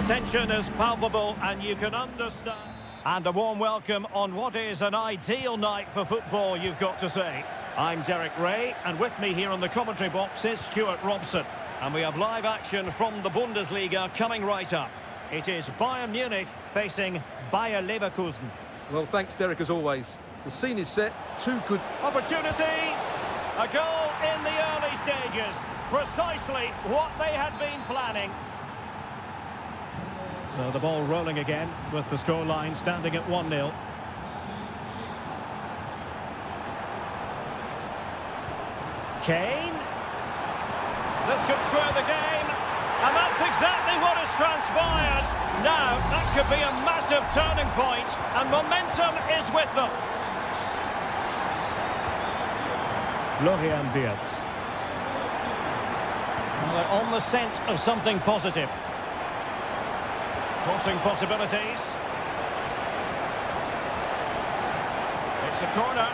tension is palpable and you can understand. And a warm welcome on what is an ideal night for football, you've got to say. I'm Derek Ray, and with me here on the commentary box is Stuart Robson. And we have live action from the Bundesliga coming right up. It is Bayern Munich facing Bayer Leverkusen. Well, thanks, Derek, as always. The scene is set. Two good... Opportunity! A goal in the early stages. Precisely what they had been planning. So the ball rolling again with the scoreline standing at 1-0. Kane. This could square the game. And that's exactly what has transpired. Now, that could be a massive turning point, and momentum is with them. Florian Wirtz. Well, they're on the scent of something positive. Crossing possibilities. It's a corner.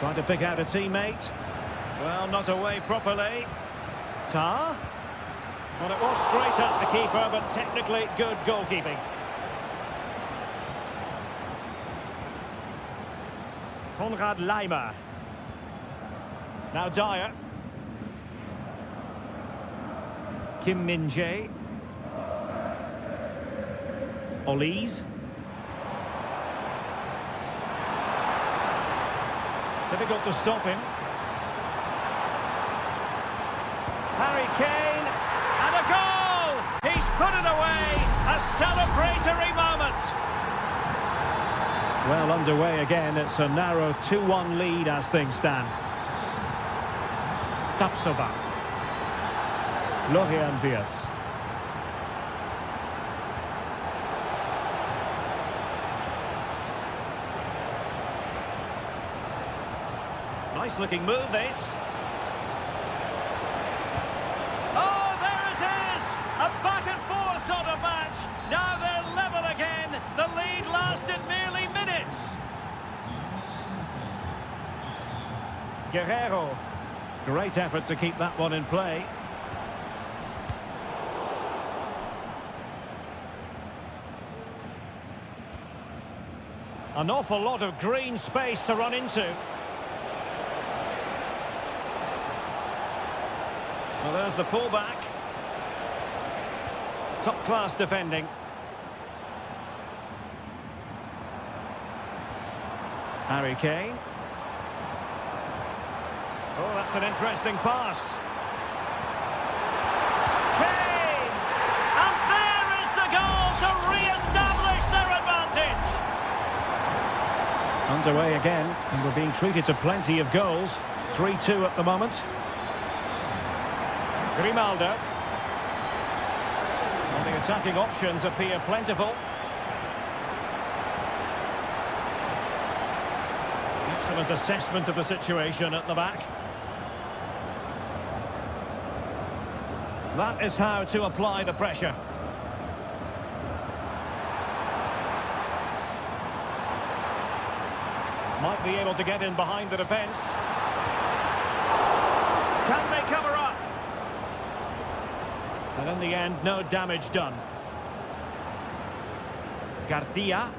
Trying to pick out a teammate. Well, not away properly. Tar. Well, it was straight at the keeper, but technically good goalkeeping. Konrad Laimer. Now Dyer. Kim Min-jae. Olise. Difficult to stop him. Harry Kane. And a goal! He's put it away. A celebratory moment. Well underway again. It's a narrow 2-1 lead as things stand. Tapsoba. Florian Wirtz. Nice looking move, this. Oh, there it is! A back and forth sort of match. Now they're level again. The lead lasted merely minutes. Guerrero. Great effort to keep that one in play. An awful lot of green space to run into. Well, there's the pullback. Top-class defending. Harry Kane. Oh, that's an interesting pass. Kane! And there is the goal to re-establish their advantage. Underway again, and we're being treated to plenty of goals. 3-2 at the moment. Grimaldo. Well, the attacking options appear plentiful. Excellent assessment of the situation at the back. That is how to apply the pressure. Might be able to get in behind the defence. Can they cover up? And in the end, no damage done. Garcia.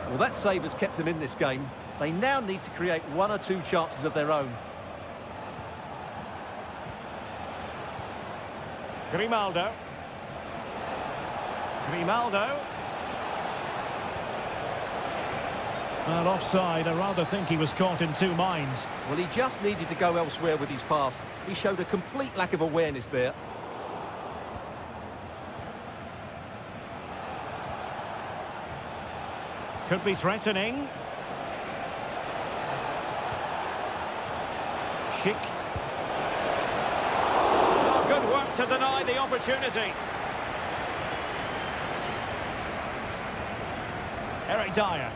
Well, that save has kept them in this game. They now need to create one or two chances of their own. Grimaldo. Grimaldo. Well, offside. I rather think he was caught in two minds. Well, he just needed to go elsewhere with his pass. He showed a complete lack of awareness there. Could be threatening. Schick. Oh, good work to deny the opportunity. Eric Dyer.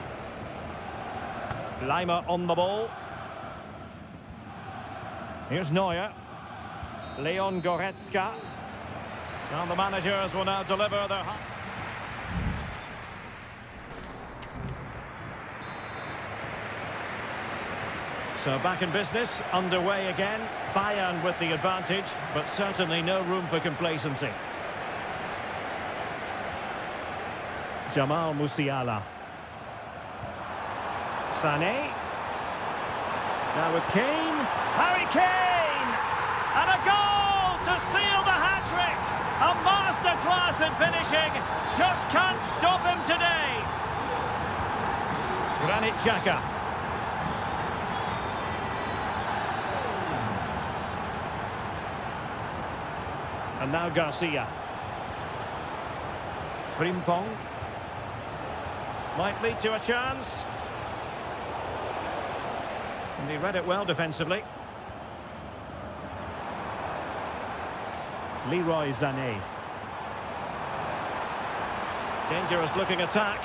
Laimer on the ball. Here's Neuer. Leon Goretzka. And the managers will now deliver their... So back in business, underway again. Bayern with the advantage, but certainly no room for complacency. Jamal Musiala. Sané. Now with Kane. Harry Kane! And a goal to seal the hat-trick! A masterclass in finishing. Just can't stop him today. Granit Xhaka. And now Garcia. Frimpong. Might lead to a chance. And he read it well defensively. Leroy Sané. Dangerous looking attack.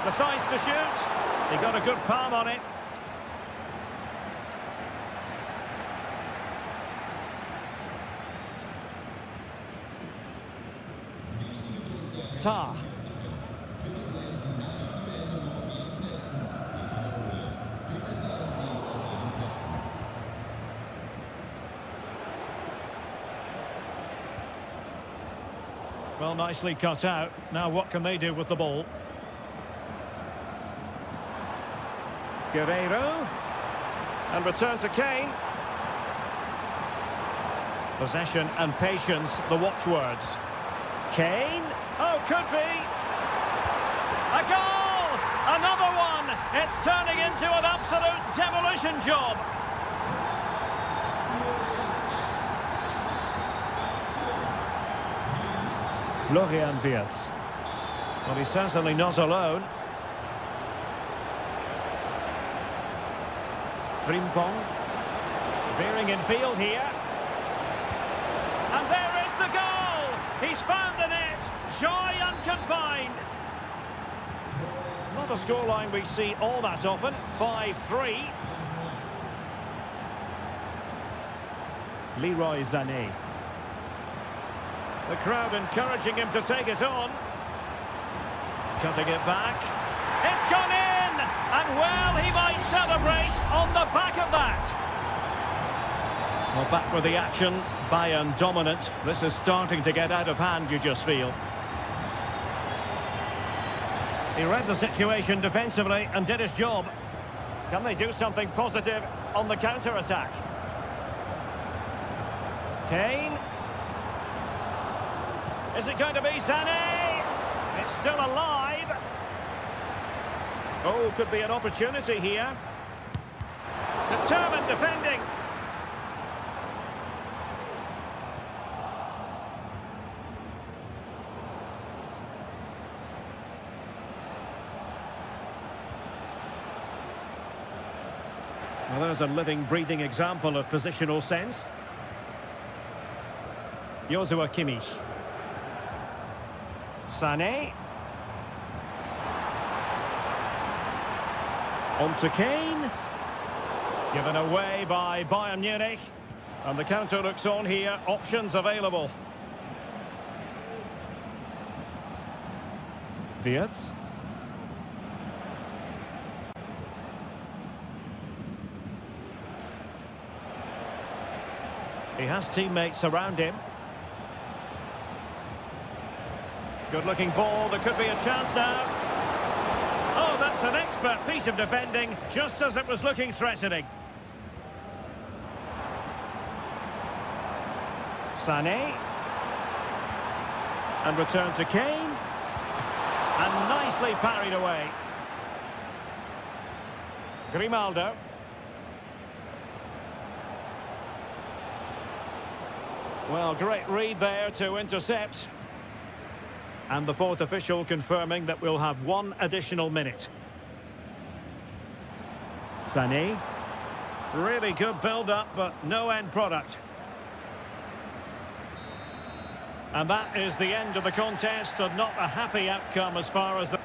Decides to shoot. He got a good palm on it. Tar. Well, nicely cut out. Now what can they do with the ball? Guerreiro. And return to Kane. Possession and patience, the watchwords. Kane. Oh, could be. A goal! Another one! It's turning into an absolute demolition job. Florian Wirtz. Well, he's certainly not alone. Frimpong. Veering in field here. And there is the goal! He's found the net. Joy unconfined. Not a scoreline we see all that often. 5-3. Leroy Sané. The crowd encouraging him to take it on. Cutting it back. It's gone in! And well, he might celebrate on the back of that. Well, back with the action. Bayern dominant. This is starting to get out of hand, you just feel. He read the situation defensively and did his job. Can they do something positive on the counter-attack? Kane. Is it going to be Sané? It's still alive. Oh, could be an opportunity here. Determined defending. Well, there's a living, breathing example of positional sense. Joshua Kimmich. Sané. On to Kane. Given away by Bayern Munich. And the counter looks on here. Options available. Wirtz. He has teammates around him. Good-looking ball. There could be a chance now. Oh, that's an expert piece of defending, just as it was looking threatening. Sané. And return to Kane. And nicely parried away. Grimaldo. Well, great read there to intercept. And the fourth official confirming that we'll have one additional minute. Sané. Really good build-up, but no end product. And that is the end of the contest, and not a happy outcome as far as the...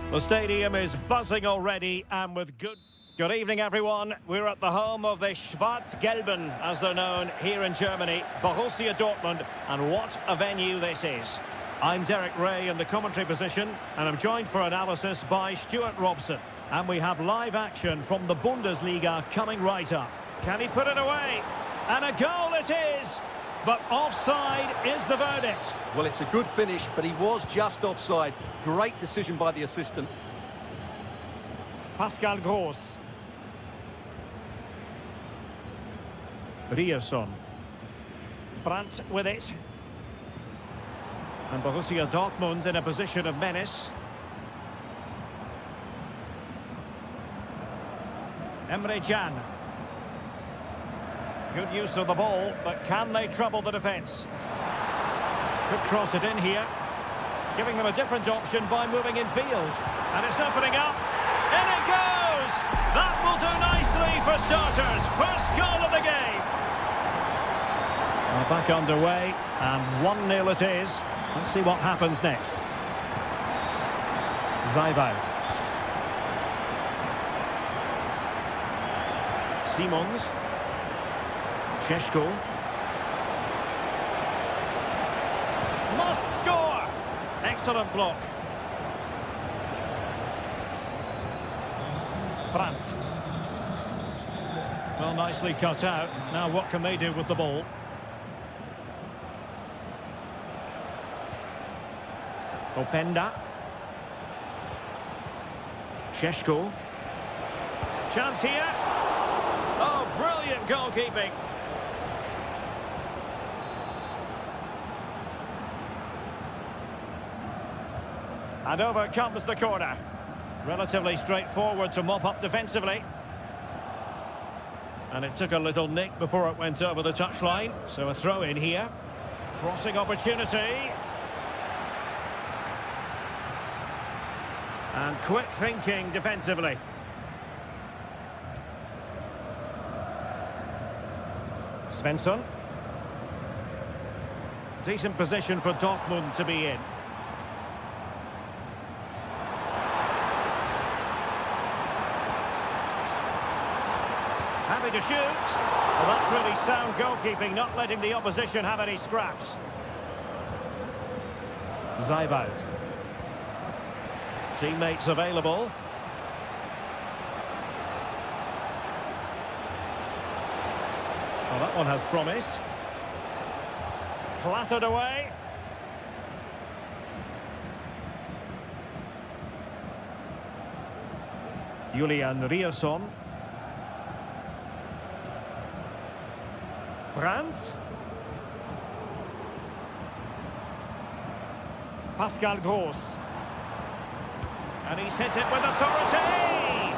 The stadium is buzzing already, and with Good evening, everyone. We're at the home of the Schwarz-Gelben, as they're known here in Germany, Borussia Dortmund, and what a venue this is. I'm Derek Ray in the commentary position, and I'm joined for analysis by Stuart Robson. And we have live action from the Bundesliga coming right up. Can he put it away? And a goal it is! But offside is the verdict. Well, it's a good finish, but he was just offside. Great decision by the assistant. Pascal Gross. Ryerson. Brandt with it. And Borussia Dortmund in a position of menace. Emre Can. Good use of the ball, but can they trouble the defence? Could cross it in here. Giving them a different option by moving in field. And it's opening up. In it goes! That will do nicely for starters. First goal of the game. Well, back underway, and 1-0 it is. Let's see what happens next. Zijboud. Simons. Šeško. Must score! Excellent block. Brandt. Well, nicely cut out. Now what can they do with the ball? Openda. Šeško. Chance here. Oh, brilliant goalkeeping. And over comes the corner. Relatively straightforward to mop up defensively. And it took a little nick before it went over the touchline. So a throw in here. Crossing opportunity. And quick thinking defensively. Svensson. Decent position for Dortmund to be in. Happy to shoot. Well, that's really sound goalkeeping, not letting the opposition have any scraps. Zijboud. Teammates available. Well, that one has promise. Clattered away. Julian Ryerson. Brandt. Pascal Gross. And he's hit it with authority!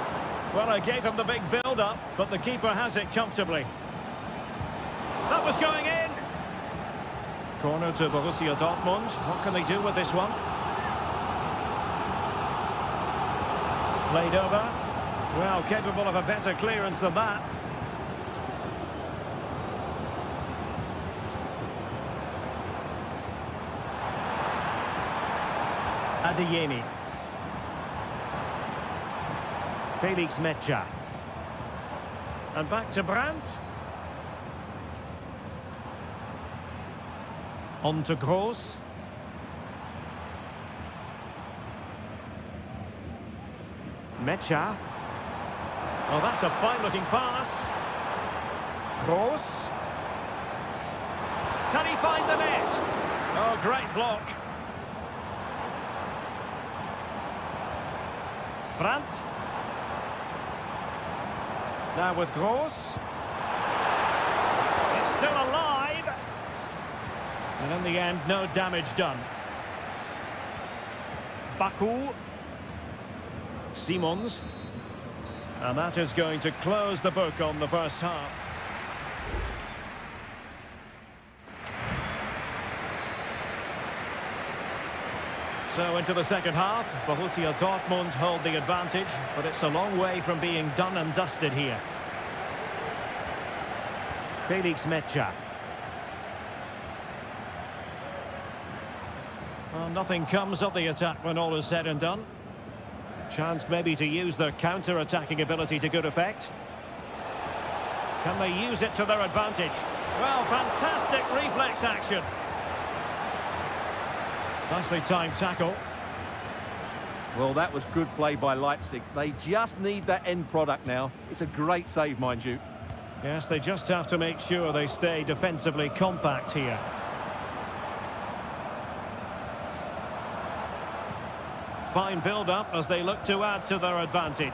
Well, I gave him the big build-up, but the keeper has it comfortably. That was going in! Corner to Borussia Dortmund. What can they do with this one? Played over. Well, capable of a better clearance than that. Adeyemi. Felix Metscher. And back to Brandt. On to Gross. Metscher. Oh, that's a fine-looking pass. Gross. Can he find the net? Oh, great block. Brandt. Now with Gross. It's still alive. And in the end, no damage done. Baku. Simons. And that is going to close the book on the first half. So into the second half, Borussia Dortmund hold the advantage, but it's a long way from being done and dusted here. Felix Metscher. Well, nothing comes of the attack when all is said and done. Chance maybe to use their counter-attacking ability to good effect. Can they use it to their advantage? Well, fantastic reflex action. Nicely timed tackle. Well, that was good play by Leipzig. They just need that end product now. It's a great save, mind you. Yes, they just have to make sure they stay defensively compact here. Fine build-up as they look to add to their advantage.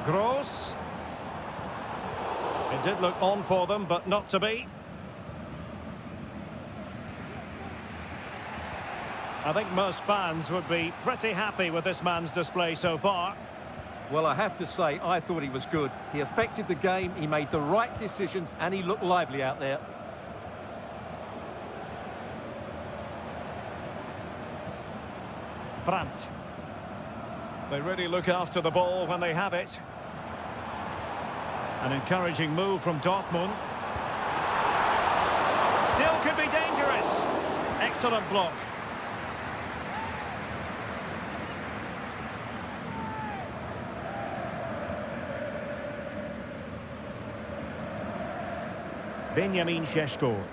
Gross. It did look on for them, but not to be. I think most fans would be pretty happy with this man's display so far. Well, I have to say, I thought he was good. He affected the game, he made the right decisions, and he looked lively out there. Brandt. They really look after the ball when they have it. An encouraging move from Dortmund. Still could be dangerous. Excellent block. Benjamin Šeško.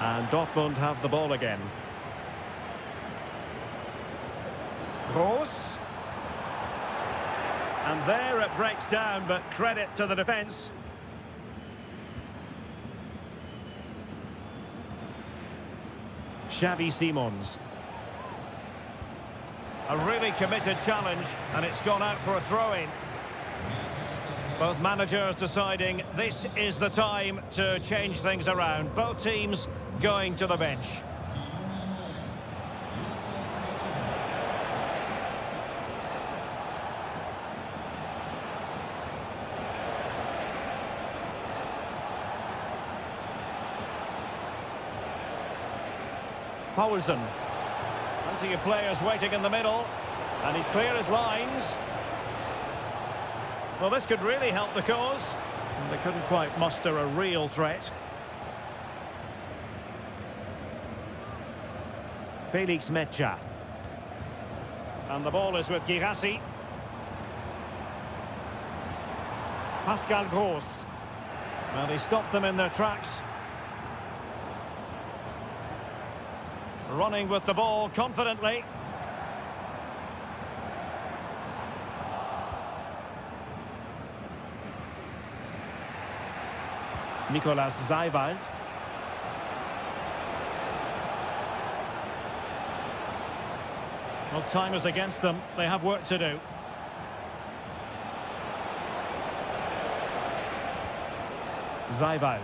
And Dortmund have the ball again. Gross. And there it breaks down, but credit to the defence. Xavi Simons. A really committed challenge, and it's gone out for a throw-in. Both managers deciding this is the time to change things around. Both teams going to the bench. Poulsen. Plenty of players waiting in the middle. And he's clear his lines. Well, this could really help the cause. And they couldn't quite muster a real threat. Felix Mecha. And the ball is with Girassi. Pascal Gross. Well, they stopped them in their tracks. Running with the ball confidently. Nicolas Seiwald. Well, time is against them. They have work to do. Seiwald.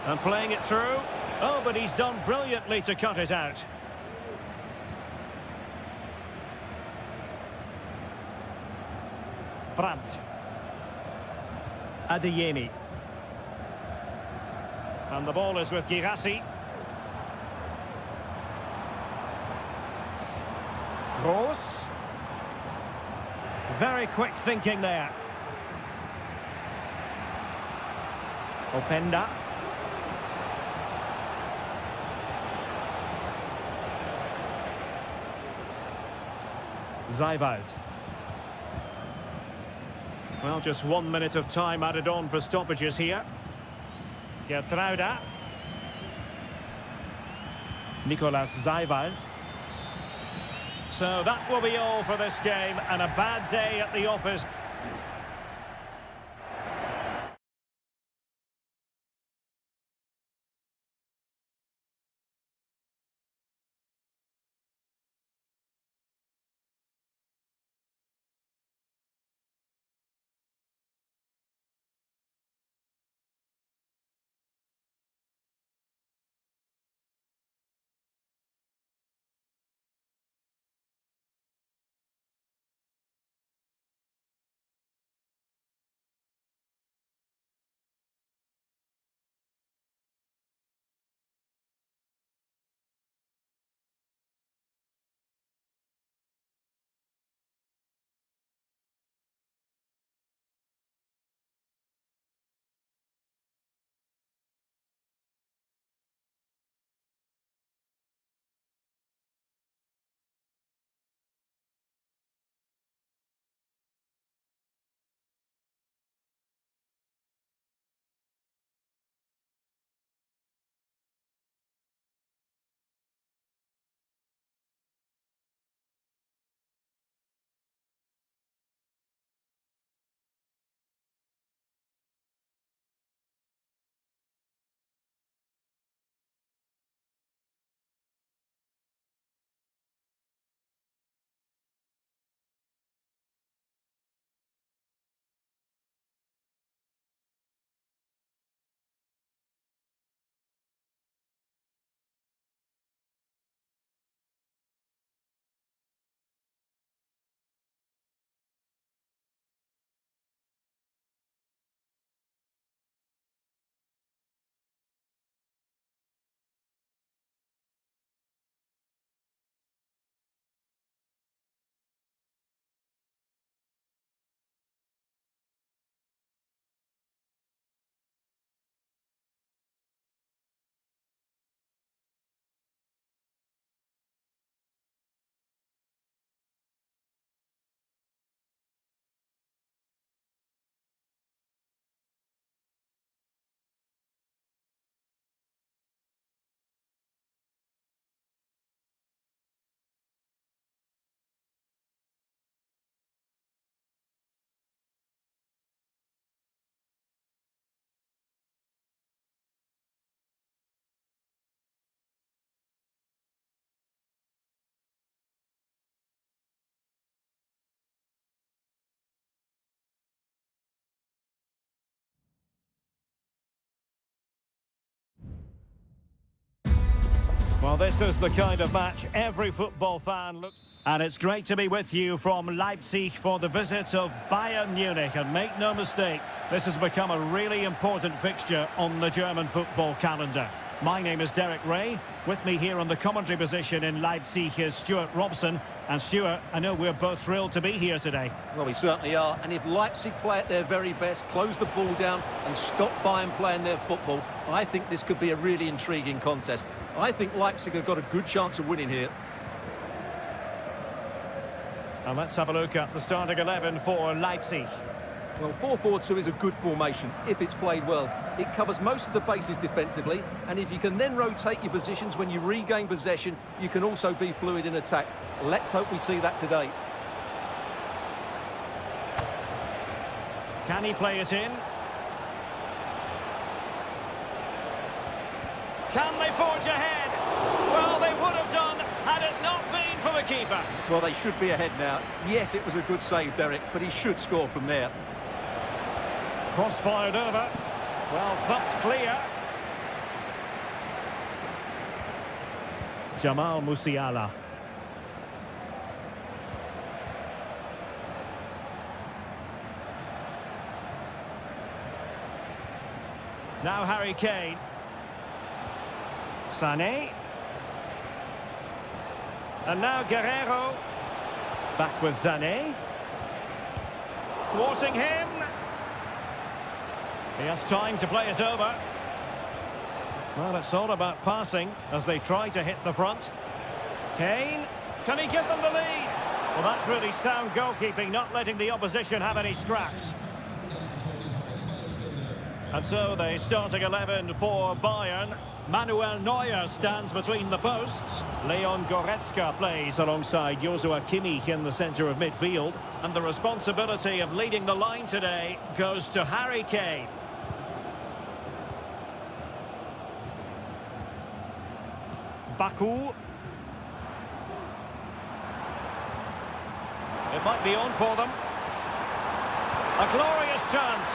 And playing it through. Oh, but he's done brilliantly to cut it out. Brandt. Adeyemi. And the ball is with Girassi. Gross. Very quick thinking there. Openda. Seiwald. Well, just 1 minute of time added on for stoppages here. Gertruida. Nicolas Seiwald. So that will be all for this game, and a bad day at the office. Well, this is the kind of match every football fan looks... And it's great to be with you from Leipzig for the visit of Bayern Munich. And make no mistake, this has become a really important fixture on the German football calendar. My name is Derek Ray. With me here on the commentary position in Leipzig is Stuart Robson. And Stuart, I know we're both thrilled to be here today. Well, we certainly are. And if Leipzig play at their very best, close the ball down and stop Bayern playing their football, I think this could be a really intriguing contest. I think Leipzig have got a good chance of winning here. And let's have a look at the starting 11 for Leipzig. Well, 4-4-2 is a good formation if it's played well. It covers most of the bases defensively, and if you can then rotate your positions when you regain possession, you can also be fluid in attack. Let's hope we see that today. Can he play it in? Can they forge ahead? Well, they would have done had it not been for the keeper. Well, they should be ahead now. Yes, it was a good save, Derek, but he should score from there. Cross fired over. Well, thumped clear. Jamal Musiala. Now Harry Kane. Sané. And now Guerrero. Back with Sané. Thwarting him. He has time to play it over. Well, it's all about passing as they try to hit the front. Kane. Can he give them the lead? Well, that's really sound goalkeeping, not letting the opposition have any scraps. And so the starting 11 for Bayern. Manuel Neuer stands between the posts. Leon Goretzka plays alongside Joshua Kimmich in the centre of midfield. And the responsibility of leading the line today goes to Harry Kane. Baku. It might be on for them. A glorious chance.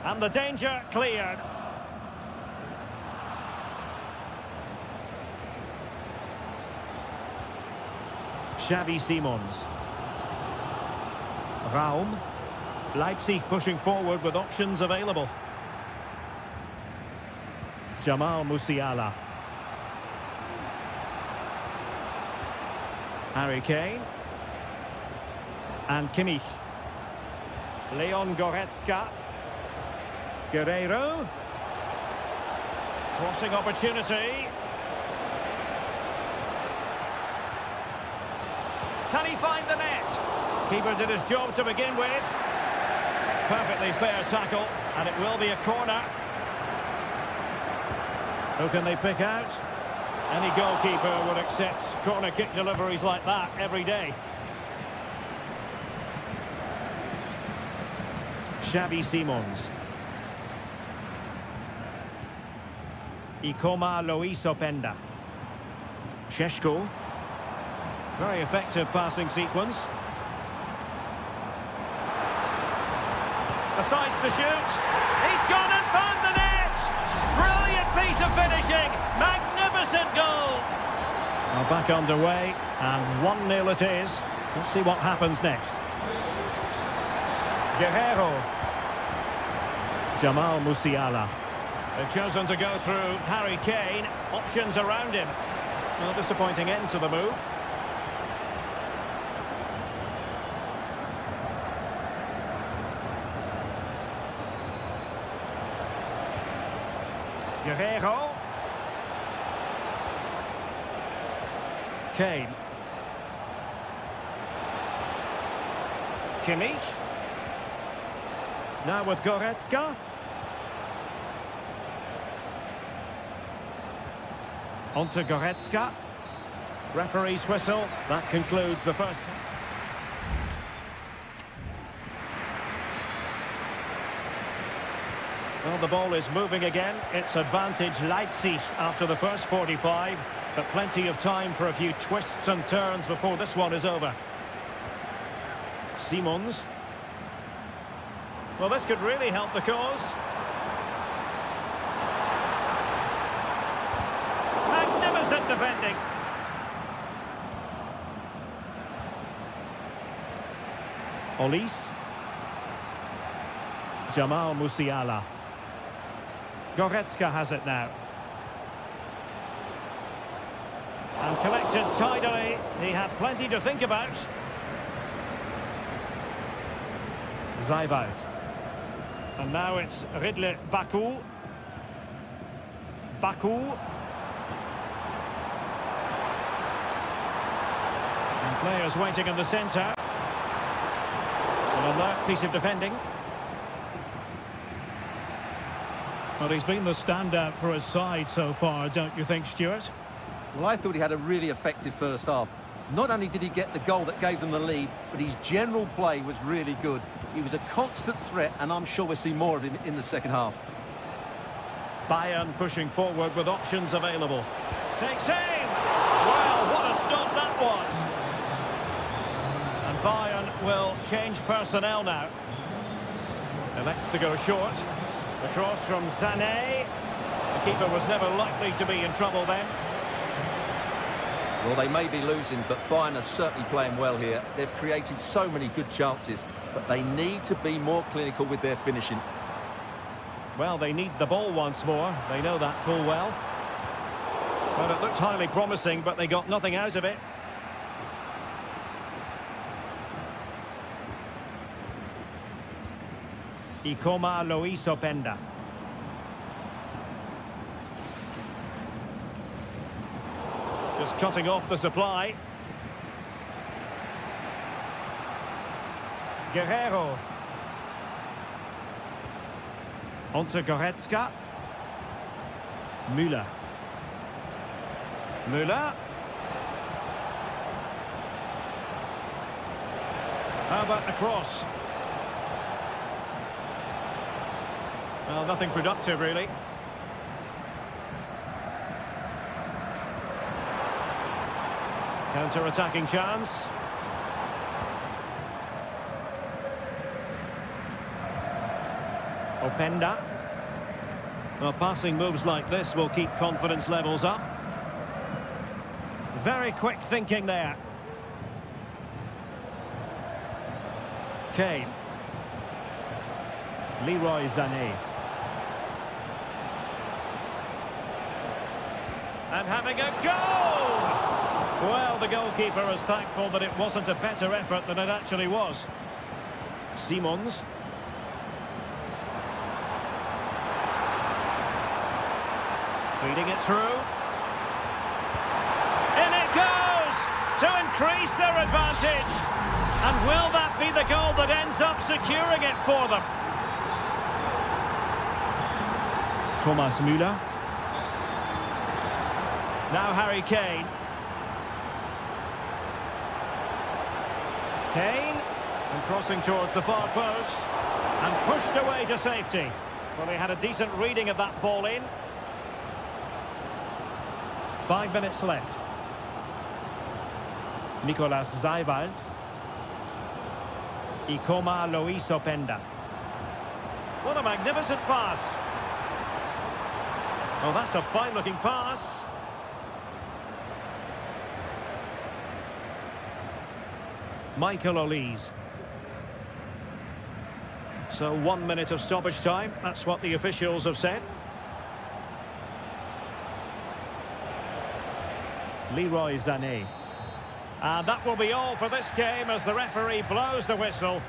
And the danger cleared. Xavi Simons. Raum. Leipzig pushing forward with options available. Jamal Musiala. Harry Kane. And Kimmich. Leon Goretzka. Guerrero. Crossing opportunity. Can he find the net? Keeper did his job to begin with. Perfectly fair tackle, and it will be a corner. Who can they pick out? Any goalkeeper would accept corner kick deliveries like that every day. Xavi Simons. Ikoma Lois Openda. Šeško. Very effective passing sequence. Decides to shoot. He's gone and found the net! Brilliant piece of finishing. Magnificent goal. Well, back underway, and 1-0 it is. Let's see what happens next. Guerrero. Jamal Musiala. They've chosen to go through Harry Kane. Options around him. Well, disappointing end to the move. Guerrero. Kane. Kimmich. Now with Goretzka. On to Goretzka. Referee's whistle. That concludes the first. Well, the ball is moving again. It's advantage Leipzig after the first 45. But plenty of time for a few twists and turns before this one is over. Simons. Well, this could really help the cause. defending. Olise. Jamal Musiala. Goretzka has it now. And collected tidily. He had plenty to think about. Zaiwald. And now it's Ridley Baku. And players waiting in the centre. An alert piece of defending. Well, he's been the standout for his side so far, don't you think, Stuart? Well, I thought he had a really effective first half. Not only did he get the goal that gave them the lead, but his general play was really good. He was a constant threat, and I'm sure we'll see more of him in the second half. Bayern pushing forward with options available. Takes aim! Well, what a stop that was! And Bayern will change personnel now. Elects to go short. The cross from Sané. The keeper was never likely to be in trouble then. Well, they may be losing, but Bayern are certainly playing well here. They've created so many good chances, but they need to be more clinical with their finishing. Well, they need the ball once more. They know that full well. Well, it looked highly promising, but they got nothing out of it. eComp. Just cutting off the supply. Guerrero. Onto Goretzka. Müller. How about the cross? Well, nothing productive, really. Counter-attacking chance. Openda. Well, passing moves like this will keep confidence levels up. Very quick thinking there. Kane. Leroy Sané. And having a goal! Well, the goalkeeper is thankful that it wasn't a better effort than it actually was. Simons. Feeding it through. In it goes! To increase their advantage. And will that be the goal that ends up securing it for them? Thomas Müller. Now Harry Kane. And crossing towards the far post. And pushed away to safety. Well, he had a decent reading of that ball in. 5 minutes left. Nicolas Zaiwald. eComp. What a magnificent pass. Oh, that's a fine-looking pass. Michael Olise. So 1 minute of stoppage time. That's what the officials have said. Leroy Sané. And that will be all for this game as the referee blows the whistle.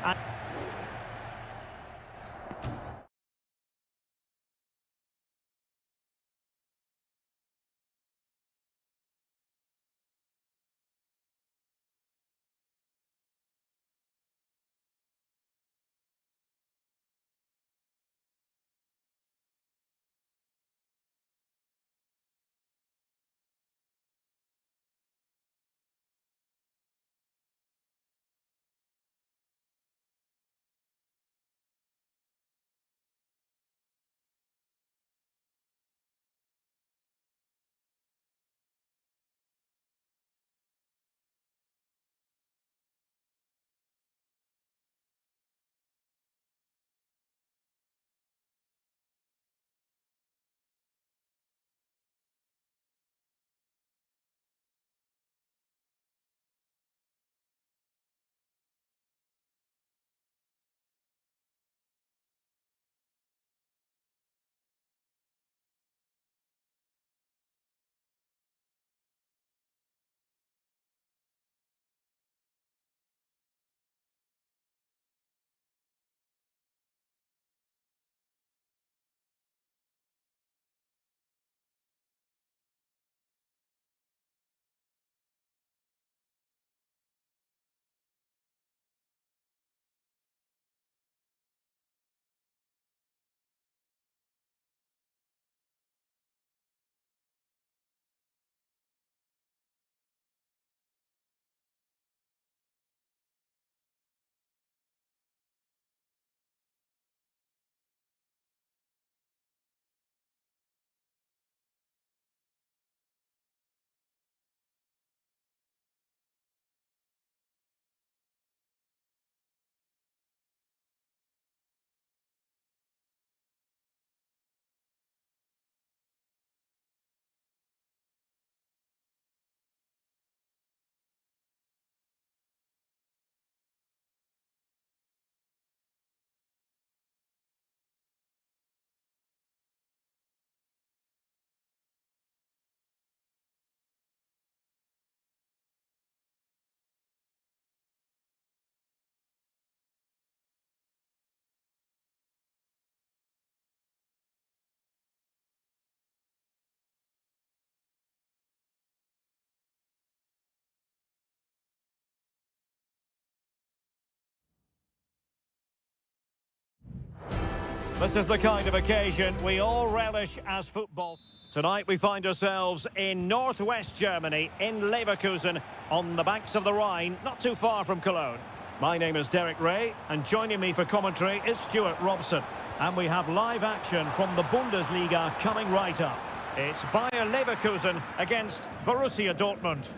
This is the kind of occasion we all relish as football. Tonight we find ourselves in northwest Germany, in Leverkusen, on the banks of the Rhine, not too far from Cologne. My name is Derek Ray, and joining me for commentary is Stuart Robson. And we have live action from the Bundesliga coming right up. It's Bayer Leverkusen against Borussia Dortmund.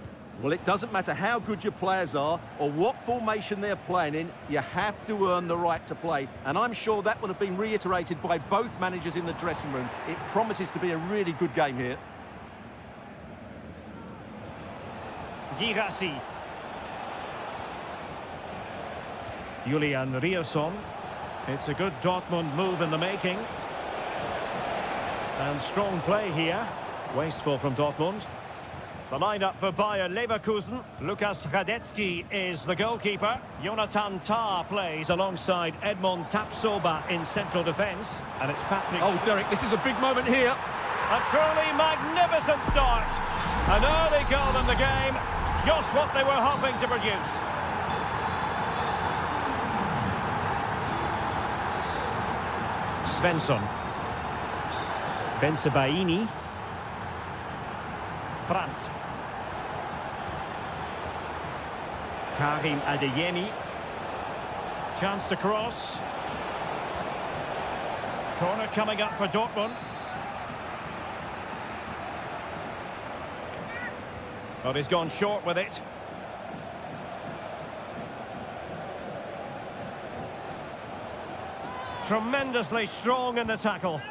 Well, it doesn't matter how good your players are or what formation they're playing in, you have to earn the right to play. And I'm sure that will have been reiterated by both managers in the dressing room. It promises to be a really good game here. Girassi. Julian Rierson. It's a good Dortmund move in the making. And strong play here. Wasteful from Dortmund. The lineup for Bayer Leverkusen. Lukas Radetzky is the goalkeeper. Jonathan Tah plays alongside Edmond Tapsoba in central defence. And it's Patrick... Oh, Derek, this is a big moment here. A truly magnificent start. An early goal in the game. Just what they were hoping to produce. Svensson. Bensebaini. Brandt. Karim Adeyemi. Chance to cross. Corner coming up for Dortmund. But he's gone short with it. Tremendously strong in the tackle.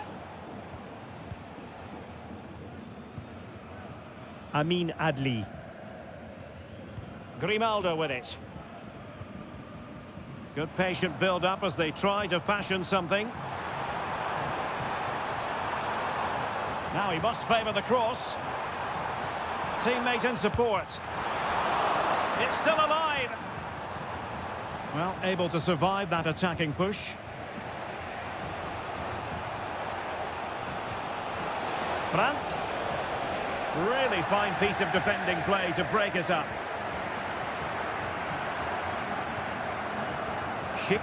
Amin Adli. Grimaldo with it. Good patient build-up as they try to fashion something. Now he must favour the cross. Teammate in support. It's still alive. Well, able to survive that attacking push. Brandt. Really fine piece of defending play to break us up. Schick.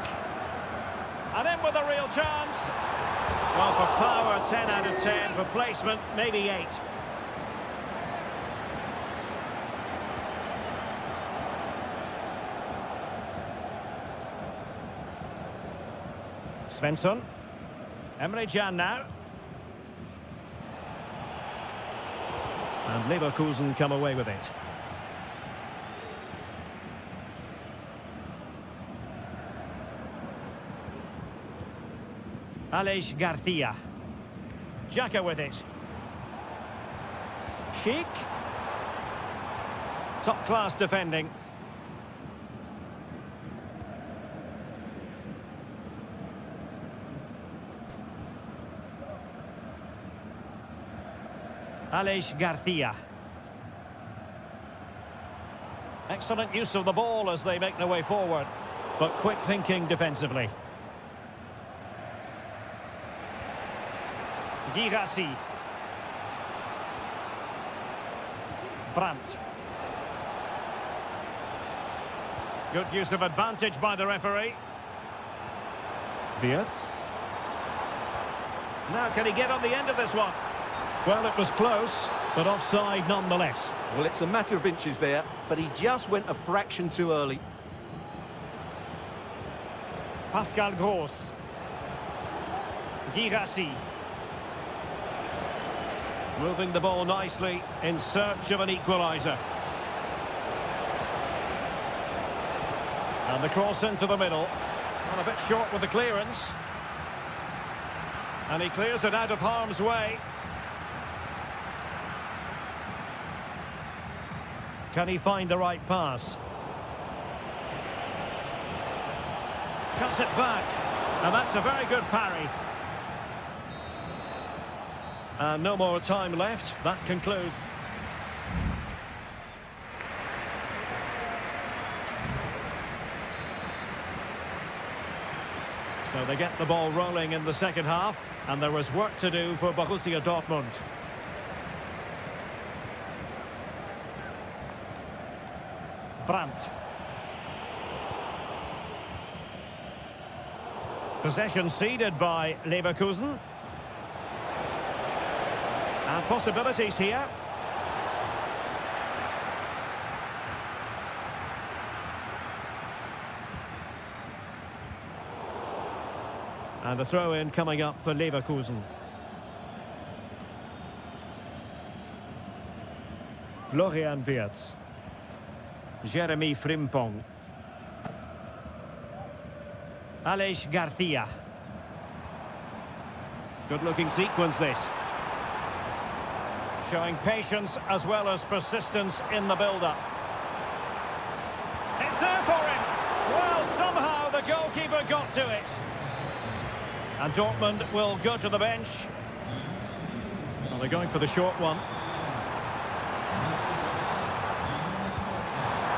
And in with a real chance. Well, for power, 10 out of 10. For placement, maybe 8. Svensson. Emre Can now. And Leverkusen come away with it. Aleix Garcia. Xhaka with it. Schick. Top-class defending. Aleix Garcia. Excellent use of the ball as they make their way forward, but quick thinking defensively. Girassi. Brandt. Good use of advantage by the referee. Wirtz. Now can he get on the end of this one? Well, it was close, but offside nonetheless. Well, it's a matter of inches there, but he just went a fraction too early. Pascal Gross. Girassi. Moving the ball nicely in search of an equaliser. And the cross into the middle. And a bit short with the clearance. And he clears it out of harm's way. Can he find the right pass? Cuts it back. And that's a very good parry. And no more time left. That concludes. So they get the ball rolling in the second half, and there was work to do for Borussia Dortmund. Brandt. Possession ceded by Leverkusen. And possibilities here. And a throw-in coming up for Leverkusen. Florian Wirtz. Jeremy Frimpong. Aleix Garcia. Good-looking sequence, this. Showing patience as well as persistence in the build-up. It's there for him! Well, somehow the goalkeeper got to it. And Dortmund will go to the bench. Well, they're going for the short one.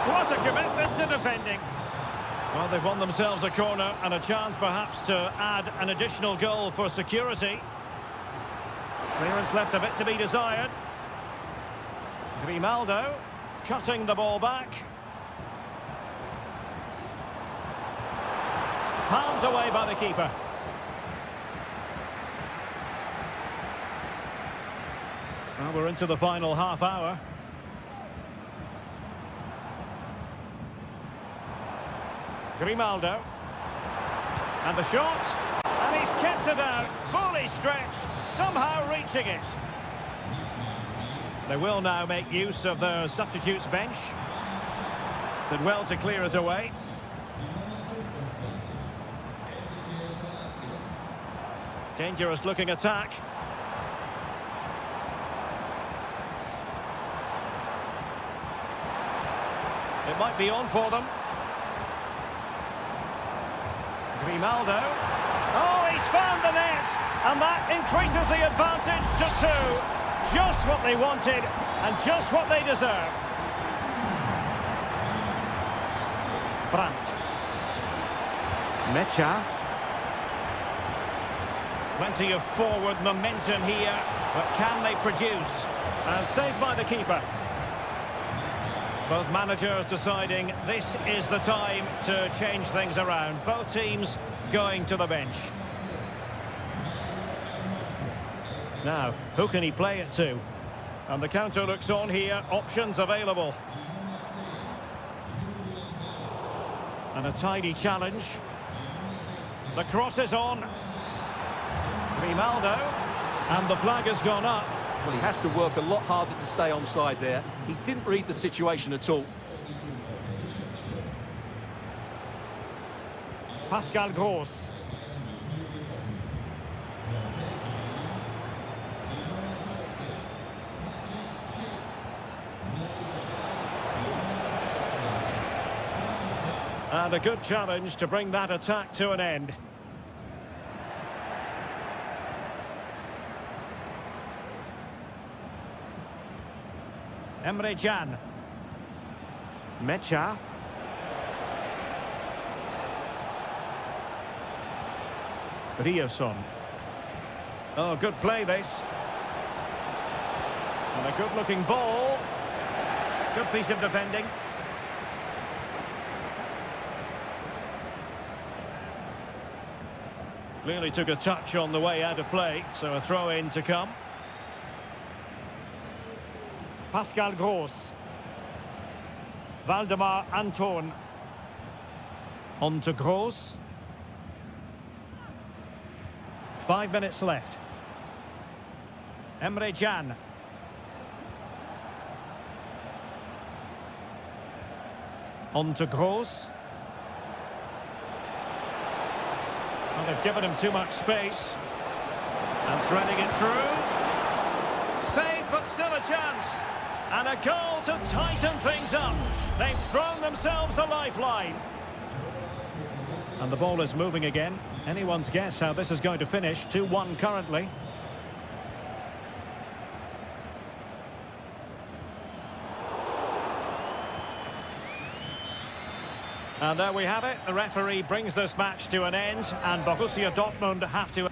What a commitment to defending. Well, they've won themselves a corner and a chance perhaps to add an additional goal for security. Clearance left a bit to be desired. Grimaldo cutting the ball back. Palmed away by the keeper. Well, we're into the final half hour. Grimaldo. And the shot. And he's kept it out, fully stretched, somehow reaching it. They will now make use of their substitutes bench. Did well to clear it away. Dangerous looking attack. It might be on for them. Grimaldo. Oh, he's found the net! And that increases the advantage to 2. Just what they wanted, and just what they deserve. Brandt. Mecha. Plenty of forward momentum here, but can they produce? And saved by the keeper. Both managers deciding this is the time to change things around. Both teams going to the bench. Now, who can he play it to? And the counter looks on here, options available. And a tidy challenge. The cross is on. Grimaldo. And the flag has gone up. Well, he has to work a lot harder to stay onside there. He didn't read the situation at all. Pascal Gross. And a good challenge to bring that attack to an end. Emre Can. Mecha. Rioson. Oh, good play this. And a good-looking ball. Good piece of defending. Clearly took a touch on the way out of play, so a throw-in to come. Pascal Gross. Waldemar Anton. On to Gross. 5 minutes left. Emre Can. On to Gross. Well, they've given him too much space. And threading it through. Save, but still a chance. And a goal to tighten things up. They've thrown themselves a lifeline. And the ball is moving again. Anyone's guess how this is going to finish. 2-1 currently. And there we have it. The referee brings this match to an end. And Borussia Dortmund have to...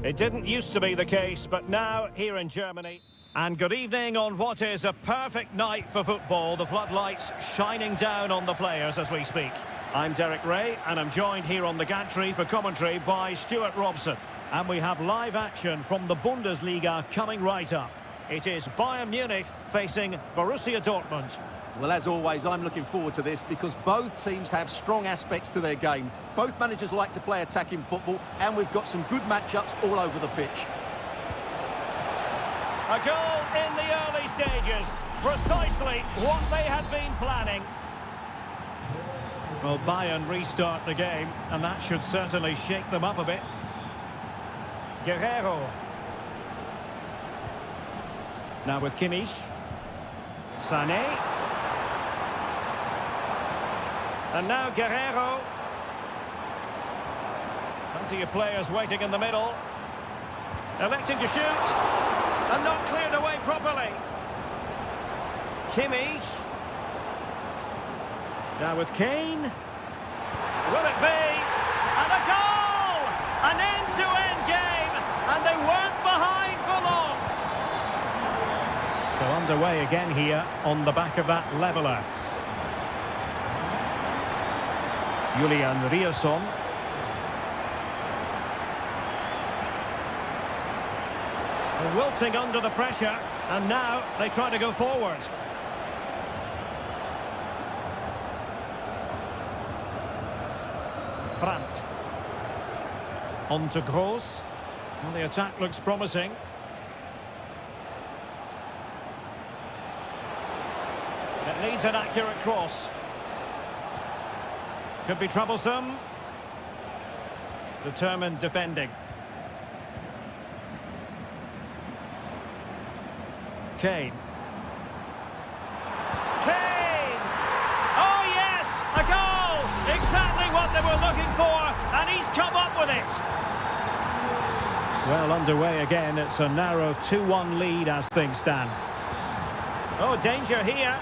It didn't used to be the case, but now here in Germany. And good evening on what is a perfect night for football. The floodlights shining down on the players as we speak. I'm Derek Ray, and I'm joined here on the gantry for commentary by Stuart Robson. And we have live action from the Bundesliga coming right up. It is Bayern Munich facing Borussia Dortmund. Well, as always, I'm looking forward to this because both teams have strong aspects to their game. Both managers like to play attacking football, and we've got some good matchups all over the pitch. A goal in the early stages. Precisely what they had been planning. Well, Bayern restart the game, and that should certainly shake them up a bit. Guerrero. Now with Kimmich. Sané. And now Guerrero. Plenty of players waiting in the middle. Electing to shoot. And not cleared away properly. Kimmich. Now with Kane. Will it be? And a goal! An end-to-end game. And they weren't behind for long. So underway again here on the back of that leveller. Julian Rierson. Wilting under the pressure, and now they try to go forward. Brandt. On to Gross. Well, the attack looks promising. It needs an accurate cross. Could be troublesome. Determined defending. Kane. Kane! Oh yes! A goal! Exactly what they were looking for, and he's come up with it. Well, underway again. It's a narrow 2-1 lead as things stand. Oh, danger here.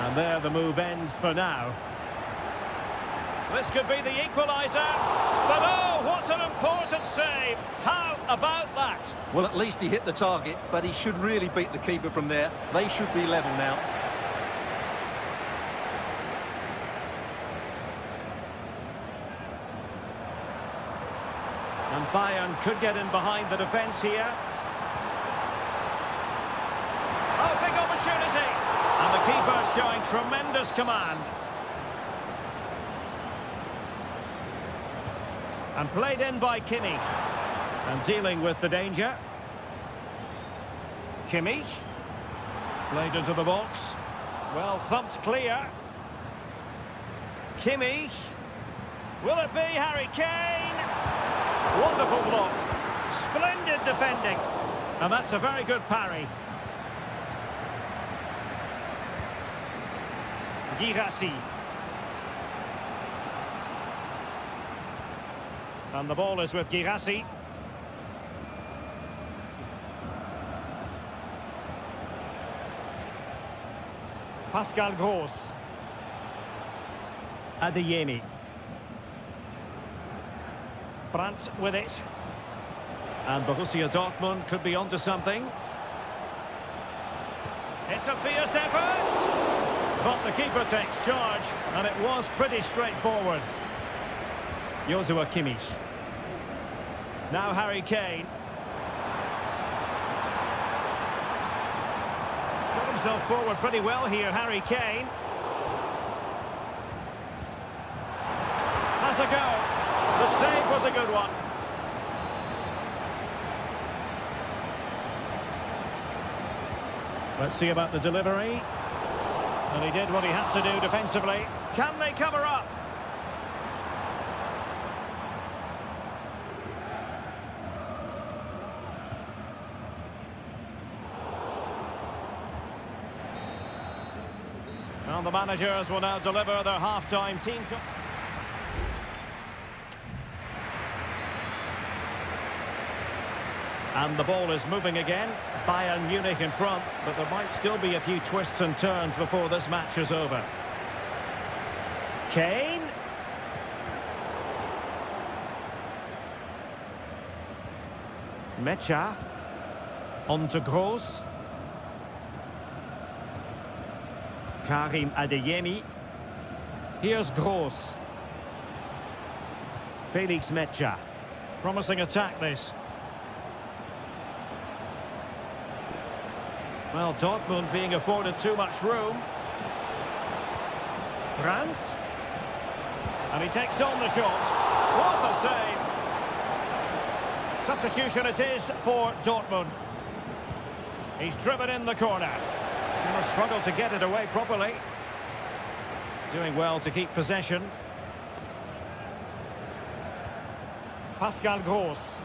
And there the move ends for now. This could be the equaliser. But oh, what an important save. How about that? Well, at least he hit the target, but he should really beat the keeper from there. They should be level now. And Bayern could get in behind the defence here. Oh, big opportunity. And the keeper showing tremendous command. And played in by Kimmich. And dealing with the danger. Kimmich. Played into the box. Well thumped clear. Kimmich. Will it be Harry Kane? Wonderful block. Splendid defending. And that's a very good parry. Girassi. And the ball is with Girassi. Pascal Gross. Adeyemi. Brandt with it. And Borussia Dortmund could be onto something. It's a fierce effort. But the keeper takes charge. And it was pretty straightforward. Joshua Kimmich. Now Harry Kane. Got himself forward pretty well here, Harry Kane. Has a go. The save was a good one. Let's see about the delivery. And he did what he had to do defensively. Can they cover up? Well, the managers will now deliver their half-time team. And the ball is moving again. Bayern Munich in front, but there might still be a few twists and turns before this match is over. Kane. Mecha. On to Gross. Karim Adeyemi. Here's Gross. Felix Mecha. Promising attack, this. Well, Dortmund being afforded too much room. Brandt. And he takes on the shot. What a save. Substitution it is for Dortmund. He's driven in the corner. He must struggle to get it away properly. Doing well to keep possession. Pascal Gross.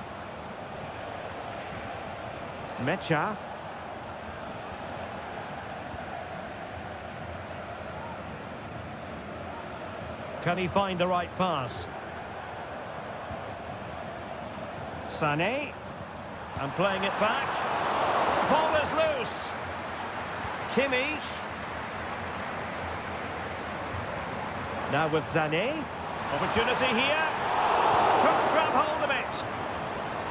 Mecha. Can he find the right pass? Sané. And playing it back. Ball is loose. Kimmich. Now with Sané. Opportunity here. Couldn't grab hold of it.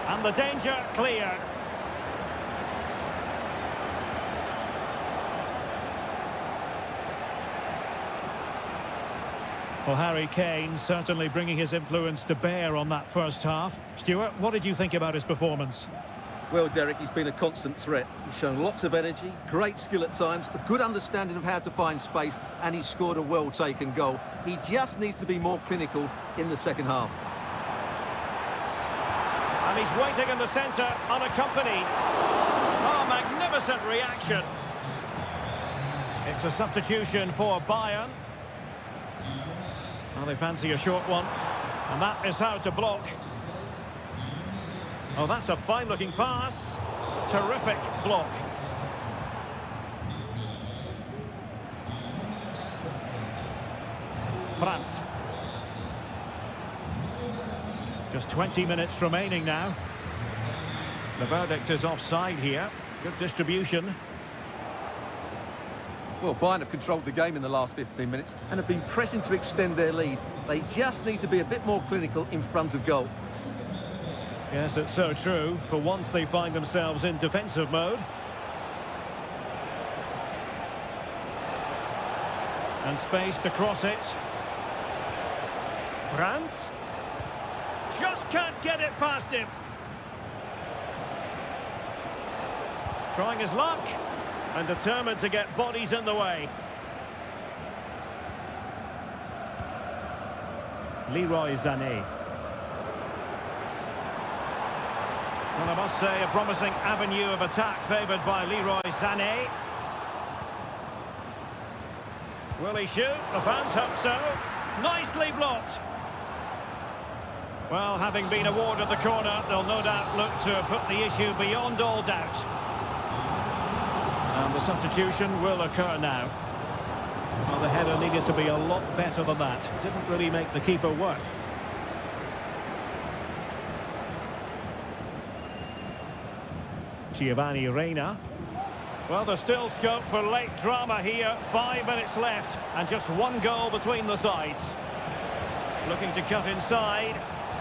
And the danger cleared. Well, Harry Kane certainly bringing his influence to bear on that first half. Stuart, what did you think about his performance? Well, Derek, he's been a constant threat. He's shown lots of energy, great skill at times, a good understanding of how to find space, and he's scored a well-taken goal. He just needs to be more clinical in the second half. And he's waiting in the centre, unaccompanied. Oh, magnificent reaction. It's a substitution for Bayern. Well, they fancy a short one. And that is how to block. Oh, that's a fine-looking pass. Terrific block. Brandt. Just 20 minutes remaining now. The verdict is offside here. Good distribution. Well, Bayern have controlled the game in the last 15 minutes and have been pressing to extend their lead. They just need to be a bit more clinical in front of goal. Yes, it's so true. For once they find themselves in defensive mode. And space to cross it. Brandt. Just can't get it past him. Trying his luck. And determined to get bodies in the way. Leroy Sané. Well, I must say, a promising avenue of attack favoured by Leroy Sané. Will he shoot? The fans hope so. Nicely blocked. Well, having been awarded the corner, they'll no doubt look to put the issue beyond all doubt. And the substitution will occur now. Well, the header needed to be a lot better than that. Didn't really make the keeper work. Giovanni Reina. Well, there's still scope for late drama here. 5 minutes left and just one goal between the sides. Looking to cut inside.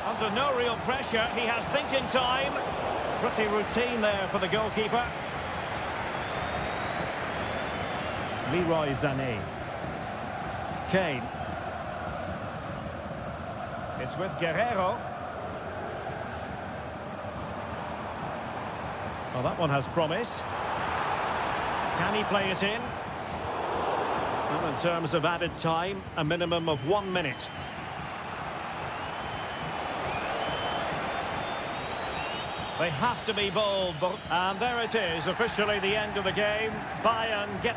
Under no real pressure, he has thinking time. Pretty routine there for the goalkeeper. Leroy Sané. Kane. It's with Guerrero. Well, that one has promise. Can he play it in? Well, in terms of added time, a minimum of 1 minute. They have to be bold, and there it is, officially the end of the game. Bayern get